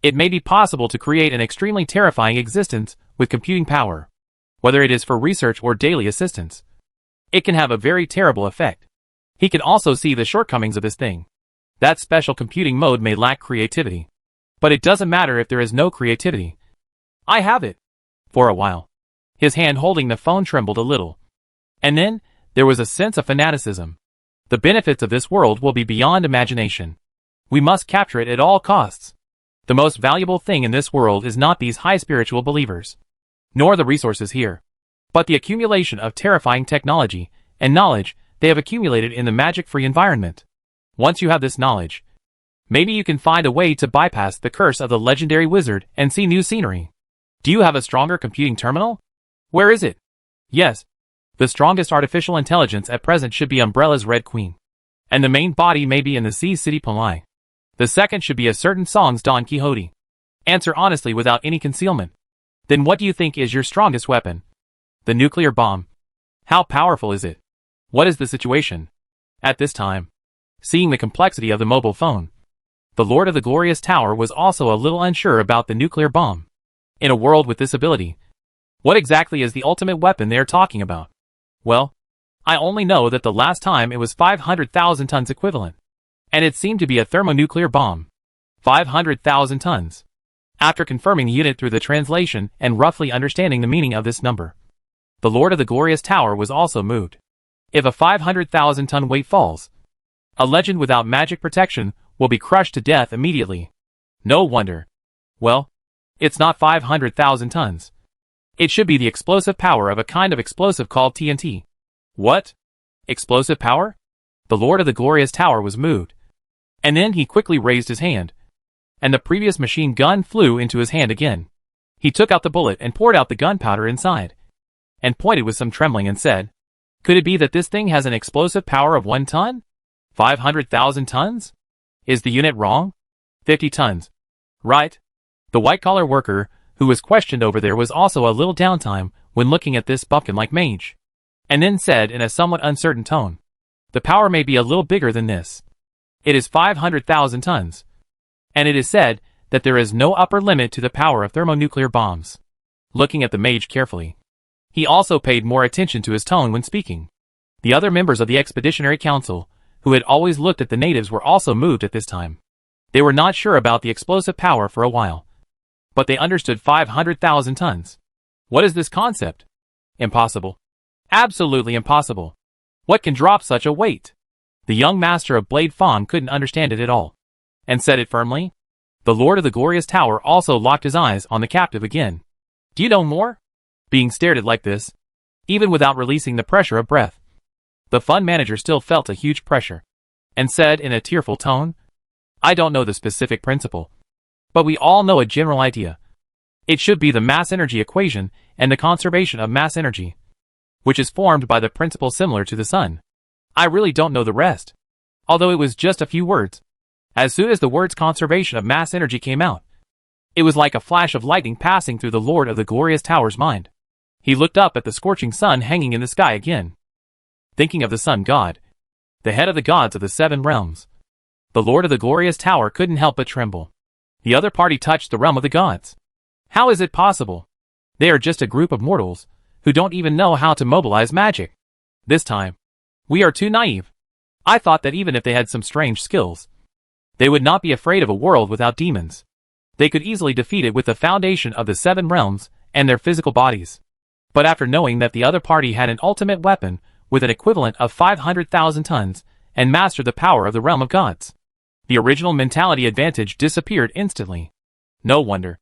it may be possible to create an extremely terrifying existence with computing power. Whether it is for research or daily assistance, it can have a very terrible effect. He can also see the shortcomings of this thing. That special computing mode may lack creativity. But it doesn't matter if there is no creativity. I have it. For a while, his hand holding the phone trembled a little. And then, there was a sense of fanaticism. The benefits of this world will be beyond imagination. We must capture it at all costs. The most valuable thing in this world is not these high spiritual believers, nor the resources here, but the accumulation of terrifying technology and knowledge they have accumulated in the magic-free environment. Once you have this knowledge, maybe you can find a way to bypass the curse of the legendary wizard and see new scenery. Do you have a stronger computing terminal? Where is it? Yes. The strongest artificial intelligence at present should be Umbrella's Red Queen. And the main body may be in the Sea City Palai. The second should be a certain song's Don Quixote. Answer honestly without any concealment. Then what do you think is your strongest weapon? The nuclear bomb. How powerful is it? What is the situation? At this time, seeing the complexity of the mobile phone, the Lord of the Glorious Tower was also a little unsure about the nuclear bomb. In a world with this ability, what exactly is the ultimate weapon they are talking about? Well, I only know that the last time it was 500,000 tons equivalent. And it seemed to be a thermonuclear bomb. 500,000 tons. After confirming the unit through the translation and roughly understanding the meaning of this number, the Lord of the Glorious Tower was also moved. If a 500,000 ton weight falls, a legend without magic protection will be crushed to death immediately. No wonder. Well, it's not 500,000 tons. It should be the explosive power of a kind of explosive called TNT. What? Explosive power? The Lord of the Glorious Tower was moved. And then he quickly raised his hand. And the previous machine gun flew into his hand again. He took out the bullet and poured out the gunpowder inside. And pointed with some trembling and said, could it be that this thing has an explosive power of 1 ton? 500,000 tons? Is the unit wrong? 50 tons. Right? The white-collar worker who was questioned over there was also a little downtime when looking at this bumpkin-like mage. And then said in a somewhat uncertain tone, the power may be a little bigger than this. It is 500,000 tons. And it is said that there is no upper limit to the power of thermonuclear bombs. Looking at the mage carefully, he also paid more attention to his tone when speaking. The other members of the Expeditionary Council, who had always looked at the natives, were also moved at this time. They were not sure about the explosive power for a while, but they understood 500,000 tons. What is this concept? Impossible. Absolutely impossible. What can drop such a weight? The young master of Blade Fawn couldn't understand it at all, and said it firmly. The Lord of the Glorious Tower also locked his eyes on the captive again. Do you know more? Being stared at like this, even without releasing the pressure of breath, the fund manager still felt a huge pressure, and said in a tearful tone, I don't know the specific principle, but we all know a general idea. It should be the mass energy equation and the conservation of mass energy, which is formed by the principle similar to the sun. I really don't know the rest. Although it was just a few words. As soon as the words conservation of mass energy came out, it was like a flash of lightning passing through the Lord of the Glorious Tower's mind. He looked up at the scorching sun hanging in the sky again. Thinking of the sun god, the head of the gods of the seven realms, the Lord of the Glorious Tower couldn't help but tremble. The other party touched the realm of the gods. How is it possible? They are just a group of mortals, who don't even know how to mobilize magic. This time, we are too naive. I thought that even if they had some strange skills, they would not be afraid of a world without demons. They could easily defeat it with the foundation of the seven realms and their physical bodies. But after knowing that the other party had an ultimate weapon with an equivalent of 500,000 tons and mastered the power of the realm of gods, the original mentality advantage disappeared instantly. No wonder.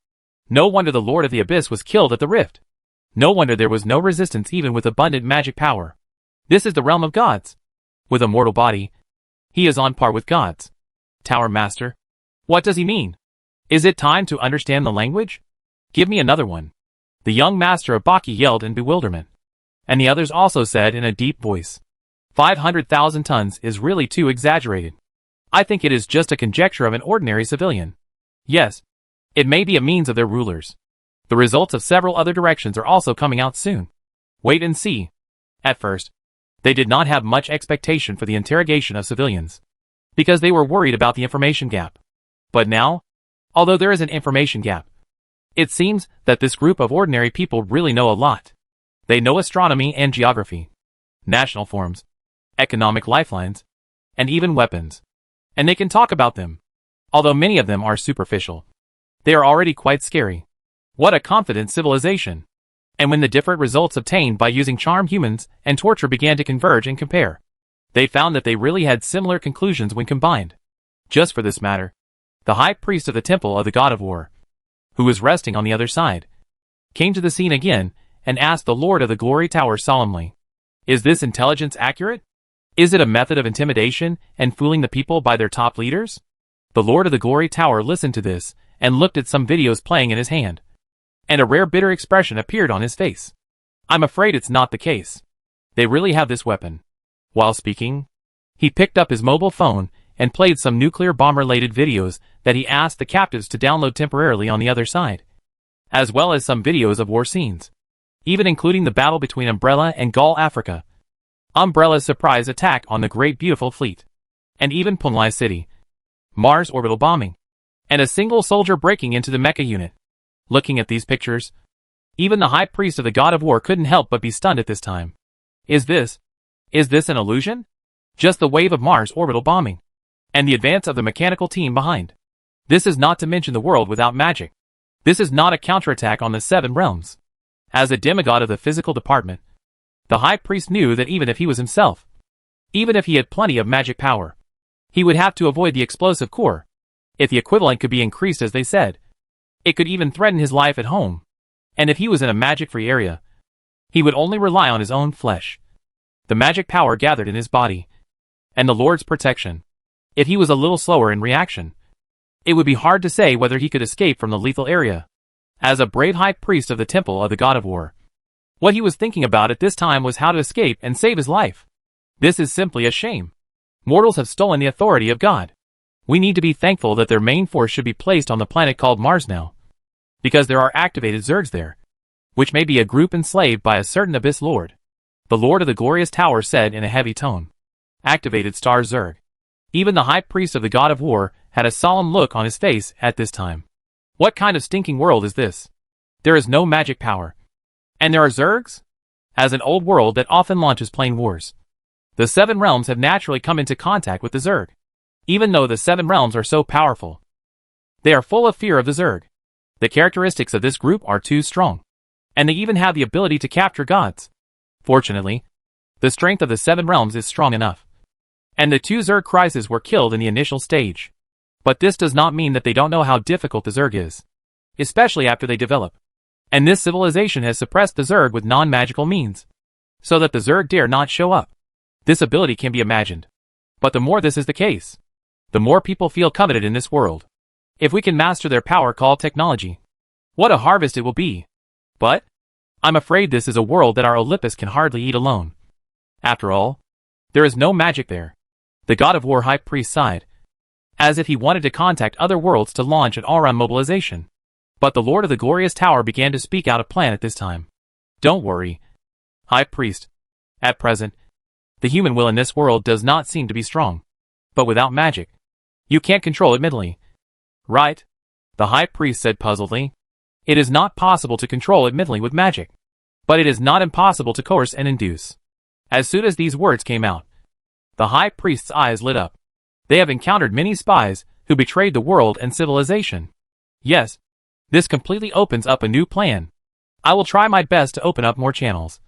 No wonder the Lord of the Abyss was killed at the rift. No wonder there was no resistance even with abundant magic power. This is the realm of gods. With a mortal body, he is on par with gods. Tower Master. What does he mean? Is it time to understand the language? Give me another one. The young master of Baki yelled in bewilderment. And the others also said in a deep voice, 500,000 tons is really too exaggerated. I think it is just a conjecture of an ordinary civilian. Yes, it may be a means of their rulers. The results of several other directions are also coming out soon. Wait and see. At first, they did not have much expectation for the interrogation of civilians, because they were worried about the information gap. But now, although there is an information gap, it seems that this group of ordinary people really know a lot. They know astronomy and geography, national forms, economic lifelines, and even weapons. And they can talk about them. Although many of them are superficial, they are already quite scary. What a confident civilization. And when the different results obtained by using charm humans and torture began to converge and compare, they found that they really had similar conclusions when combined. Just for this matter, the high priest of the temple of the god of war, who was resting on the other side, came to the scene again and asked the Lord of the Glory Tower solemnly, "Is this intelligence accurate? Is it a method of intimidation and fooling the people by their top leaders?" The Lord of the Glory Tower listened to this and looked at some videos playing in his hand, and a rare bitter expression appeared on his face. I'm afraid it's not the case. They really have this weapon. While speaking, he picked up his mobile phone and played some nuclear bomb-related videos that he asked the captives to download temporarily on the other side, as well as some videos of war scenes, even including the battle between Umbrella and Gaul Africa, Umbrella's surprise attack on the Great Beautiful Fleet, and even Punlai City, Mars orbital bombing, and a single soldier breaking into the mecha unit. Looking at these pictures, even the high priest of the god of war couldn't help but be stunned at this time. Is this an illusion? Just the wave of Mars orbital bombing, and the advance of the mechanical team behind. This is not to mention the world without magic. This is not a counterattack on the seven realms. As a demigod of the physical department, the high priest knew that even if he was himself, even if he had plenty of magic power, he would have to avoid the explosive core. If the equivalent could be increased as they said, it could even threaten his life at home. And if he was in a magic-free area, he would only rely on his own flesh, the magic power gathered in his body, and the Lord's protection. If he was a little slower in reaction, it would be hard to say whether he could escape from the lethal area. As a brave high priest of the temple of the god of war, what he was thinking about at this time was how to escape and save his life. This is simply a shame. Mortals have stolen the authority of God. We need to be thankful that their main force should be placed on the planet called Mars now, because there are activated Zergs there, which may be a group enslaved by a certain Abyss Lord. The Lord of the Glorious Tower said in a heavy tone. Activated Star Zerg. Even the high priest of the god of war had a solemn look on his face at this time. What kind of stinking world is this? There is no magic power. And there are Zergs? As an old world that often launches plain wars, the seven realms have naturally come into contact with the Zerg. Even though the seven realms are so powerful, they are full of fear of the Zerg. The characteristics of this group are too strong, and they even have the ability to capture gods. Fortunately, the strength of the seven realms is strong enough, and the two Zerg crises were killed in the initial stage. But this does not mean that they don't know how difficult the Zerg is, especially after they develop. And this civilization has suppressed the Zerg with non-magical means, so that the Zerg dare not show up. This ability can be imagined. But the more this is the case, the more people feel coveted in this world. If we can master their power called technology, what a harvest it will be. But I'm afraid this is a world that our Olympus can hardly eat alone. After all, There is no magic there. The God of War High Priest sighed, as if he wanted to contact other worlds to launch an all-round mobilization. But the Lord of the Glorious Tower began to speak out a plan at this time. Don't worry, High Priest. At present, the human will in this world does not seem to be strong. But without magic, you can't control it mentally. Right? The High Priest said puzzledly. It is not possible to control it mentally with magic. But it is not impossible to coerce and induce. As soon as these words came out, the High Priest's eyes lit up. They have encountered many spies who betrayed the world and civilization. Yes, this completely opens up a new plan. I will try my best to open up more channels.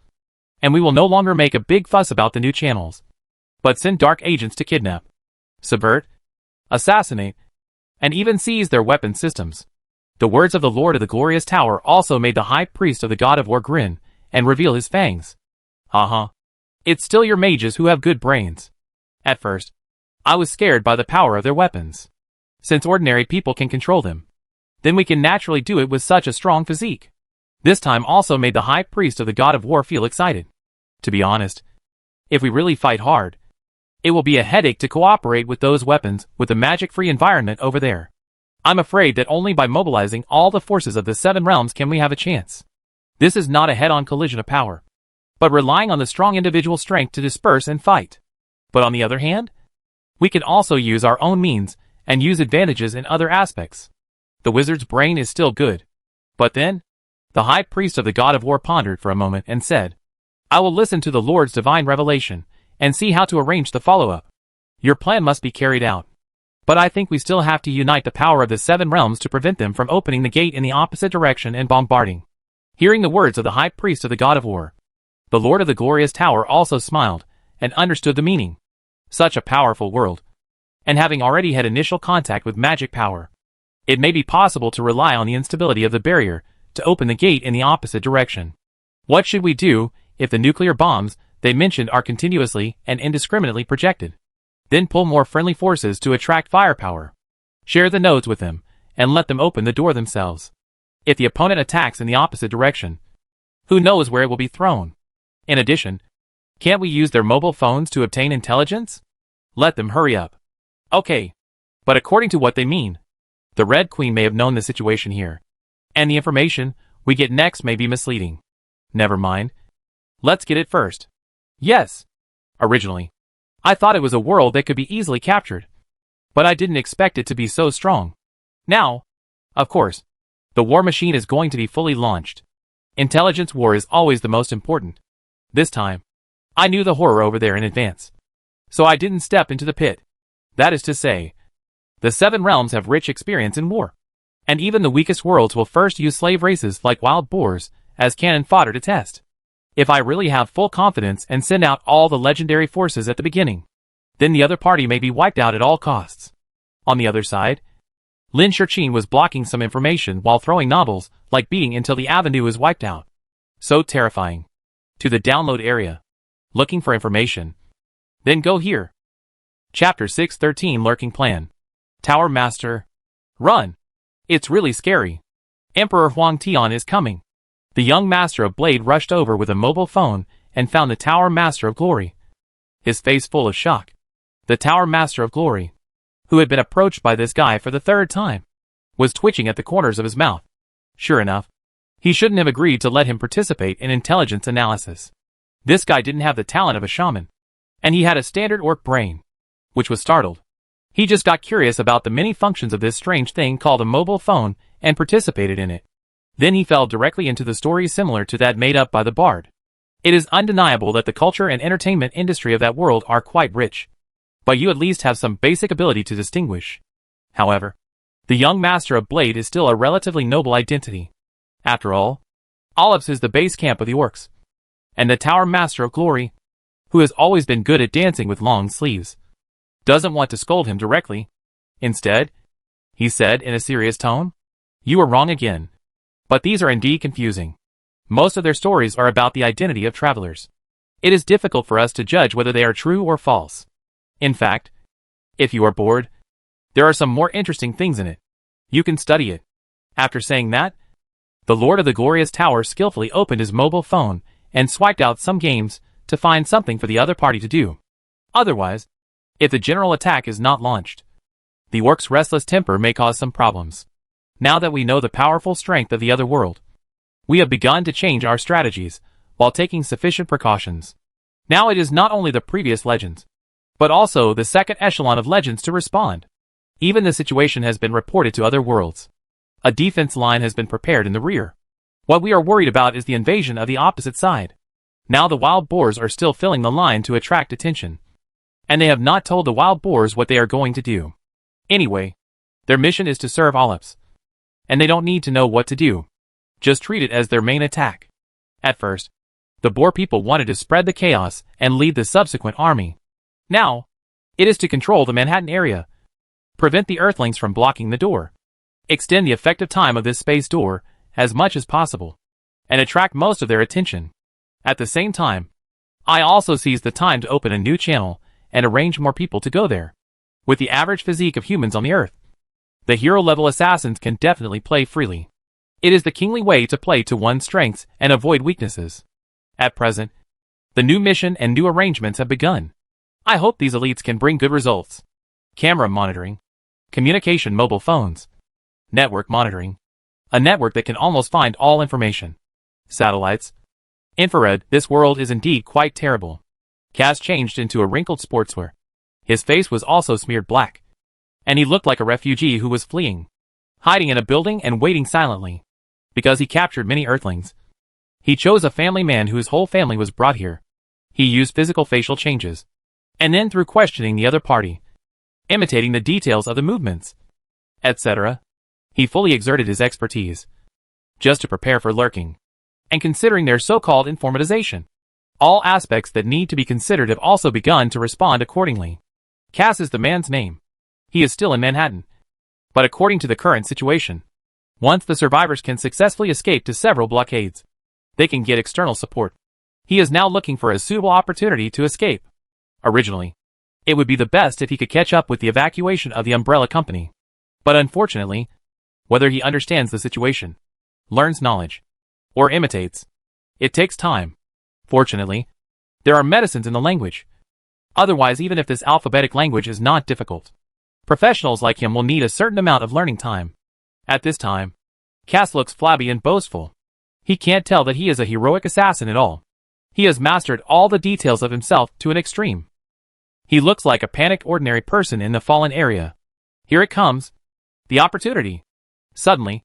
And we will no longer make a big fuss about the new channels, but send dark agents to kidnap, subvert, assassinate, and even seize their weapon systems. The words of the Lord of the Glorious Tower also made the High Priest of the God of War grin and reveal his fangs. Haha. It's still your mages who have good brains. At first, I was scared by the power of their weapons. Since ordinary people can control them, then we can naturally do it with such a strong physique. This time also made the High Priest of the God of War feel excited. To be honest, if we really fight hard, it will be a headache to cooperate with those weapons with the magic-free environment over there. I'm afraid that only by mobilizing all the forces of the 7 realms can we have a chance. This is not a head-on collision of power, but relying on the strong individual strength to disperse and fight. But on the other hand, we can also use our own means and use advantages in other aspects. The wizard's brain is still good. But then, the High Priest of the God of War pondered for a moment and said, I will listen to the Lord's divine revelation and see how to arrange the follow-up. Your plan must be carried out. But I think we still have to unite the power of the 7 realms to prevent them from opening the gate in the opposite direction and bombarding. Hearing the words of the High Priest of the God of War, the Lord of the Glorious Tower also smiled and understood the meaning. Such a powerful world. And having already had initial contact with magic power, it may be possible to rely on the instability of the barrier to open the gate in the opposite direction. What should we do if the nuclear bombs they mentioned are continuously and indiscriminately projected? Then pull more friendly forces to attract firepower. Share the nodes with them, and let them open the door themselves. If the opponent attacks in the opposite direction, who knows where it will be thrown? In addition, can't we use their mobile phones to obtain intelligence? Let them hurry up. Okay. But according to what they mean, the Red Queen may have known the situation here. And the information we get next may be misleading. Never mind. Let's get it first. Yes. Originally, I thought it was a world that could be easily captured. But I didn't expect it to be so strong. Now, of course, the war machine is going to be fully launched. Intelligence war is always the most important. This time, I knew the horror over there in advance. So I didn't step into the pit. That is to say, the 7 realms have rich experience in war. And even the weakest worlds will first use slave races like wild boars as cannon fodder to test. If I really have full confidence and send out all the legendary forces at the beginning, then the other party may be wiped out at all costs. On the other side, Lin Shirqin was blocking some information while throwing novels like beating until the avenue is wiped out. So terrifying. To the download area. Looking for information. Then go here. Chapter 613 Lurking Plan. Tower Master. Run. It's really scary. Emperor Huang Tian is coming. The young Master of Blade rushed over with a mobile phone and found the Tower Master of Glory. His face full of shock. The Tower Master of Glory, who had been approached by this guy for the 3rd time, was twitching at the corners of his mouth. Sure enough, he shouldn't have agreed to let him participate in intelligence analysis. This guy didn't have the talent of a shaman, and he had a standard orc brain, which was startled. He just got curious about the many functions of this strange thing called a mobile phone and participated in it. Then he fell directly into the story similar to that made up by the bard. It is undeniable that the culture and entertainment industry of that world are quite rich. But you at least have some basic ability to distinguish. However, the young Master of Blade is still a relatively noble identity. After all, Olips is the base camp of the orcs. And the Tower Master of Glory, who has always been good at dancing with long sleeves, doesn't want to scold him directly. Instead, he said in a serious tone, "You are wrong again. But these are indeed confusing. Most of their stories are about the identity of travelers. It is difficult for us to judge whether they are true or false. In fact, if you are bored, there are some more interesting things in it. You can study it." After saying that, the Lord of the Glorious Tower skillfully opened his mobile phone and swiped out some games to find something for the other party to do. Otherwise, if the general attack is not launched, the orc's restless temper may cause some problems. Now that we know the powerful strength of the other world, we have begun to change our strategies, while taking sufficient precautions. Now it is not only the previous legends, but also the second echelon of legends to respond. Even the situation has been reported to other worlds. A defense line has been prepared in the rear. What we are worried about is the invasion of the opposite side. Now the wild boars are still filling the line to attract attention. And they have not told the wild boars what they are going to do. Anyway, their mission is to serve Olips. And they don't need to know what to do. Just treat it as their main attack. At first, the boar people wanted to spread the chaos and lead the subsequent army. Now, it is to control the Manhattan area, prevent the Earthlings from blocking the door, extend the effective time of this space door as much as possible, and attract most of their attention. At the same time, I also seized the time to open a new channel and arrange more people to go there. With the average physique of humans on the Earth, the hero-level assassins can definitely play freely. It is the kingly way to play to one's strengths and avoid weaknesses. At present, the new mission and new arrangements have begun. I hope these elites can bring good results. Camera monitoring, communication mobile phones, network monitoring, a network that can almost find all information, satellites, infrared. This world is indeed quite terrible. Cass changed into a wrinkled sportswear. His face was also smeared black, and he looked like a refugee who was fleeing, hiding in a building and waiting silently, because he captured many Earthlings. He chose a family man whose whole family was brought here. He used physical facial changes, and then through questioning the other party, imitating the details of the movements, etc., he fully exerted his expertise, just to prepare for lurking, and considering their so-called informatization. All aspects that need to be considered have also begun to respond accordingly. Cass is the man's name. He is still in Manhattan. But according to the current situation, once the survivors can successfully escape to several blockades, they can get external support. He is now looking for a suitable opportunity to escape. Originally, it would be the best if he could catch up with the evacuation of the Umbrella Company. But unfortunately, whether he understands the situation, learns knowledge, or imitates, it takes time. Fortunately, there are medicines in the language. Otherwise, even if this alphabetic language is not difficult, professionals like him will need a certain amount of learning time. At this time, Cass looks flabby and boastful. He can't tell that he is a heroic assassin at all. He has mastered all the details of himself to an extreme. He looks like a panicked ordinary person in the fallen area. Here it comes. The opportunity. Suddenly,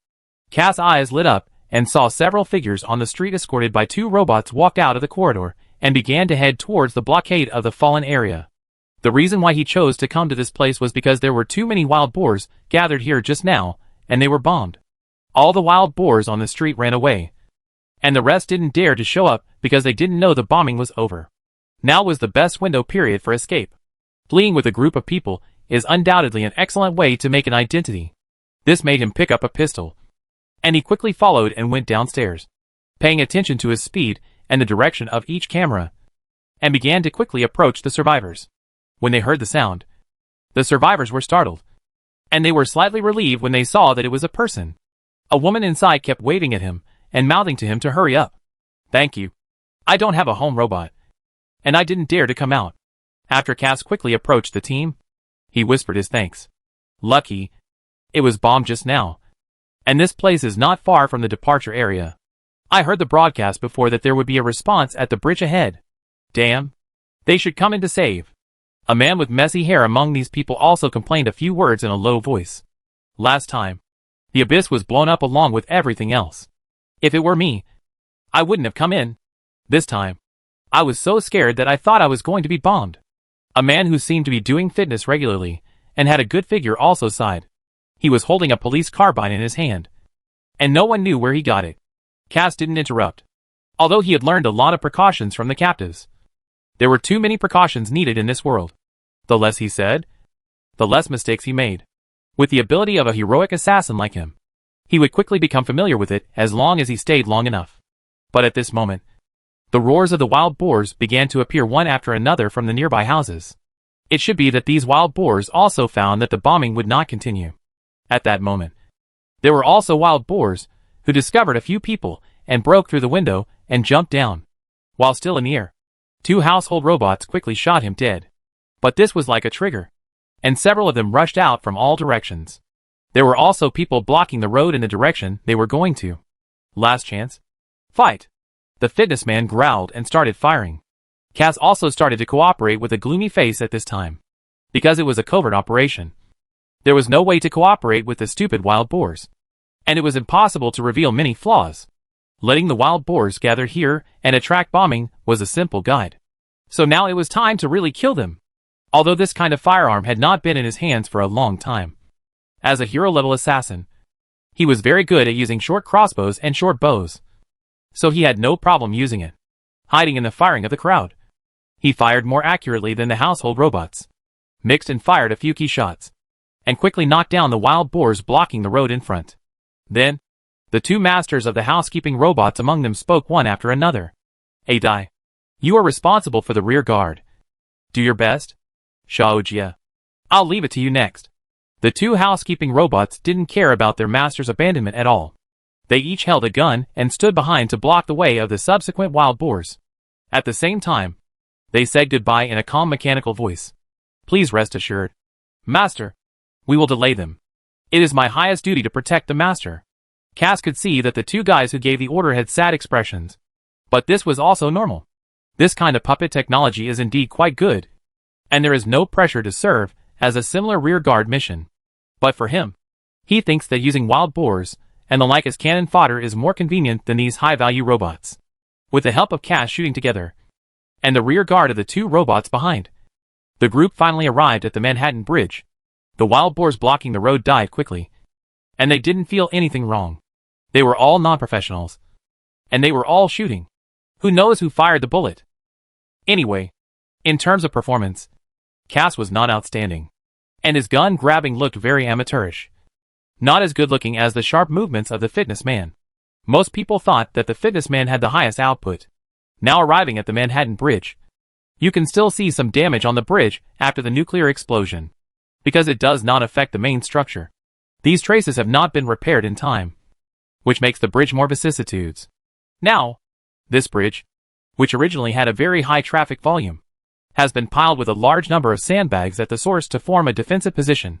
Cass' eyes lit up and saw several figures on the street escorted by two robots walk out of the corridor and began to head towards the blockade of the fallen area. The reason why he chose to come to this place was because there were too many wild boars gathered here just now, and they were bombed. All the wild boars on the street ran away, and the rest didn't dare to show up because they didn't know the bombing was over. Now was the best window period for escape. Fleeing with a group of people is undoubtedly an excellent way to make an identity. This made him pick up a pistol, and he quickly followed and went downstairs, paying attention to his speed and the direction of each camera, and began to quickly approach the survivors. When they heard the sound, the survivors were startled, and they were slightly relieved when they saw that it was a person. A woman inside kept waving at him and mouthing to him to hurry up. "Thank you. I don't have a home robot, and I didn't dare to come out." After Cass quickly approached the team, he whispered his thanks. "Lucky, it was bombed just now, and this place is not far from the departure area. I heard the broadcast before that there would be a response at the bridge ahead. Damn, they should come in to save." A man with messy hair among these people also complained a few words in a low voice. "Last time, the abyss was blown up along with everything else. If it were me, I wouldn't have come in. This time, I was so scared that I thought I was going to be bombed." A man who seemed to be doing fitness regularly and had a good figure also sighed. He was holding a police carbine in his hand, and no one knew where he got it. Cass didn't interrupt, although he had learned a lot of precautions from the captives. There were too many precautions needed in this world. The less he said, the less mistakes he made. With the ability of a heroic assassin like him, he would quickly become familiar with it as long as he stayed long enough. But at this moment, the roars of the wild boars began to appear one after another from the nearby houses. It should be that these wild boars also found that the bombing would not continue. At that moment, there were also wild boars who discovered a few people and broke through the window and jumped down. While still in the air, two household robots quickly shot him dead. But this was like a trigger, and several of them rushed out from all directions. There were also people blocking the road in the direction they were going to. Last chance. Fight! The fitness man growled and started firing. Cass also started to cooperate with a gloomy face at this time. Because it was a covert operation. There was no way to cooperate with the stupid wild boars. And it was impossible to reveal many flaws. Letting the wild boars gather here and attract bombing was a simple guide. So now it was time to really kill them. Although this kind of firearm had not been in his hands for a long time. As a hero-level assassin, he was very good at using short crossbows and short bows. So he had no problem using it, hiding in the firing of the crowd. He fired more accurately than the household robots, mixed and fired a few key shots, and quickly knocked down the wild boars blocking the road in front. Then, the two masters of the housekeeping robots among them spoke one after another. Adai, you are responsible for the rear guard. Do your best. Shaojia, I'll leave it to you next. The two housekeeping robots didn't care about their master's abandonment at all. They each held a gun and stood behind to block the way of the subsequent wild boars. At the same time, they said goodbye in a calm mechanical voice. Please rest assured, Master, we will delay them. It is my highest duty to protect the Master. Cass could see that the two guys who gave the order had sad expressions. But this was also normal. This kind of puppet technology is indeed quite good. And there is no pressure to serve as a similar rearguard mission. But for him, he thinks that using wild boars and the like as cannon fodder is more convenient than these high-value robots. With the help of Cass shooting together, and the rear guard of the two robots behind, the group finally arrived at the Manhattan Bridge. The wild boars blocking the road died quickly, and they didn't feel anything wrong. They were all non-professionals, and they were all shooting. Who knows who fired the bullet? Anyway, in terms of performance, Cass was not outstanding, and his gun grabbing looked very amateurish. Not as good looking as the sharp movements of the fitness man. Most people thought that the fitness man had the highest output. Now arriving at the Manhattan Bridge, you can still see some damage on the bridge after the nuclear explosion, because it does not affect the main structure. These traces have not been repaired in time, which makes the bridge more vicissitudes. Now, this bridge, which originally had a very high traffic volume, has been piled with a large number of sandbags at the source to form a defensive position.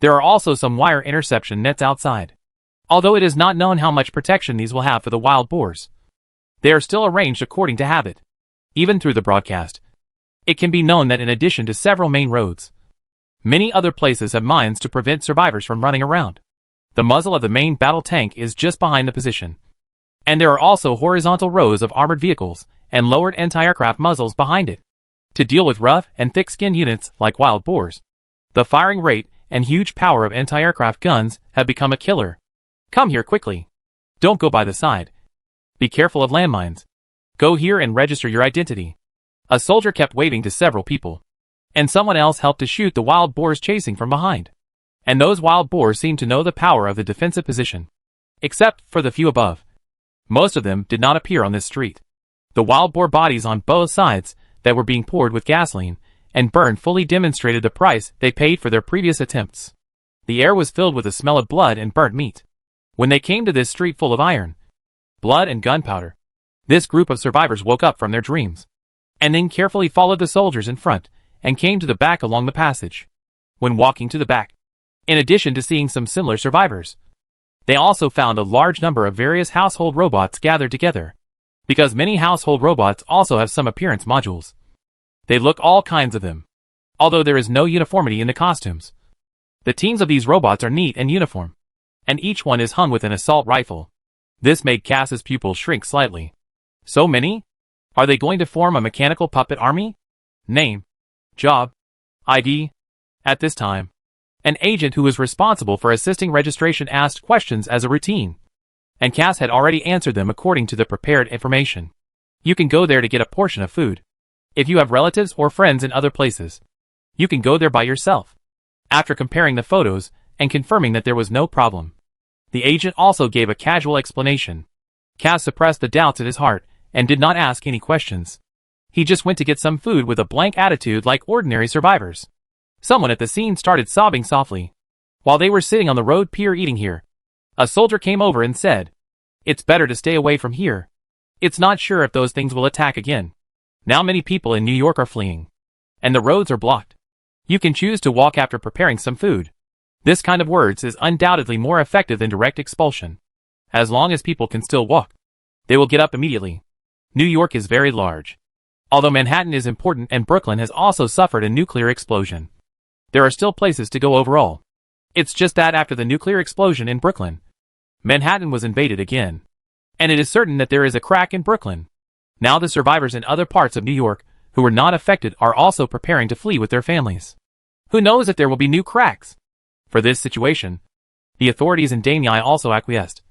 There are also some wire interception nets outside. Although it is not known how much protection these will have for the wild boars, they are still arranged according to habit. Even through the broadcast, it can be known that in addition to several main roads, many other places have mines to prevent survivors from running around. The muzzle of the main battle tank is just behind the position. And there are also horizontal rows of armored vehicles and lowered anti-aircraft muzzles behind it. To deal with rough and thick-skinned units like wild boars, the firing rate and huge power of anti-aircraft guns have become a killer. Come here quickly. Don't go by the side. Be careful of landmines. Go here and register your identity. A soldier kept waving to several people, and someone else helped to shoot the wild boars chasing from behind. And those wild boars seemed to know the power of the defensive position. Except for the few above. Most of them did not appear on this street. The wild boar bodies on both sides that were being poured with gasoline and burned fully demonstrated the price they paid for their previous attempts. The air was filled with the smell of blood and burnt meat. When they came to this street full of iron, blood and gunpowder, this group of survivors woke up from their dreams, and then carefully followed the soldiers in front and came to the back along the passage. When walking to the back, in addition to seeing some similar survivors, they also found a large number of various household robots gathered together, because many household robots also have some appearance modules. They look all kinds of them, although there is no uniformity in the costumes. The teams of these robots are neat and uniform, and each one is hung with an assault rifle. This made Cass's pupils shrink slightly. So many? Are they going to form a mechanical puppet army? Name. Job. ID. At this time, an agent who was responsible for assisting registration asked questions as a routine, and Cass had already answered them according to the prepared information. You can go there to get a portion of food. If you have relatives or friends in other places, you can go there by yourself. After comparing the photos and confirming that there was no problem, the agent also gave a casual explanation. Cass suppressed the doubts in his heart and did not ask any questions. He just went to get some food with a blank attitude like ordinary survivors. Someone at the scene started sobbing softly. While they were sitting on the road pier eating here, a soldier came over and said, "It's better to stay away from here. It's not sure if those things will attack again. Now many people in New York are fleeing, and the roads are blocked. You can choose to walk after preparing some food. This kind of words is undoubtedly more effective than direct expulsion. As long as people can still walk, they will get up immediately. New York is very large. Although Manhattan is important and Brooklyn has also suffered a nuclear explosion, there are still places to go overall. It's just that after the nuclear explosion in Brooklyn, Manhattan was invaded again. And it is certain that there is a crack in Brooklyn. Now the survivors in other parts of New York who were not affected are also preparing to flee with their families. Who knows if there will be new cracks? For this situation, the authorities in Damiai also acquiesced,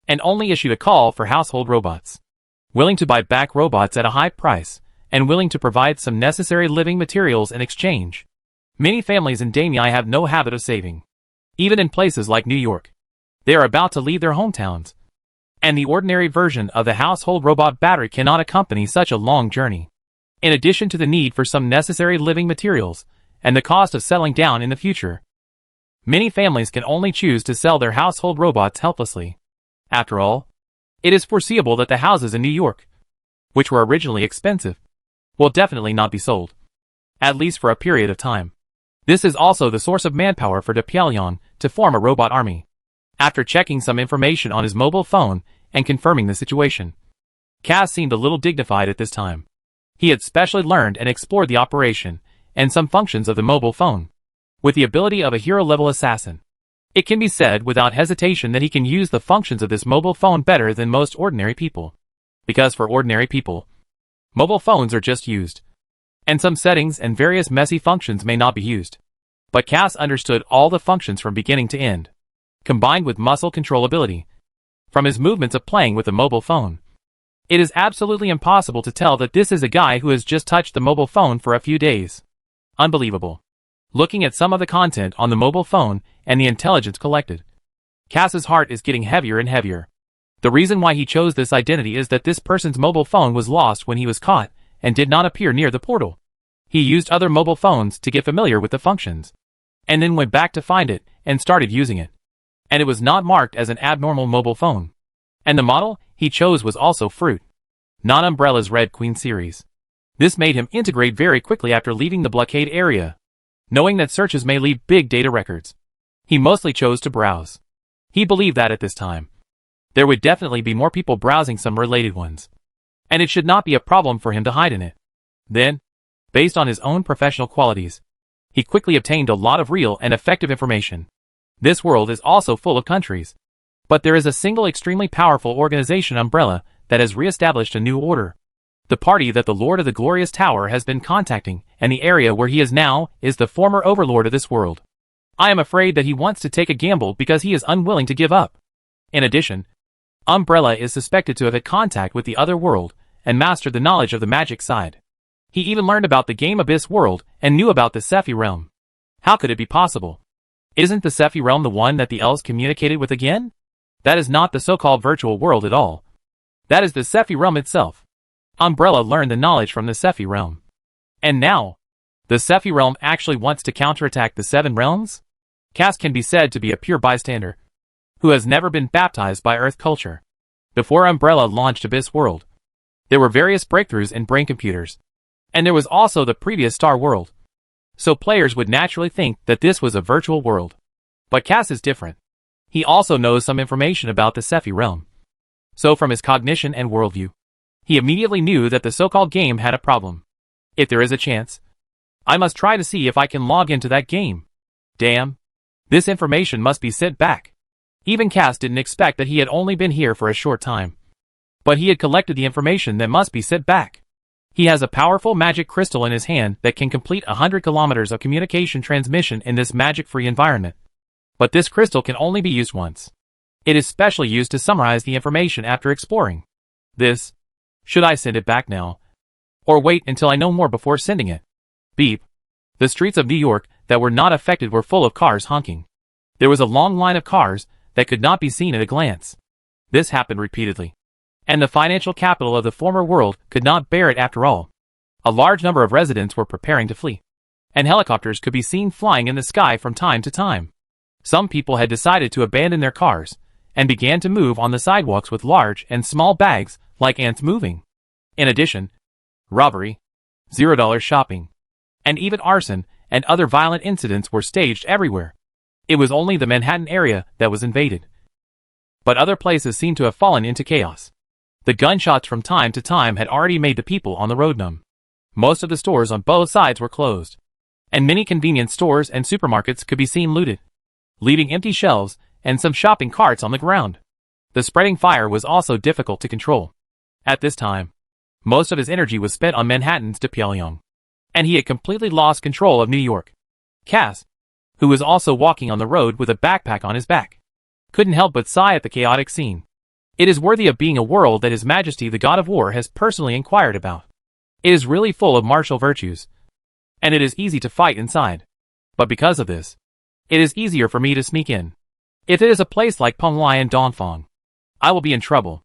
and only issued a call for household robots, willing to buy back robots at a high price, and willing to provide some necessary living materials in exchange. Many families in Damiai have no habit of saving. Even in places like New York, they are about to leave their hometowns, and the ordinary version of the household robot battery cannot accompany such a long journey. In addition to the need for some necessary living materials, and the cost of settling down in the future, many families can only choose to sell their household robots helplessly. After all, it is foreseeable that the houses in New York, which were originally expensive, will definitely not be sold, at least for a period of time. This is also the source of manpower for Depyalion to form a robot army. After checking some information on his mobile phone and confirming the situation, Kaz seemed a little dignified at this time. He had specially learned and explored the operation and some functions of the mobile phone. With the ability of a hero-level assassin, it can be said without hesitation that he can use the functions of this mobile phone better than most ordinary people. Because for ordinary people, mobile phones are just used, and some settings and various messy functions may not be used. But Cass understood all the functions from beginning to end, combined with muscle controllability, from his movements of playing with a mobile phone. It is absolutely impossible to tell that this is a guy who has just touched the mobile phone for a few days. Unbelievable. Looking at some of the content on the mobile phone and the intelligence collected, Cass's heart is getting heavier and heavier. The reason why he chose this identity is that this person's mobile phone was lost when he was caught and did not appear near the portal. He used other mobile phones to get familiar with the functions, and then went back to find it and started using it. And it was not marked as an abnormal mobile phone. And the model he chose was also Fruit, not Umbrella's Red Queen series. This made him integrate very quickly after leaving the blockade area. Knowing that searches may leave big data records, he mostly chose to browse. He believed that at this time, there would definitely be more people browsing some related ones, and it should not be a problem for him to hide in it. Then, based on his own professional qualities, he quickly obtained a lot of real and effective information. This world is also full of countries, but there is a single extremely powerful organization, Umbrella, that has re-established a new order. The party that the Lord of the Glorious Tower has been contacting, and the area where he is now, is the former overlord of this world. I am afraid that he wants to take a gamble because he is unwilling to give up. In addition, Umbrella is suspected to have had contact with the other world, and mastered the knowledge of the magic side. He even learned about the Game Abyss world, and knew about the Sephi realm. How could it be possible? Isn't the Sephi realm the one that the elves communicated with again? That is not the so-called virtual world at all. That is the Sephi realm itself. Umbrella learned the knowledge from the Sephi realm. And now, the Sephi realm actually wants to counterattack the Seven Realms? Cass can be said to be a pure bystander, who has never been baptized by Earth culture. Before Umbrella launched Abyss World, there were various breakthroughs in brain computers, and there was also the previous Star World. So players would naturally think that this was a virtual world. But Cass is different. He also knows some information about the Sephi realm. So from his cognition and worldview, he immediately knew that the so-called game had a problem. If there is a chance, I must try to see if I can log into that game. Damn. This information must be sent back. Even Cass didn't expect that he had only been here for a short time. But he had collected the information that must be sent back. He has a powerful magic crystal in his hand that can complete 100 kilometers of communication transmission in this magic-free environment. But this crystal can only be used once. It is specially used to summarize the information after exploring. Should I send it back now? Or wait until I know more before sending it? Beep. The streets of New York that were not affected were full of cars honking. There was a long line of cars that could not be seen at a glance. This happened repeatedly, and the financial capital of the former world could not bear it after all. A large number of residents were preparing to flee, and helicopters could be seen flying in the sky from time to time. Some people had decided to abandon their cars, and began to move on the sidewalks with large and small bags like ants moving. In addition, robbery, $0 shopping, and even arson and other violent incidents were staged everywhere. It was only the Manhattan area that was invaded. But other places seemed to have fallen into chaos. The gunshots from time to time had already made the people on the road numb. Most of the stores on both sides were closed, and many convenience stores and supermarkets could be seen looted, leaving empty shelves and some shopping carts on the ground. The spreading fire was also difficult to control. At this time, most of his energy was spent on Manhattan's Pyongyang, and he had completely lost control of New York. Cass, who was also walking on the road with a backpack on his back, couldn't help but sigh at the chaotic scene. It is worthy of being a world that His Majesty the God of War has personally inquired about. It is really full of martial virtues, and it is easy to fight inside. But because of this, it is easier for me to sneak in. If it is a place like Penglai and Dongfang, I will be in trouble.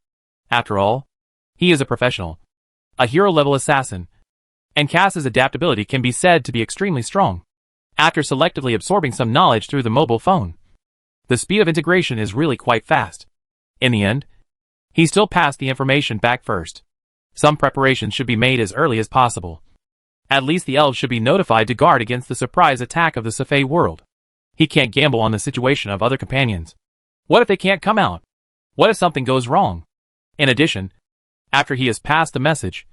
After all, he is a professional, a hero-level assassin, and Cass's adaptability can be said to be extremely strong. After selectively absorbing some knowledge through the mobile phone, the speed of integration is really quite fast. In the end, he still passed the information back first. Some preparations should be made as early as possible. At least the elves should be notified to guard against the surprise attack of the Safei world. He can't gamble on the situation of other companions. What if they can't come out? What if something goes wrong? In addition, after he has passed the message,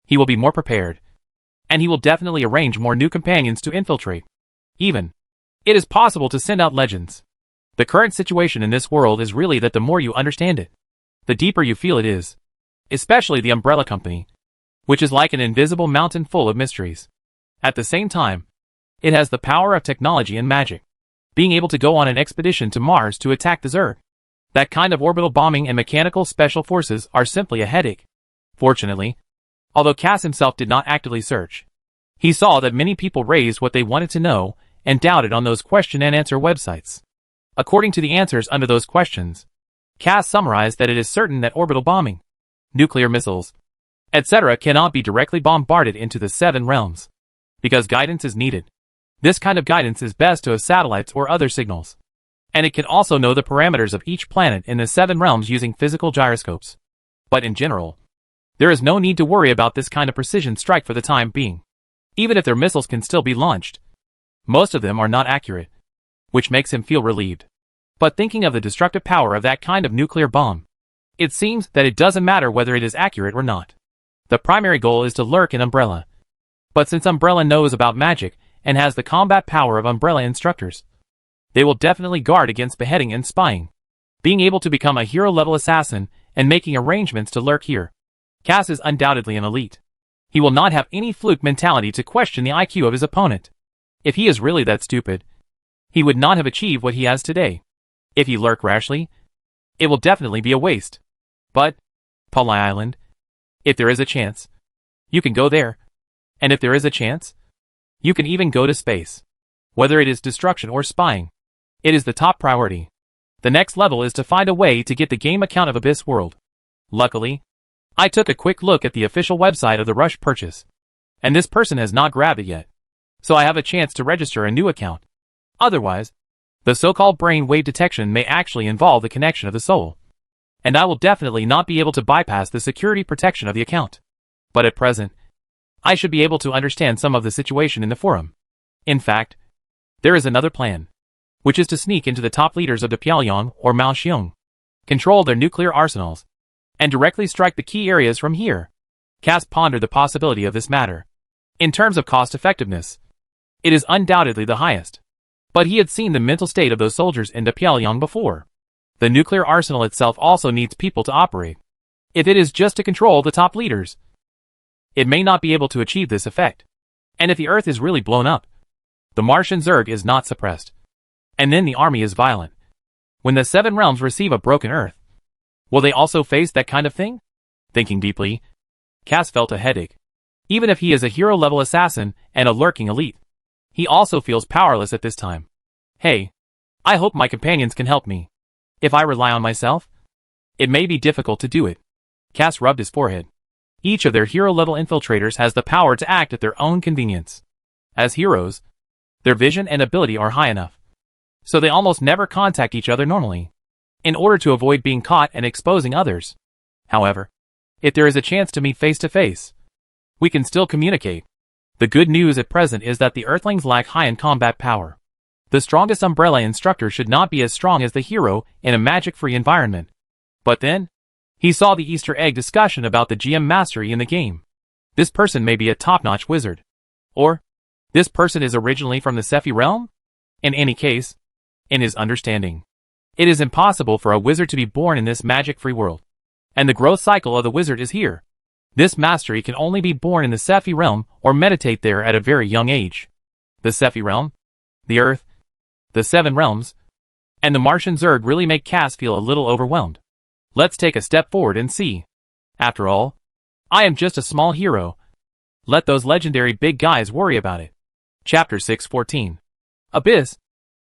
he will be more prepared, and he will definitely arrange more new companions to infiltrate. Even, it is possible to send out legends. The current situation in this world is really that the more you understand it, the deeper you feel it is. Especially the Umbrella Company, which is like an invisible mountain full of mysteries. At the same time, it has the power of technology and magic, being able to go on an expedition to Mars to attack the Zerg. That kind of orbital bombing and mechanical special forces are simply a headache. Fortunately, although Cass himself did not actively search, he saw that many people raised what they wanted to know and doubted on those question and answer websites. According to the answers under those questions, Cass summarized that it is certain that orbital bombing, nuclear missiles, etc. cannot be directly bombarded into the Seven Realms, because guidance is needed. This kind of guidance is best to have satellites or other signals, and it can also know the parameters of each planet in the Seven Realms using physical gyroscopes. But in general, there is no need to worry about this kind of precision strike for the time being. Even if their missiles can still be launched, most of them are not accurate, which makes him feel relieved. But thinking of the destructive power of that kind of nuclear bomb, it seems that it doesn't matter whether it is accurate or not. The primary goal is to lurk in Umbrella. But since Umbrella knows about magic and has the combat power of Umbrella instructors, they will definitely guard against beheading and spying. Being able to become a hero-level assassin and making arrangements to lurk here, Cass is undoubtedly an elite. He will not have any fluke mentality to question the IQ of his opponent. If he is really that stupid, he would not have achieved what he has today. If he lurk rashly, it will definitely be a waste. But, Penglai Island, if there is a chance, you can go there. And if there is a chance, you can even go to space. Whether it is destruction or spying, it is the top priority. The next level is to find a way to get the game account of Abyss World. Luckily, I took a quick look at the official website of the Rush purchase, and this person has not grabbed it yet, so I have a chance to register a new account. Otherwise, the so-called brain wave detection may actually involve the connection of the soul, and I will definitely not be able to bypass the security protection of the account. But at present, I should be able to understand some of the situation in the forum. In fact, there is another plan, which is to sneak into the top leaders of the Pyongyang or Maoxiong, control their nuclear arsenals, and directly strike the key areas from here. Cass pondered the possibility of this matter. In terms of cost-effectiveness, it is undoubtedly the highest. But he had seen the mental state of those soldiers in the Pyongyang before. The nuclear arsenal itself also needs people to operate. If it is just to control the top leaders, it may not be able to achieve this effect. And if the Earth is really blown up, the Martian Zerg is not suppressed, and then the army is violent. When the Seven Realms receive a broken Earth, will they also face that kind of thing? Thinking deeply, Cass felt a headache. Even if he is a hero-level assassin and a lurking elite, he also feels powerless at this time. Hey, I hope my companions can help me. If I rely on myself, it may be difficult to do it. Cass rubbed his forehead. Each of their hero-level infiltrators has the power to act at their own convenience. As heroes, their vision and ability are high enough, so they almost never contact each other normally, in order to avoid being caught and exposing others. However, if there is a chance to meet face to face, we can still communicate. The good news at present is that the Earthlings lack high in combat power. The strongest umbrella instructor should not be as strong as the hero in a magic-free environment. But then, he saw the Easter egg discussion about the GM mastery in the game. This person may be a top-notch wizard. Or, this person is originally from the Sephi realm? In any case, in his understanding, it is impossible for a wizard to be born in this magic-free world. And the growth cycle of the wizard is here. This mastery can only be born in the Sephi realm or meditate there at a very young age. The Sephi realm, the Earth, the Seven Realms, and the Martian Zerg really make Cass feel a little overwhelmed. Let's take a step forward and see. After all, I am just a small hero. Let those legendary big guys worry about it. Chapter 614. Abyss.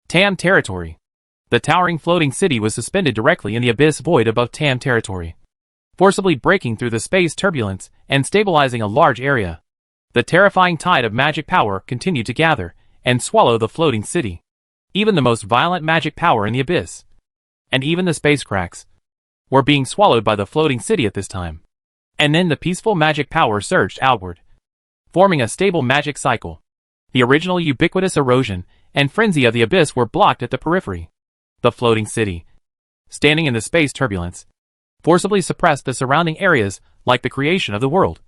Tam Territory. The towering floating city was suspended directly in the abyss void above Tam Territory, forcibly breaking through the space turbulence and stabilizing a large area. The terrifying tide of magic power continued to gather and swallow the floating city. Even the most violent magic power in the abyss, and even the space cracks, were being swallowed by the floating city at this time. And then the peaceful magic power surged outward, forming a stable magic cycle. The original ubiquitous erosion and frenzy of the abyss were blocked at the periphery. The floating city, standing in the space turbulence, forcibly suppressed the surrounding areas like the creation of the world,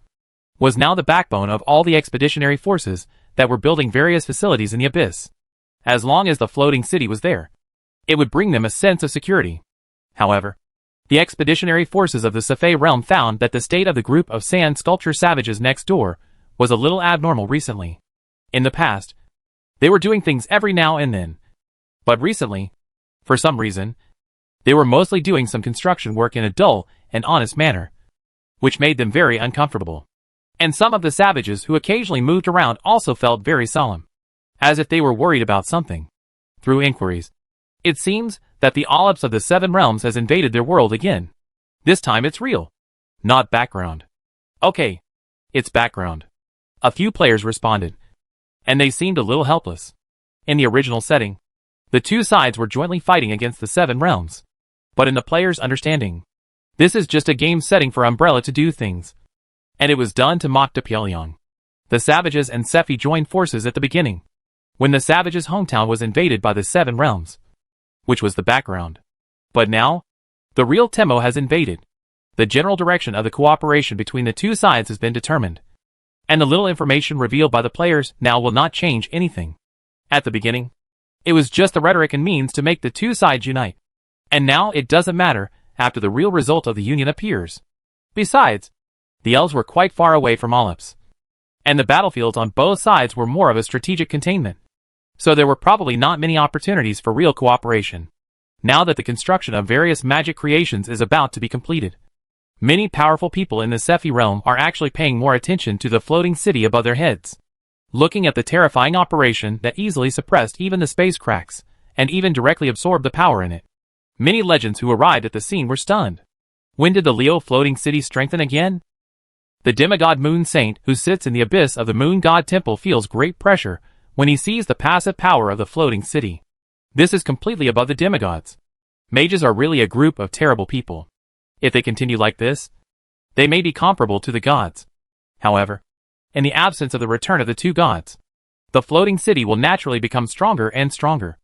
was now the backbone of all the expeditionary forces that were building various facilities in the abyss. As long as the floating city was there, it would bring them a sense of security. However, the expeditionary forces of the Sephi realm found that the state of the group of sand sculpture savages next door was a little abnormal recently. In the past, they were doing things every now and then. But recently, for some reason, they were mostly doing some construction work in a dull and honest manner, which made them very uncomfortable. And some of the savages who occasionally moved around also felt very solemn, as if they were worried about something. Through inquiries, it seems that the Olymps of the Seven Realms has invaded their world again. This time it's real, not background. Okay, it's background. A few players responded, and they seemed a little helpless. In the original setting, the two sides were jointly fighting against the Seven Realms. But in the player's understanding, this is just a game setting for Umbrella to do things. And it was done to mock Pyongyang. The Savages and Sephi joined forces at the beginning, when the Savages' hometown was invaded by the Seven Realms, which was the background. But now, the real Temo has invaded. The general direction of the cooperation between the two sides has been determined, and the little information revealed by the players now will not change anything. At the beginning, it was just the rhetoric and means to make the two sides unite. And now it doesn't matter after the real result of the union appears. Besides, the elves were quite far away from Olymps, and the battlefields on both sides were more of a strategic containment. So there were probably not many opportunities for real cooperation. Now that the construction of various magic creations is about to be completed, many powerful people in the Sephi realm are actually paying more attention to the floating city above their heads, looking at the terrifying operation that easily suppressed even the space cracks, and even directly absorbed the power in it. Many legends who arrived at the scene were stunned. When did the Leo floating city strengthen again? The demigod Moon Saint who sits in the abyss of the Moon God Temple feels great pressure when he sees the passive power of the floating city. This is completely above the demigods. Mages are really a group of terrible people. If they continue like this, they may be comparable to the gods. However, in the absence of the return of the two gods, the floating city will naturally become stronger and stronger.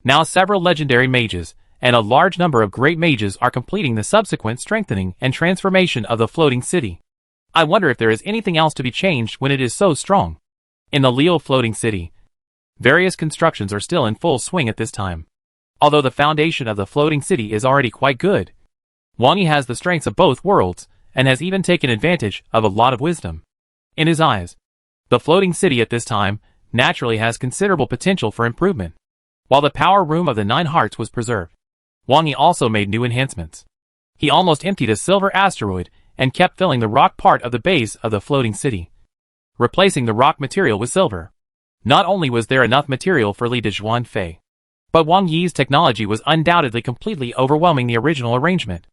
Now several legendary mages and a large number of great mages are completing the subsequent strengthening and transformation of the floating city. I wonder if there is anything else to be changed when it is so strong. In the Leo floating city, various constructions are still in full swing at this time. Although the foundation of the floating city is already quite good, Wang Yi has the strengths of both worlds and has even taken advantage of a lot of wisdom. In his eyes, the floating city at this time naturally has considerable potential for improvement. While the power room of the Nine Hearts was preserved, Wang Yi also made new enhancements. He almost emptied a silver asteroid and kept filling the rock part of the base of the floating city, replacing the rock material with silver. Not only was there enough material for Li Dejuan Fei, but Wang Yi's technology was undoubtedly completely overwhelming the original arrangement.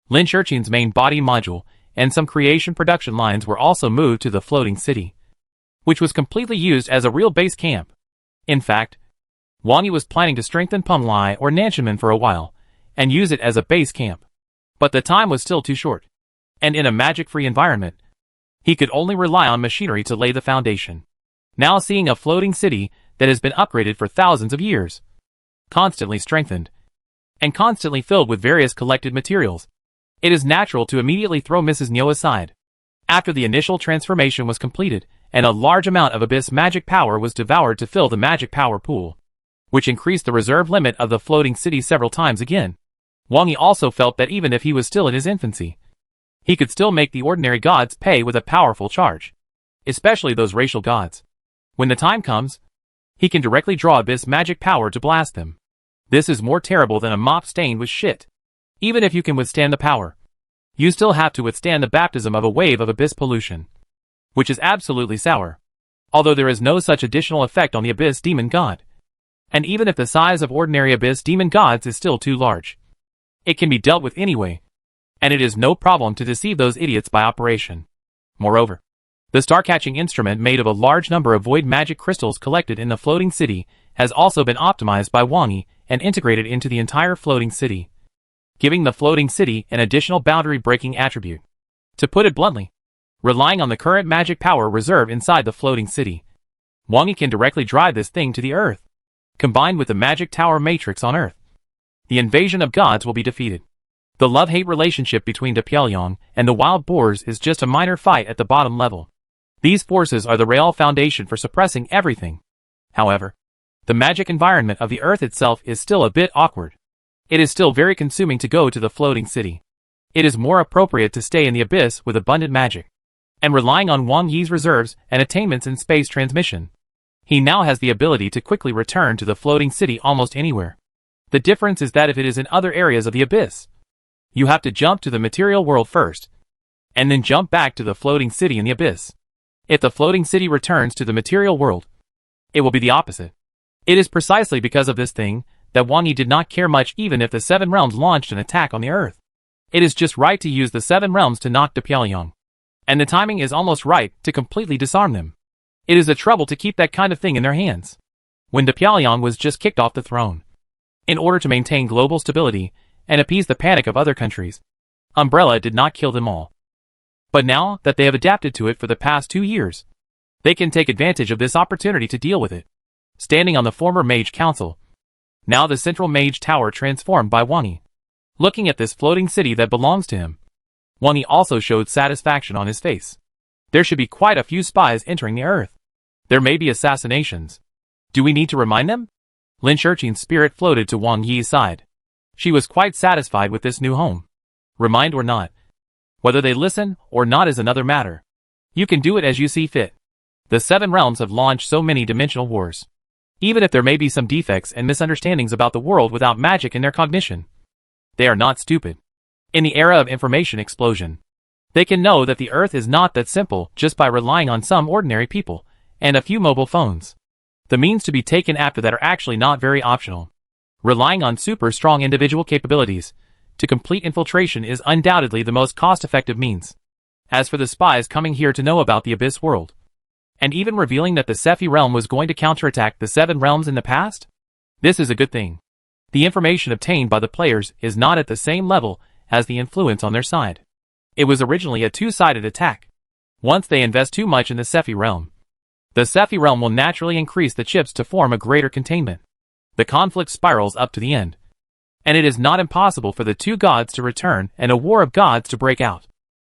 Lin Shurqin's main body module and some creation production lines were also moved to the floating city, which was completely used as a real base camp. In fact, Wang Yi was planning to strengthen Pumlai or Nanshanmen for a while, and use it as a base camp. But the time was still too short, and in a magic-free environment, he could only rely on machinery to lay the foundation. now seeing a floating city that has been upgraded for thousands of years, constantly strengthened, and constantly filled with various collected materials, it is natural to immediately throw Mrs. Nyo aside. After the initial transformation was completed, and a large amount of abyss magic power was devoured to fill the magic power pool, which increased the reserve limit of the floating city several times again, Wang Yi also felt that even if he was still in his infancy, he could still make the ordinary gods pay with a powerful charge, especially those racial gods. When the time comes, he can directly draw abyss magic power to blast them. This is more terrible than a mop stained with shit. Even if you can withstand the power, you still have to withstand the baptism of a wave of abyss pollution, which is absolutely sour, although there is no such additional effect on the abyss demon god. And even if the size of ordinary abyss demon gods is still too large, it can be dealt with anyway, and it is no problem to deceive those idiots by operation. Moreover, the star-catching instrument made of a large number of void magic crystals collected in the floating city has also been optimized by Wang Yi and integrated into the entire floating city, giving the floating city an additional boundary-breaking attribute. To put it bluntly, relying on the current magic power reserve inside the floating city, Wang Yi can directly drive this thing to the earth. Combined with the magic tower matrix on earth, the invasion of gods will be defeated. The love-hate relationship between De Pyongyang and the wild boars is just a minor fight at the bottom level. These forces are the real foundation for suppressing everything. However, the magic environment of the earth itself is still a bit awkward. It is still very consuming to go to the floating city. It is more appropriate to stay in the abyss with abundant magic, and relying on Wang Yi's reserves and attainments in space transmission, he now has the ability to quickly return to the floating city almost anywhere. The difference is that if it is in other areas of the abyss, you have to jump to the material world first, and then jump back to the floating city in the abyss. If the floating city returns to the material world, it will be the opposite. It is precisely because of this thing that Wang Yi did not care much even if the Seven Realms launched an attack on the earth. It is just right to use the Seven Realms to knock De Pyongyang, and the timing is almost right to completely disarm them. It is a trouble to keep that kind of thing in their hands. When De Pyongyang was just kicked off the throne, in order to maintain global stability and appease the panic of other countries, Umbrella did not kill them all. But now that they have adapted to it for the past 2 years, they can take advantage of this opportunity to deal with it. Standing on the former Mage Council, now the central Mage Tower transformed by Wang Yi, looking at this floating city that belongs to him, Wang Yi also showed satisfaction on his face. There should be quite a few spies entering the earth. There may be assassinations. Do we need to remind them? Lin Shurqin's spirit floated to Wang Yi's side. She was quite satisfied with this new home. Remind or not, whether they listen or not is another matter. You can do it as you see fit. The Seven Realms have launched so many dimensional wars. Even if there may be some defects and misunderstandings about the world without magic in their cognition, they are not stupid. In the era of information explosion, they can know that the earth is not that simple just by relying on some ordinary people and a few mobile phones. The means to be taken after that are actually not very optional. Relying on super strong individual capabilities to complete infiltration is undoubtedly the most cost-effective means. As for the spies coming here to know about the Abyss world, and even revealing that the Sephi realm was going to counterattack the Seven Realms in the past, this is a good thing. The information obtained by the players is not at the same level as the influence on their side. It was originally a two-sided attack. Once they invest too much in the Sephi realm, the Sephi realm will naturally increase the chips to form a greater containment. The conflict spirals up to the end, and it is not impossible for the two gods to return and a war of gods to break out.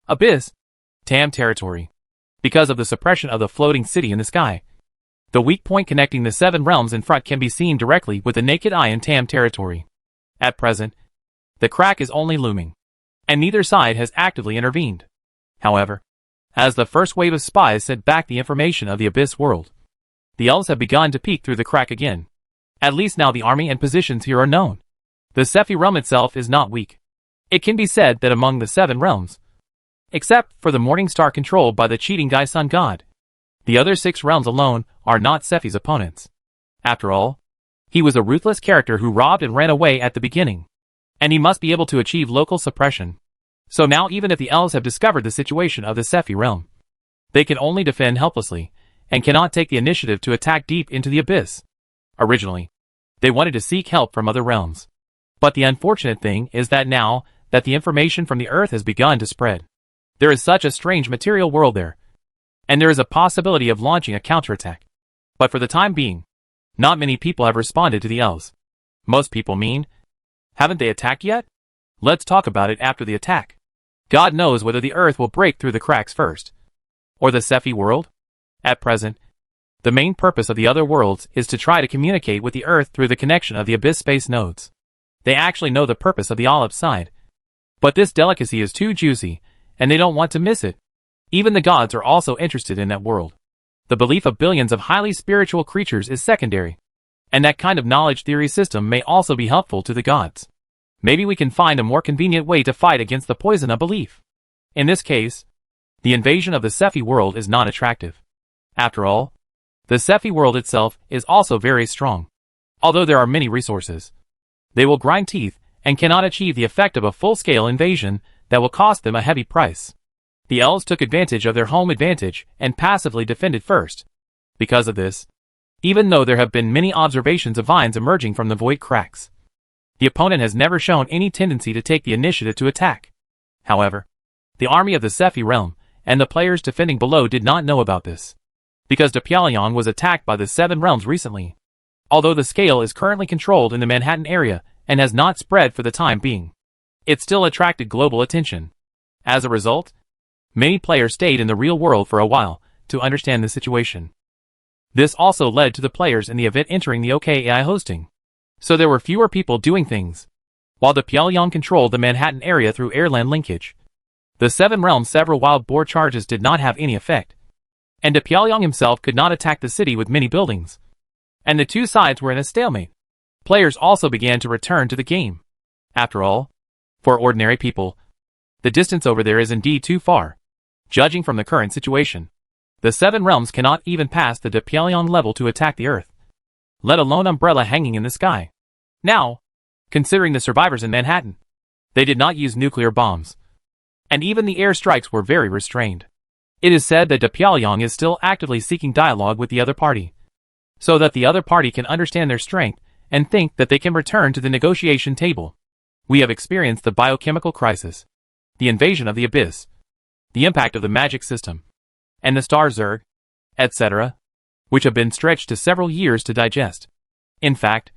Abyss, Tam territory. Because of the suppression of the floating city in the sky, the weak point connecting the Seven Realms in front can be seen directly with the naked eye in Tam territory. At present, the crack is only looming, and neither side has actively intervened. However, as the first wave of spies sent back the information of the Abyss world, the elves have begun to peek through the crack again. At least now the army and positions here are known. The Sephi realm itself is not weak. It can be said that among the Seven Realms, except for the Morning Star controlled by the cheating guy Sun God, the other 6 realms alone are not Sephi's opponents. After all, he was a ruthless character who robbed and ran away at the beginning, and he must be able to achieve local suppression. So now even if the elves have discovered the situation of the Sephi realm, they can only defend helplessly, and cannot take the initiative to attack deep into the Abyss. Originally, they wanted to seek help from other realms. But the unfortunate thing is that now that the information from the Earth has begun to spread, there is such a strange material world there, and there is a possibility of launching a counterattack. But for the time being, not many people have responded to the L's. Most people mean, haven't they attacked yet? Let's talk about it after the attack. God knows whether the Earth will break through the cracks first. Or the Cephi world? At present, the main purpose of the other worlds is to try to communicate with the Earth through the connection of the Abyss space nodes. They actually know the purpose of the Olymp side. But this delicacy is too juicy, and they don't want to miss it. Even the gods are also interested in that world. The belief of billions of highly spiritual creatures is secondary. And that kind of knowledge theory system may also be helpful to the gods. Maybe we can find a more convenient way to fight against the poison of belief. In this case, the invasion of the Cephi world is not attractive. After all, the Cephi world itself is also very strong. Although there are many resources, they will grind teeth and cannot achieve the effect of a full-scale invasion that will cost them a heavy price. The elves took advantage of their home advantage and passively defended first. Because of this, even though there have been many observations of vines emerging from the void cracks, the opponent has never shown any tendency to take the initiative to attack. However, the army of the Cephi realm and the players defending below did not know about this, because Depyalion was attacked by the Seven Realms recently. Although the scale is currently controlled in the Manhattan area and has not spread for the time being, it still attracted global attention. As a result, many players stayed in the real world for a while to understand the situation. This also led to the players in the event entering the OKAI hosting. So there were fewer people doing things. While Depyalion controlled the Manhattan area through airland linkage, the Seven Realms' several wild boar charges did not have any effect. And Depyalion himself could not attack the city with many buildings. And the two sides were in a stalemate. Players also began to return to the game. After all, for ordinary people, the distance over there is indeed too far. Judging from the current situation, the Seven Realms cannot even pass the Depyalion level to attack the Earth, let alone Umbrella hanging in the sky. Now, considering the survivors in Manhattan, they did not use nuclear bombs. And even the air strikes were very restrained. It is said that Depyalion is still actively seeking dialogue with the other party, so that the other party can understand their strength and think that they can return to the negotiation table. We have experienced the biochemical crisis, the invasion of the Abyss, the impact of the magic system, and the star Zerg, etc., which have been stretched to several years to digest. In fact,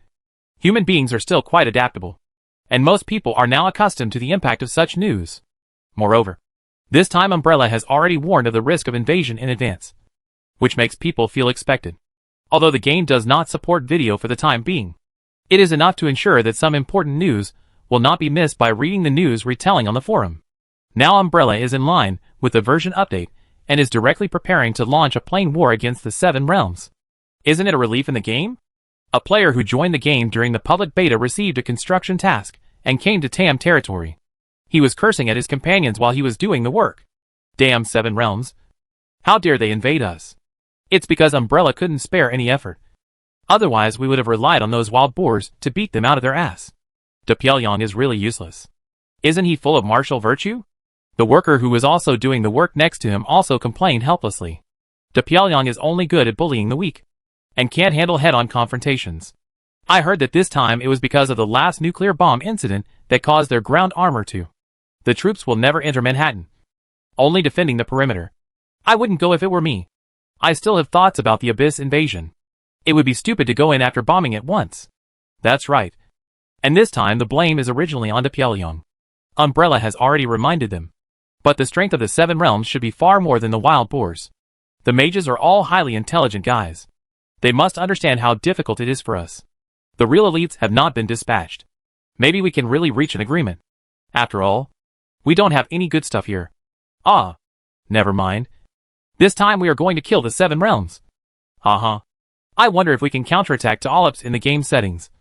human beings are still quite adaptable, and most people are now accustomed to the impact of such news. Moreover, this time Umbrella has already warned of the risk of invasion in advance, which makes people feel expected. Although the game does not support video for the time being, it is enough to ensure that some important news will not be missed by reading the news retelling on the forum. Now Umbrella is in line with the version update and is directly preparing to launch a plain war against the Seven Realms. Isn't it a relief in the game? A player who joined the game during the public beta received a construction task and came to Tam territory. He was cursing at his companions while he was doing the work. Damn Seven Realms. How dare they invade us? It's because Umbrella couldn't spare any effort. Otherwise we would have relied on those wild boars to beat them out of their ass. Depyalion is really useless. Isn't he full of martial virtue? The worker who was also doing the work next to him also complained helplessly. Depyalion is only good at bullying the weak, and can't handle head-on confrontations. I heard that this time it was because of the last nuclear bomb incident that caused their ground armor to. The troops will never enter Manhattan, only defending the perimeter. I wouldn't go if it were me. I still have thoughts about the Abyss invasion. It would be stupid to go in after bombing it once. That's right. And this time the blame is originally on Depyalion. Umbrella has already reminded them. But the strength of the Seven Realms should be far more than the wild boars. The mages are all highly intelligent guys. They must understand how difficult it is for us. The real elites have not been dispatched. Maybe we can really reach an agreement. After all, we don't have any good stuff here. Ah, never mind. This time we are going to kill the Seven Realms. Haha. I wonder if we can counterattack to Olymps in the game settings,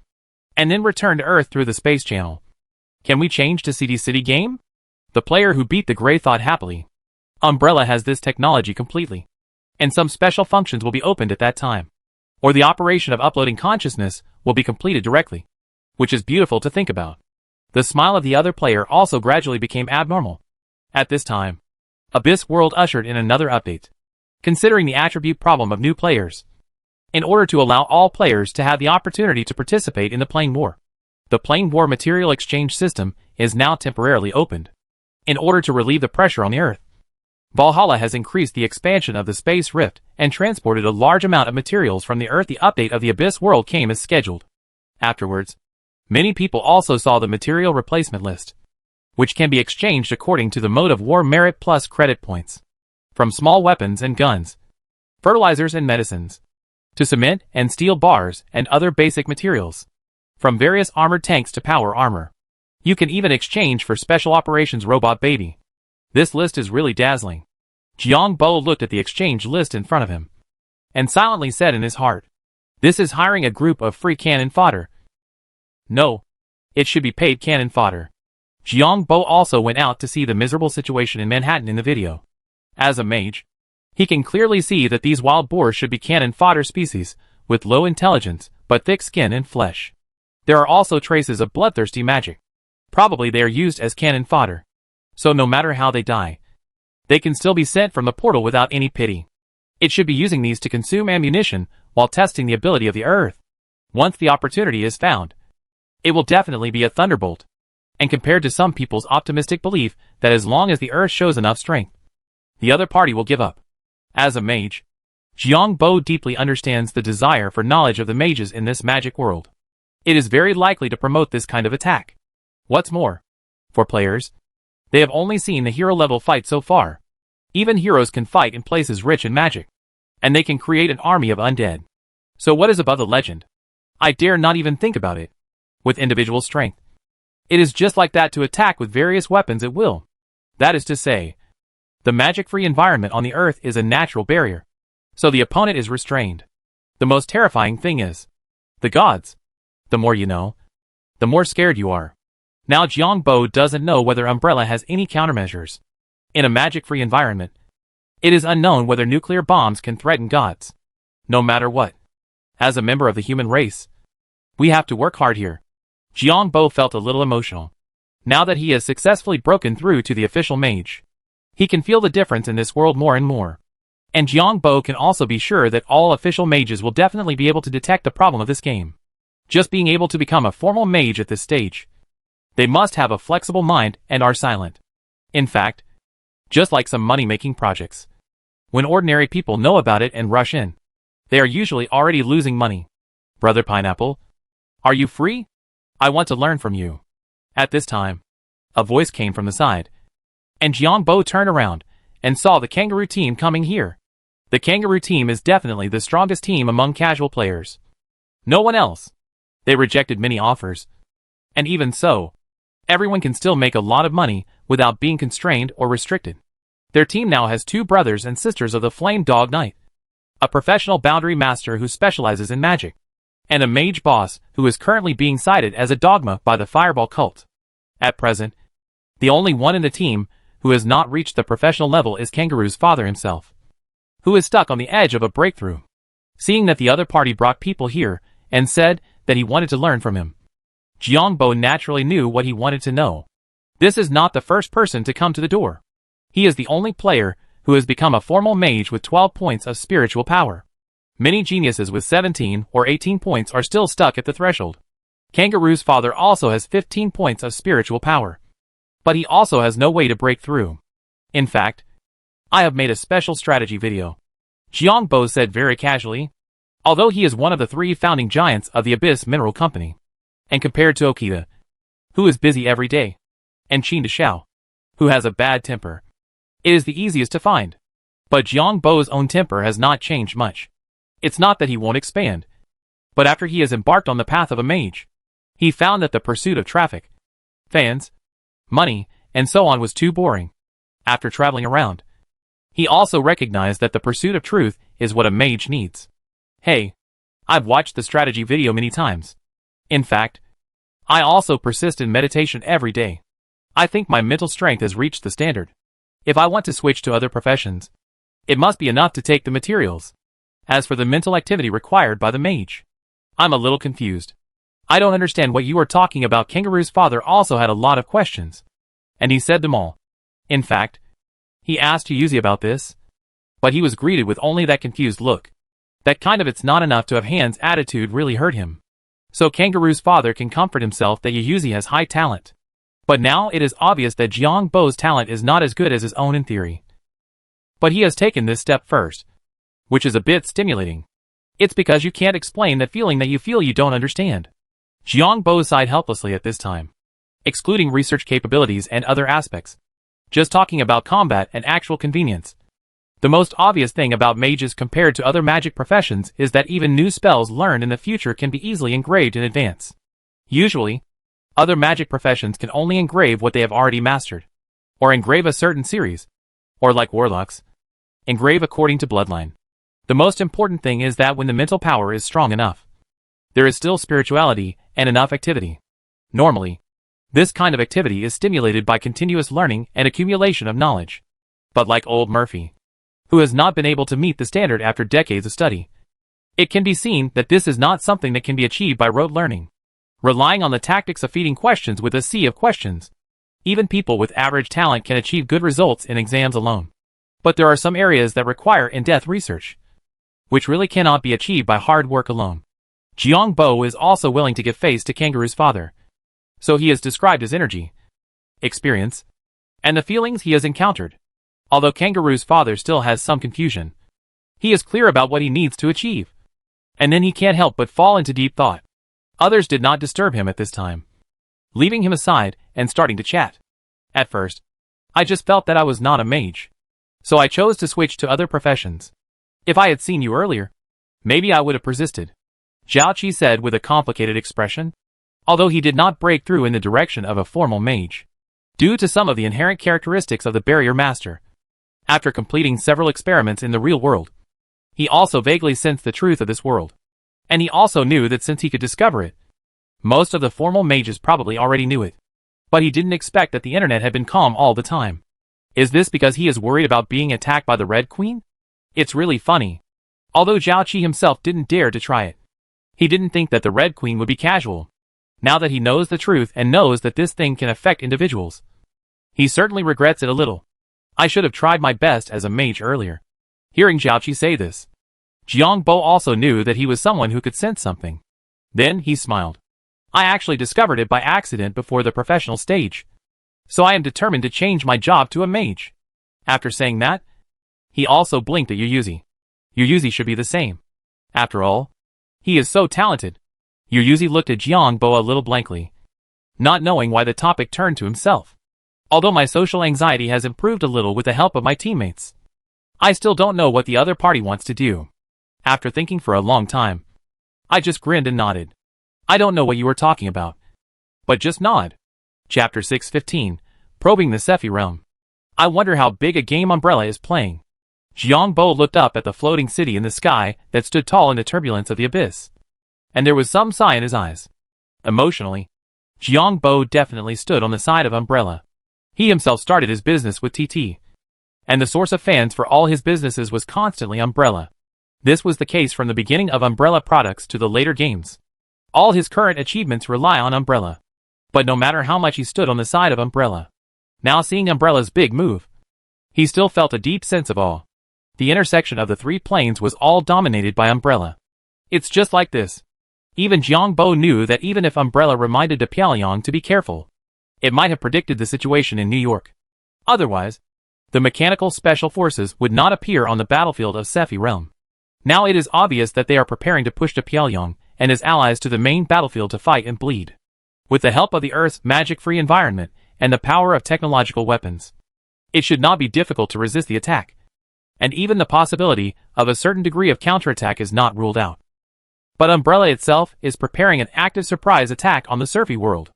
and then return to Earth through the space channel. Can we change to CD City game? The player who beat the Grey thought happily. Umbrella has this technology completely, and some special functions will be opened at that time. Or the operation of uploading consciousness will be completed directly, which is beautiful to think about. The smile of the other player also gradually became abnormal. At this time, Abyss World ushered in another update, considering the attribute problem of new players. In order to allow all players to have the opportunity to participate in the Plane War, the Plane War material exchange system is now temporarily opened, in order to relieve the pressure on the Earth. Valhalla has increased the expansion of the space rift and transported a large amount of materials from the Earth. The update of the Abyss world came as scheduled. Afterwards, many people also saw the material replacement list, which can be exchanged according to the mode of war merit plus credit points. From small weapons and guns, fertilizers and medicines, to cement and steel bars and other basic materials. From various armored tanks to power armor. You can even exchange for special operations robot baby. This list is really dazzling. Jiang Bo looked at the exchange list in front of him and silently said in his heart, "This is hiring a group of free cannon fodder. No, it should be paid cannon fodder." Jiang Bo also went out to see the miserable situation in Manhattan in the video. As a mage, he can clearly see that these wild boars should be cannon fodder species, with low intelligence, but thick skin and flesh. There are also traces of bloodthirsty magic. Probably they are used as cannon fodder. So no matter how they die, they can still be sent from the portal without any pity. It should be using these to consume ammunition while testing the ability of the Earth. Once the opportunity is found, it will definitely be a thunderbolt. And compared to some people's optimistic belief that as long as the Earth shows enough strength, the other party will give up. As a mage, Jiang Bo deeply understands the desire for knowledge of the mages in this magic world. It is very likely to promote this kind of attack. What's more, for players, they have only seen the hero-level fight so far. Even heroes can fight in places rich in magic, and they can create an army of undead. So what is above the legend? I dare not even think about it. With individual strength, it is just like that to attack with various weapons at will. That is to say, the magic-free environment on the Earth is a natural barrier, so the opponent is restrained. The most terrifying thing is the gods. The more you know, the more scared you are. Now Jiang Bo doesn't know whether Umbrella has any countermeasures. In a magic-free environment, it is unknown whether nuclear bombs can threaten gods. No matter what. As a member of the human race, we have to work hard here. Jiang Bo felt a little emotional. Now that he has successfully broken through to the official mage, he can feel the difference in this world more and more. And Jiang Bo can also be sure that all official mages will definitely be able to detect the problem of this game. Just being able to become a formal mage at this stage, they must have a flexible mind and are silent. In fact, just like some money-making projects, when ordinary people know about it and rush in, they are usually already losing money. Brother Pineapple, are you free? I want to learn from you. At this time, a voice came from the side, and Jiang Bo turned around and saw the kangaroo team coming here. The kangaroo team is definitely the strongest team among casual players. No one else. They rejected many offers. And even so, everyone can still make a lot of money without being constrained or restricted. Their team now has 2 brothers and sisters of the Flame Dog Knight, a professional boundary master who specializes in magic, and a mage boss who is currently being cited as a dogma by the Fireball cult. At present, the only one in the team who has not reached the professional level is Kangaroo's father himself, who is stuck on the edge of a breakthrough. Seeing that the other party brought people here and said that he wanted to learn from him, Jiang Bo naturally knew what he wanted to know. This is not the first person to come to the door. He is the only player who has become a formal mage with 12 points of spiritual power. Many geniuses with 17 or 18 points are still stuck at the threshold. Kangaroo's father also has 15 points of spiritual power, but he also has no way to break through. In fact, I have made a special strategy video, Jiang Bo said very casually. Although he is one of the 3 founding giants of the Abyss Mineral Company, and compared to Okita, who is busy every day, and Qin Xiao, who has a bad temper, it is the easiest to find. But Jiang Bo's own temper has not changed much. It's not that he won't expand, but after he has embarked on the path of a mage, he found that the pursuit of traffic, fans, money, and so on was too boring. After traveling around, he also recognized that the pursuit of truth is what a mage needs. Hey, I've watched the strategy video many times. In fact, I also persist in meditation every day. I think my mental strength has reached the standard. If I want to switch to other professions, it must be enough to take the materials. As for the mental activity required by the mage, I'm a little confused. I don't understand what you are talking about. Kangaroo's father also had a lot of questions, and he said them all. In fact, he asked Yuzi about this, but he was greeted with only that confused look. That kind of "it's not enough to have hands" attitude really hurt him. So Kangaroo's father can comfort himself that Yuzi has high talent. But now it is obvious that Jiang Bo's talent is not as good as his own in theory. But he has taken this step first, which is a bit stimulating. It's because you can't explain that feeling that you feel you don't understand. Jiang Bo sighed helplessly at this time. Excluding research capabilities and other aspects. Just talking about combat and actual convenience. The most obvious thing about mages compared to other magic professions is that even new spells learned in the future can be easily engraved in advance. Usually, other magic professions can only engrave what they have already mastered. Or engrave a certain series. Or like warlocks, engrave according to bloodline. The most important thing is that when the mental power is strong enough, there is still spirituality and enough activity. Normally, this kind of activity is stimulated by continuous learning and accumulation of knowledge. But like old Murphy, who has not been able to meet the standard after decades of study, it can be seen that this is not something that can be achieved by rote learning, relying on the tactics of feeding questions with a sea of questions. Even people with average talent can achieve good results in exams alone. But there are some areas that require in-depth research, which really cannot be achieved by hard work alone. Jiang Bo is also willing to give face to Kangaroo's father. So he has described his energy, experience, and the feelings he has encountered. Although Kangaroo's father still has some confusion, he is clear about what he needs to achieve. And then he can't help but fall into deep thought. Others did not disturb him at this time, leaving him aside and starting to chat. At first, I just felt that I was not a mage, so I chose to switch to other professions. If I had seen you earlier, maybe I would have persisted, Zhao Qi said with a complicated expression, although he did not break through in the direction of a formal mage, due to some of the inherent characteristics of the barrier master. After completing several experiments in the real world, he also vaguely sensed the truth of this world. And he also knew that since he could discover it, most of the formal mages probably already knew it. But he didn't expect that the internet had been calm all the time. Is this because he is worried about being attacked by the Red Queen? It's really funny. Although Zhao Qi himself didn't dare to try it. He didn't think that the Red Queen would be casual. Now that he knows the truth and knows that this thing can affect individuals, he certainly regrets it a little. I should have tried my best as a mage earlier. Hearing Zhao Qi say this, Jiang Bo also knew that he was someone who could sense something. Then he smiled. I actually discovered it by accident before the professional stage. So I am determined to change my job to a mage. After saying that, he also blinked at Yuyuzi. Yuyuzi should be the same. After all, he is so talented. Yuyuzi looked at Jiang Bo a little blankly, not knowing why the topic turned to himself. Although my social anxiety has improved a little with the help of my teammates, I still don't know what the other party wants to do. After thinking for a long time, I just grinned and nodded. I don't know what you were talking about, but just nod. Chapter 615, Probing the Sephi Realm. I wonder how big a game Umbrella is playing. Jiang Bo looked up at the floating city in the sky that stood tall in the turbulence of the abyss. And there was some sigh in his eyes. Emotionally, Jiang Bo definitely stood on the side of Umbrella. He himself started his business with TT. And the source of fans for all his businesses was constantly Umbrella. This was the case from the beginning of Umbrella products to the later games. All his current achievements rely on Umbrella. But no matter how much he stood on the side of Umbrella, now seeing Umbrella's big move, he still felt a deep sense of awe. The intersection of the three planes was all dominated by Umbrella. It's just like this. Even Jiang Bo knew that even if Umbrella reminded De Pyongyang to be careful, it might have predicted the situation in New York. Otherwise, the mechanical special forces would not appear on the battlefield of Sephi Realm. Now it is obvious that they are preparing to push De Pyongyang and his allies to the main battlefield to fight and bleed. With the help of the Earth's magic-free environment and the power of technological weapons, it should not be difficult to resist the attack. And even the possibility of a certain degree of counterattack is not ruled out. But Umbrella itself is preparing an active surprise attack on the Surfy world.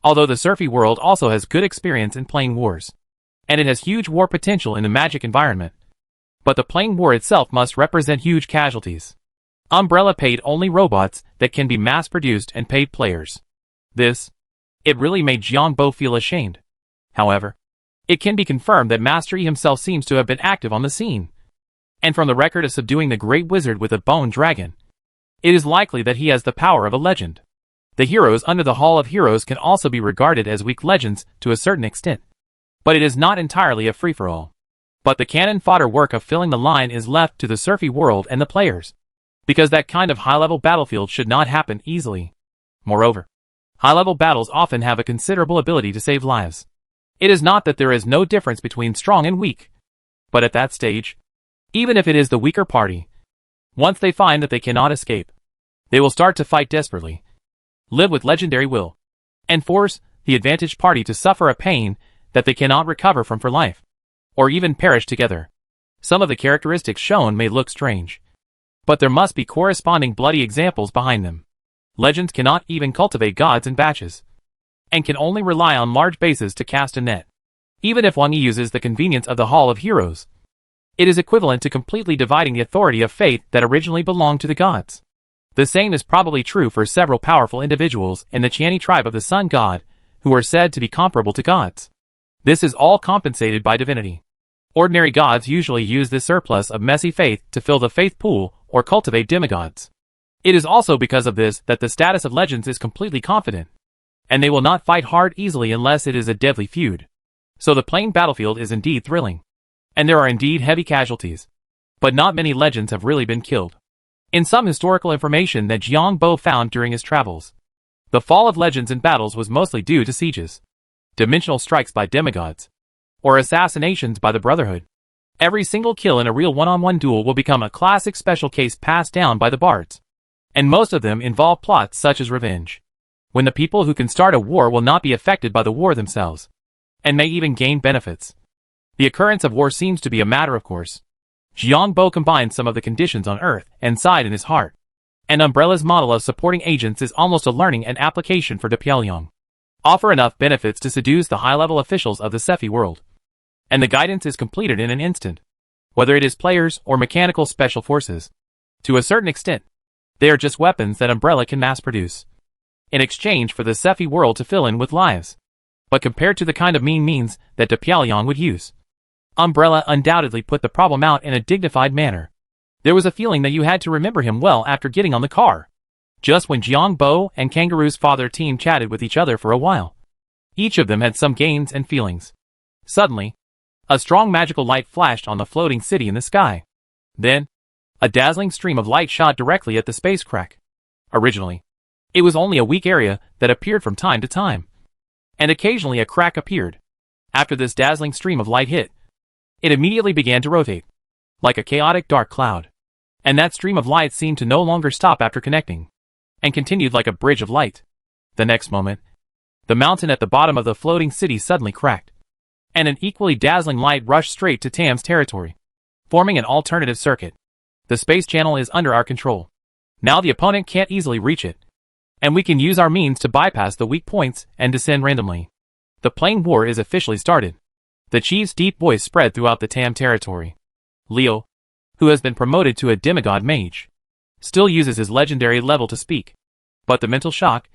Although the Surfy world also has good experience in playing wars, and it has huge war potential in the magic environment. But the playing war itself must represent huge casualties. Umbrella paid only robots that can be mass-produced and paid players. It really made Jiang Bo feel ashamed. However, it can be confirmed that Master Yi himself seems to have been active on the scene. And from the record of subduing the Great Wizard with a bone dragon, it is likely that he has the power of a legend. The heroes under the Hall of Heroes can also be regarded as weak legends to a certain extent. But it is not entirely a free-for-all. But the cannon fodder work of filling the line is left to the Surfy world and the players, because that kind of high-level battlefield should not happen easily. Moreover, high-level battles often have a considerable ability to save lives. It is not that there is no difference between strong and weak, But at that stage, even if it is the weaker party, once they find that they cannot escape, they will start to fight desperately, live with legendary will, and force the advantaged party to suffer a pain that they cannot recover from for life, or even perish together. Some of the characteristics shown may look strange, but there must be corresponding bloody examples behind them. Legends cannot even cultivate gods in batches, and can only rely on large bases to cast a net. Even if one uses the convenience of the Hall of Heroes, it is equivalent to completely dividing the authority of fate that originally belonged to the gods. The same is probably true for several powerful individuals in the Chani tribe of the Sun God, who are said to be comparable to gods. This is all compensated by divinity. Ordinary gods usually use this surplus of messy faith to fill the faith pool or cultivate demigods. It is also because of this that the status of legends is completely confident, and they will not fight hard easily unless it is a deadly feud. So the plain battlefield is indeed thrilling, and there are indeed heavy casualties, but not many legends have really been killed. In some historical information that Jiang Bo found during his travels, the fall of legends in battles was mostly due to sieges, dimensional strikes by demigods, or assassinations by the Brotherhood. Every single kill in a real one-on-one duel will become a classic special case passed down by the bards, and most of them involve plots such as revenge, when the people who can start a war will not be affected by the war themselves, and may even gain benefits. The occurrence of war seems to be a matter of course. Jiang Bo combines some of the conditions on Earth and Side in his heart, and Umbrella's model of supporting agents is almost a learning and application for Pyongyang. Offer enough benefits to seduce the high-level officials of the Sephi world, and the guidance is completed in an instant, whether it is players or mechanical special forces. To a certain extent, they are just weapons that Umbrella can mass-produce, in exchange for the Sephi world to fill in with lives. But compared to the kind of mean means that Pyongyang would use, Umbrella undoubtedly put the problem out in a dignified manner. There was a feeling that you had to remember him well after getting on the car. Just when Jiang Bo and Kangaroo's father team chatted with each other for a while, each of them had some gains and feelings. Suddenly, a strong magical light flashed on the floating city in the sky. Then, a dazzling stream of light shot directly at the space crack. Originally, it was only a weak area that appeared from time to time, and occasionally a crack appeared. After this dazzling stream of light hit, it immediately began to rotate, like a chaotic dark cloud. And that stream of light seemed to no longer stop after connecting, and continued like a bridge of light. The next moment, the mountain at the bottom of the floating city suddenly cracked, and an equally dazzling light rushed straight to Tam's territory, forming an alternative circuit. The space channel is under our control. Now the opponent can't easily reach it, and we can use our means to bypass the weak points and descend randomly. The plane war is officially started. The chief's deep voice spread throughout the Tam territory. Leo, who has been promoted to a demigod mage, still uses his legendary level to speak, but the mental shock,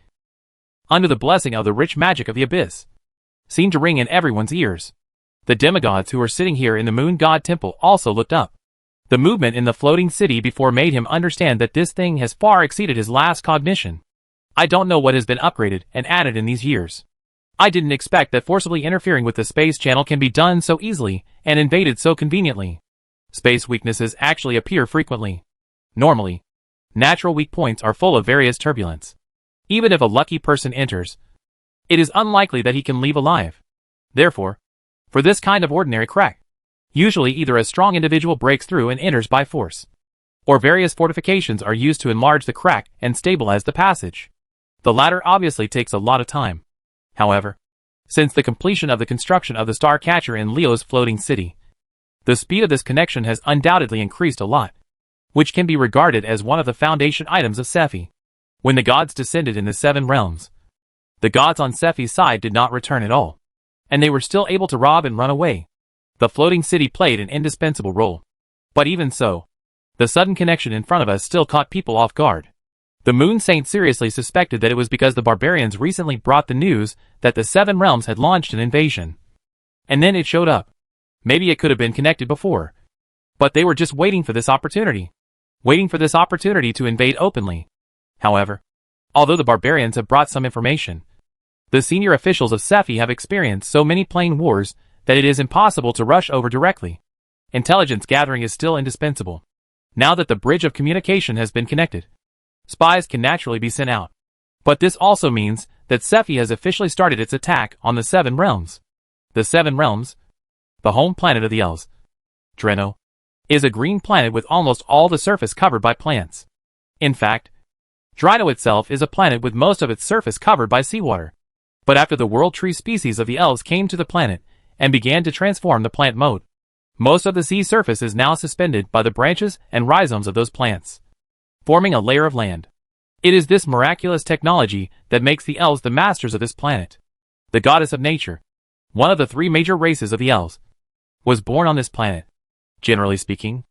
under the blessing of the rich magic of the abyss, seemed to ring in everyone's ears. The demigods who were sitting here in the moon god temple also looked up. The movement in the floating city before made him understand that this thing has far exceeded his last cognition. I don't know what has been upgraded and added in these years. I didn't expect that forcibly interfering with the space channel can be done so easily and invaded so conveniently. Space weaknesses actually appear frequently. Normally, natural weak points are full of various turbulence. Even if a lucky person enters, it is unlikely that he can leave alive. Therefore, for this kind of ordinary crack, usually either a strong individual breaks through and enters by force, or various fortifications are used to enlarge the crack and stabilize the passage. The latter obviously takes a lot of time. However, since the completion of the construction of the star catcher in Leo's floating city, the speed of this connection has undoubtedly increased a lot, which can be regarded as one of the foundation items of Sephi. When the gods descended in the seven realms, the gods on Sephi's side did not return at all, and they were still able to rob and run away. The floating city played an indispensable role. But even so, the sudden connection in front of us still caught people off guard. The Moon Saint seriously suspected that it was because the barbarians recently brought the news that the Seven Realms had launched an invasion. And then it showed up. Maybe it could have been connected before. But they were just waiting for this opportunity. Waiting for this opportunity to invade openly. However, although the barbarians have brought some information, the senior officials of Sephi have experienced so many plane wars that it is impossible to rush over directly. Intelligence gathering is still indispensable. Now that the bridge of communication has been connected, spies can naturally be sent out. But this also means that Sephi has officially started its attack on the Seven Realms. The Seven Realms, the home planet of the Elves, Dreno is a green planet with almost all the surface covered by plants. In fact, Dreno itself is a planet with most of its surface covered by seawater. But after the world tree species of the elves came to the planet and began to transform the plant mode, most of the sea surface is now suspended by the branches and rhizomes of those plants, forming a layer of land. It is this miraculous technology that makes the elves the masters of this planet. The goddess of nature, one of the three major races of the elves, was born on this planet. Generally speaking,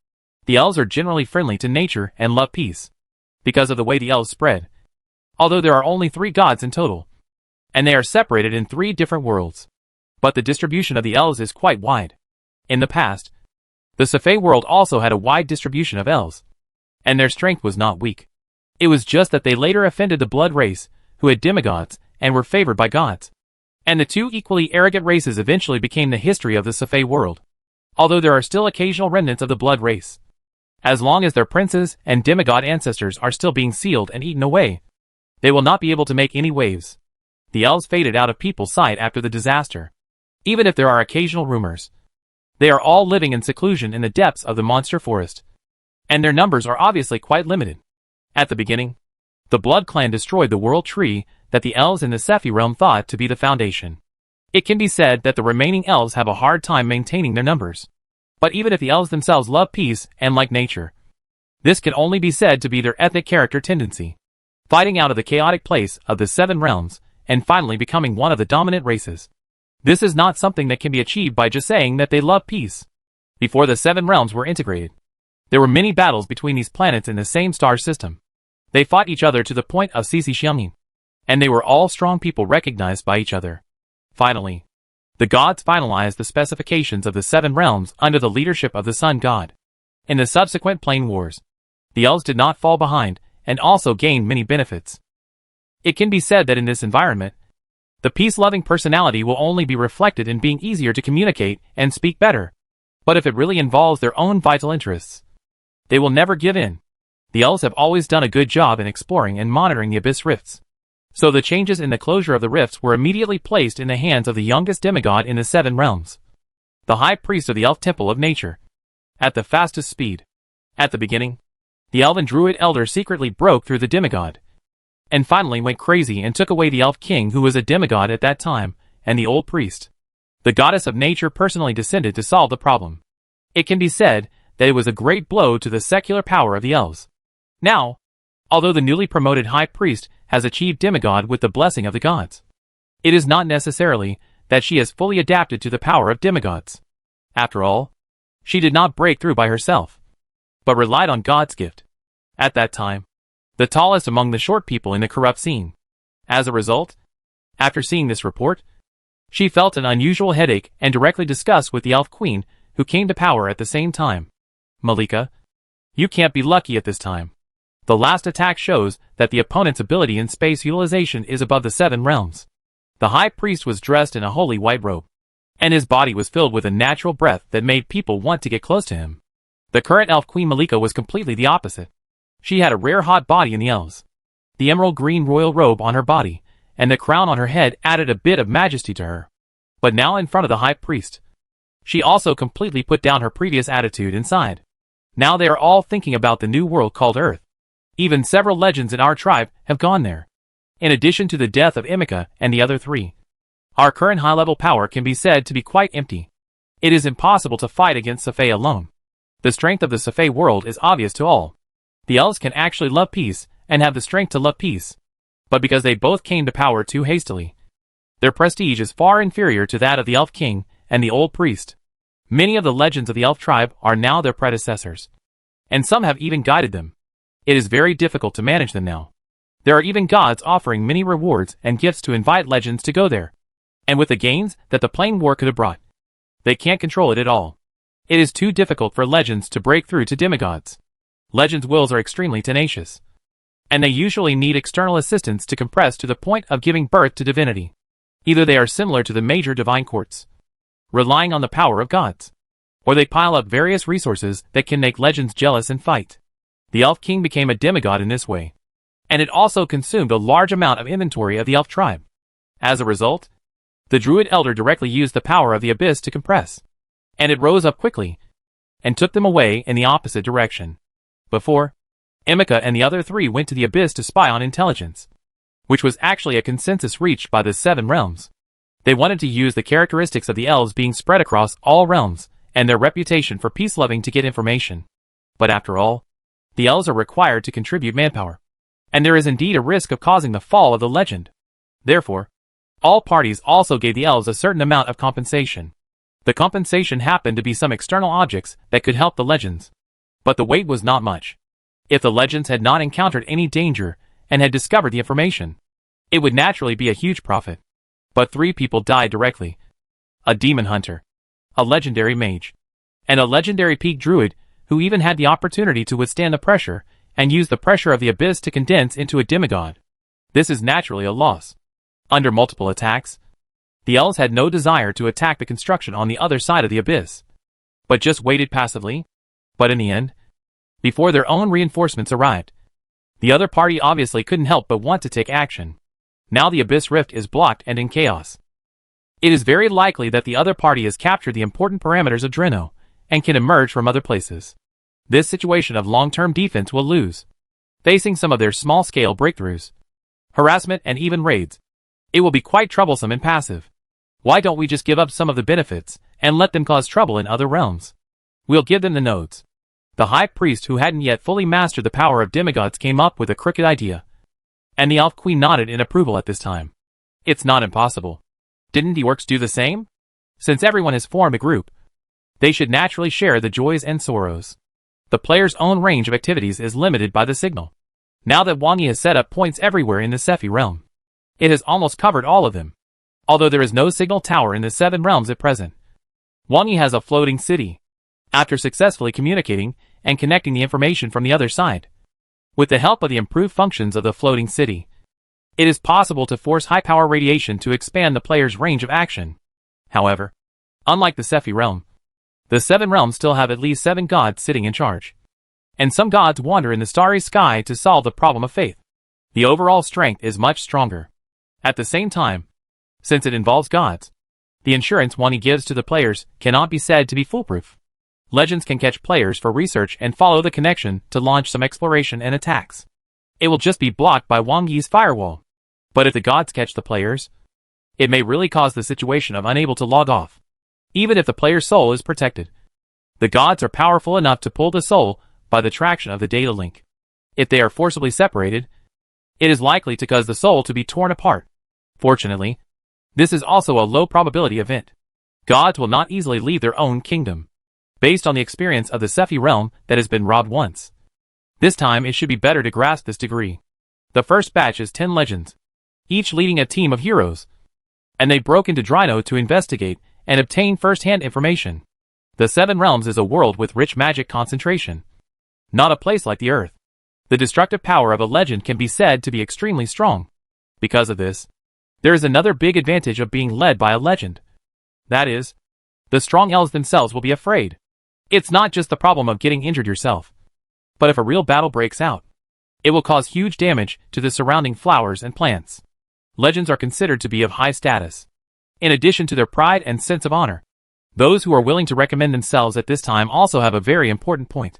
the elves are generally friendly to nature and love peace, because of the way the elves spread. Although there are only 3 gods in total, and they are separated in 3 different worlds. But the distribution of the elves is quite wide. In the past, the Safei world also had a wide distribution of elves, and their strength was not weak. It was just that they later offended the blood race, who had demigods, and were favored by gods. And the 2 equally arrogant races eventually became the history of the Safei world, although there are still occasional remnants of the blood race. As long as their princes and demigod ancestors are still being sealed and eaten away, they will not be able to make any waves. The elves faded out of people's sight after the disaster. Even if there are occasional rumors, they are all living in seclusion in the depths of the monster forest, and their numbers are obviously quite limited. At the beginning, the Blood Clan destroyed the world tree that the elves in the Sephi realm thought to be the foundation. It can be said that the remaining elves have a hard time maintaining their numbers. But even if the elves themselves love peace and like nature, this can only be said to be their ethnic character tendency, fighting out of the chaotic place of the 7 realms and finally becoming one of the dominant races. This is not something that can be achieved by just saying that they love peace. Before the 7 realms were integrated, there were many battles between these planets in the same star system. They fought each other to the point of Xiamin, and they were all strong people recognized by each other. Finally, the gods finalized the specifications of the 7 realms under the leadership of the Sun God. In the subsequent plane wars, the elves did not fall behind and also gained many benefits. It can be said that in this environment, the peace-loving personality will only be reflected in being easier to communicate and speak better. But if it really involves their own vital interests, they will never give in. The elves have always done a good job in exploring and monitoring the abyss rifts. So the changes in the closure of the rifts were immediately placed in the hands of the youngest demigod in the 7 realms, the high priest of the elf temple of nature, at the fastest speed. At the beginning, the elven druid elder secretly broke through the demigod, and finally went crazy and took away the elf king who was a demigod at that time, and the old priest. The goddess of nature personally descended to solve the problem. It can be said that it was a great blow to the secular power of the elves. Now, although the newly promoted high priest has achieved demigod with the blessing of the gods, it is not necessarily that she has fully adapted to the power of demigods. After all, she did not break through by herself, but relied on God's gift. At that time, the tallest among the short people in the corrupt scene. As a result, after seeing this report, she felt an unusual headache and directly discussed with the elf queen who came to power at the same time. Malika, you can't be lucky at this time. The last attack shows that the opponent's ability in space utilization is above the 7 realms. The high priest was dressed in a holy white robe, and his body was filled with a natural breath that made people want to get close to him. The current elf queen Malika was completely the opposite. She had a rare hot body in the elves. The emerald green royal robe on her body, and the crown on her head added a bit of majesty to her. But now in front of the high priest, she also completely put down her previous attitude inside. Now they are all thinking about the new world called Earth. Even several legends in our tribe have gone there. In addition to the death of Emika and the other 3, our current high-level power can be said to be quite empty. It is impossible to fight against Safei alone. The strength of the Safei world is obvious to all. The elves can actually love peace and have the strength to love peace. But because they both came to power too hastily, their prestige is far inferior to that of the elf king and the old priest. Many of the legends of the elf tribe are now their predecessors, and some have even guided them. It is very difficult to manage them now. There are even gods offering many rewards and gifts to invite legends to go there. And with the gains that the plane war could have brought, they can't control it at all. It is too difficult for legends to break through to demigods. Legends' wills are extremely tenacious, and they usually need external assistance to compress to the point of giving birth to divinity. Either they are similar to the major divine courts, relying on the power of gods, or they pile up various resources that can make legends jealous and fight. The elf king became a demigod in this way, and it also consumed a large amount of inventory of the elf tribe. As a result, the druid elder directly used the power of the abyss to compress, and it rose up quickly, and took them away in the opposite direction. Before, Emika and the other three went to the abyss to spy on intelligence, which was actually a consensus reached by the 7 realms. They wanted to use the characteristics of the elves being spread across all realms, and their reputation for peace-loving to get information. But after all, the elves are required to contribute manpower, and there is indeed a risk of causing the fall of the legend. Therefore, all parties also gave the elves a certain amount of compensation. The compensation happened to be some external objects that could help the legends. But the weight was not much. If the legends had not encountered any danger and had discovered the information, it would naturally be a huge profit. But 3 people died directly. A demon hunter, a legendary mage, and a legendary peak druid who even had the opportunity to withstand the pressure and use the pressure of the abyss to condense into a demigod. This is naturally a loss. Under multiple attacks, the elves had no desire to attack the construction on the other side of the abyss, but just waited passively. But in the end, before their own reinforcements arrived, the other party obviously couldn't help but want to take action. Now the abyss rift is blocked and in chaos. It is very likely that the other party has captured the important parameters of Dreno and can emerge from other places. This situation of long-term defense will lose. Facing some of their small-scale breakthroughs, harassment and even raids, it will be quite troublesome and passive. Why don't we just give up some of the benefits and let them cause trouble in other realms? We'll give them the nodes. The high priest who hadn't yet fully mastered the power of demigods came up with a crooked idea, and the elf queen nodded in approval at this time. It's not impossible. Didn't the orcs do the same? Since everyone has formed a group, they should naturally share the joys and sorrows. The player's own range of activities is limited by the signal. Now that Wang Yi has set up points everywhere in the Sephi realm, it has almost covered all of them. Although there is no signal tower in the 7 realms at present, Wang Yi has a floating city. After successfully communicating and connecting the information from the other side, with the help of the improved functions of the floating city, it is possible to force high-power radiation to expand the player's range of action. However, unlike the Sephi realm, the 7 realms still have at least 7 gods sitting in charge. And some gods wander in the starry sky to solve the problem of faith. The overall strength is much stronger. At the same time, since it involves gods, the insurance Wani gives to the players cannot be said to be foolproof. Legends can catch players for research and follow the connection to launch some exploration and attacks. It will just be blocked by Wang Yi's firewall. But if the gods catch the players, it may really cause the situation of unable to log off. Even if the player's soul is protected, the gods are powerful enough to pull the soul by the traction of the data link. If they are forcibly separated, it is likely to cause the soul to be torn apart. Fortunately, this is also a low probability event. Gods will not easily leave their own kingdom, based on the experience of the Sephi realm that has been robbed once. This time it should be better to grasp this degree. The first batch is 10 legends, each leading a team of heroes, and they broke into Drino to investigate and obtain first-hand information. The 7 realms is a world with rich magic concentration, not a place like the Earth. The destructive power of a legend can be said to be extremely strong. Because of this, there is another big advantage of being led by a legend. That is, the strong elves themselves will be afraid. It's not just the problem of getting injured yourself, but if a real battle breaks out, it will cause huge damage to the surrounding flowers and plants. Legends are considered to be of high status. In addition to their pride and sense of honor, those who are willing to recommend themselves at this time also have a very important point.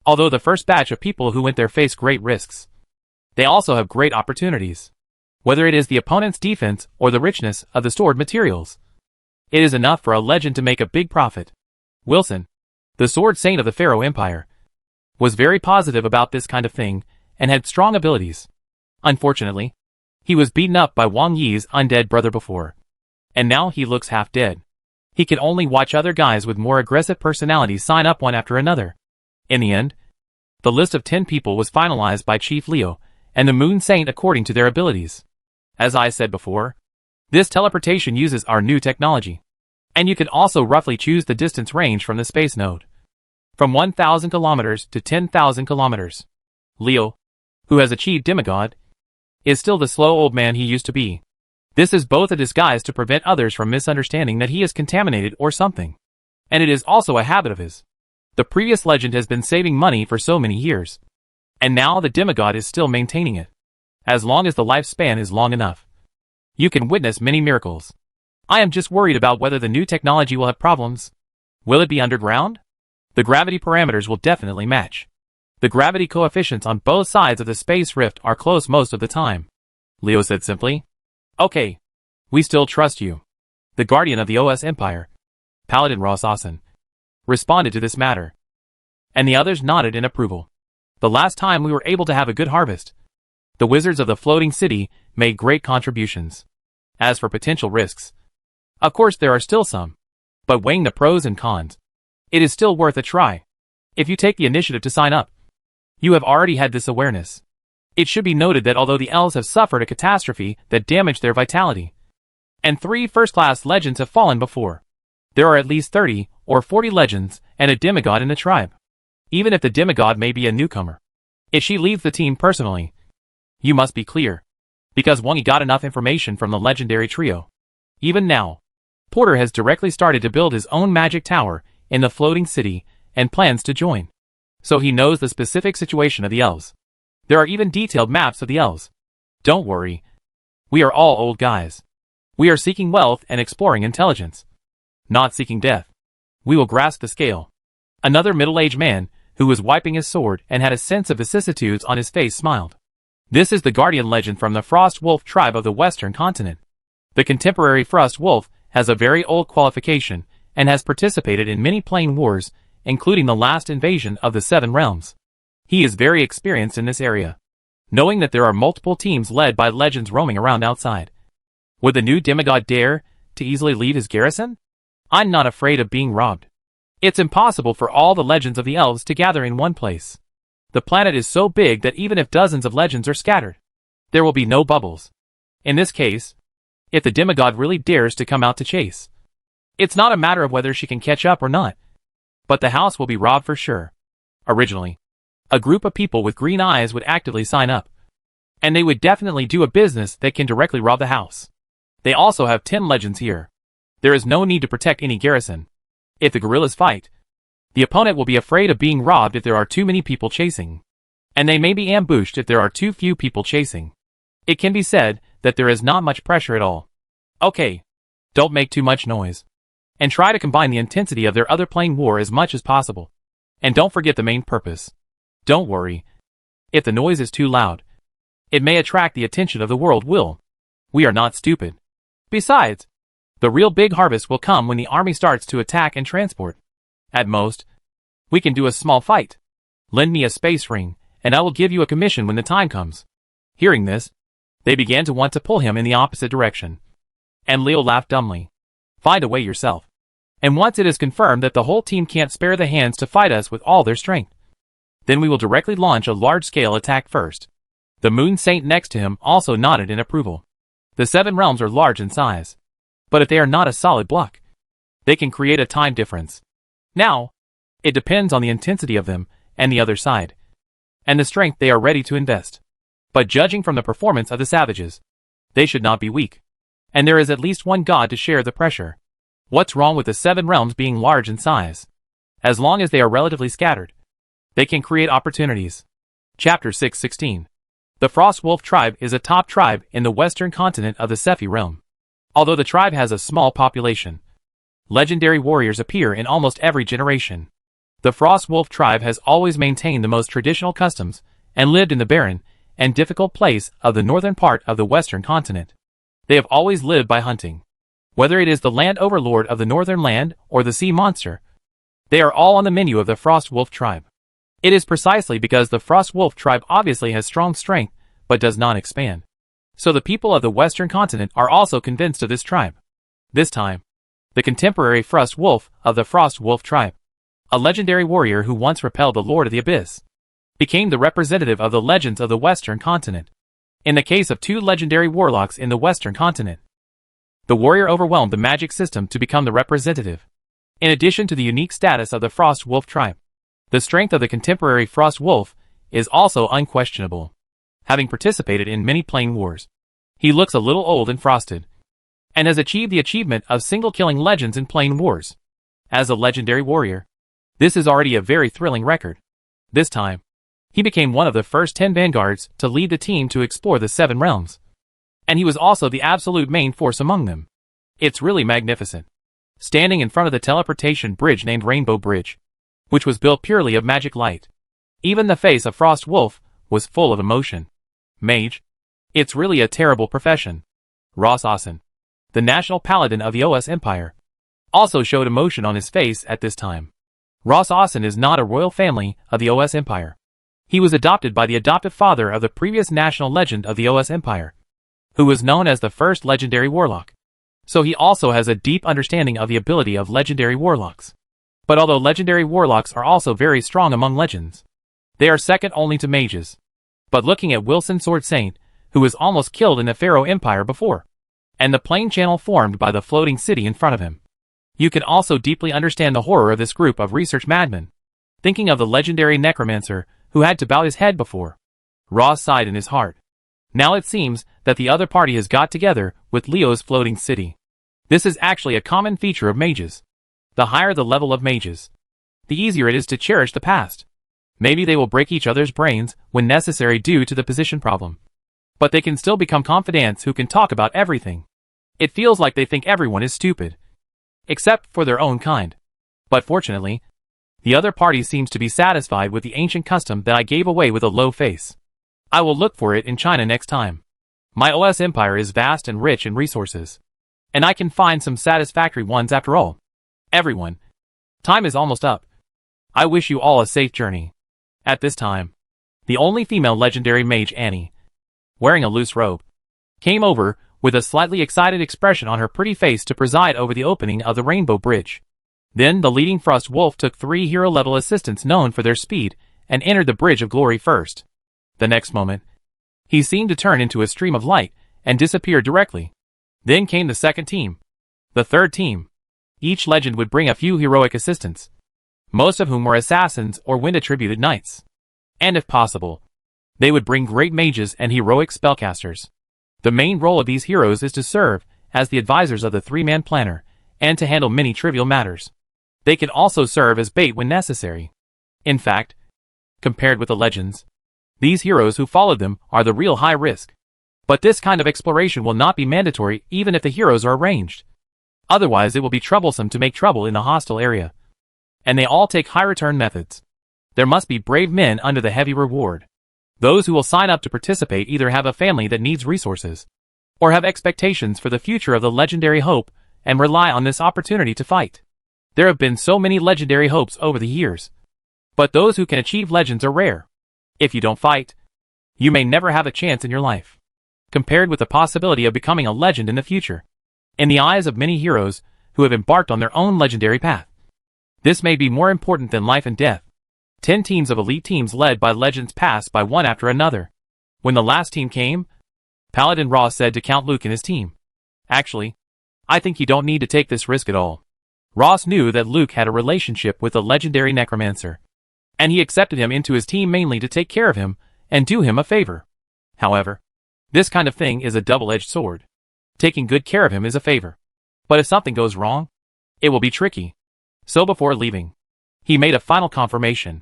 Although the first batch of people who went there face great risks, they also have great opportunities. Whether it is the opponent's defense or the richness of the stored materials, it is enough for a legend to make a big profit. Wilson, the sword saint of the Pharaoh Empire, was very positive about this kind of thing and had strong abilities. Unfortunately, he was beaten up by Wang Yi's undead brother before, and now he looks half dead. He can only watch other guys with more aggressive personalities sign up one after another. In the end, the list of 10 people was finalized by Chief Leo and the Moon Saint according to their abilities. As I said before, this teleportation uses our new technology, and you can also roughly choose the distance range from the space node, from 1,000 kilometers to 10,000 kilometers. Leo, who has achieved demigod, is still the slow old man he used to be. This is both a disguise to prevent others from misunderstanding that he is contaminated or something, and it is also a habit of his. The previous legend has been saving money for so many years, and now the demigod is still maintaining it. As long as the lifespan is long enough, you can witness many miracles. I am just worried about whether the new technology will have problems. Will it be underground? The gravity parameters will definitely match. The gravity coefficients on both sides of the space rift are close most of the time. Leo said simply. Okay. We still trust you. The guardian of the OS Empire, Paladin Rossassen, responded to this matter. And the others nodded in approval. The last time we were able to have a good harvest, the wizards of the floating city made great contributions. As for potential risks, of course there are still some. But weighing the pros and cons, it is still worth a try. If you take the initiative to sign up, you have already had this awareness. It should be noted that although the elves have suffered a catastrophe that damaged their vitality, and 3 first-class legends have fallen before, there are at least 30 or 40 legends and a demigod in the tribe. Even if the demigod may be a newcomer, if she leads the team personally, you must be clear. Because Wongi got enough information from the legendary trio. Even now, Porter has directly started to build his own magic tower in the floating city and plans to join. So he knows the specific situation of the elves. There are even detailed maps of the elves. Don't worry. We are all old guys. We are seeking wealth and exploring intelligence. Not seeking death. We will grasp the scale. Another middle-aged man, who was wiping his sword and had a sense of vicissitudes on his face, smiled. This is the guardian legend from the Frost Wolf tribe of the Western continent. The contemporary Frost Wolf has a very old qualification and has participated in many plane wars, including the last invasion of the Seven Realms. He is very experienced in this area. Knowing that there are multiple teams led by legends roaming around outside, would the new demigod dare to easily leave his garrison? I'm not afraid of being robbed. It's impossible for all the legends of the elves to gather in one place. The planet is so big that even if dozens of legends are scattered, there will be no bubbles. In this case, if the demigod really dares to come out to chase, it's not a matter of whether she can catch up or not, but the house will be robbed for sure. Originally, a group of people with green eyes would actively sign up, and they would definitely do a business that can directly rob the house. They also have 10 legends here. There is no need to protect any garrison. If the guerrillas fight, the opponent will be afraid of being robbed if there are too many people chasing, and they may be ambushed if there are too few people chasing. It can be said that there is not much pressure at all. Okay, don't make too much noise, and try to combine the intensity of their other plane war as much as possible. And don't forget the main purpose. Don't worry. If the noise is too loud, it may attract the attention of the world will. We are not stupid. Besides, the real big harvest will come when the army starts to attack and transport. At most, we can do a small fight. Lend me a space ring, and I will give you a commission when the time comes. Hearing this, they began to want to pull him in the opposite direction. And Leo laughed dumbly. Find a way yourself. And once it is confirmed that the whole team can't spare the hands to fight us with all their strength, then we will directly launch a large-scale attack first. The Moon Saint next to him also nodded in approval. The 7 realms are large in size, but if they are not a solid block, they can create a time difference. Now, it depends on the intensity of them and the other side, and the strength they are ready to invest. But judging from the performance of the savages, they should not be weak. And there is at least one god to share the pressure. What's wrong with the 7 realms being large in size? As long as they are relatively scattered, they can create opportunities. Chapter 616. The Frost Wolf tribe is a top tribe in the western continent of the Sephi realm. Although the tribe has a small population, legendary warriors appear in almost every generation. The Frost Wolf tribe has always maintained the most traditional customs and lived in the barren and difficult place of the northern part of the western continent. They have always lived by hunting. Whether it is the land overlord of the northern land or the sea monster, they are all on the menu of the Frost Wolf tribe. It is precisely because the Frost Wolf tribe obviously has strong strength, but does not expand. So the people of the western continent are also convinced of this tribe. This time, the contemporary Frost Wolf of the Frost Wolf tribe, a legendary warrior who once repelled the Lord of the Abyss, became the representative of the legends of the western continent. In the case of 2 legendary warlocks in the western continent, the warrior overwhelmed the magic system to become the representative. In addition to the unique status of the Frost Wolf tribe, the strength of the contemporary Frost Wolf is also unquestionable. Having participated in many plane wars, he looks a little old and frosted, and has achieved the achievement of single-killing legends in plane wars. As a legendary warrior, this is already a very thrilling record. This time, he became one of the first 10 vanguards to lead the team to explore the 7 realms, and he was also the absolute main force among them. It's really magnificent. Standing in front of the teleportation bridge named Rainbow Bridge, which was built purely of magic light. Even the face of Frost Wolf was full of emotion. Mage? It's really a terrible profession. Ross Austin, the national paladin of the OS Empire, also showed emotion on his face at this time. Ross Austin is not a royal family of the OS Empire. He was adopted by the adoptive father of the previous national legend of the OS Empire, who was known as the first legendary warlock. So he also has a deep understanding of the ability of legendary warlocks. But although legendary warlocks are also very strong among legends, they are second only to mages. But looking at Wilson Sword Saint, who was almost killed in the Pharaoh Empire before, and the plain channel formed by the floating city in front of him, you can also deeply understand the horror of this group of research madmen. Thinking of the legendary necromancer who had to bow his head before, Ross sighed in his heart. Now it seems that the other party has got together with Leo's floating city. This is actually a common feature of mages. The higher the level of mages, the easier it is to cherish the past. Maybe they will break each other's brains when necessary due to the position problem, but they can still become confidants who can talk about everything. It feels like they think everyone is stupid, except for their own kind. But fortunately, the other party seems to be satisfied with the ancient custom that I gave away with a low face. I will look for it in China next time. My OS Empire is vast and rich in resources, and I can find some satisfactory ones after all. Everyone, time is almost up. I wish you all a safe journey. At this time, the only female legendary mage, Annie, wearing a loose robe, came over with a slightly excited expression on her pretty face to preside over the opening of the Rainbow Bridge. Then the leading Frost Wolf took 3 hero-level assistants known for their speed and entered the Bridge of Glory first. The next moment, he seemed to turn into a stream of light and disappear directly. Then came the second team. The third team. Each legend would bring a few heroic assistants, most of whom were assassins or wind-attributed knights. And if possible, they would bring great mages and heroic spellcasters. The main role of these heroes is to serve as the advisors of the 3-man planner and to handle many trivial matters. They can also serve as bait when necessary. In fact, compared with the legends, these heroes who followed them are the real high risk. But this kind of exploration will not be mandatory even if the heroes are arranged. Otherwise it will be troublesome to make trouble in the hostile area. And they all take high return methods. There must be brave men under the heavy reward. Those who will sign up to participate either have a family that needs resources, or have expectations for the future of the legendary hope and rely on this opportunity to fight. There have been so many legendary hopes over the years, but those who can achieve legends are rare. If you don't fight, you may never have a chance in your life, compared with the possibility of becoming a legend in the future. In the eyes of many heroes who have embarked on their own legendary path, this may be more important than life and death. 10 teams of elite teams led by legends passed by one after another. When the last team came, Paladin Ross said to Count Luke and his team, "Actually, I think you don't need to take this risk at all." Ross knew that Luke had a relationship with the legendary necromancer, and he accepted him into his team mainly to take care of him and do him a favor. However, this kind of thing is a double-edged sword. Taking good care of him is a favor, but if something goes wrong, it will be tricky. So before leaving, he made a final confirmation.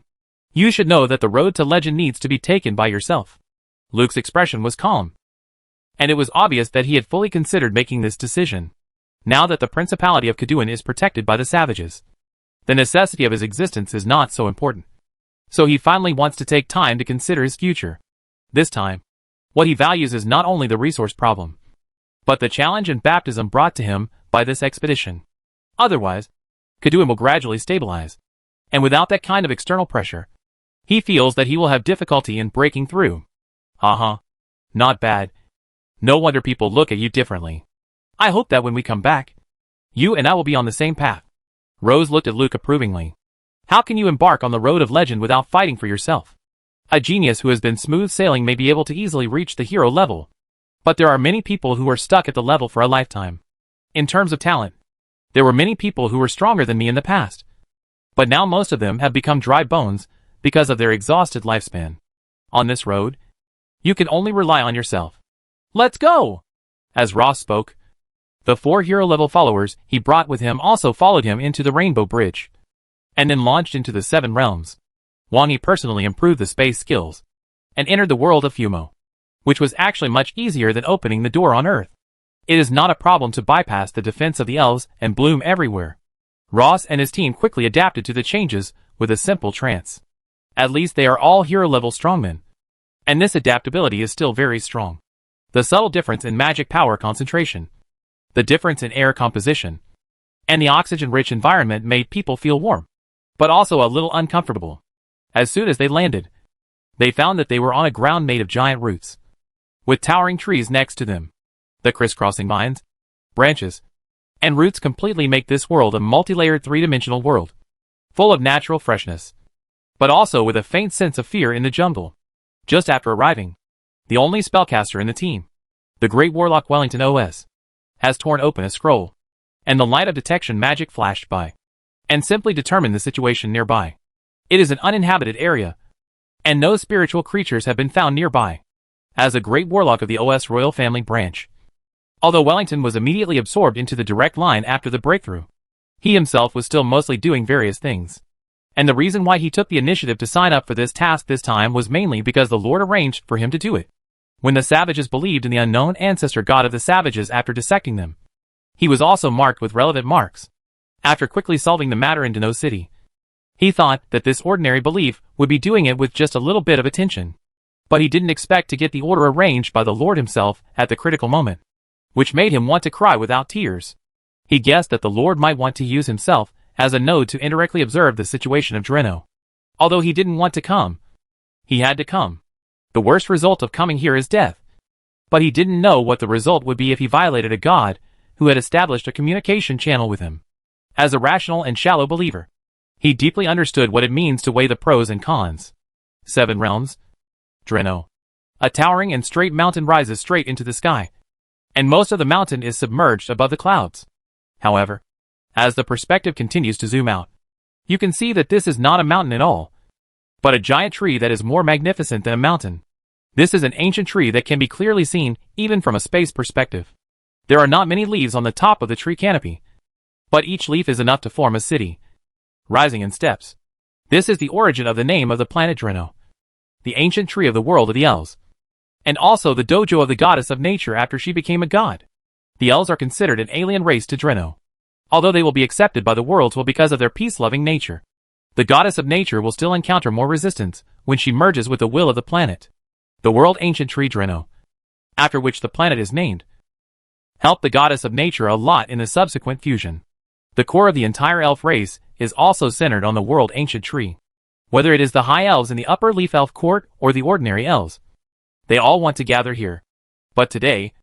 "You should know that the road to legend needs to be taken by yourself." Luke's expression was calm, and it was obvious that he had fully considered making this decision. Now that the Principality of Kaduan is protected by the savages, the necessity of his existence is not so important. So he finally wants to take time to consider his future. This time, what he values is not only the resource problem, but the challenge and baptism brought to him by this expedition. Otherwise, Kaduan will gradually stabilize, and without that kind of external pressure, he feels that he will have difficulty in breaking through. Not bad. No wonder people look at you differently. I hope that when we come back, you and I will be on the same path. Rose looked at Luke approvingly. How can you embark on the road of legend without fighting for yourself? A genius who has been smooth sailing may be able to easily reach the hero level, but there are many people who are stuck at the level for a lifetime. In terms of talent, there were many people who were stronger than me in the past, but now most of them have become dry bones because of their exhausted lifespan. On this road, you can only rely on yourself. Let's go! As Ross spoke, the 4 hero-level followers he brought with him also followed him into the Rainbow Bridge, and then launched into the 7 realms. Wang Yi personally improved the space skills, and entered the world of Fumo, which was actually much easier than opening the door on Earth. It is not a problem to bypass the defense of the elves and bloom everywhere. Ross and his team quickly adapted to the changes with a simple trance. At least they are all hero-level strongmen. And this adaptability is still very strong. The subtle difference in magic power concentration, the difference in air composition, and the oxygen-rich environment made people feel warm, but also a little uncomfortable. As soon as they landed, they found that they were on a ground made of giant roots, with towering trees next to them. The crisscrossing vines, branches, and roots completely make this world a multi-layered three-dimensional world, full of natural freshness, but also with a faint sense of fear in the jungle. Just after arriving, the only spellcaster in the team, the great warlock Wellington OS, has torn open a scroll, and the light of detection magic flashed by, and simply determined the situation nearby. It is an uninhabited area, and no spiritual creatures have been found nearby. As a great warlock of the OS royal family branch, although Wellington was immediately absorbed into the direct line after the breakthrough, he himself was still mostly doing various things. And the reason why he took the initiative to sign up for this task this time was mainly because the Lord arranged for him to do it. When the savages believed in the unknown ancestor god of the savages after dissecting them, he was also marked with relevant marks. After quickly solving the matter in Deno City, he thought that this ordinary belief would be doing it with just a little bit of attention. But he didn't expect to get the order arranged by the Lord himself at the critical moment, which made him want to cry without tears. He guessed that the Lord might want to use himself as a node to indirectly observe the situation of Dreno. Although he didn't want to come, he had to come. The worst result of coming here is death. But he didn't know what the result would be if he violated a god who had established a communication channel with him. As a rational and shallow believer, he deeply understood what it means to weigh the pros and cons. 7 realms. Dreno. A towering and straight mountain rises straight into the sky, and most of the mountain is submerged above the clouds. However, as the perspective continues to zoom out, you can see that this is not a mountain at all, but a giant tree that is more magnificent than a mountain. This is an ancient tree that can be clearly seen even from a space perspective. There are not many leaves on the top of the tree canopy, but each leaf is enough to form a city, rising in steps. This is the origin of the name of the planet Dreno, the ancient tree of the world of the elves, and also the dojo of the goddess of nature after she became a god. The elves are considered an alien race to Dreno, although they will be accepted by the world's will because of their peace-loving nature. The goddess of nature will still encounter more resistance when she merges with the will of the planet. The world ancient tree Dreno, after which the planet is named, helped the goddess of nature a lot in the subsequent fusion. The core of the entire elf race is also centered on the world ancient tree. Whether it is the high elves in the upper leaf elf court or the ordinary elves, they all want to gather here. But today,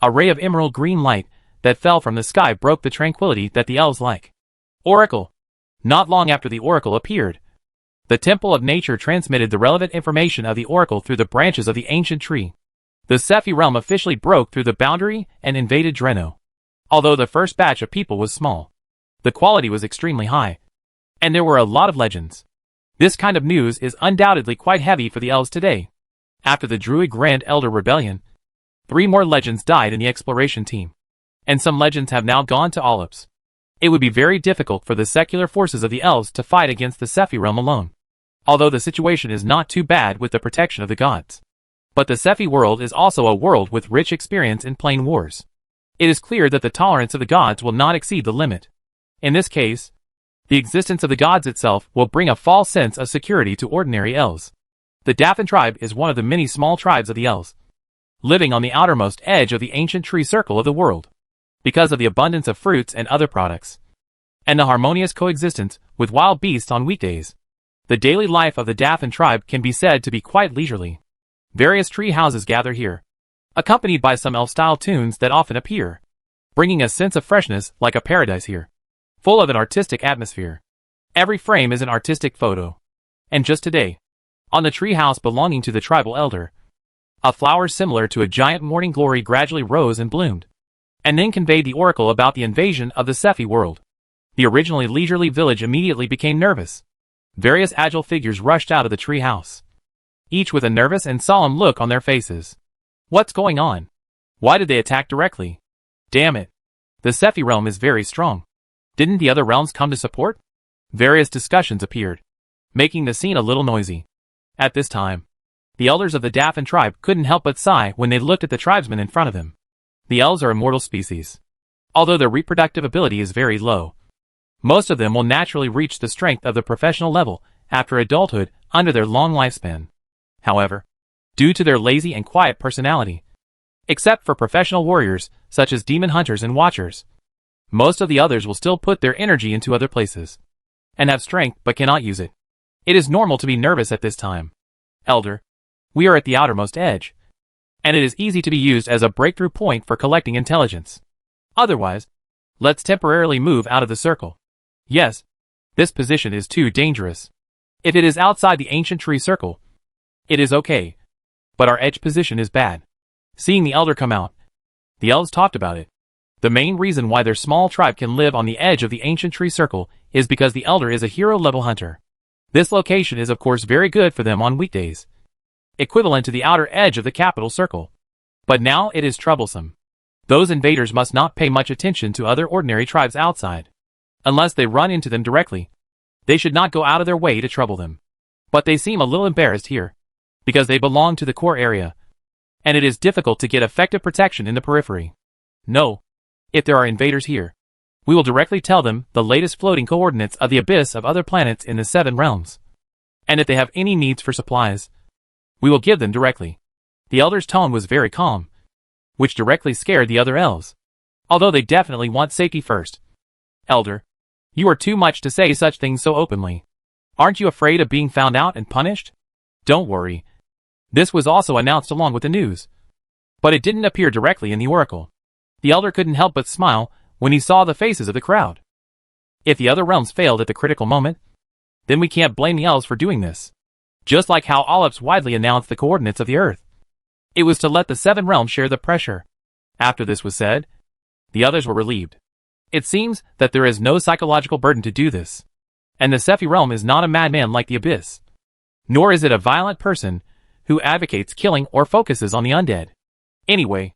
a ray of emerald green light that fell from the sky broke the tranquility that the elves like. Oracle. Not long after the oracle appeared, the temple of nature transmitted the relevant information of the oracle through the branches of the ancient tree. The Sephi realm officially broke through the boundary and invaded Dreno. Although the first batch of people was small, the quality was extremely high, and there were a lot of legends. This kind of news is undoubtedly quite heavy for the elves today. After the Druid Grand Elder Rebellion, 3 more legends died in the exploration team, and some legends have now gone to Olymps. It would be very difficult for the secular forces of the elves to fight against the Sephi realm alone, although the situation is not too bad with the protection of the gods. But the Sephi world is also a world with rich experience in plane wars. It is clear that the tolerance of the gods will not exceed the limit. In this case, the existence of the gods itself will bring a false sense of security to ordinary elves. The Daffin tribe is one of the many small tribes of the elves, living on the outermost edge of the ancient tree circle of the world, because of the abundance of fruits and other products, and the harmonious coexistence with wild beasts on weekdays. The daily life of the Daffin tribe can be said to be quite leisurely. Various tree houses gather here, accompanied by some elf-style tunes that often appear, bringing a sense of freshness like a paradise here, full of an artistic atmosphere. Every frame is an artistic photo. And just today, on the tree house belonging to the tribal elder, a flower similar to a giant morning glory gradually rose and bloomed, and then conveyed the oracle about the invasion of the Sephi world. The originally leisurely village immediately became nervous. Various agile figures rushed out of the tree house, each with a nervous and solemn look on their faces. What's going on? Why did they attack directly? Damn it. The Sephi realm is very strong. Didn't the other realms come to support? Various discussions appeared, making the scene a little noisy. At this time, the elders of the Daffin tribe couldn't help but sigh when they looked at the tribesmen in front of them. The elves are immortal species, although their reproductive ability is very low. Most of them will naturally reach the strength of the professional level after adulthood under their long lifespan. However, due to their lazy and quiet personality, except for professional warriors such as demon hunters and watchers, most of the others will still put their energy into other places and have strength but cannot use it. It is normal to be nervous at this time. Elder, we are at the outermost edge, and it is easy to be used as a breakthrough point for collecting intelligence. Otherwise, let's temporarily move out of the circle. Yes, this position is too dangerous. If it is outside the ancient tree circle, it is okay, but our edge position is bad. Seeing the elder come out, the elves talked about it. The main reason why their small tribe can live on the edge of the ancient tree circle is because the elder is a hero-level hunter. This location is of course very good for them on weekdays, equivalent to the outer edge of the capital circle. But now it is troublesome. Those invaders must not pay much attention to other ordinary tribes outside. Unless they run into them directly, they should not go out of their way to trouble them. But they seem a little embarrassed here, because they belong to the core area, and it is difficult to get effective protection in the periphery. No, if there are invaders here, we will directly tell them the latest floating coordinates of the abyss of other planets in the 7 realms. And if they have any needs for supplies, we will give them directly. The elder's tone was very calm, which directly scared the other elves, although they definitely want safety first. Elder, you are too much to say such things so openly. Aren't you afraid of being found out and punished? Don't worry. This was also announced along with the news, but it didn't appear directly in the oracle. The elder couldn't help but smile when he saw the faces of the crowd. If the other realms failed at the critical moment, then we can't blame the elves for doing this. Just like how Ollips widely announced the coordinates of the Earth. It was to let the 7 realms share the pressure. After this was said, the others were relieved. It seems that there is no psychological burden to do this, and the Sephi realm is not a madman like the Abyss. Nor is it a violent person who advocates killing or focuses on the undead. Anyway,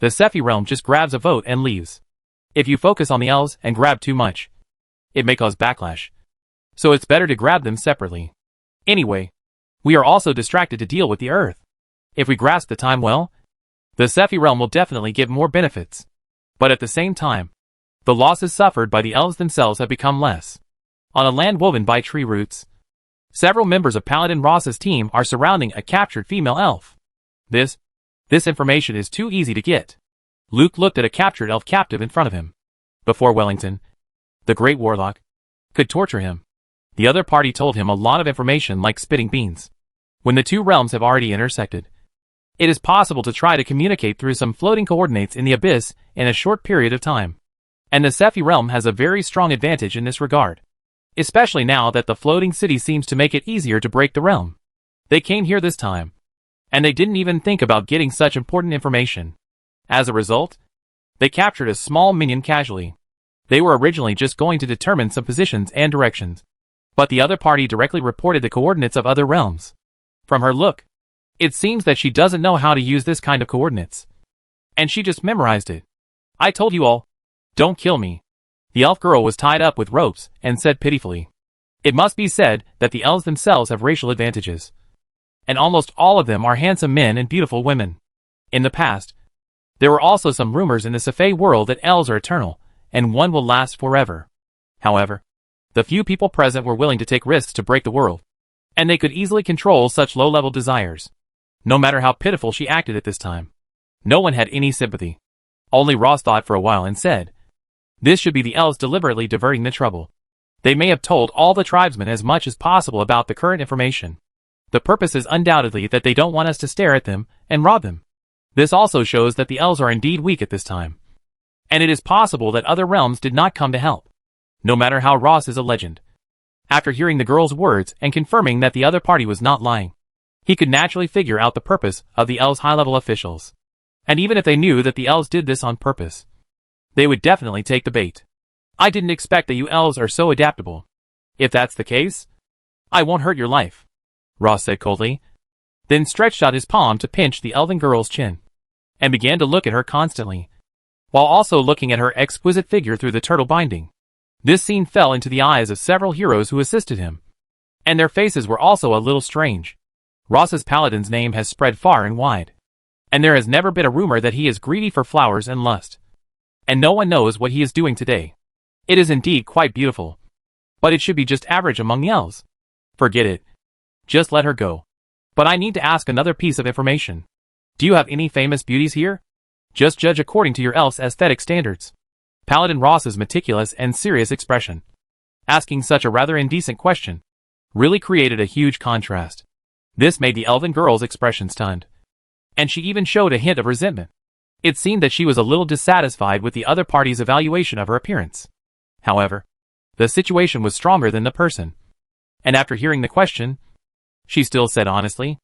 the Sephi realm just grabs a vote and leaves. If you focus on the elves and grab too much, it may cause backlash. So it's better to grab them separately. Anyway, we are also distracted to deal with the Earth. If we grasp the time well, the Sephi realm will definitely give more benefits. But at the same time, the losses suffered by the elves themselves have become less. On a land woven by tree roots, several members of Paladin Ross's team are surrounding a captured female elf. This information is too easy to get. Luke looked at a captured elf captive in front of him. Before Wellington, the great warlock, could torture him, the other party told him a lot of information like spitting beans. When the two realms have already intersected, it is possible to try to communicate through some floating coordinates in the abyss in a short period of time. And the Sephi realm has a very strong advantage in this regard. Especially now that the floating city seems to make it easier to break the realm. They came here this time, and they didn't even think about getting such important information. As a result, they captured a small minion casually. They were originally just going to determine some positions and directions, but the other party directly reported the coordinates of other realms. From her look, it seems that she doesn't know how to use this kind of coordinates, and she just memorized it. I told you all, don't kill me. The elf girl was tied up with ropes and said pitifully. It must be said that the elves themselves have racial advantages, and almost all of them are handsome men and beautiful women. In the past, there were also some rumors in the Sephi world that elves are eternal, and one will last forever. However, the few people present were willing to take risks to break the world, and they could easily control such low-level desires. No matter how pitiful she acted at this time, no one had any sympathy. Only Ross thought for a while and said, this should be the elves deliberately diverting the trouble. They may have told all the tribesmen as much as possible about the current information. The purpose is undoubtedly that they don't want us to stare at them and rob them. This also shows that the elves are indeed weak at this time. And it is possible that other realms did not come to help. No matter how Ross is a legend. After hearing the girl's words and confirming that the other party was not lying, he could naturally figure out the purpose of the elves' high-level officials. And even if they knew that the elves did this on purpose, they would definitely take the bait. I didn't expect that you elves are so adaptable. If that's the case, I won't hurt your life, Ross said coldly, then stretched out his palm to pinch the elven girl's chin, and began to look at her constantly, while also looking at her exquisite figure through the turtle binding. This scene fell into the eyes of several heroes who assisted him, and their faces were also a little strange. Ross's paladin's name has spread far and wide, and there has never been a rumor that he is greedy for flowers and lust. And no one knows what he is doing today. It is indeed quite beautiful. But it should be just average among the elves. Forget it. Just let her go. But I need to ask another piece of information. Do you have any famous beauties here? Just judge according to your elf's aesthetic standards. Paladin Ross's meticulous and serious expression, asking such a rather indecent question, really created a huge contrast. This made the elven girl's expression stunned. And she even showed a hint of resentment. It seemed that she was a little dissatisfied with the other party's evaluation of her appearance. However, the situation was stronger than the person. And after hearing the question, she still said honestly,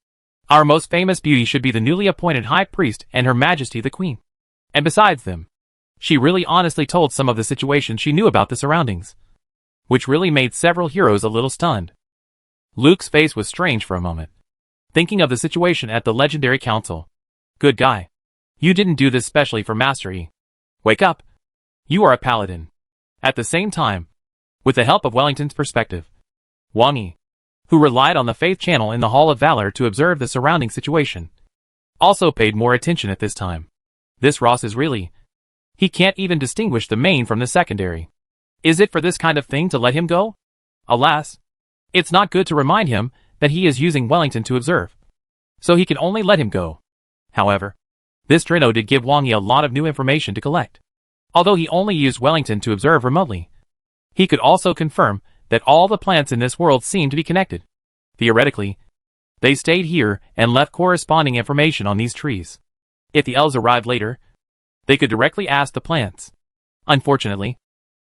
"Our most famous beauty should be the newly appointed High Priest and Her Majesty the Queen. And besides them," she really honestly told some of the situation she knew about the surroundings, which really made several heroes a little stunned. Luke's face was strange for a moment, thinking of the situation at the Legendary Council. Good guy. You didn't do this specially for mastery. Wake up. You are a paladin. At the same time, with the help of Wellington's perspective, Wang Yi, who relied on the Faith Channel in the Hall of Valor to observe the surrounding situation, also paid more attention at this time. This Ross is really... He can't even distinguish the main from the secondary. Is it for this kind of thing to let him go? Alas, it's not good to remind him that he is using Wellington to observe. So he can only let him go. However, this Drino did give Wang Yi a lot of new information to collect. Although he only used Wellington to observe remotely, he could also confirm that all the plants in this world seemed to be connected. Theoretically, they stayed here and left corresponding information on these trees. If the elves arrived later, they could directly ask the plants. Unfortunately,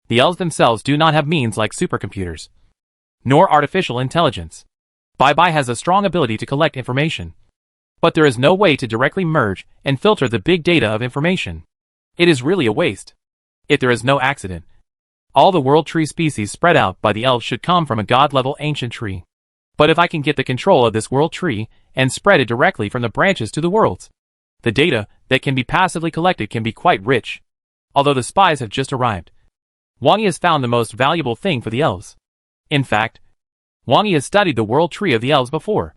the elves themselves do not have means like supercomputers, nor artificial intelligence. Bye-Bye has a strong ability to collect information, but there is no way to directly merge and filter the big data of information. It is really a waste. If there is no accident, all the world tree species spread out by the elves should come from a god-level ancient tree. But if I can get the control of this world tree and spread it directly from the branches to the worlds, the data that can be passively collected can be quite rich. Although the spies have just arrived, Wang Yi has found the most valuable thing for the elves. In fact, Wang Yi has studied the world tree of the elves before,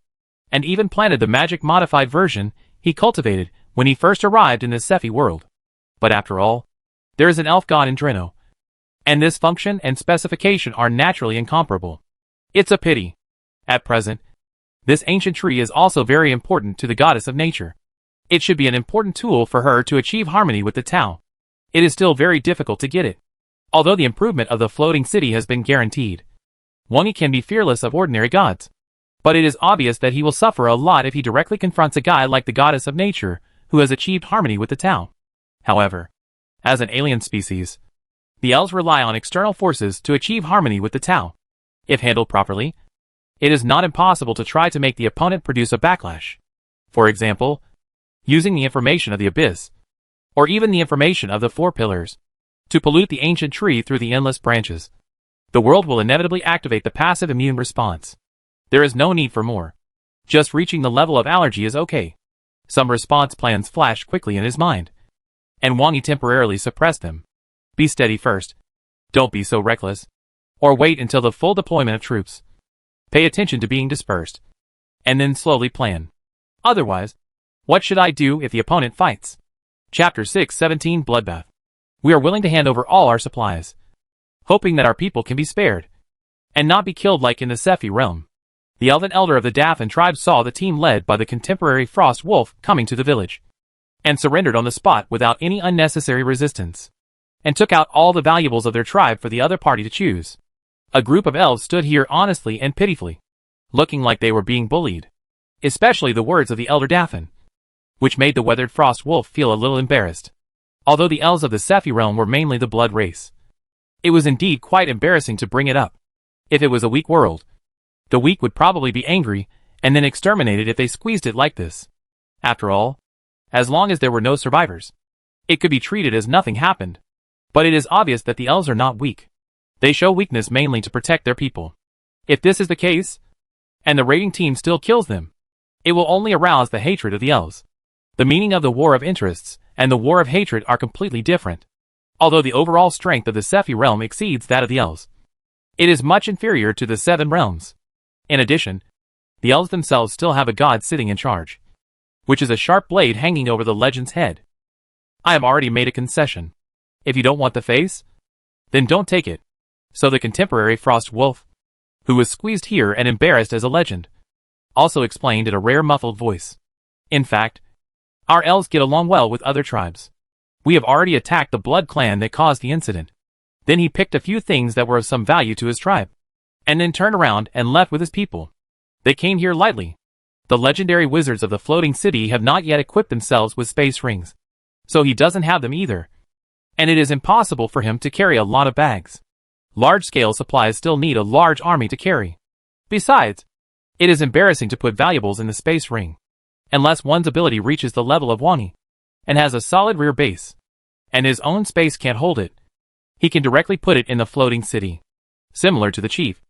and even planted the magic-modified version he cultivated when he first arrived in the Sephi world. But after all, there is an elf god in Drino, and this function and specification are naturally incomparable. It's a pity. At present, this ancient tree is also very important to the goddess of nature. It should be an important tool for her to achieve harmony with the Tao. It is still very difficult to get it. Although the improvement of the floating city has been guaranteed, Wang Yi can be fearless of ordinary gods. But it is obvious that he will suffer a lot if he directly confronts a guy like the goddess of nature, who has achieved harmony with the Tao. However, as an alien species, the elves rely on external forces to achieve harmony with the Tao. If handled properly, it is not impossible to try to make the opponent produce a backlash. For example, using the information of the abyss, or even the information of the four pillars, to pollute the ancient tree through the endless branches. The world will inevitably activate the passive immune response. There is no need for more. Just reaching the level of allergy is okay. Some response plans flashed quickly in his mind, and Wang Yi temporarily suppressed them. Be steady first. Don't be so reckless. Or wait until the full deployment of troops. Pay attention to being dispersed, and then slowly plan. Otherwise, what should I do if the opponent fights? Chapter 617 Bloodbath. We are willing to hand over all our supplies, hoping that our people can be spared, and not be killed like in the Sephi realm. The elven elder of the Daffin tribe saw the team led by the contemporary Frost Wolf coming to the village, and surrendered on the spot without any unnecessary resistance, and took out all the valuables of their tribe for the other party to choose. A group of elves stood here honestly and pitifully, looking like they were being bullied, especially the words of the elder Daffin, which made the weathered Frost Wolf feel a little embarrassed. Although the elves of the Sephi realm were mainly the blood race, it was indeed quite embarrassing to bring it up. If it was a weak world, the weak would probably be angry and then exterminated if they squeezed it like this. After all, as long as there were no survivors, it could be treated as nothing happened. But it is obvious that the elves are not weak. They show weakness mainly to protect their people. If this is the case, and the raiding team still kills them, it will only arouse the hatred of the elves. The meaning of the war of interests and the war of hatred are completely different. Although the overall strength of the Sephi realm exceeds that of the elves, it is much inferior to the seven realms. In addition, the elves themselves still have a god sitting in charge, which is a sharp blade hanging over the legend's head. I have already made a concession. If you don't want the face, Then don't take it. So the contemporary Frost Wolf, who was squeezed here and embarrassed as a legend, also explained in a rare muffled voice. In fact, our elves get along well with other tribes. We have already attacked the blood clan that caused the incident. Then he picked a few things that were of some value to his tribe, and then turned around and left with his people. They came here lightly. The legendary wizards of the floating city have not yet equipped themselves with space rings, so he doesn't have them either. And it is impossible for him to carry a lot of bags. Large-scale supplies still need a large army to carry. Besides, it is embarrassing to put valuables in the space ring, unless one's ability reaches the level of Wani, and has a solid rear base, and his own space can't hold it. He can directly put it in the floating city, similar to the chief,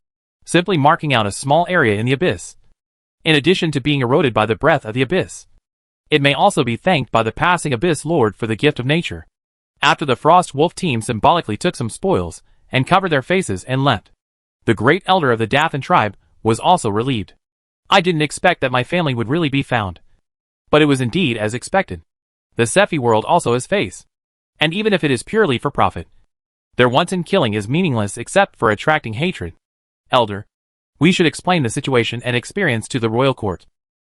simply marking out a small area in the abyss. In addition to being eroded by the breath of the abyss, it may also be thanked by the passing abyss lord for the gift of nature. After the Frost Wolf team symbolically took some spoils and covered their faces and left, the great elder of the Dathan tribe was also relieved. I didn't expect that my family would really be found, but it was indeed as expected. The Sephi world also has face, and even if it is purely for profit, their wanton killing is meaningless except for attracting hatred. Elder, we should explain the situation and experience to the royal court.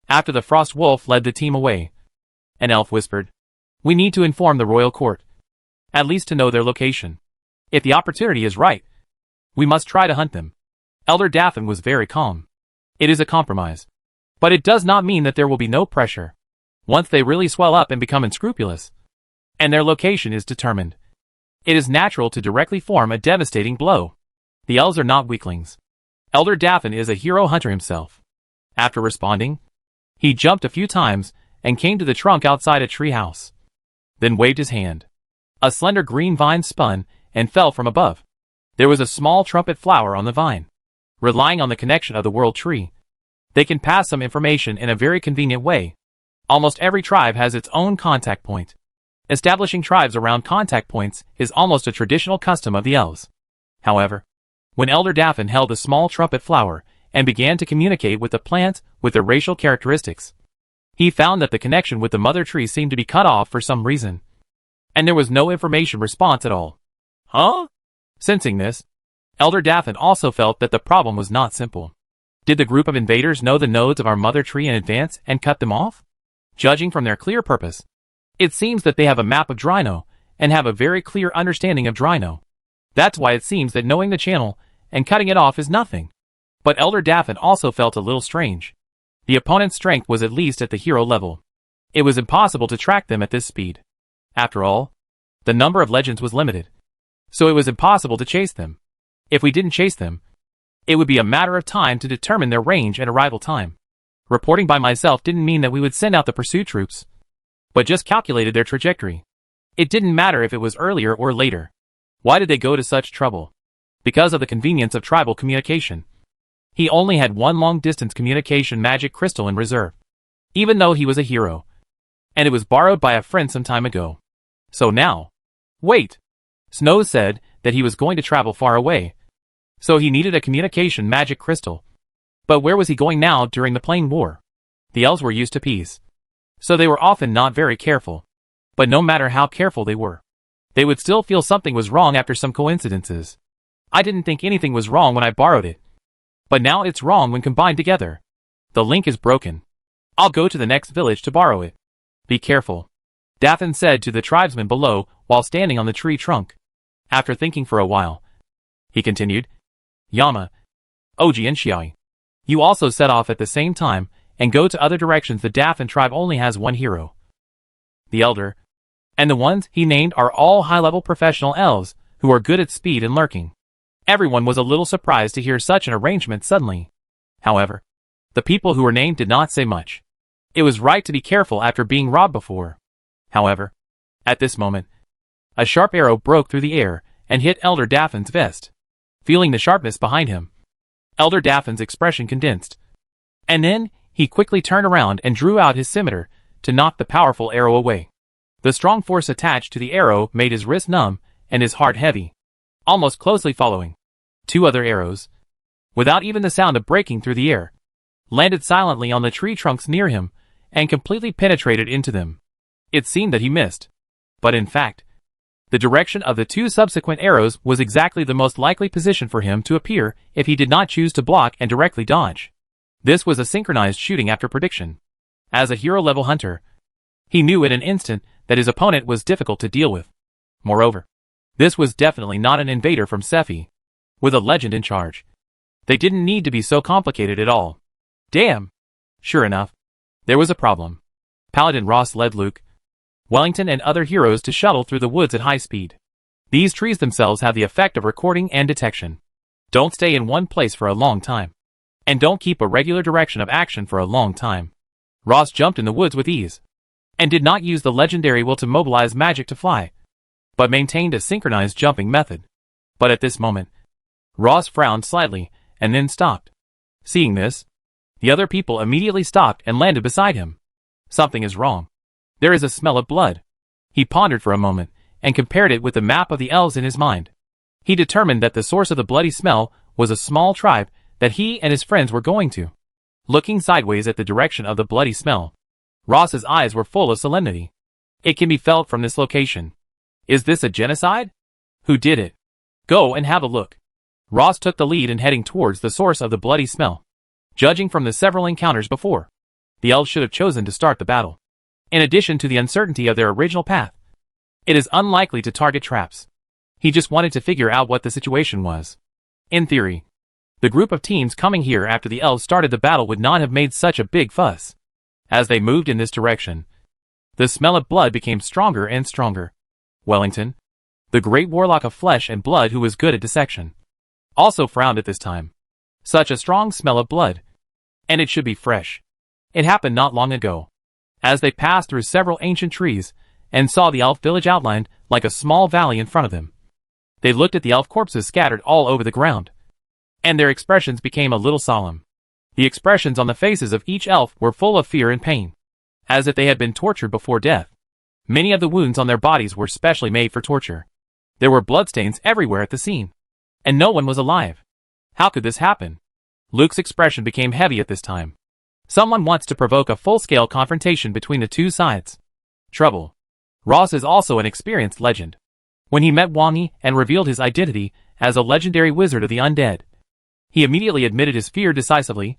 After the Frost Wolf led the team away, an elf whispered, we need to inform the royal court, at least to know their location. If the opportunity is right, we must try to hunt them. Elder Dathan was very calm. It is a compromise, but it does not mean that there will be no pressure. Once they really swell up and become unscrupulous, and their location is determined, it is natural to directly form a devastating blow. The elves are not weaklings. Elder Dathan is a hero hunter himself. After responding, he jumped a few times and came to the trunk outside a tree house, then waved his hand. A slender green vine spun and fell from above. There was a small trumpet flower on the vine. Relying on the connection of the world tree, they can pass some information in a very convenient way. Almost every tribe has its own contact point. Establishing tribes around contact points is almost a traditional custom of the elves. However, when Elder Dathan held a small trumpet flower and began to communicate with the plant with their racial characteristics, he found that the connection with the mother tree seemed to be cut off for some reason, and there was no information response at all. Huh? Sensing this, Elder Dathan also felt that the problem was not simple. Did the group of invaders know the nodes of our mother tree in advance and cut them off? Judging from their clear purpose, it seems that they have a map of Drino and have a very clear understanding of Drino. That's why it seems that knowing the channel and cutting it off is nothing. But Elder Dathan also felt a little strange. The opponent's strength was at least at the hero level. It was impossible to track them at this speed. After all, the number of legends was limited, so it was impossible to chase them. If we didn't chase them, it would be a matter of time to determine their range and arrival time. Reporting by myself didn't mean that we would send out the pursuit troops, but just calculated their trajectory. It didn't matter if it was earlier or later. Why did they go to such trouble? Because of the convenience of tribal communication. He only had one long-distance communication magic crystal in reserve, even though he was a hero, and it was borrowed by a friend some time ago. So now, wait. Snow said that he was going to travel far away, so he needed a communication magic crystal. But where was he going now during the Plain War? The elves were used to peace, so they were often not very careful. But no matter how careful they were, they would still feel something was wrong after some coincidences. I didn't think anything was wrong when I borrowed it, but now it's wrong when combined together. The link is broken. I'll go to the next village to borrow it. Be careful, Dathan said to the tribesmen below while standing on the tree trunk. After thinking for a while, he continued, Yama, Oji and Shiai, you also set off at the same time and go to other directions. The Dathan tribe only has one hero, the Elder, and the ones he named are all high-level professional elves who are good at speed and lurking. Everyone was a little surprised to hear such an arrangement suddenly. However, the people who were named did not say much. It was right to be careful after being robbed before. However, at this moment, a sharp arrow broke through the air and hit Elder Dathan's vest. Feeling the sharpness behind him, Elder Dathan's expression condensed. And then, he quickly turned around and drew out his scimitar to knock the powerful arrow away. The strong force attached to the arrow made his wrist numb and his heart heavy. Almost closely following, two other arrows, without even the sound of breaking through the air, landed silently on the tree trunks near him and completely penetrated into them. It seemed that he missed, but in fact, The direction of the two subsequent arrows was exactly the most likely position for him to appear if he did not choose to block and directly dodge. This was a synchronized shooting after prediction. As a hero-level hunter, he knew in an instant that his opponent was difficult to deal with. Moreover, this was definitely not an invader from Sephi, with a legend in charge. They didn't need to be so complicated at all. Damn! Sure enough, there was a problem. Paladin Ross led Luke, Wellington and other heroes to shuttle through the woods at high speed. These trees themselves have the effect of recording and detection. Don't stay in one place for a long time. And don't keep a regular direction of action for a long time. Ross jumped in the woods with ease, and did not use the legendary will to mobilize magic to fly, but maintained a synchronized jumping method. But at this moment, Ross frowned slightly, and then stopped. Seeing this, the other people immediately stopped and landed beside him. Something is wrong. There is a smell of blood. He pondered for a moment, and compared it with the map of the elves in his mind. He determined that the source of the bloody smell was a small tribe that he and his friends were going to. Looking sideways at the direction of the bloody smell, Ross's eyes were full of solemnity. It can be felt from this location. Is this a genocide? Who did it? Go and have a look. Ross took the lead in heading towards the source of the bloody smell. Judging from the several encounters before, the elves should have chosen to start the battle. In addition to the uncertainty of their original path, it is unlikely to target traps. He just wanted to figure out what the situation was. In theory, the group of teams coming here after the elves started the battle would not have made such a big fuss. As they moved in this direction, the smell of blood became stronger and stronger. Wellington, the great warlock of flesh and blood who was good at dissection, also frowned at this time. Such a strong smell of blood. And it should be fresh. It happened not long ago. As they passed through several ancient trees, and saw the elf village outlined like a small valley in front of them, they looked at the elf corpses scattered all over the ground, and their expressions became a little solemn. The expressions on the faces of each elf were full of fear and pain, as if they had been tortured before death. Many of the wounds on their bodies were specially made for torture. There were bloodstains everywhere at the scene, and no one was alive. How could this happen? Luke's expression became heavy at this time. Someone wants to provoke a full-scale confrontation between the two sides. Trouble. Ross is also an experienced legend. When he met Wang Yi and revealed his identity as a legendary wizard of the undead, he immediately admitted his fear decisively,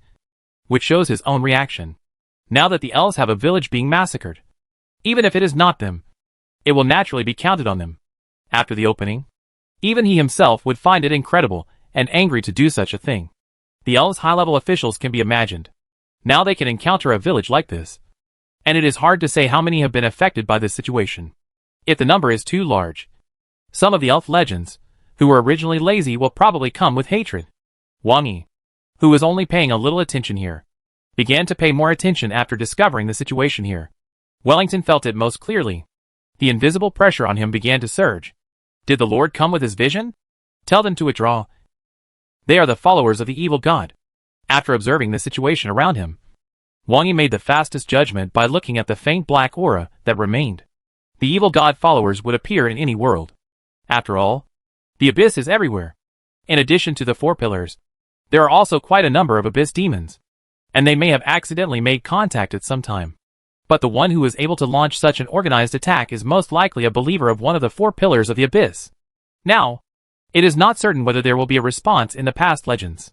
which shows his own reaction. Now that the elves have a village being massacred, even if it is not them, it will naturally be counted on them. After the opening, even he himself would find it incredible and angry to do such a thing. The elves' high-level officials can be imagined. Now they can encounter a village like this, and it is hard to say how many have been affected by this situation. If the number is too large, some of the elf legends, who were originally lazy, will probably come with hatred. Wang Yi, who was only paying a little attention here, began to pay more attention after discovering the situation here. Wellington felt it most clearly. The invisible pressure on him began to surge. Did the Lord come with his vision? Tell them to withdraw. They are the followers of the evil god. After observing the situation around him, Wang Yi made the fastest judgment by looking at the faint black aura that remained. The evil god followers would appear in any world. After all, the abyss is everywhere. In addition to the four pillars, there are also quite a number of abyss demons, and they may have accidentally made contact at some time. But the one who is able to launch such an organized attack is most likely a believer of one of the four pillars of the abyss. Now, it is not certain whether there will be a response in the past legends.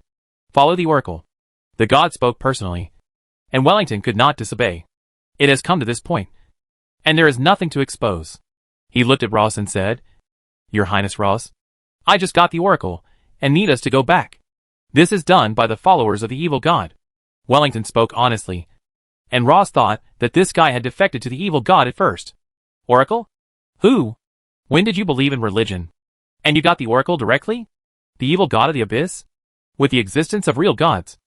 Follow the oracle. The god spoke personally, and Wellington could not disobey. It has come to this point, and there is nothing to expose. He looked at Ross and said, Your Highness Ross, I just got the oracle, and need us to go back. This is done by the followers of the evil god. Wellington spoke honestly, and Ross thought that this guy had defected to the evil god at first. Oracle? Who? When did you believe in religion? And you got the oracle directly? The evil god of the abyss? With the existence of real gods,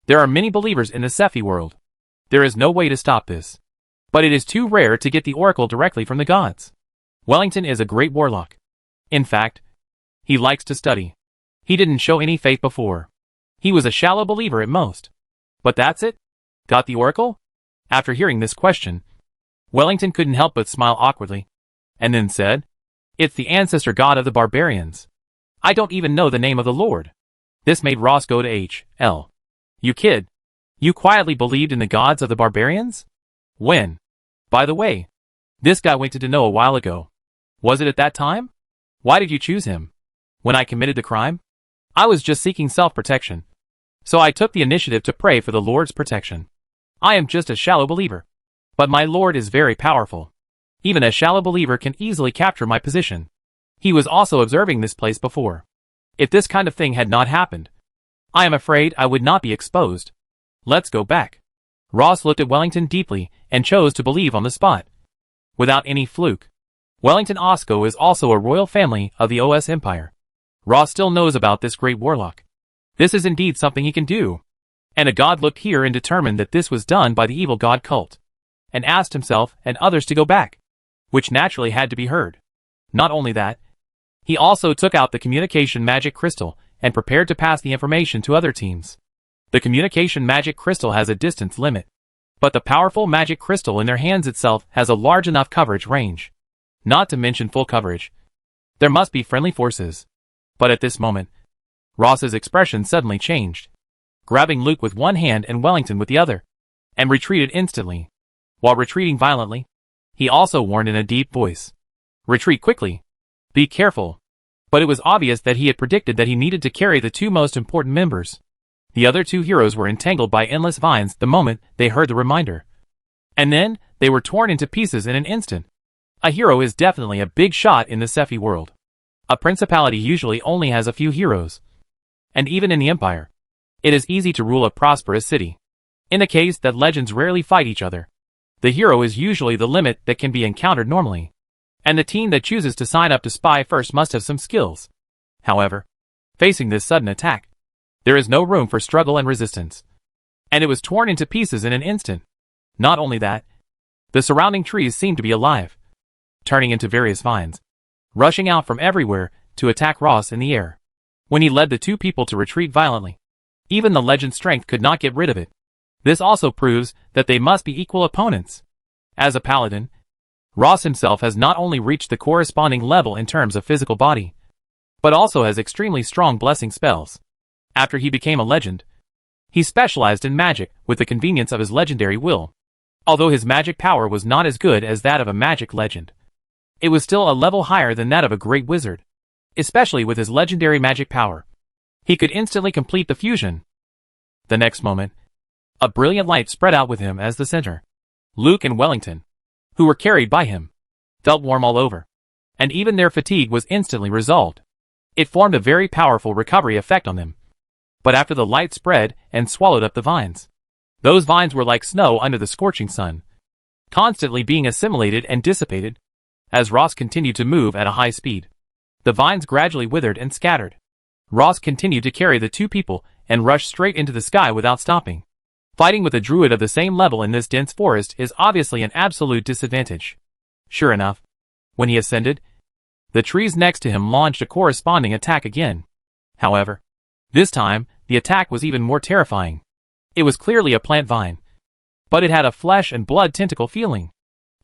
there are many believers in the Sephi world. There is no way to stop this. But it is too rare to get the oracle directly from the gods. Wellington is a great warlock. In fact, he likes to study. He didn't show any faith before. He was a shallow believer at most. But that's it? Got the oracle? After hearing this question, Wellington couldn't help but smile awkwardly, and then said, It's the ancestor god of the barbarians. I don't even know the name of the Lord. This made Ross go to H.L. You kid. You quietly believed in the gods of the barbarians? When? By the way, this guy wanted to know a while ago. Was it at that time? Why did you choose him? When I committed the crime? I was just seeking self-protection. So I took the initiative to pray for the Lord's protection. I am just a shallow believer. But my Lord is very powerful. Even a shallow believer can easily capture my position. He was also observing this place before. If this kind of thing had not happened, I am afraid I would not be exposed. Let's go back. Ross looked at Wellington deeply and chose to believe on the spot. Without any fluke. Wellington Osco is also a royal family of the OS Empire. Ross still knows about this great warlock. This is indeed something he can do. And a god looked here and determined that this was done by the evil god cult, and asked himself and others to go back, which naturally had to be heard. Not only that, he also took out the communication magic crystal and prepared to pass the information to other teams. The communication magic crystal has a distance limit, but the powerful magic crystal in their hands itself has a large enough coverage range. Not to mention full coverage. There must be friendly forces. But at this moment, Ross's expression suddenly changed, grabbing Luke with one hand and Wellington with the other, and retreated instantly. While retreating violently, he also warned in a deep voice, "Retreat quickly. Be careful." But it was obvious that he had predicted that he needed to carry the two most important members. The other two heroes were entangled by endless vines the moment they heard the reminder. And then, they were torn into pieces in an instant. A hero is definitely a big shot in the Sephi world. A principality usually only has a few heroes. And even in the Empire, it is easy to rule a prosperous city. In the case that legends rarely fight each other, the hero is usually the limit that can be encountered normally. And the team that chooses to sign up to spy first must have some skills. However, facing this sudden attack, there is no room for struggle and resistance. And it was torn into pieces in an instant. Not only that, the surrounding trees seemed to be alive, turning into various vines, rushing out from everywhere to attack Ross in the air. When he led the two people to retreat violently, even the legend's strength could not get rid of it. This also proves that they must be equal opponents. As a paladin, Ross himself has not only reached the corresponding level in terms of physical body, but also has extremely strong blessing spells. After he became a legend, he specialized in magic with the convenience of his legendary will. Although his magic power was not as good as that of a magic legend, it was still a level higher than that of a great wizard. Especially with his legendary magic power, he could instantly complete the fusion. The next moment, a brilliant light spread out with him as the center. Luke and Wellington, who were carried by him, felt warm all over, and even their fatigue was instantly resolved. It formed a very powerful recovery effect on them. But after the light spread and swallowed up the vines, those vines were like snow under the scorching sun, constantly being assimilated and dissipated. As Ross continued to move at a high speed, the vines gradually withered and scattered. Ross continued to carry the two people and rushed straight into the sky without stopping. Fighting with a druid of the same level in this dense forest is obviously an absolute disadvantage. Sure enough, when he ascended, the trees next to him launched a corresponding attack again. However, this time, the attack was even more terrifying. It was clearly a plant vine, but it had a flesh and blood tentacle feeling.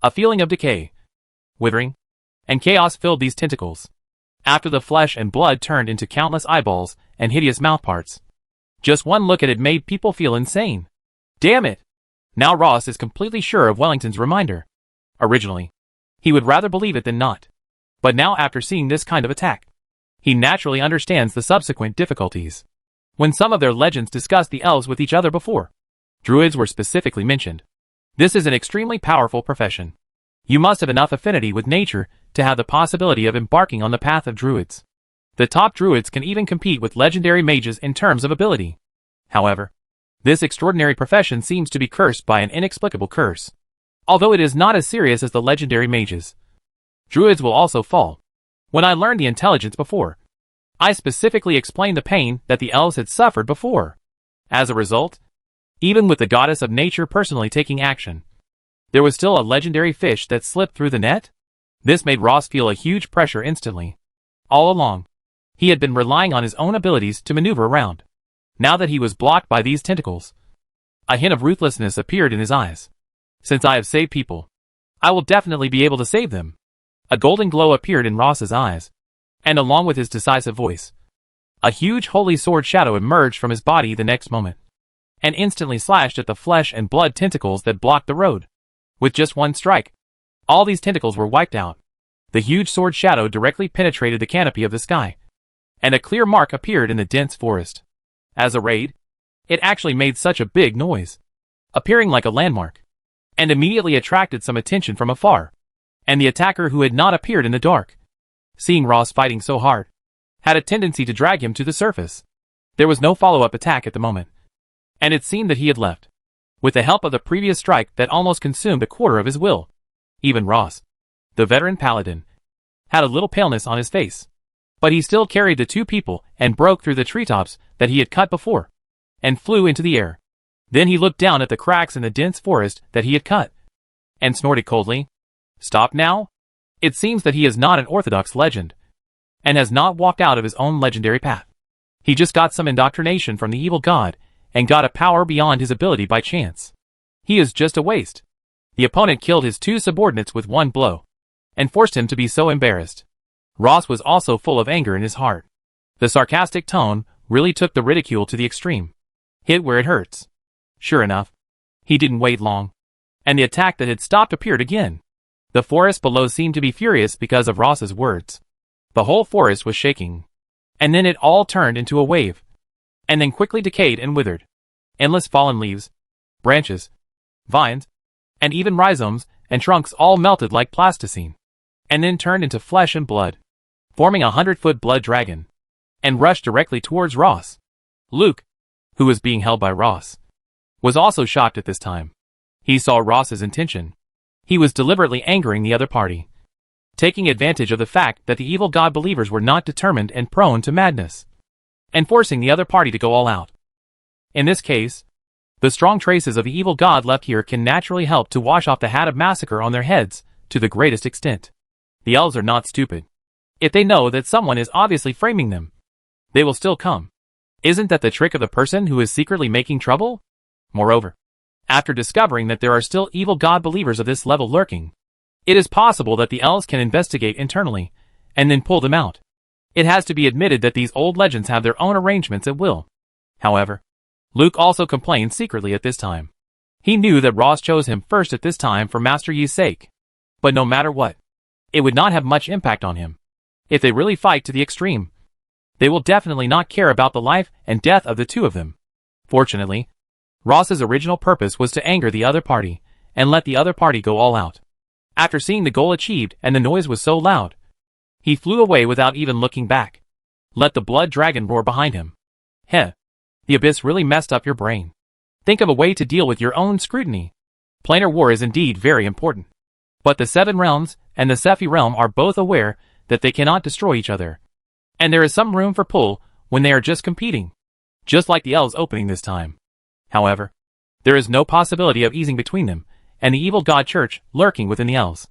A feeling of decay, withering, and chaos filled these tentacles. After the flesh and blood turned into countless eyeballs and hideous mouthparts, just one look at it made people feel insane. Damn it! Now Ross is completely sure of Wellington's reminder. Originally, he would rather believe it than not. But now after seeing this kind of attack, he naturally understands the subsequent difficulties. When some of their legends discussed the elves with each other before, druids were specifically mentioned. This is an extremely powerful profession. You must have enough affinity with nature to have the possibility of embarking on the path of druids. The top druids can even compete with legendary mages in terms of ability. However, this extraordinary profession seems to be cursed by an inexplicable curse. Although it is not as serious as the legendary mages, druids will also fall. When I learned the intelligence before, I specifically explained the pain that the elves had suffered before. As a result, even with the goddess of nature personally taking action, there was still a legendary fish that slipped through the net? This made Ross feel a huge pressure instantly. All along, he had been relying on his own abilities to maneuver around. Now that he was blocked by these tentacles, a hint of ruthlessness appeared in his eyes. Since I have saved people, I will definitely be able to save them. A golden glow appeared in Ross's eyes, and along with his decisive voice, a huge holy sword shadow emerged from his body the next moment, and instantly slashed at the flesh and blood tentacles that blocked the road. With just one strike, all these tentacles were wiped out. The huge sword shadow directly penetrated the canopy of the sky, and a clear mark appeared in the dense forest. As a raid, it actually made such a big noise, appearing like a landmark, and immediately attracted some attention from afar. And the attacker, who had not appeared in the dark, seeing Ross fighting so hard, had a tendency to drag him to the surface. There was no follow-up attack at the moment, and it seemed that he had left, with the help of the previous strike that almost consumed a quarter of his will. Even Ross, the veteran paladin, had a little paleness on his face, but he still carried the two people and broke through the treetops that he had cut before, and flew into the air. Then he looked down at the cracks in the dense forest that he had cut, and snorted coldly. Stop now? It seems that he is not an orthodox legend, and has not walked out of his own legendary path. He just got some indoctrination from the evil god, and got a power beyond his ability by chance. He is just a waste. The opponent killed his two subordinates with one blow, and forced him to be so embarrassed. Ross was also full of anger in his heart. The sarcastic tone really took the ridicule to the extreme. Hit where it hurts. Sure enough, he didn't wait long, and the attack that had stopped appeared again. The forest below seemed to be furious because of Ross's words. The whole forest was shaking, and then it all turned into a wave, and then quickly decayed and withered. Endless fallen leaves, branches, vines, and even rhizomes and trunks all melted like plasticine, and then turned into flesh and blood, forming a 100-foot blood dragon, and rushed directly towards Ross. Luke, who was being held by Ross, was also shocked at this time. He saw Ross's intention. He was deliberately angering the other party, taking advantage of the fact that the evil god believers were not determined and prone to madness, and forcing the other party to go all out. In this case, the strong traces of the evil god left here can naturally help to wash off the hat of massacre on their heads to the greatest extent. The elves are not stupid. If they know that someone is obviously framing them, they will still come. Isn't that the trick of the person who is secretly making trouble? Moreover, after discovering that there are still evil god believers of this level lurking, it is possible that the elves can investigate internally, and then pull them out. It has to be admitted that these old legends have their own arrangements at will. However, Luke also complained secretly at this time. He knew that Ross chose him first at this time for Master Yi's sake. But no matter what, it would not have much impact on him. If they really fight to the extreme, they will definitely not care about the life and death of the two of them. Fortunately, Ross's original purpose was to anger the other party, and let the other party go all out. After seeing the goal achieved and the noise was so loud, he flew away without even looking back. Let the blood dragon roar behind him. Heh. The abyss really messed up your brain. Think of a way to deal with your own scrutiny. Planar war is indeed very important. But the Seven Realms and the Sephi realm are both aware that they cannot destroy each other, and there is some room for pull when they are just competing. Just like the elves opening this time. However, there is no possibility of easing between them and the evil god church lurking within the elves.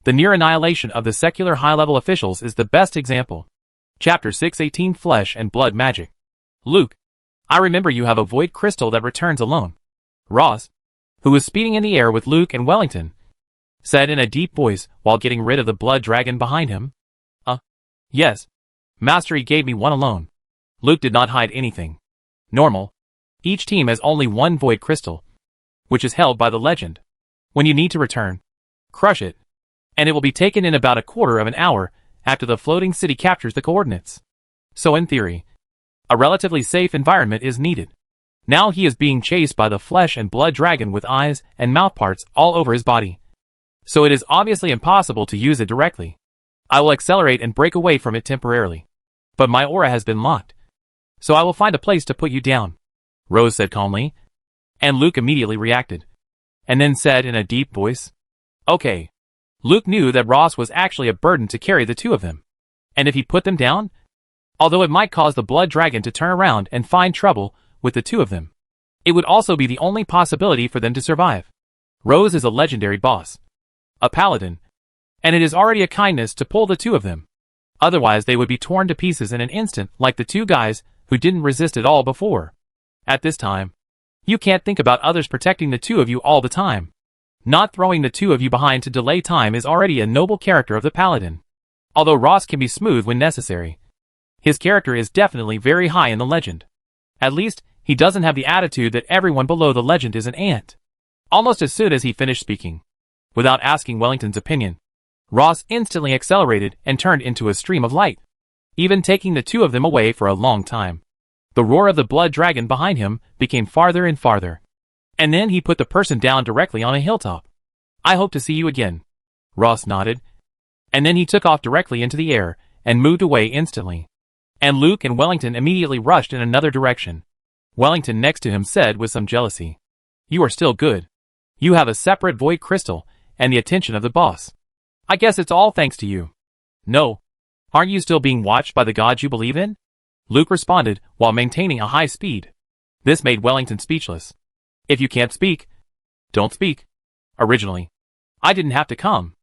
The near annihilation of the secular high-level officials is the best example. Chapter 618 Flesh and Blood Magic. Luke, I remember you have a void crystal that returns alone. Ross, who was speeding in the air with Luke and Wellington, said in a deep voice while getting rid of the blood dragon behind him. Yes. Mastery gave me one alone. Luke did not hide anything. Normal. Each team has only one void crystal, which is held by the legend. When you need to return, crush it, and it will be taken in about a quarter of an hour after the floating city captures the coordinates. So in theory, a relatively safe environment is needed. Now he is being chased by the flesh and blood dragon with eyes and mouth parts all over his body. So it is obviously impossible to use it directly. I will accelerate and break away from it temporarily. But my aura has been locked, so I will find a place to put you down, Rose said calmly, and Luke immediately reacted, and then said in a deep voice, Okay. Luke knew that Ross was actually a burden to carry the two of them, and if he put them down, although it might cause the blood dragon to turn around and find trouble with the two of them, it would also be the only possibility for them to survive. Rose is a legendary boss, a paladin, and it is already a kindness to pull the two of them. Otherwise they would be torn to pieces in an instant like the two guys who didn't resist at all before. At this time, you can't think about others protecting the two of you all the time. Not throwing the two of you behind to delay time is already a noble character of the paladin. Although Ross can be smooth when necessary, his character is definitely very high in the legend. At least, he doesn't have the attitude that everyone below the legend is an ant. Almost as soon as he finished speaking, without asking Wellington's opinion, Ross instantly accelerated and turned into a stream of light, even taking the two of them away for a long time. The roar of the blood dragon behind him became farther and farther. And then he put the person down directly on a hilltop. I hope to see you again. Ross nodded. And then he took off directly into the air and moved away instantly. And Luke and Wellington immediately rushed in another direction. Wellington next to him said with some jealousy, "You are still good. You have a separate void crystal and the attention of the boss. I guess it's all thanks to you." "No. Aren't you still being watched by the gods you believe in?" Luke responded while maintaining a high speed. This made Wellington speechless. "If you can't speak, don't speak. Originally, I didn't have to come."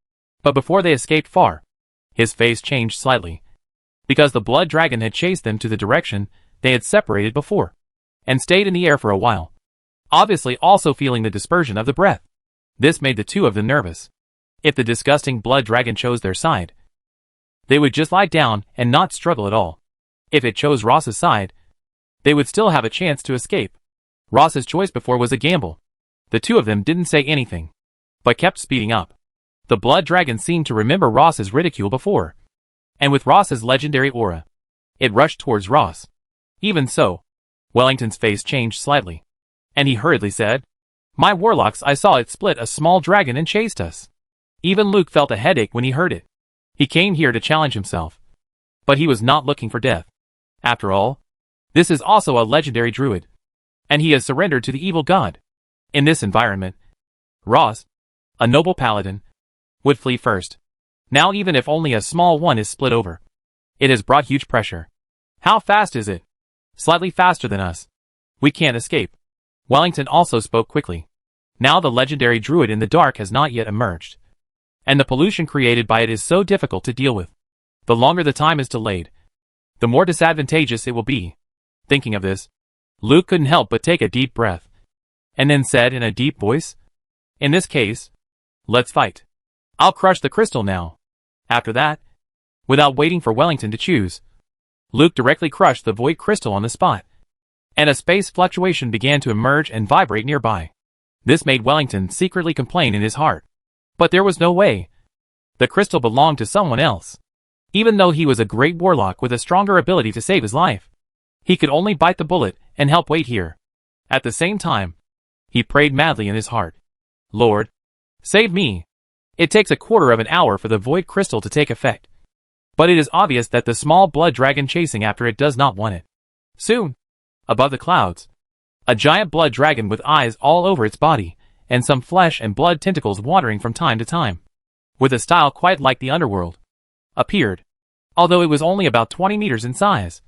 But before they escaped far, his face changed slightly, because the blood dragon had chased them to the direction they had separated before, and stayed in the air for a while, obviously also feeling the dispersion of the breath. This made the two of them nervous. If the disgusting blood dragon chose their side, they would just lie down and not struggle at all. If it chose Ross's side, they would still have a chance to escape. Ross's choice before was a gamble. The two of them didn't say anything, but kept speeding up. The blood dragon seemed to remember Ross's ridicule before, and with Ross's legendary aura, it rushed towards Ross. Even so, Wellington's face changed slightly, and he hurriedly said, "My warlocks, I saw it split a small dragon and chased us." Even Luke felt a headache when he heard it. He came here to challenge himself, but he was not looking for death. After all, this is also a legendary druid, and he has surrendered to the evil god. In this environment, Ross, a noble paladin, would flee first. Now even if only a small one is split over, it has brought huge pressure. "How fast is it?" "Slightly faster than us. We can't escape." Wellington also spoke quickly. Now the legendary druid in the dark has not yet emerged, and the pollution created by it is so difficult to deal with. The longer the time is delayed, the more disadvantageous it will be. Thinking of this, Luke couldn't help but take a deep breath, and then said in a deep voice, "In this case, let's fight. I'll crush the crystal now." After that, without waiting for Wellington to choose, Luke directly crushed the void crystal on the spot, and a space fluctuation began to emerge and vibrate nearby. This made Wellington secretly complain in his heart. But there was no way. The crystal belonged to someone else. Even though he was a great warlock with a stronger ability to save his life, he could only bite the bullet and help wait here. At the same time, he prayed madly in his heart, "Lord, save me." It takes a quarter of an hour for the void crystal to take effect, but it is obvious that the small blood dragon chasing after it does not want it. Soon, above the clouds, a giant blood dragon with eyes all over its body, and some flesh and blood tentacles wandering from time to time, with a style quite like the underworld, appeared. Although it was only about 20 meters in size,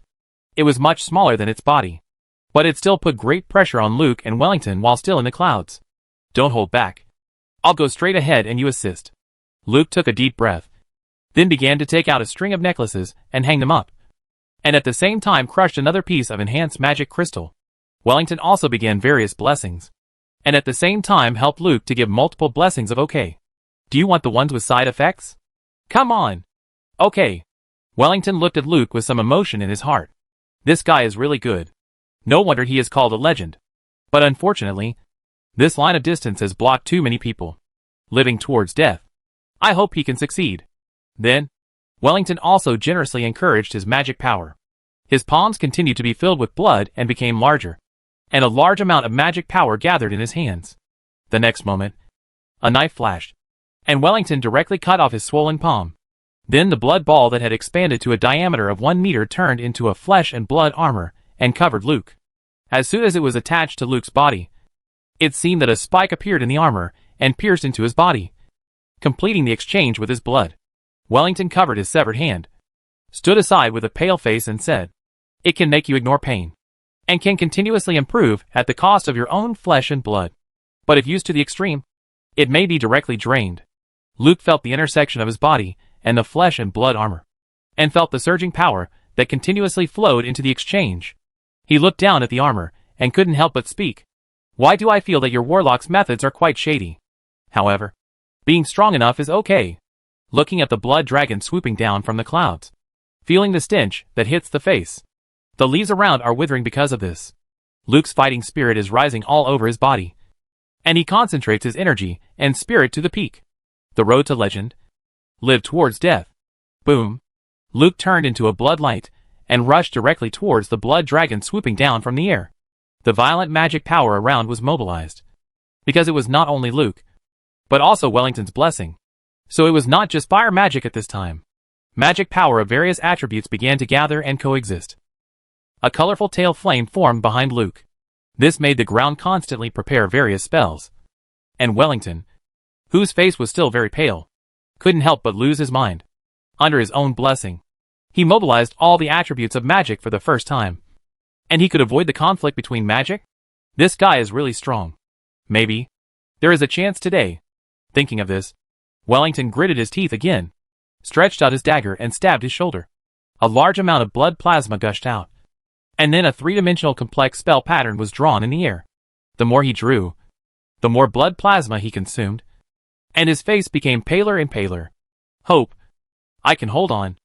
it was much smaller than its body, but it still put great pressure on Luke and Wellington while still in the clouds. "Don't hold back. I'll go straight ahead and you assist." Luke took a deep breath, then began to take out a string of necklaces and hang them up, and at the same time crushed another piece of enhanced magic crystal. Wellington also began various blessings, and at the same time helped Luke to give multiple blessings of okay. "Do you want the ones with side effects? Come on." "Okay." Wellington looked at Luke with some emotion in his heart. This guy is really good. No wonder he is called a legend. But unfortunately, this line of distance has blocked too many people living towards death. I hope he can succeed. Then, Wellington also generously encouraged his magic power. His palms continued to be filled with blood and became larger, and a large amount of magic power gathered in his hands. The next moment, a knife flashed, and Wellington directly cut off his swollen palm. Then the blood ball that had expanded to a diameter of 1 meter turned into a flesh and blood armor and covered Luke. As soon as it was attached to Luke's body, it seemed that a spike appeared in the armor and pierced into his body, completing the exchange with his blood. Wellington covered his severed hand, stood aside with a pale face and said, "It can make you ignore pain, and can continuously improve at the cost of your own flesh and blood. But if used to the extreme, it may be directly drained." Luke felt the intersection of his body and the flesh and blood armor, and felt the surging power that continuously flowed into the exchange. He looked down at the armor and couldn't help but speak. "Why do I feel that your warlock's methods are quite shady? However, being strong enough is okay." Looking at the blood dragon swooping down from the clouds, feeling the stench that hits the face. The leaves around are withering because of this. Luke's fighting spirit is rising all over his body, and he concentrates his energy and spirit to the peak. The road to legend live towards death. Boom. Luke turned into a blood light and rushed directly towards the blood dragon swooping down from the air. The violent magic power around was mobilized. Because it was not only Luke, but also Wellington's blessing. So it was not just fire magic at this time. Magic power of various attributes began to gather and coexist. A colorful tail flame formed behind Luke. This made the ground constantly prepare various spells. And Wellington, whose face was still very pale, couldn't help but lose his mind. Under his own blessing, he mobilized all the attributes of magic for the first time. And he could avoid the conflict between magic? This guy is really strong. Maybe there is a chance today. Thinking of this, Wellington gritted his teeth again, stretched out his dagger and stabbed his shoulder. A large amount of blood plasma gushed out. And then a three-dimensional complex spell pattern was drawn in the air. The more he drew, the more blood plasma he consumed. And his face became paler and paler. Hope. I can hold on.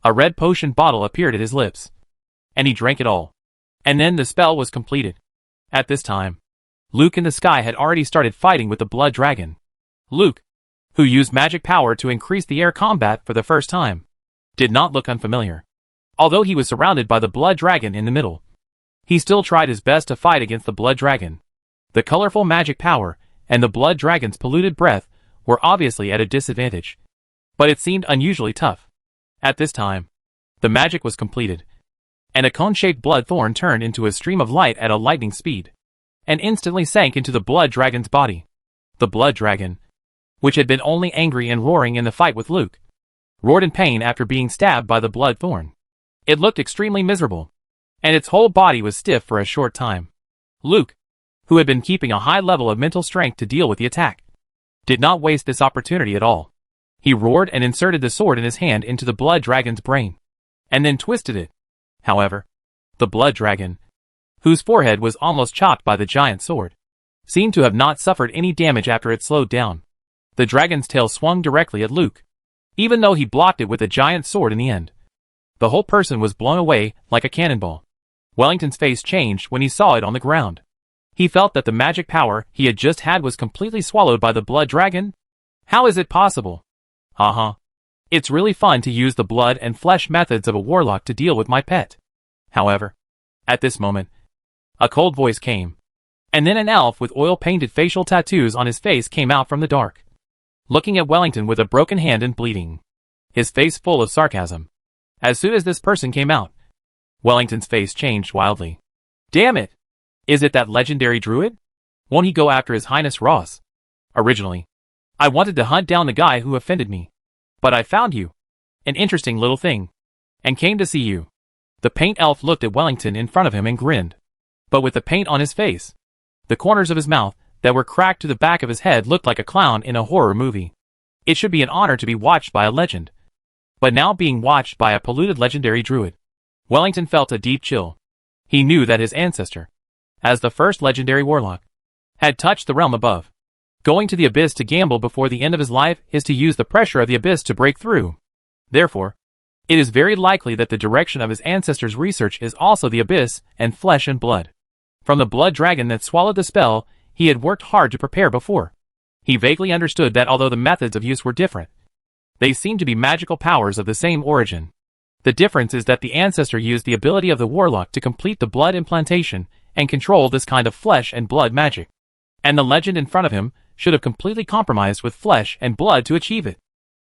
A red potion bottle appeared at his lips. And he drank it all. And then the spell was completed. At this time, Luke in the sky had already started fighting with the blood dragon. Luke, who used magic power to increase the air combat for the first time, did not look unfamiliar. Although he was surrounded by the blood dragon in the middle, he still tried his best to fight against the blood dragon. The colorful magic power and the blood dragon's polluted breath were obviously at a disadvantage. But it seemed unusually tough. At this time, the magic was completed, and a cone-shaped blood thorn turned into a stream of light at a lightning speed, and instantly sank into the blood dragon's body. The blood dragon, which had been only angry and roaring in the fight with Luke, roared in pain after being stabbed by the blood thorn. It looked extremely miserable, and its whole body was stiff for a short time. Luke, who had been keeping a high level of mental strength to deal with the attack, did not waste this opportunity at all. He roared and inserted the sword in his hand into the blood dragon's brain, and then twisted it. However, the blood dragon, whose forehead was almost chopped by the giant sword, seemed to have not suffered any damage after it slowed down. The dragon's tail swung directly at Luke, even though he blocked it with a giant sword in the end. The whole person was blown away like a cannonball. Wellington's face changed when he saw it on the ground. He felt that the magic power he had just had was completely swallowed by the blood dragon. How is it possible? Haha. It's really fun to use the blood and flesh methods of a warlock to deal with my pet. However, at this moment, a cold voice came. And then an elf with oil-painted facial tattoos on his face came out from the dark, looking at Wellington with a broken hand and bleeding, his face full of sarcasm. As soon as this person came out, Wellington's face changed wildly. Damn it! Is it that legendary druid? Won't he go after His Highness Ross? Originally, I wanted to hunt down the guy who offended me. But I found you. An interesting little thing. And came to see you. The paint elf looked at Wellington in front of him and grinned. But with the paint on his face, the corners of his mouth that were cracked to the back of his head looked like a clown in a horror movie. It should be an honor to be watched by a legend. But now being watched by a polluted legendary druid, Wellington felt a deep chill. He knew that his ancestor, as the first legendary warlock, had touched the realm above. Going to the abyss to gamble before the end of his life is to use the pressure of the abyss to break through. Therefore, it is very likely that the direction of his ancestors' research is also the abyss and flesh and blood. From the blood dragon that swallowed the spell, he had worked hard to prepare before. He vaguely understood that although the methods of use were different, they seemed to be magical powers of the same origin. The difference is that the ancestor used the ability of the warlock to complete the blood implantation and control this kind of flesh and blood magic. And the legend in front of him should have completely compromised with flesh and blood to achieve it.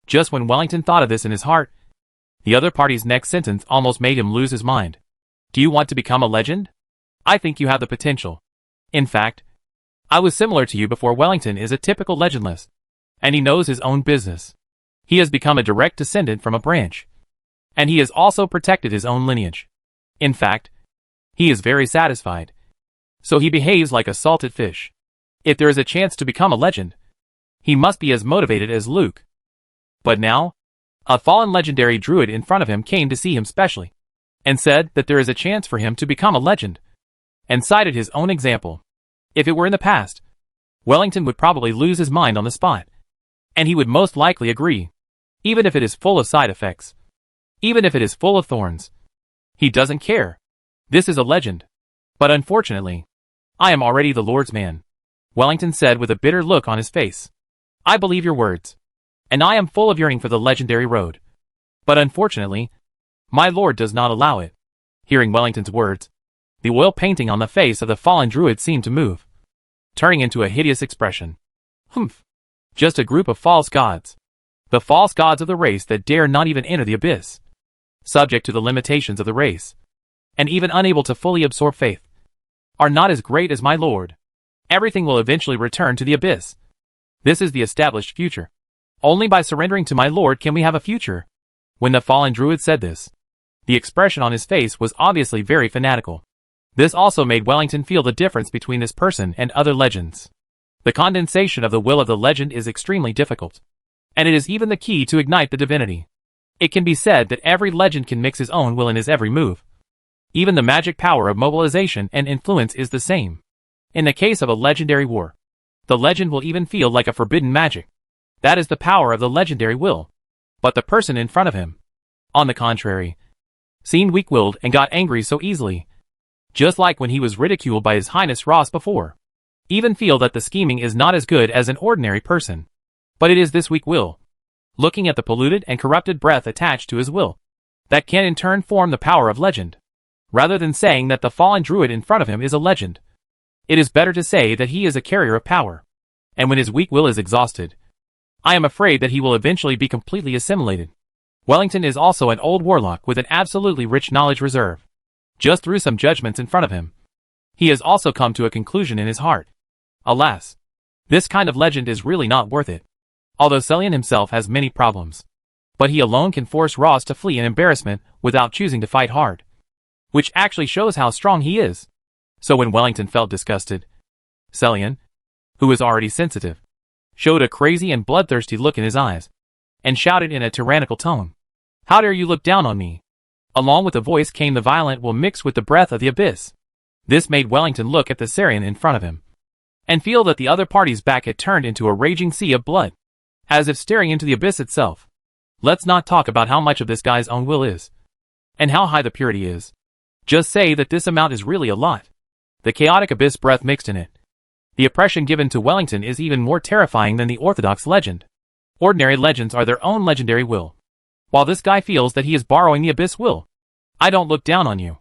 Just when Wellington thought of this in his heart, the other party's next sentence almost made him lose his mind. Do you want to become a legend? I think you have the potential. In fact, I was similar to you before. Wellington is a typical legendless, and he knows his own business. He has become a direct descendant from a branch, and he has also protected his own lineage. In fact, he is very satisfied. So he behaves like a salted fish. If there is a chance to become a legend, he must be as motivated as Luke. But now, a fallen legendary druid in front of him came to see him specially, and said that there is a chance for him to become a legend, and cited his own example. If it were in the past, Wellington would probably lose his mind on the spot, and he would most likely agree, even if it is full of side effects, even if it is full of thorns. He doesn't care. This is a legend. But unfortunately, I am already the Lord's man, Wellington said with a bitter look on his face. I believe your words. and I am full of yearning for the legendary road. But unfortunately, my lord does not allow it. Hearing Wellington's words, the oil painting on the face of the fallen druid seemed to move, turning into a hideous expression. Humph. Just a group of false gods. The false gods of the race that dare not even enter the abyss. Subject to the limitations of the race, and even unable to fully absorb faith, are not as great as my lord. Everything will eventually return to the abyss. This is the established future. Only by surrendering to my lord can we have a future. When the fallen druid said this, the expression on his face was obviously very fanatical. This also made Wellington feel the difference between this person and other legends. The condensation of the will of the legend is extremely difficult, and it is even the key to ignite the divinity. It can be said that every legend can mix his own will in his every move. Even the magic power of mobilization and influence is the same. In the case of a legendary war, the legend will even feel like a forbidden magic. That is the power of the legendary will. But the person in front of him, on the contrary, seemed weak-willed and got angry so easily, just like when he was ridiculed by His Highness Ross before. Even feel that the scheming is not as good as an ordinary person. But it is this weak will, looking at the polluted and corrupted breath attached to his will, that can in turn form the power of legend. Rather than saying that the fallen druid in front of him is a legend, it is better to say that he is a carrier of power. And when his weak will is exhausted, I am afraid that he will eventually be completely assimilated. Wellington is also an old warlock with an absolutely rich knowledge reserve. Just through some judgments in front of him, he has also come to a conclusion in his heart. Alas, this kind of legend is really not worth it. Although Celian himself has many problems, but he alone can force Ross to flee in embarrassment without choosing to fight hard, which actually shows how strong he is. So when Wellington felt disgusted, Celian, who was already sensitive, showed a crazy and bloodthirsty look in his eyes, and shouted in a tyrannical tone, "How dare you look down on me?" Along with the voice came the violent will mixed with the breath of the abyss. This made Wellington look at the Sarian in front of him, and feel that the other party's back had turned into a raging sea of blood, as if staring into the abyss itself. Let's not talk about how much of this guy's own will is, and how high the purity is. Just say that this amount is really a lot. The chaotic abyss breath mixed in it. The oppression given to Wellington is even more terrifying than the orthodox legend. Ordinary legends are their own legendary will, while this guy feels that he is borrowing the abyss will. I don't look down on you.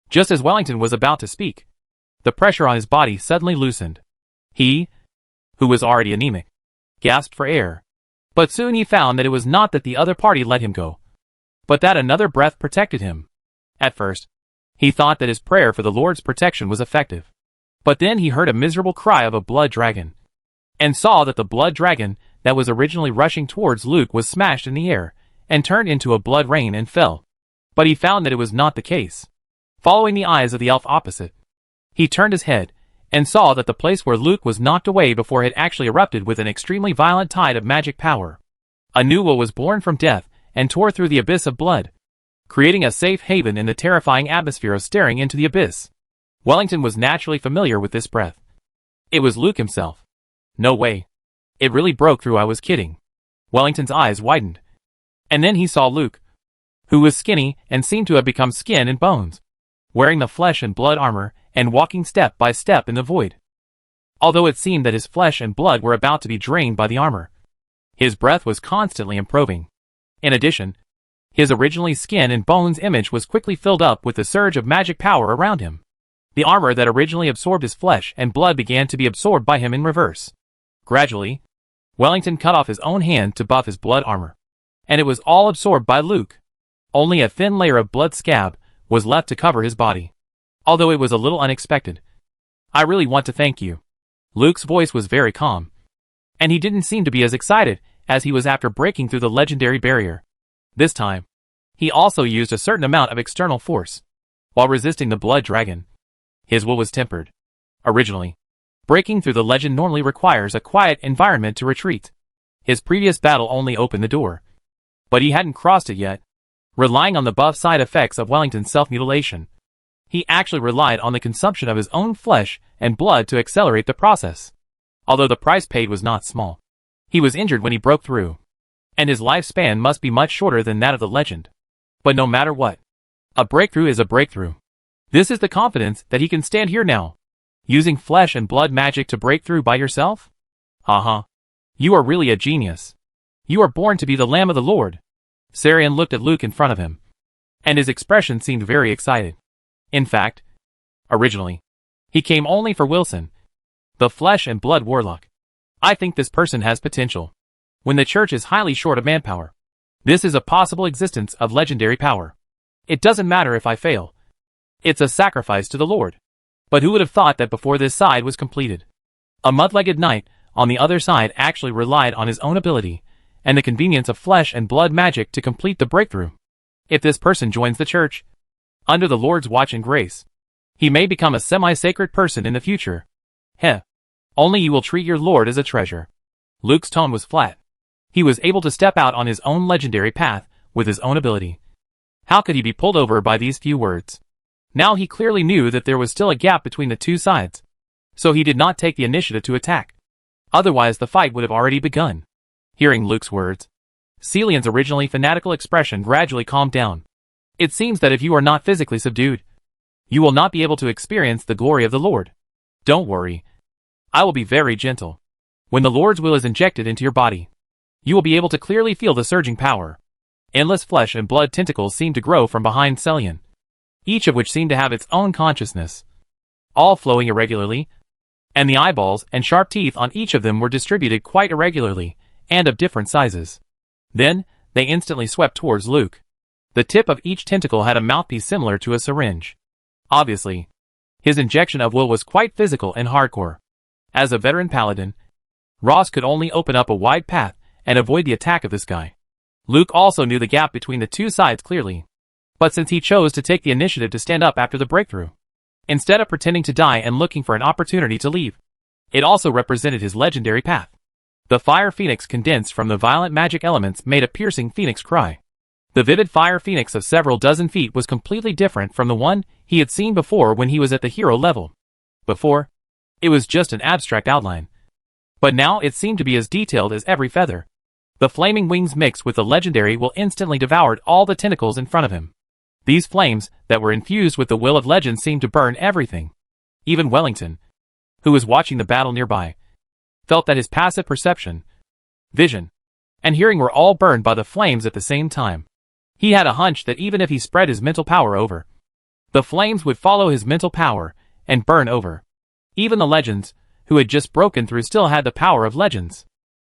Just as Wellington was about to speak, the pressure on his body suddenly loosened. He, who was already anemic, gasped for air. But soon he found that it was not that the other party let him go, but that another breath protected him. At first, he thought that his prayer for the Lord's protection was effective. But then he heard a miserable cry of a blood dragon, and saw that the blood dragon that was originally rushing towards Luke was smashed in the air, and turned into a blood rain and fell. But he found that it was not the case. Following the eyes of the elf opposite, he turned his head, and saw that the place where Luke was knocked away before had actually erupted with an extremely violent tide of magic power. A new will was born from death, and tore through the abyss of blood, creating a safe haven in the terrifying atmosphere of staring into the abyss. Wellington was naturally familiar with this breath. It was Luke himself. No way. It really broke through. I was kidding. Wellington's eyes widened. And then he saw Luke, who was skinny and seemed to have become skin and bones, wearing the flesh and blood armor and walking step by step in the void. Although it seemed that his flesh and blood were about to be drained by the armor, his breath was constantly improving. In addition, his originally skin and bones image was quickly filled up with the surge of magic power around him. The armor that originally absorbed his flesh and blood began to be absorbed by him in reverse. Gradually, Wellington cut off his own hand to buff his blood armor, and it was all absorbed by Luke. Only a thin layer of blood scab was left to cover his body. Although it was a little unexpected. I really want to thank you. Luke's voice was very calm, and he didn't seem to be as excited as he was after breaking through the legendary barrier. This time, he also used a certain amount of external force, while resisting the blood dragon. His will was tempered. Originally, breaking through the legend normally requires a quiet environment to retreat. His previous battle only opened the door, but he hadn't crossed it yet. Relying on the buff side effects of Wellington's self-mutilation, he actually relied on the consumption of his own flesh and blood to accelerate the process. Although the price paid was not small, he was injured when he broke through, and his lifespan must be much shorter than that of the legend. But no matter what, a breakthrough is a breakthrough. This is the confidence that he can stand here now, using flesh and blood magic to break through by yourself? You are really a genius. You are born to be the Lamb of the Lord. Sarian looked at Luke in front of him, and his expression seemed very excited. In fact, originally, he came only for Wilson, the flesh and blood warlock. I think this person has potential. When the church is highly short of manpower, this is a possible existence of legendary power. It doesn't matter if I fail. It's a sacrifice to the Lord. But who would have thought that before this side was completed? A mud-legged knight, on the other side, actually relied on his own ability and the convenience of flesh and blood magic to complete the breakthrough. If this person joins the church, under the Lord's watch and grace, he may become a semi-sacred person in the future. Heh. Only you will treat your Lord as a treasure. Luke's tone was flat. He was able to step out on his own legendary path with his own ability. How could he be pulled over by these few words? Now he clearly knew that there was still a gap between the two sides, so he did not take the initiative to attack. Otherwise the fight would have already begun. Hearing Luke's words, Celian's originally fanatical expression gradually calmed down. It seems that if you are not physically subdued, you will not be able to experience the glory of the Lord. Don't worry. I will be very gentle. When the Lord's will is injected into your body, you will be able to clearly feel the surging power. Endless flesh and blood tentacles seemed to grow from behind Celian, each of which seemed to have its own consciousness, all flowing irregularly, and the eyeballs and sharp teeth on each of them were distributed quite irregularly, and of different sizes. Then, they instantly swept towards Luke. The tip of each tentacle had a mouthpiece similar to a syringe. Obviously, his injection of will was quite physical and hardcore. As a veteran paladin, Ross could only open up a wide path and avoid the attack of this guy. Luke also knew the gap between the two sides clearly. But since he chose to take the initiative to stand up after the breakthrough, instead of pretending to die and looking for an opportunity to leave, it also represented his legendary path. The fire phoenix condensed from the violent magic elements made a piercing phoenix cry. The vivid fire phoenix of several dozen feet was completely different from the one he had seen before when he was at the hero level. Before, it was just an abstract outline. But now it seemed to be as detailed as every feather. The flaming wings mixed with the legendary will instantly devoured all the tentacles in front of him. These flames, that were infused with the will of legend, seemed to burn everything. Even Wellington, who was watching the battle nearby, felt that his passive perception, vision, and hearing were all burned by the flames at the same time. He had a hunch that even if he spread his mental power over, the flames would follow his mental power and burn over. Even the legends, who had just broken through, still had the power of legends.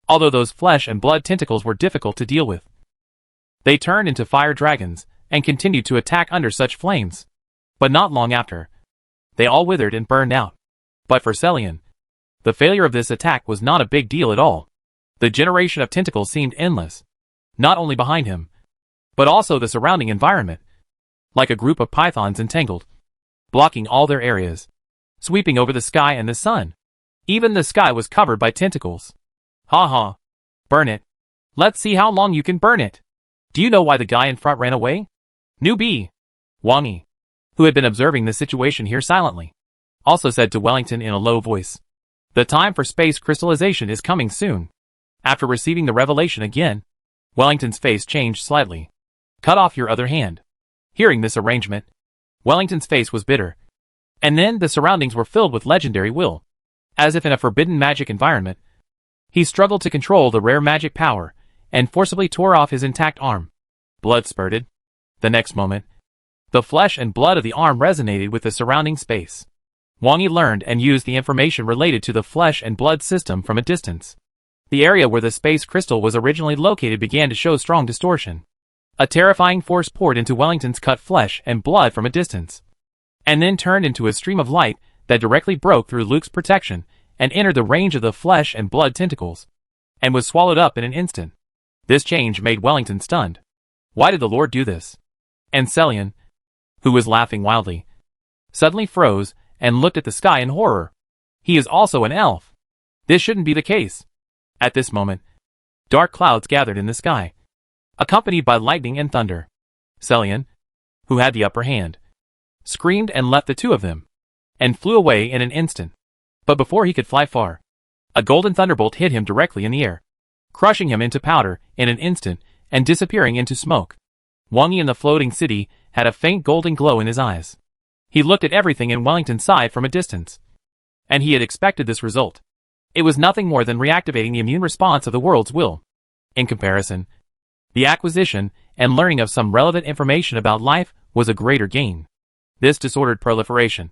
Although those flesh and blood tentacles were difficult to deal with, they turned into fire dragons and continued to attack under such flames. But not long after, they all withered and burned out. But for Celian, the failure of this attack was not a big deal at all. The generation of tentacles seemed endless, not only behind him, but also the surrounding environment, like a group of pythons entangled, blocking all their areas, sweeping over the sky and the sun. Even the sky was covered by tentacles. Ha ha. Burn it. Let's see how long you can burn it. Do you know why the guy in front ran away? Newbie. Wang Yi, who had been observing the situation here silently, also said to Wellington in a low voice, "The time for space crystallization is coming soon." After receiving the revelation again, Wellington's face changed slightly. "Cut off your other hand." Hearing this arrangement, Wellington's face was bitter. And then the surroundings were filled with legendary will. As if in a forbidden magic environment, he struggled to control the rare magic power and forcibly tore off his intact arm. Blood spurted. The next moment, the flesh and blood of the arm resonated with the surrounding space. Wang Yi learned and used the information related to the flesh and blood system from a distance. The area where the space crystal was originally located began to show strong distortion. A terrifying force poured into Wellington's cut flesh and blood from a distance, and then turned into a stream of light that directly broke through Luke's protection and entered the range of the flesh and blood tentacles, and was swallowed up in an instant. This change made Wellington stunned. Why did the Lord do this? And Celian, who was laughing wildly, suddenly froze and looked at the sky in horror. He is also an elf. This shouldn't be the case. At this moment, dark clouds gathered in the sky, accompanied by lightning and thunder. Celian, who had the upper hand, screamed and left the two of them, and flew away in an instant. But before he could fly far, a golden thunderbolt hit him directly in the air, crushing him into powder in an instant and disappearing into smoke. Wang Yi in the floating city had a faint golden glow in his eyes. He looked at everything in Wellington's side from a distance, and he had expected this result. It was nothing more than reactivating the immune response of the world's will. In comparison, the acquisition and learning of some relevant information about life was a greater gain. This disordered proliferation,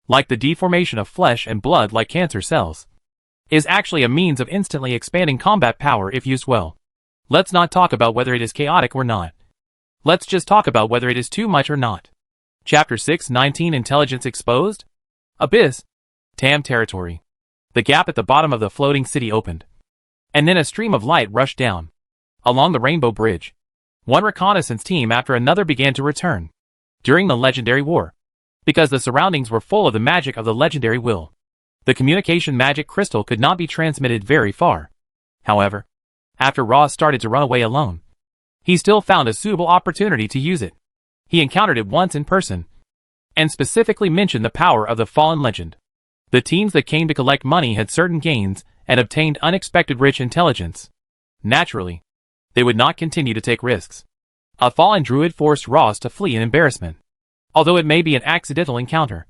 like the deformation of flesh and blood like cancer cells, is actually a means of instantly expanding combat power if used well. Let's not talk about whether it is chaotic or not. Let's just talk about whether it is too much or not. Chapter 619 Intelligence Exposed? Abyss. Tam territory. The gap at the bottom of the floating city opened, and then a stream of light rushed down along the Rainbow Bridge. One reconnaissance team after another began to return during the legendary war, because the surroundings were full of the magic of the legendary will. The communication magic crystal could not be transmitted very far. However, after Ross started to run away alone, he still found a suitable opportunity to use it. He encountered it once in person, and specifically mentioned the power of the fallen legend. The teams that came to collect money had certain gains and obtained unexpected rich intelligence. Naturally, they would not continue to take risks. A fallen druid forced Ross to flee in embarrassment, although it may be an accidental encounter.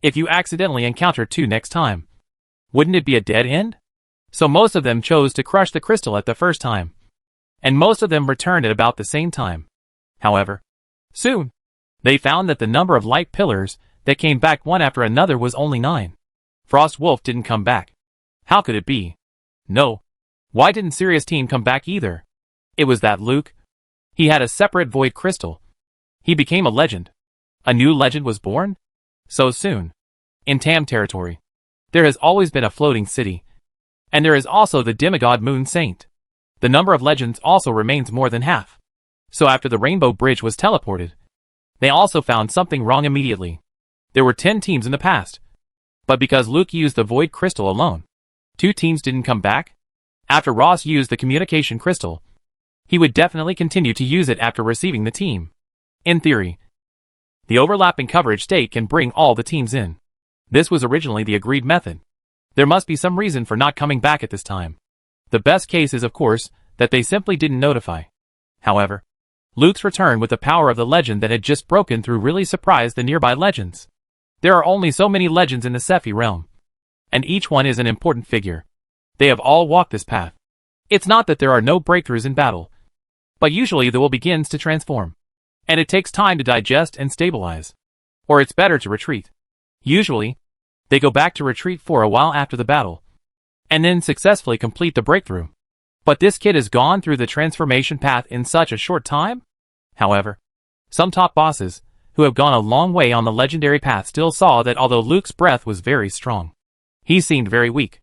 If you accidentally encounter two next time, wouldn't it be a dead end? So most of them chose to crush the crystal at the first time, and most of them returned at about the same time. However, soon, they found that the number of light pillars that came back one after another was only 9. Frost Wolf didn't come back. How could it be? No. Why didn't Sirius' team come back either? It was that Luke. He had a separate void crystal. He became a legend. A new legend was born? So soon. In Tam territory, there has always been a floating city. And there is also the demigod Moon Saint. The number of legends also remains more than half. So after the Rainbow Bridge was teleported, they also found something wrong immediately. There were 10 teams in the past. But because Luke used the void crystal alone, 2 teams didn't come back. After Ross used the communication crystal, he would definitely continue to use it after receiving the team. In theory, the overlapping coverage state can bring all the teams in. This was originally the agreed method. There must be some reason for not coming back at this time. The best case is, of course, that they simply didn't notify. However, Luke's return with the power of the legend that had just broken through really surprised the nearby legends. There are only so many legends in the Sephi realm, and each one is an important figure. They have all walked this path. It's not that there are no breakthroughs in battle, but usually the will begins to transform, and it takes time to digest and stabilize. Or it's better to retreat. Usually, they go back to retreat for a while after the battle, and then successfully complete the breakthrough. But this kid has gone through the transformation path in such a short time? However, some top bosses, who have gone a long way on the legendary path, still saw that although Luke's breath was very strong, he seemed very weak.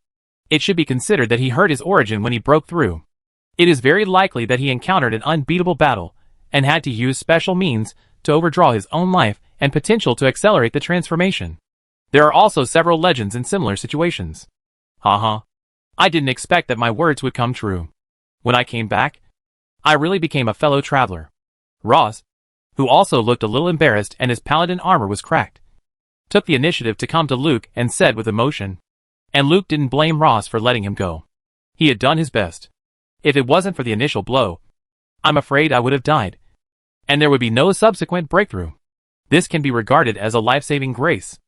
It should be considered that he hurt his origin when he broke through. It is very likely that he encountered an unbeatable battle, and had to use special means to overdraw his own life and potential to accelerate the transformation. There are also several legends in similar situations. Haha. I didn't expect that my words would come true. When I came back, I really became a fellow traveler. Ross, who also looked a little embarrassed and his paladin armor was cracked, took the initiative to come to Luke and said with emotion. And Luke didn't blame Ross for letting him go. He had done his best. If it wasn't for the initial blow, I'm afraid I would have died, and there would be no subsequent breakthrough. This can be regarded as a life-saving grace.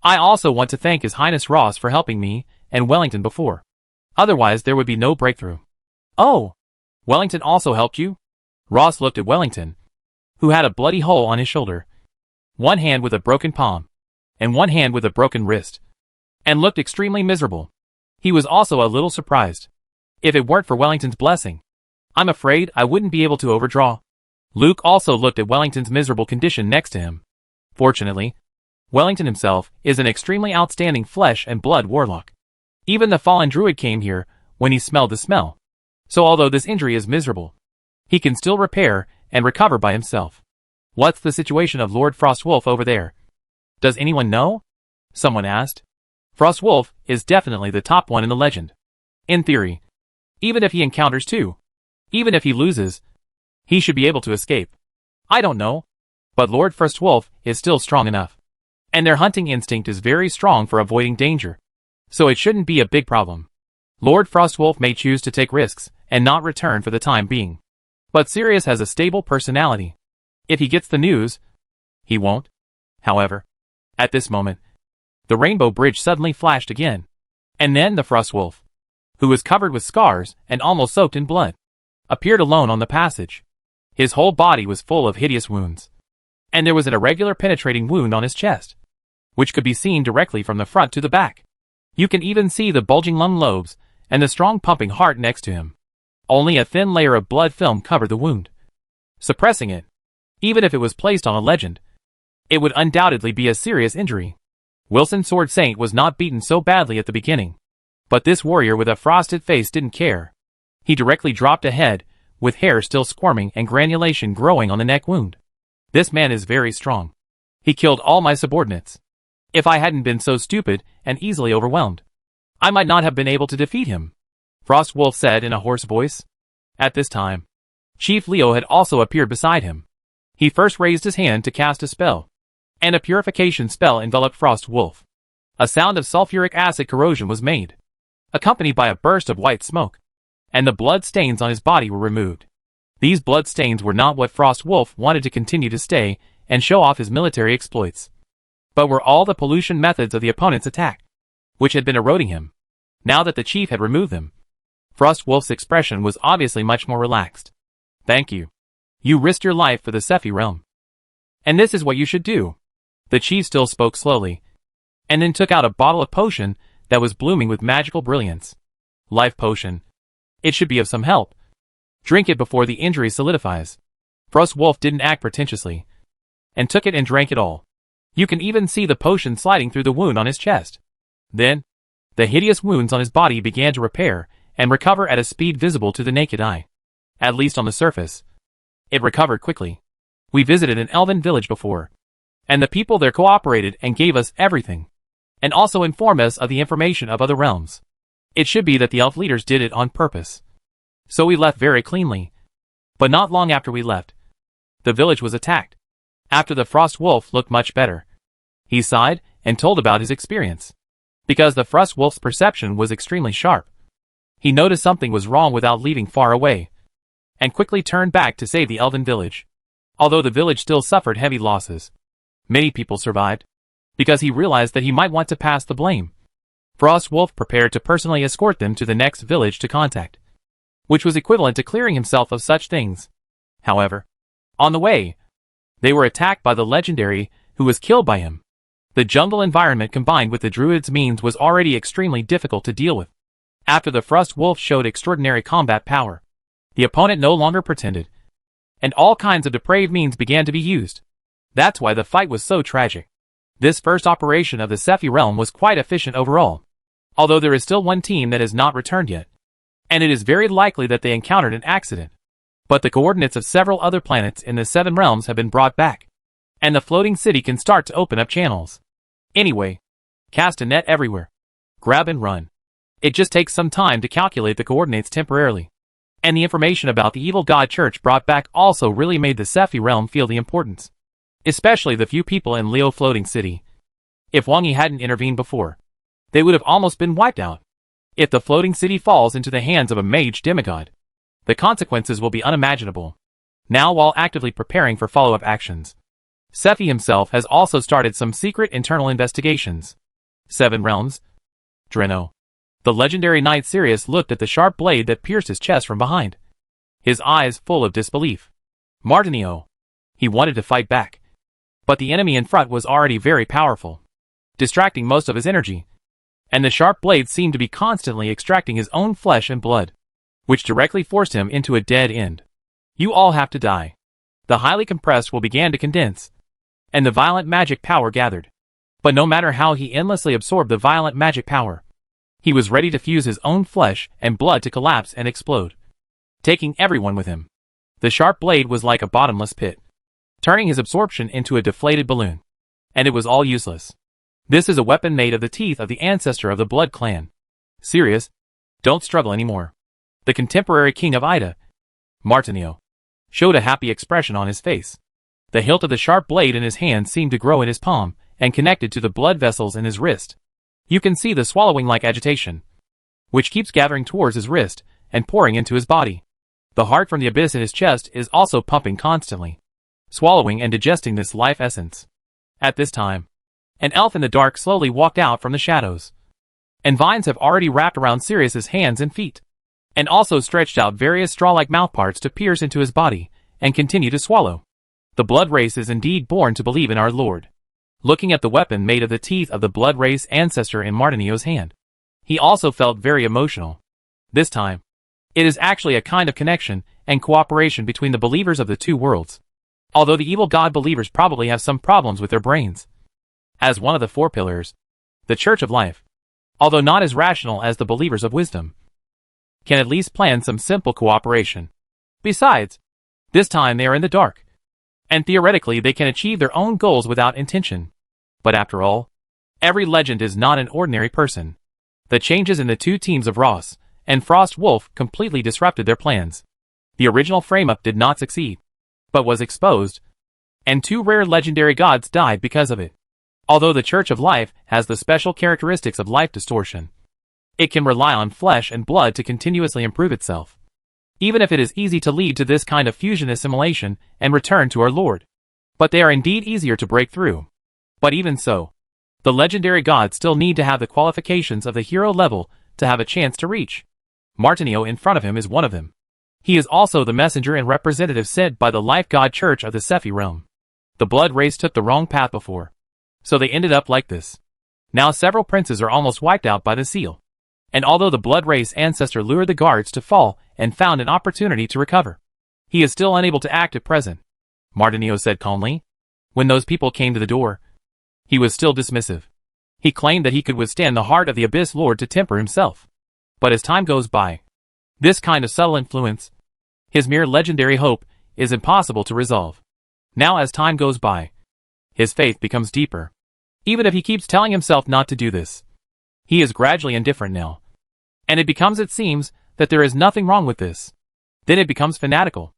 I also want to thank His Highness Ross for helping me and Wellington before. Otherwise there would be no breakthrough. Oh! Wellington also helped you? Ross looked at Wellington, who had a bloody hole on his shoulder, one hand with a broken palm, and one hand with a broken wrist, and looked extremely miserable. He was also a little surprised. If it weren't for Wellington's blessing, I'm afraid I wouldn't be able to overdraw. Luke also looked at Wellington's miserable condition next to him. Fortunately, Wellington himself is an extremely outstanding flesh and blood warlock. Even the fallen druid came here when he smelled the smell. So although this injury is miserable, he can still repair and recover by himself. What's the situation of Lord Frostwolf over there? Does anyone know? Someone asked. Frostwolf is definitely the top one in the legend. In theory, even if he encounters 2, even if he loses, he should be able to escape. I don't know, but Lord Frostwolf is still strong enough. And their hunting instinct is very strong for avoiding danger, so it shouldn't be a big problem. Lord Frostwolf may choose to take risks and not return for the time being. But Sirius has a stable personality. If he gets the news, he won't. However, at this moment, the Rainbow Bridge suddenly flashed again. And then the Frostwolf, who was covered with scars and almost soaked in blood, appeared alone on the passage. His whole body was full of hideous wounds. And there was an irregular penetrating wound on his chest, which could be seen directly from the front to the back. You can even see the bulging lung lobes and the strong pumping heart next to him. Only a thin layer of blood film covered the wound, suppressing it. Even if it was placed on a legend, it would undoubtedly be a serious injury. Wilson's sword saint was not beaten so badly at the beginning, but this warrior with a frosted face didn't care. He directly dropped ahead, with hair still squirming and granulation growing on the neck wound. This man is very strong. He killed all my subordinates. If I hadn't been so stupid and easily overwhelmed, I might not have been able to defeat him, Frostwolf said in a hoarse voice. At this time, Chief Leo had also appeared beside him. He first raised his hand to cast a spell, and a purification spell enveloped Frostwolf. A sound of sulfuric acid corrosion was made, accompanied by a burst of white smoke, and the blood stains on his body were removed. These blood stains were not what Frostwolf wanted to continue to stay and show off his military exploits, but were all the pollution methods of the opponent's attack, which had been eroding him. Now that the chief had removed them, Frostwolf's expression was obviously much more relaxed. Thank you. You risked your life for the Sephi realm. And this is what you should do. The chief still spoke slowly, and then took out a bottle of potion that was blooming with magical brilliance. Life potion. It should be of some help. Drink it before the injury solidifies. Frostwolf didn't act pretentiously, and took it and drank it all. You can even see the potion sliding through the wound on his chest. Then, the hideous wounds on his body began to repair and recover at a speed visible to the naked eye. At least on the surface. It recovered quickly. We visited an elven village before, and the people there cooperated and gave us everything, and also informed us of the information of other realms. It should be that the elf leaders did it on purpose. So we left very cleanly. But not long after we left, the village was attacked. After the Frostwolf looked much better, he sighed and told about his experience. Because the Frostwolf's perception was extremely sharp, he noticed something was wrong without leaving far away, and quickly turned back to save the elven village. Although the village still suffered heavy losses, many people survived, because he realized that he might want to pass the blame. Frostwolf prepared to personally escort them to the next village to contact, which was equivalent to clearing himself of such things. However, on the way, they were attacked by the legendary, who was killed by him. The jungle environment combined with the druid's means was already extremely difficult to deal with. After the Frostwolf showed extraordinary combat power, the opponent no longer pretended, and all kinds of depraved means began to be used. That's why the fight was so tragic. This first operation of the Sephi realm was quite efficient overall, although there is still one team that has not returned yet, and it is very likely that they encountered an accident. But the coordinates of several other planets in the 7 realms have been brought back, and the floating city can start to open up channels. Anyway, cast a net everywhere. Grab and run. It just takes some time to calculate the coordinates temporarily. And the information about the evil god church brought back also really made the Sephi realm feel the importance. Especially the few people in Leo Floating City. If Wang Yi hadn't intervened before, they would have almost been wiped out. If the floating city falls into the hands of a mage demigod, the consequences will be unimaginable. Now, while actively preparing for follow-up actions, Sephi himself has also started some secret internal investigations. 7 realms. Dreno. The legendary knight Sirius looked at the sharp blade that pierced his chest from behind, his eyes full of disbelief. Martinio. He wanted to fight back, but the enemy in front was already very powerful, distracting most of his energy, and the sharp blade seemed to be constantly extracting his own flesh and blood, which directly forced him into a dead end. You all have to die. The highly compressed will began to condense, and the violent magic power gathered. But no matter how he endlessly absorbed the violent magic power, he was ready to fuse his own flesh and blood to collapse and explode, taking everyone with him. The sharp blade was like a bottomless pit, turning his absorption into a deflated balloon. And it was all useless. This is a weapon made of the teeth of the ancestor of the Blood Clan. Sirius, don't struggle anymore. The contemporary king of Ida, Martinio, showed a happy expression on his face. The hilt of the sharp blade in his hand seemed to grow in his palm and connected to the blood vessels in his wrist. You can see the swallowing-like agitation, which keeps gathering towards his wrist and pouring into his body. The heart from the abyss in his chest is also pumping constantly, swallowing and digesting this life essence. At this time, an elf in the dark slowly walked out from the shadows, and vines have already wrapped around Sirius's hands and feet. and also stretched out various straw-like mouthparts to pierce into his body, and continue to swallow. The blood race is indeed born to believe in our Lord. Looking at the weapon made of the teeth of the blood race ancestor in Martinio's hand, he also felt very emotional. This time, it is actually a kind of connection and cooperation between the believers of the two worlds. Although the evil god believers probably have some problems with their brains. As one of the four pillars, the Church of Life, although not as rational as the believers of wisdom, can at least plan some simple cooperation. Besides, this time they are in the dark, and theoretically they can achieve their own goals without intention. But after all, every legend is not an ordinary person. The changes in the two teams of Ross and Frost Wolf completely disrupted their plans. The original frame-up did not succeed, but was exposed, and two rare legendary gods died because of it. Although the Church of Life has the special characteristics of life distortion, it can rely on flesh and blood to continuously improve itself, even if it is easy to lead to this kind of fusion assimilation and return to our Lord. But they are indeed easier to break through. But even so, the legendary gods still need to have the qualifications of the hero level to have a chance to reach. Martinio in front of him is one of them. He is also the messenger and representative sent by the Life God Church of the Sephi realm. The blood race took the wrong path before, so they ended up like this. Now several princes are almost wiped out by the seal. And although the blood race ancestor lured the guards to fall and found an opportunity to recover, he is still unable to act at present, Martinio said calmly. When those people came to the door, he was still dismissive. He claimed that he could withstand the heart of the Abyss Lord to temper himself. But as time goes by, this kind of subtle influence, his mere legendary hope, is impossible to resolve. Now as time goes by, his faith becomes deeper. Even if he keeps telling himself not to do this, he is gradually indifferent now. And it becomes, it seems, that there is nothing wrong with this. Then it becomes fanatical.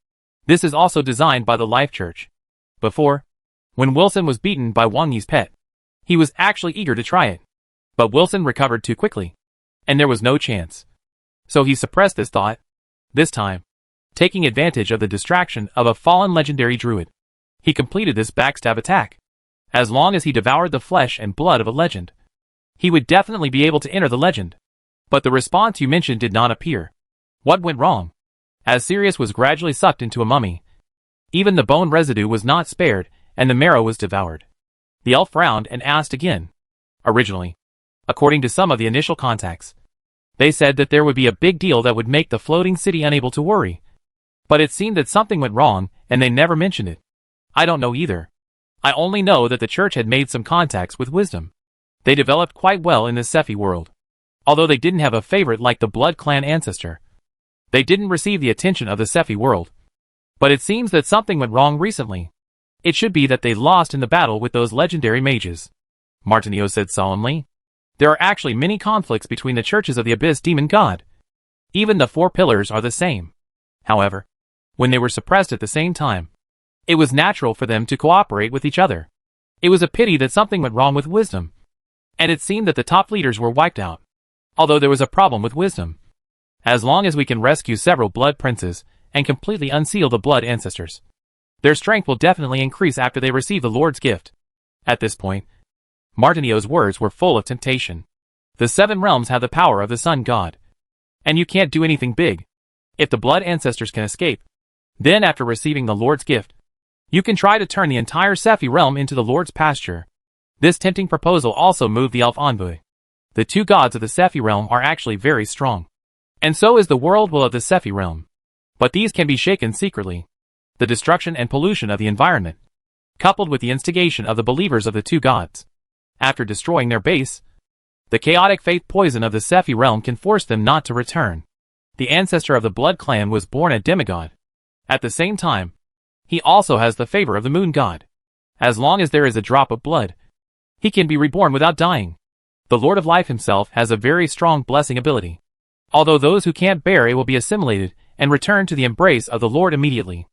This is also designed by the Life Church. Before, when Wilson was beaten by Wang Yi's pet, he was actually eager to try it. But Wilson recovered too quickly, and there was no chance. So he suppressed this thought. This time, taking advantage of the distraction of a fallen legendary druid, he completed this backstab attack. As long as he devoured the flesh and blood of a legend, he would definitely be able to enter the legend. But the response you mentioned did not appear. What went wrong? As Sirius was gradually sucked into a mummy, even the bone residue was not spared, and the marrow was devoured. The elf frowned and asked again. Originally, according to some of the initial contacts, they said that there would be a big deal that would make the floating city unable to worry. But it seemed that something went wrong, and they never mentioned it. I don't know either. I only know that the church had made some contacts with wisdom. They developed quite well in the Sephi world. Although they didn't have a favorite like the Blood Clan ancestor, they didn't receive the attention of the Sephi world. But it seems that something went wrong recently. It should be that they lost in the battle with those legendary mages, Martinio said solemnly. There are actually many conflicts between the churches of the Abyss Demon God. Even the four pillars are the same. However, when they were suppressed at the same time, it was natural for them to cooperate with each other. It was a pity that something went wrong with wisdom, and it seemed that the top leaders were wiped out. Although there was a problem with wisdom. As long as we can rescue several blood princes and completely unseal the blood ancestors, their strength will definitely increase after they receive the Lord's gift. At this point, Martinio's words were full of temptation. The seven realms have the power of the Sun God, and you can't do anything big. If the blood ancestors can escape, then after receiving the Lord's gift, you can try to turn the entire Sephi realm into the Lord's pasture. This tempting proposal also moved the elf envoy. The two gods of the Sephi realm are actually very strong, and so is the world will of the Sephi realm. But these can be shaken secretly. The destruction and pollution of the environment, coupled with the instigation of the believers of the two gods, after destroying their base, the chaotic faith poison of the Sephi realm can force them not to return. The ancestor of the Blood Clan was born a demigod. At the same time, he also has the favor of the Moon God. As long as there is a drop of blood, he can be reborn without dying. The Lord of Life himself has a very strong blessing ability. Although those who can't bear it will be assimilated and return to the embrace of the Lord immediately.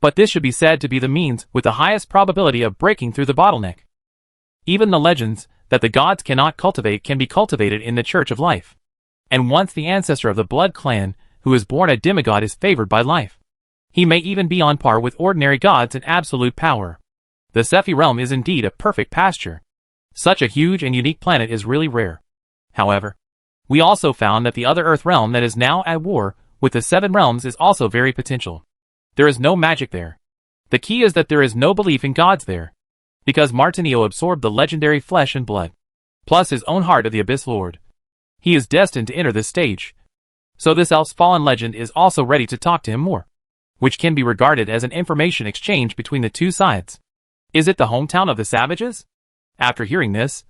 But this should be said to be the means with the highest probability of breaking through the bottleneck. Even the legends that the gods cannot cultivate can be cultivated in the Church of Life. And once the ancestor of the Blood Clan, who is born a demigod, is favored by life, he may even be on par with ordinary gods in absolute power. The Sephi realm is indeed a perfect pasture. Such a huge and unique planet is really rare. However, we also found that the other Earth realm that is now at war with the 7 realms is also very potential. There is no magic there. The key is that there is no belief in gods there. Because Martinio absorbed the legendary flesh and blood, plus his own heart of the Abyss Lord. He is destined to enter this stage. So this elf's fallen legend is also ready to talk to him more, which can be regarded as an information exchange between the two sides. Is it the hometown of the savages? After hearing this,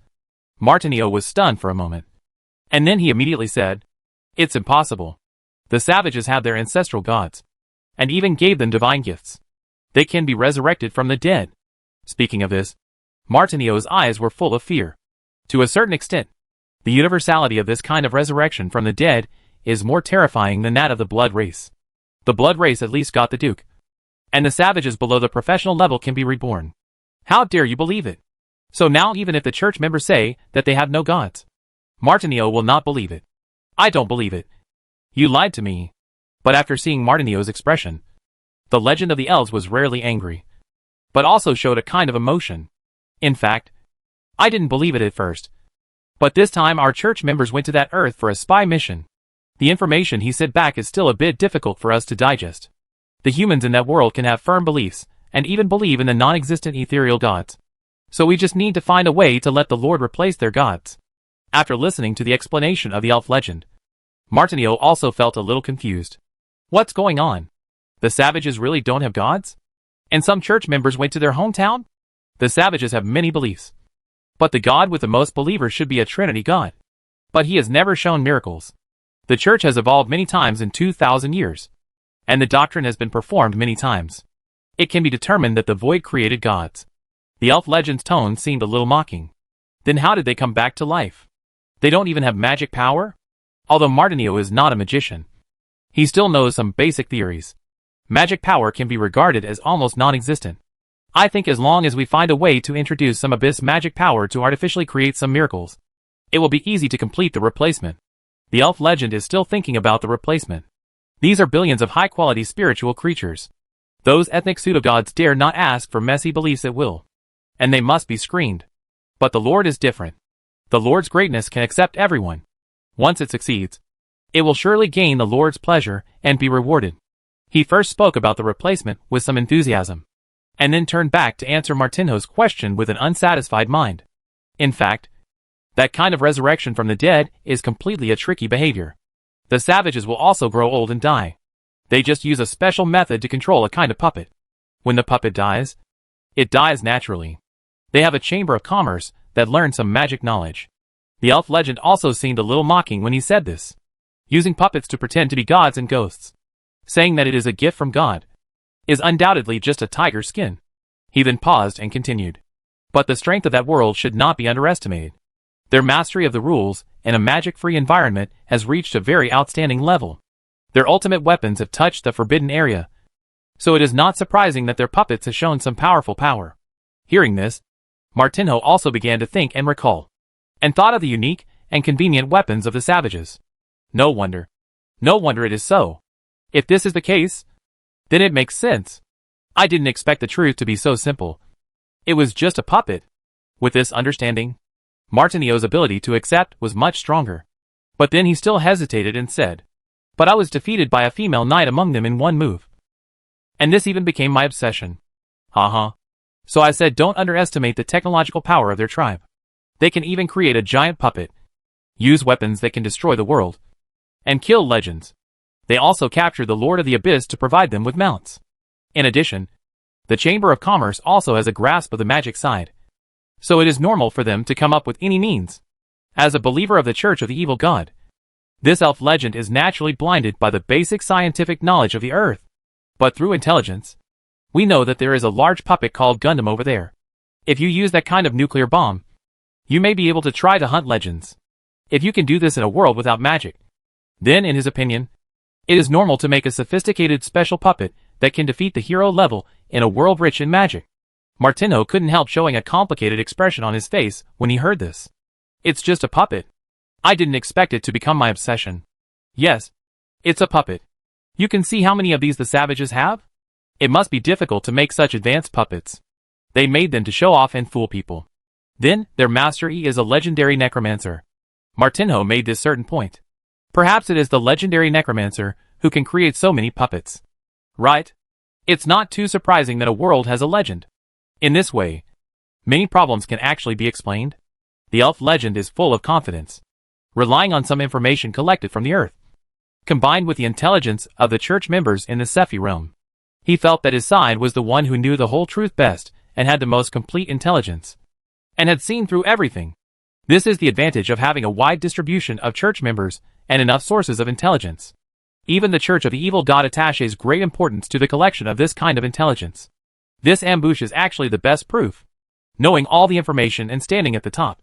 Martinio was stunned for a moment. And then he immediately said, "It's impossible. The savages have their ancestral gods, and even gave them divine gifts. They can be resurrected from the dead." Speaking of this, Martinio's eyes were full of fear. To a certain extent, the universality of this kind of resurrection from the dead is more terrifying than that of the blood race. The blood race at least got the Duke, and the savages below the professional level can be reborn. How dare you believe it? So now even if the church members say that they have no gods, Martinio will not believe it. I don't believe it. You lied to me. But after seeing Martinio's expression, the legend of the elves was rarely angry, but also showed a kind of emotion. In fact, I didn't believe it at first. But this time our church members went to that earth for a spy mission. The information he said back is still a bit difficult for us to digest. The humans in that world can have firm beliefs, and even believe in the non-existent ethereal gods. So we just need to find a way to let the Lord replace their gods. After listening to the explanation of the elf legend, Martinio also felt a little confused. What's going on? The savages really don't have gods? And some church members went to their hometown? The savages have many beliefs. But the God with the most believers should be a Trinity God. But he has never shown miracles. The church has evolved many times in 2,000 years. And the doctrine has been performed many times. It can be determined that the void created gods. The elf legend's tone seemed a little mocking. Then how did they come back to life? They don't even have magic power? Although Martinio is not a magician, he still knows some basic theories. Magic power can be regarded as almost non-existent. I think as long as we find a way to introduce some abyss magic power to artificially create some miracles, it will be easy to complete the replacement. The elf legend is still thinking about the replacement. These are billions of high-quality spiritual creatures. Those ethnic pseudo-gods dare not ask for messy beliefs at will. And they must be screened. But the Lord is different. The Lord's greatness can accept everyone. Once it succeeds, it will surely gain the Lord's pleasure and be rewarded. He first spoke about the replacement with some enthusiasm, and then turned back to answer Martinho's question with an unsatisfied mind. In fact, that kind of resurrection from the dead is completely a tricky behavior. The savages will also grow old and die. They just use a special method to control a kind of puppet. When the puppet dies, it dies naturally. They have a chamber of commerce that learns some magic knowledge. The elf legend also seemed a little mocking when he said this, using puppets to pretend to be gods and ghosts. Saying that it is a gift from God is undoubtedly just a tiger skin. He then paused and continued. But the strength of that world should not be underestimated. Their mastery of the rules in a magic-free environment has reached a very outstanding level. Their ultimate weapons have touched the forbidden area. So it is not surprising that their puppets have shown some powerful power. Hearing this, Martinho also began to think and recall, and thought of the unique and convenient weapons of the savages. No wonder it is so. If this is the case, then it makes sense. I didn't expect the truth to be so simple. It was just a puppet. With this understanding, Martinio's ability to accept was much stronger. But then he still hesitated and said, "But I was defeated by a female knight among them in one move. And this even became my obsession." So I said don't underestimate the technological power of their tribe. They can even create a giant puppet, use weapons that can destroy the world, and kill legends. They also captured the Lord of the Abyss to provide them with mounts. In addition, the Chamber of Commerce also has a grasp of the magic side. So it is normal for them to come up with any means. As a believer of the Church of the Evil God, this elf legend is naturally blinded by the basic scientific knowledge of the earth. But through intelligence, we know that there is a large puppet called Gundam over there. If you use that kind of nuclear bomb, you may be able to try to hunt legends. If you can do this in a world without magic, then in his opinion, it is normal to make a sophisticated special puppet that can defeat the hero level in a world rich in magic. Martinho couldn't help showing a complicated expression on his face when he heard this. It's just a puppet. I didn't expect it to become my obsession. Yes, it's a puppet. You can see how many of these the savages have? It must be difficult to make such advanced puppets. They made them to show off and fool people. Then, their master is a legendary necromancer. Martinho made this certain point. Perhaps it is the legendary necromancer who can create so many puppets. Right? It's not too surprising that a world has a legend. In this way, many problems can actually be explained. The elf legend is full of confidence, relying on some information collected from the earth, combined with the intelligence of the church members in the Sephi realm. He felt that his side was the one who knew the whole truth best and had the most complete intelligence, and had seen through everything. This is the advantage of having a wide distribution of church members and enough sources of intelligence. Even the Church of the Evil God attaches great importance to the collection of this kind of intelligence. This ambush is actually the best proof. Knowing all the information and standing at the top.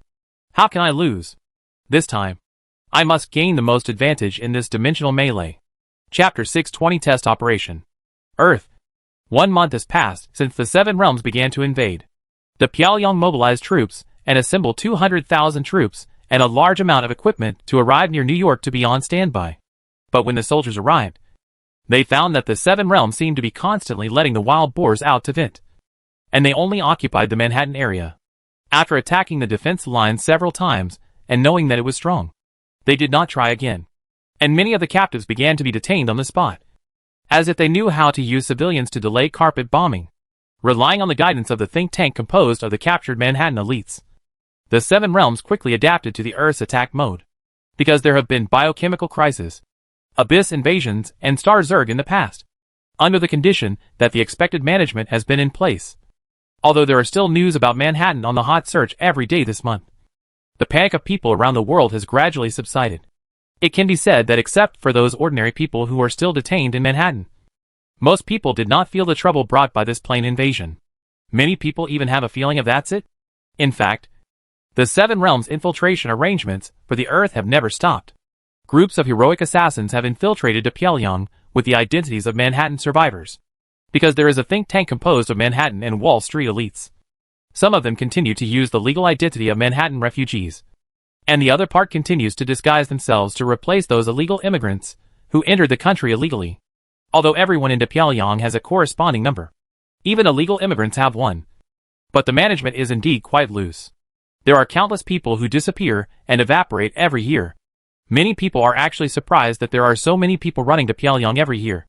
How can I lose? This time, I must gain the most advantage in this dimensional melee. Chapter 620 Test Operation. Earth. 1 month has passed since the 7 realms began to invade. The Pyongyang mobilized troops and assembled 200,000 troops and a large amount of equipment to arrive near New York to be on standby. But when the soldiers arrived, they found that the 7 realms seemed to be constantly letting the wild boars out to vent. And they only occupied the Manhattan area. After attacking the defense line several times, and knowing that it was strong, they did not try again. And many of the captives began to be detained on the spot, as if they knew how to use civilians to delay carpet bombing, relying on the guidance of the think tank composed of the captured Manhattan elites. The 7 realms quickly adapted to the Earth's attack mode, because there have been biochemical crises, abyss invasions, and star zerg in the past, under the condition that the expected management has been in place. Although there are still news about Manhattan on the hot search every day this month, the panic of people around the world has gradually subsided. It can be said that except for those ordinary people who are still detained in Manhattan, most people did not feel the trouble brought by this plane invasion. Many people even have a feeling of that's it. In fact, the 7 realms infiltration arrangements for the Earth have never stopped. Groups of heroic assassins have infiltrated to Pyongyang with the identities of Manhattan survivors, because there is a think tank composed of Manhattan and Wall Street elites. Some of them continue to use the legal identity of Manhattan refugees, and the other part continues to disguise themselves to replace those illegal immigrants who entered the country illegally. Although everyone in Pyongyang has a corresponding number, even illegal immigrants have one. But the management is indeed quite loose. There are countless people who disappear and evaporate every year. Many people are actually surprised that there are so many people running to Pyongyang every year,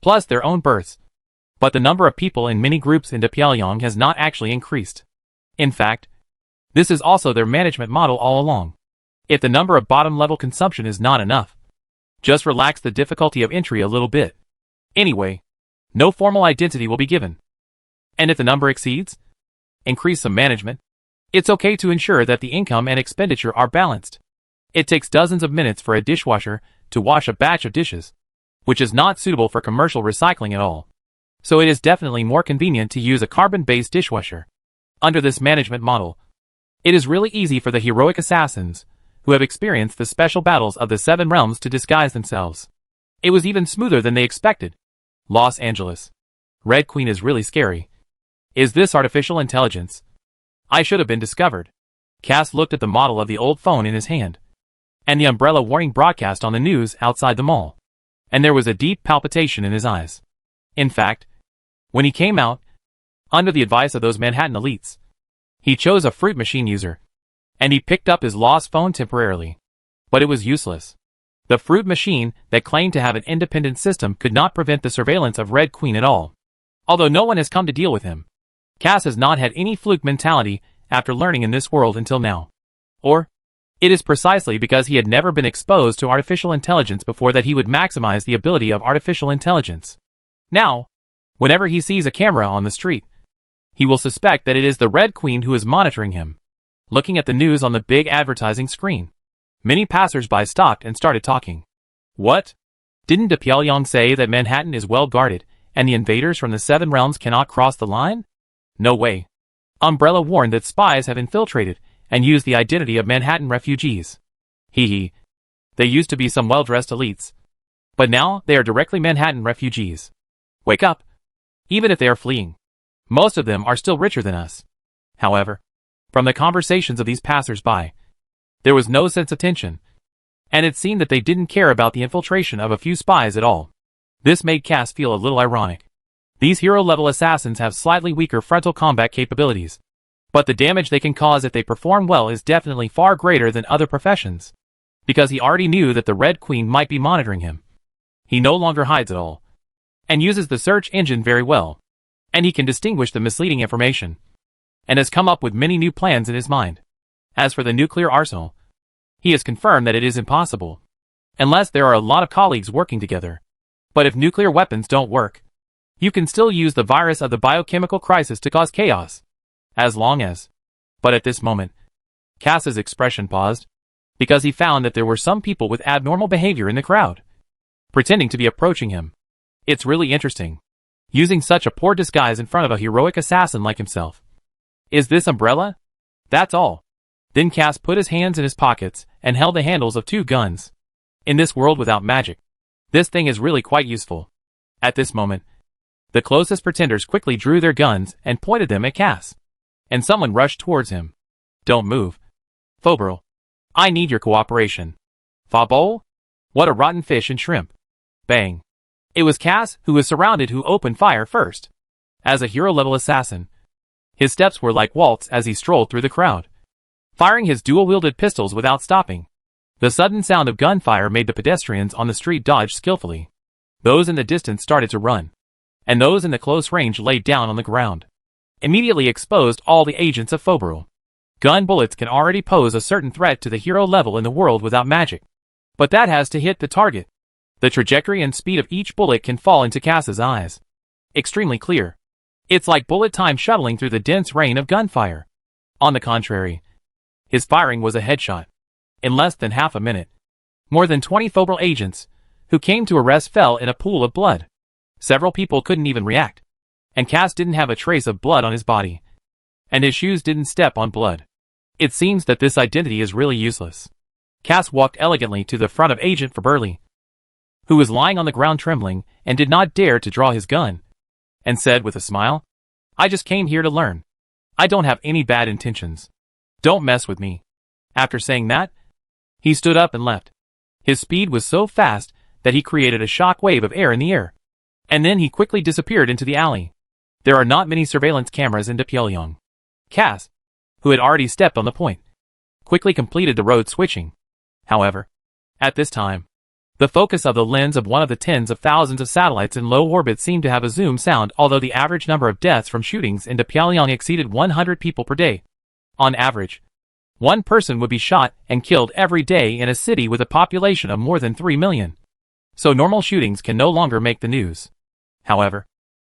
plus their own births. But the number of people in many groups in Pyongyang has not actually increased. In fact, this is also their management model all along. If the number of bottom-level consumption is not enough, just relax the difficulty of entry a little bit. Anyway, no formal identity will be given. And if the number exceeds, increase some management. It's okay to ensure that the income and expenditure are balanced. It takes dozens of minutes for a dishwasher to wash a batch of dishes, which is not suitable for commercial recycling at all. So it is definitely more convenient to use a carbon-based dishwasher. Under this management model, it is really easy for the heroic assassins who have experienced the special battles of the 7 realms to disguise themselves. It was even smoother than they expected. Los Angeles. Red Queen is really scary. Is this artificial intelligence? I should have been discovered. Cass looked at the model of the old phone in his hand, and the umbrella warning broadcast on the news outside the mall, and there was a deep palpitation in his eyes. In fact, when he came out, under the advice of those Manhattan elites, he chose a fruit machine user, and he picked up his lost phone temporarily. But it was useless. The fruit machine that claimed to have an independent system could not prevent the surveillance of Red Queen at all. Although no one has come to deal with him, Cass has not had any fluke mentality after learning in this world until now. Or, it is precisely because he had never been exposed to artificial intelligence before that he would maximize the ability of artificial intelligence. Now, whenever he sees a camera on the street, he will suspect that it is the Red Queen who is monitoring him. Looking at the news on the big advertising screen, many passers-by stopped and started talking. What? Didn't Pyongyang say that Manhattan is well guarded, and the invaders from the 7 realms cannot cross the line? No way. Umbrella warned that spies have infiltrated and used the identity of Manhattan refugees. Hee. They used to be some well-dressed elites, but now they are directly Manhattan refugees. Wake up. Even if they are fleeing, most of them are still richer than us. However, from the conversations of these passers-by, there was no sense of tension, and it seemed that they didn't care about the infiltration of a few spies at all. This made Cass feel a little ironic. These hero-level assassins have slightly weaker frontal combat capabilities, but the damage they can cause if they perform well is definitely far greater than other professions, because he already knew that the Red Queen might be monitoring him. He no longer hides at all, and uses the search engine very well, and he can distinguish the misleading information, and has come up with many new plans in his mind. As for the nuclear arsenal, he has confirmed that it is impossible, unless there are a lot of colleagues working together. But if nuclear weapons don't work, you can still use the virus of the biochemical crisis to cause chaos. As long as. But at this moment, Cass's expression paused, because he found that there were some people with abnormal behavior in the crowd, pretending to be approaching him. It's really interesting, using such a poor disguise in front of a heroic assassin like himself. Is this Umbrella? That's all. Then Cass put his hands in his pockets and held the handles of 2 guns. In this world without magic, this thing is really quite useful. At this moment, the closest pretenders quickly drew their guns and pointed them at Cass. And someone rushed towards him. Don't move. Fobral. I need your cooperation. Fabol? What a rotten fish and shrimp. Bang. It was Cass who was surrounded who opened fire first. As a hero-level assassin, his steps were like waltz as he strolled through the crowd, firing his dual-wielded pistols without stopping. The sudden sound of gunfire made the pedestrians on the street dodge skillfully. Those in the distance started to run, and those in the close range laid down on the ground. Immediately exposed all the agents of Fobral. Gun bullets can already pose a certain threat to the hero level in the world without magic. But that has to hit the target. The trajectory and speed of each bullet can fall into Cass's eyes. Extremely clear. It's like bullet time shuttling through the dense rain of gunfire. On the contrary, his firing was a headshot. In less than half a minute, more than 20 Fobral agents, who came to arrest, fell in a pool of blood. Several people couldn't even react. And Cass didn't have a trace of blood on his body. And his shoes didn't step on blood. It seems that this identity is really useless. Cass walked elegantly to the front of Agent Faberly, who was lying on the ground trembling and did not dare to draw his gun, and said with a smile, I just came here to learn. I don't have any bad intentions. Don't mess with me. After saying that, he stood up and left. His speed was so fast that he created a shock wave of air in the air. And then he quickly disappeared into the alley. There are not many surveillance cameras in Pyongyang. Cass, who had already stepped on the point, quickly completed the road switching. However, at this time, the focus of the lens of one of the tens of thousands of satellites in low orbit seemed to have a zoom sound, although the average number of deaths from shootings into Pyongyang exceeded 100 people per day. On average, one person would be shot and killed every day in a city with a population of more than 3 million. So normal shootings can no longer make the news. However,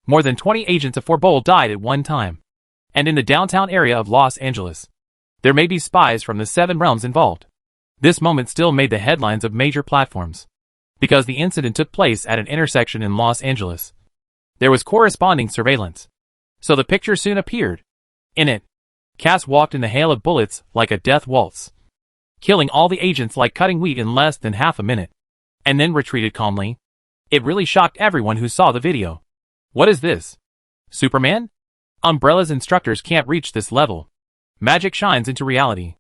more than 20 agents of Fobral died at one time. And in the downtown area of Los Angeles, there may be spies from the 7 realms involved. This moment still made the headlines of major platforms, because the incident took place at an intersection in Los Angeles. There was corresponding surveillance, so the picture soon appeared. In it, Cass walked in the hail of bullets like a death waltz, killing all the agents like cutting wheat in less than half a minute, and then retreated calmly. It really shocked everyone who saw the video. What is this? Superman? Umbrella's instructors can't reach this level. Magic shines into reality.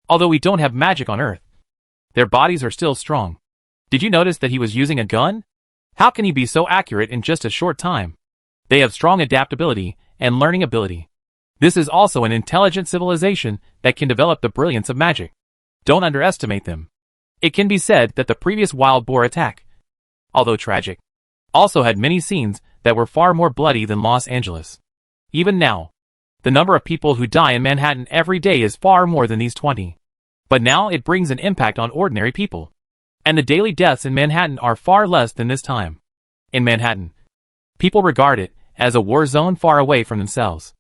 Although we don't have magic on Earth, their bodies are still strong. Did you notice that he was using a gun? How can he be so accurate in just a short time? They have strong adaptability and learning ability. This is also an intelligent civilization that can develop the brilliance of magic. Don't underestimate them. It can be said that the previous wild boar attack, although tragic, also had many scenes that were far more bloody than Los Angeles. Even now, the number of people who die in Manhattan every day is far more than these 20. But now it brings an impact on ordinary people. And the daily deaths in Manhattan are far less than this time. In Manhattan, people regard it as a war zone far away from themselves.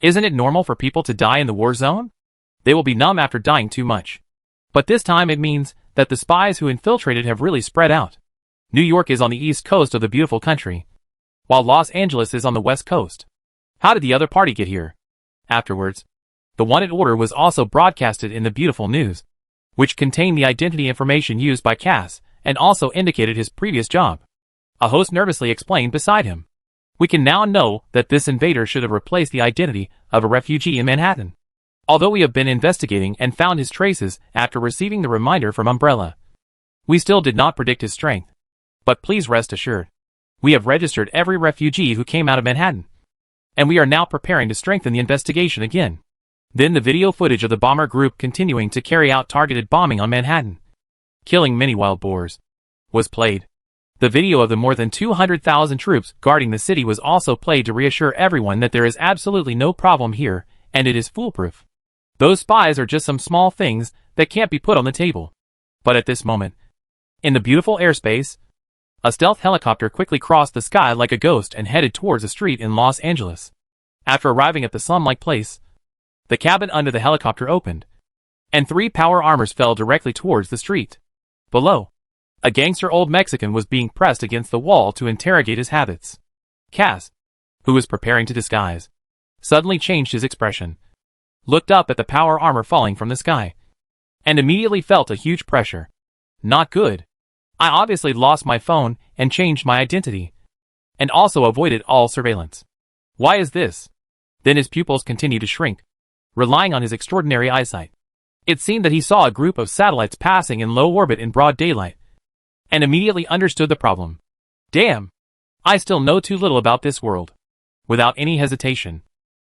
Isn't it normal for people to die in the war zone? They will be numb after dying too much. But this time it means that the spies who infiltrated have really spread out. New York is on the east coast of the beautiful country, while Los Angeles is on the west coast. How did the other party get here? Afterwards, the wanted order was also broadcasted in the beautiful news, which contained the identity information used by Cass and also indicated his previous job. A host nervously explained beside him. We can now know that this invader should have replaced the identity of a refugee in Manhattan. Although we have been investigating and found his traces after receiving the reminder from Umbrella, we still did not predict his strength. But please rest assured, we have registered every refugee who came out of Manhattan. And we are now preparing to strengthen the investigation again. Then the video footage of the bomber group continuing to carry out targeted bombing on Manhattan, killing many wild boars, was played. The video of the more than 200,000 troops guarding the city was also played to reassure everyone that there is absolutely no problem here, and it is foolproof. Those spies are just some small things that can't be put on the table. But at this moment, in the beautiful airspace, a stealth helicopter quickly crossed the sky like a ghost and headed towards a street in Los Angeles. After arriving at the slum-like place, the cabin under the helicopter opened, and 3 power armors fell directly towards the street. Below, a gangster old Mexican was being pressed against the wall to interrogate his habits. Cass, who was preparing to disguise, suddenly changed his expression, looked up at the power armor falling from the sky, and immediately felt a huge pressure. Not good. I obviously lost my phone and changed my identity, and also avoided all surveillance. Why is this? Then his pupils continued to shrink, relying on his extraordinary eyesight. It seemed that he saw a group of satellites passing in low orbit in broad daylight, and immediately understood the problem. Damn! I still know too little about this world. Without any hesitation,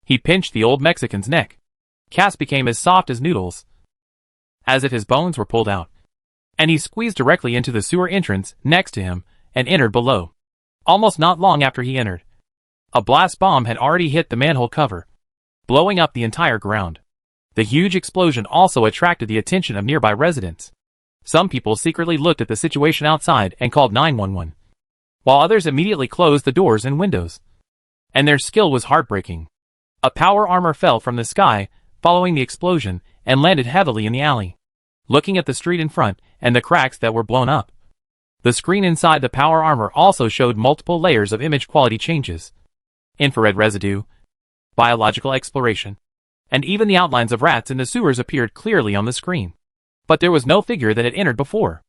he pinched the old Mexican's neck. Cass became as soft as noodles, as if his bones were pulled out, and he squeezed directly into the sewer entrance next to him and entered below. Almost not long after he entered, a blast bomb had already hit the manhole cover, blowing up the entire ground. The huge explosion also attracted the attention of nearby residents. Some people secretly looked at the situation outside and called 911, while others immediately closed the doors and windows. And their skill was heartbreaking. A power armor fell from the sky following the explosion and landed heavily in the alley. Looking at the street in front and the cracks that were blown up, the screen inside the power armor also showed multiple layers of image quality changes, infrared residue, biological exploration, and even the outlines of rats in the sewers appeared clearly on the screen. But there was no figure that had entered before.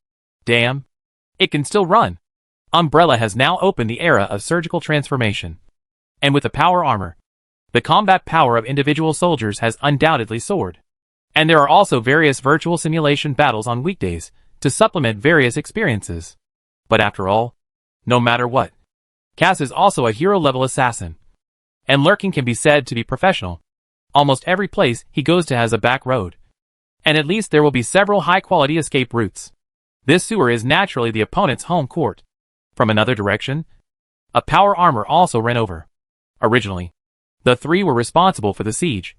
Damn. It can still run. Umbrella has now opened the era of surgical transformation. And with the power armor, the combat power of individual soldiers has undoubtedly soared. And there are also various virtual simulation battles on weekdays to supplement various experiences. But after all, no matter what, Cass is also a hero-level assassin. And lurking can be said to be professional. Almost every place he goes to has a back road, and at least there will be several high-quality escape routes. This sewer is naturally the opponent's home court. From another direction, a power armor also ran over. Originally, the 3 were responsible for the siege,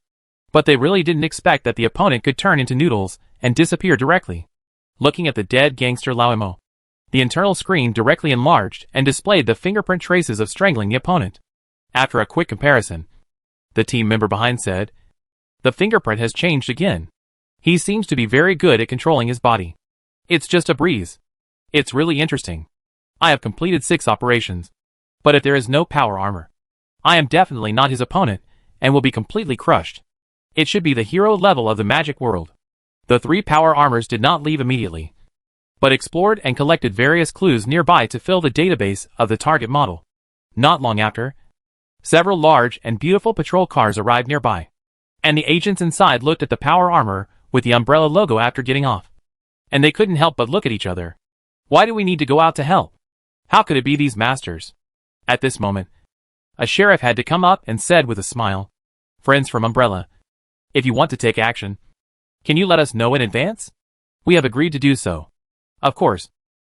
but they really didn't expect that the opponent could turn into noodles and disappear directly. Looking at the dead gangster Lauimo, the internal screen directly enlarged and displayed the fingerprint traces of strangling the opponent. After a quick comparison, the team member behind said, "The fingerprint has changed again. He seems to be very good at controlling his body. It's just a breeze. It's really interesting. I have completed 6 operations. But if there is no power armor, I am definitely not his opponent and will be completely crushed. It should be the hero level of the magic world." The 3 power armors did not leave immediately, but explored and collected various clues nearby to fill the database of the target model. Not long after, several large and beautiful patrol cars arrived nearby, and the agents inside looked at the power armor with the umbrella logo after getting off. And they couldn't help but look at each other. Why do we need to go out to help? How could it be these masters? At this moment, a sheriff had to come up and said with a smile, "Friends from Umbrella, if you want to take action, can you let us know in advance? We have agreed to do so. Of course,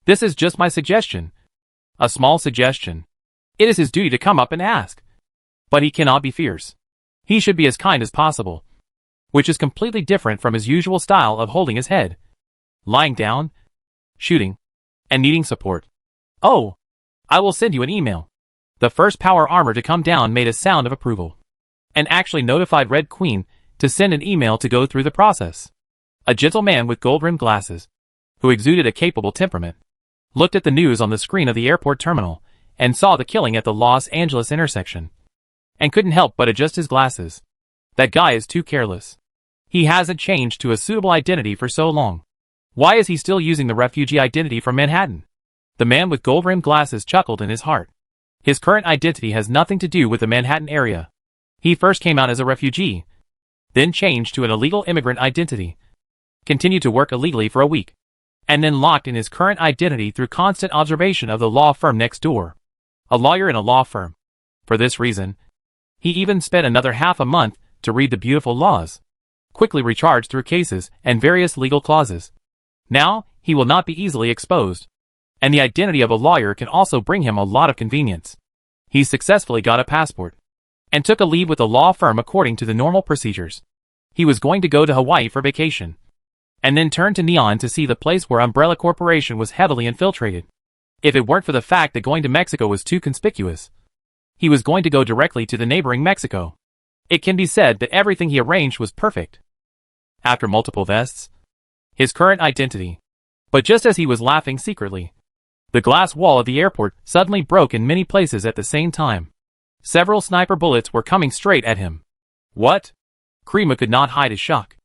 this is just my suggestion. A small suggestion. It is his duty to come up and ask. But he cannot be fierce. He should be as kind as possible," which is completely different from his usual style of holding his head, lying down, shooting, and needing support. "Oh, I will send you an email." The first power armor to come down made a sound of approval, and actually notified Red Queen to send an email to go through the process. A gentleman with gold-rimmed glasses, who exuded a capable temperament, looked at the news on the screen of the airport terminal and saw the killing at the Los Angeles intersection, and couldn't help but adjust his glasses. That guy is too careless. He hasn't changed to a suitable identity for so long. Why is he still using the refugee identity from Manhattan? The man with gold-rimmed glasses chuckled in his heart. His current identity has nothing to do with the Manhattan area. He first came out as a refugee, then changed to an illegal immigrant identity, continued to work illegally for a week, and then locked in his current identity through constant observation of the law firm next door. A lawyer in a law firm. For this reason, he even spent another half a month to read the beautiful laws, quickly recharged through cases and various legal clauses. Now, he will not be easily exposed. and the identity of a lawyer can also bring him a lot of convenience. He successfully got a passport and took a leave with the law firm according to the normal procedures. He was going to go to Hawaii for vacation, and then turn to Neon to see the place where Umbrella Corporation was heavily infiltrated. If it weren't for the fact that going to Mexico was too conspicuous, he was going to go directly to the neighboring Mexico. It can be said that everything he arranged was perfect. After multiple vests, his current identity. But just as he was laughing secretly, the glass wall of the airport suddenly broke in many places at the same time. Several sniper bullets were coming straight at him. What? Krima could not hide his shock.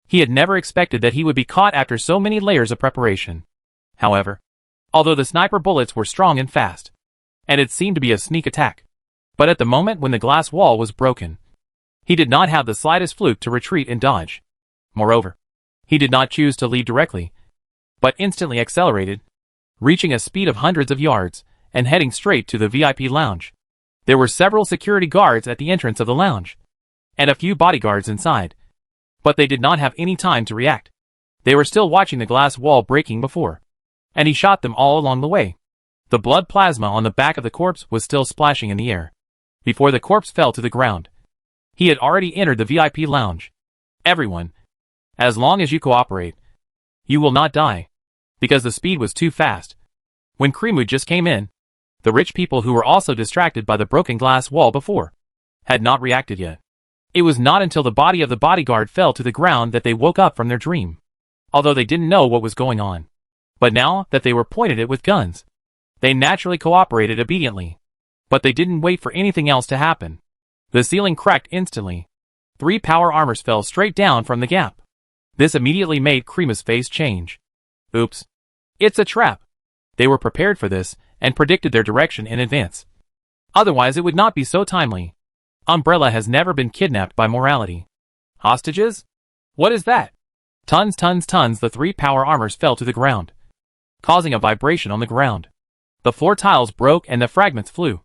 He had never expected that he would be caught after so many layers of preparation. However, although the sniper bullets were strong and fast, and it seemed to be a sneak attack, but at the moment when the glass wall was broken, he did not have the slightest fluke to retreat and dodge. Moreover, he did not choose to leave directly, but instantly accelerated, reaching a speed of hundreds of yards, and heading straight to the VIP lounge. There were several security guards at the entrance of the lounge, and a few bodyguards inside, but they did not have any time to react. They were still watching the glass wall breaking before, and he shot them all along the way. The blood plasma on the back of the corpse was still splashing in the air. Before the corpse fell to the ground, he had already entered the VIP lounge. Everyone, as long as you cooperate, you will not die, because the speed was too fast. When Krimu just came in, the rich people who were also distracted by the broken glass wall before had not reacted yet. It was not until the body of the bodyguard fell to the ground that they woke up from their dream, although they didn't know what was going on. But now that they were pointed at with guns, they naturally cooperated obediently. But they didn't wait for anything else to happen. The ceiling cracked instantly. 3 power armors fell straight down from the gap. This immediately made Krima's face change. Oops. It's a trap. They were prepared for this, and predicted their direction in advance. Otherwise it would not be so timely. Umbrella has never been kidnapped by morality. Hostages? What is that? Tons. The 3 power armors fell to the ground, causing a vibration on the ground. The floor tiles broke and the fragments flew,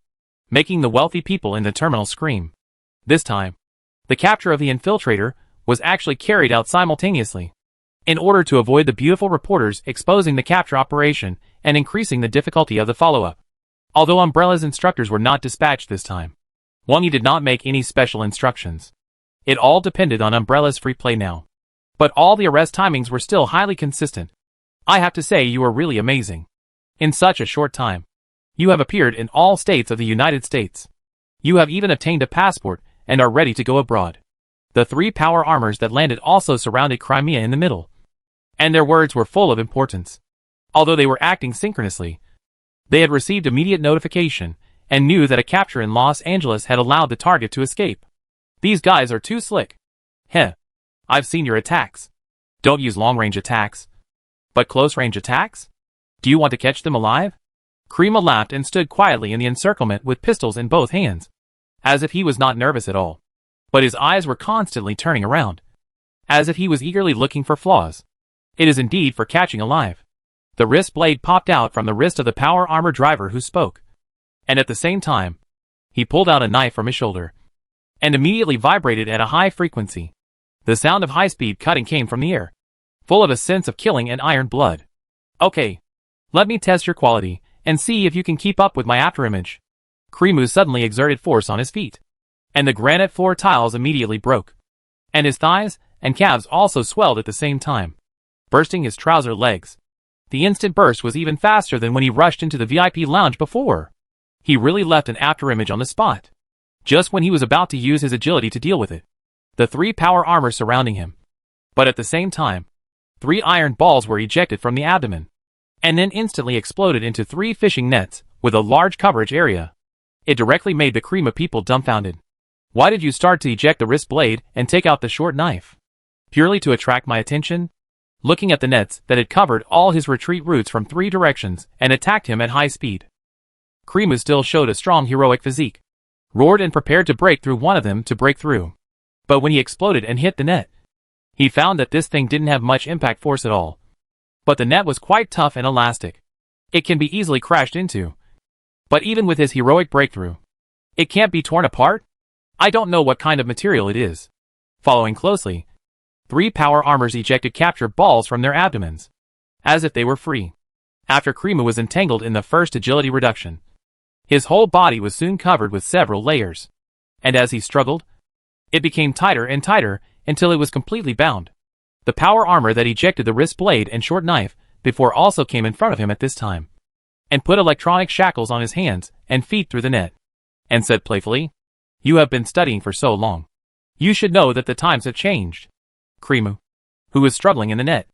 making the wealthy people in the terminal scream. This time, the capture of the infiltrator was actually carried out simultaneously, in order to avoid the beautiful reporters exposing the capture operation and increasing the difficulty of the follow-up. Although Umbrella's instructors were not dispatched this time, Wongi did not make any special instructions. It all depended on Umbrella's free play now. But all the arrest timings were still highly consistent. I have to say you are really amazing. In such a short time, you have appeared in all states of the United States. You have even obtained a passport and are ready to go abroad. The 3 power armors that landed also surrounded Crimea in the middle, and their words were full of importance. Although they were acting synchronously, they had received immediate notification and knew that a capture in Los Angeles had allowed the target to escape. These guys are too slick. Heh. I've seen your attacks. Don't use long-range attacks, but close-range attacks? Do you want to catch them alive? Krima laughed and stood quietly in the encirclement with pistols in both hands, as if he was not nervous at all. But his eyes were constantly turning around, as if he was eagerly looking for flaws. It is indeed for catching alive. The wrist blade popped out from the wrist of the power armor driver who spoke, and at the same time, he pulled out a knife from his shoulder, and immediately vibrated at a high frequency. The sound of high-speed cutting came from the air, full of a sense of killing and iron blood. Okay, let me test your quality, and see if you can keep up with my afterimage. Krimu suddenly exerted force on his feet, and the granite floor tiles immediately broke, and his thighs and calves also swelled at the same time, bursting his trouser legs. The instant burst was even faster than when he rushed into the VIP lounge before. He really left an afterimage on the spot, just when he was about to use his agility to deal with it. The 3 power armor surrounding him, but at the same time, 3 iron balls were ejected from the abdomen, and then instantly exploded into 3 fishing nets with a large coverage area. It directly made the Krima people dumbfounded. Why did you start to eject the wrist blade and take out the short knife? Purely to attract my attention? Looking at the nets that had covered all his retreat routes from 3 directions and attacked him at high speed, Krima still showed a strong heroic physique, roared and prepared to break through one of them to break through. But when he exploded and hit the net, he found that this thing didn't have much impact force at all. But the net was quite tough and elastic. It can be easily crashed into. But even with his heroic breakthrough, it can't be torn apart? I don't know what kind of material it is. Following closely, 3 power armors ejected capture balls from their abdomens, as if they were free. after Krima was entangled in the first agility reduction. His whole body was soon covered with several layers. And as he struggled, it became tighter and tighter until it was completely bound. The power armor that ejected the wrist blade and short knife before also came in front of him at this time, and put electronic shackles on his hands and feet through the net, and said playfully, "You have been studying for so long. You should know that the times have changed." Krima, who was struggling in the net,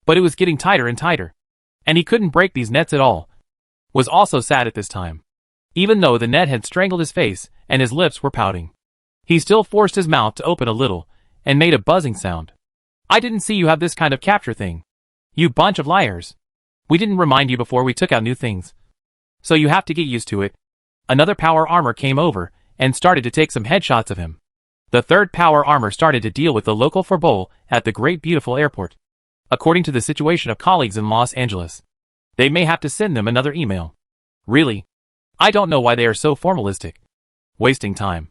but it was getting tighter and tighter, and he couldn't break these nets at all, was also sad at this time. Even though the net had strangled his face and his lips were pouting, he still forced his mouth to open a little and made a buzzing sound. "I didn't see you have this kind of capture thing. You bunch of liars. We didn't remind you before we took out new things. So you have to get used to it." Another power armor came over and started to take some headshots of him. The third power armor started to deal with the local forbol at the Great Beautiful Airport. According to the situation of colleagues in Los Angeles, they may have to send them another email. Really? I don't know why they are so formalistic. Wasting time.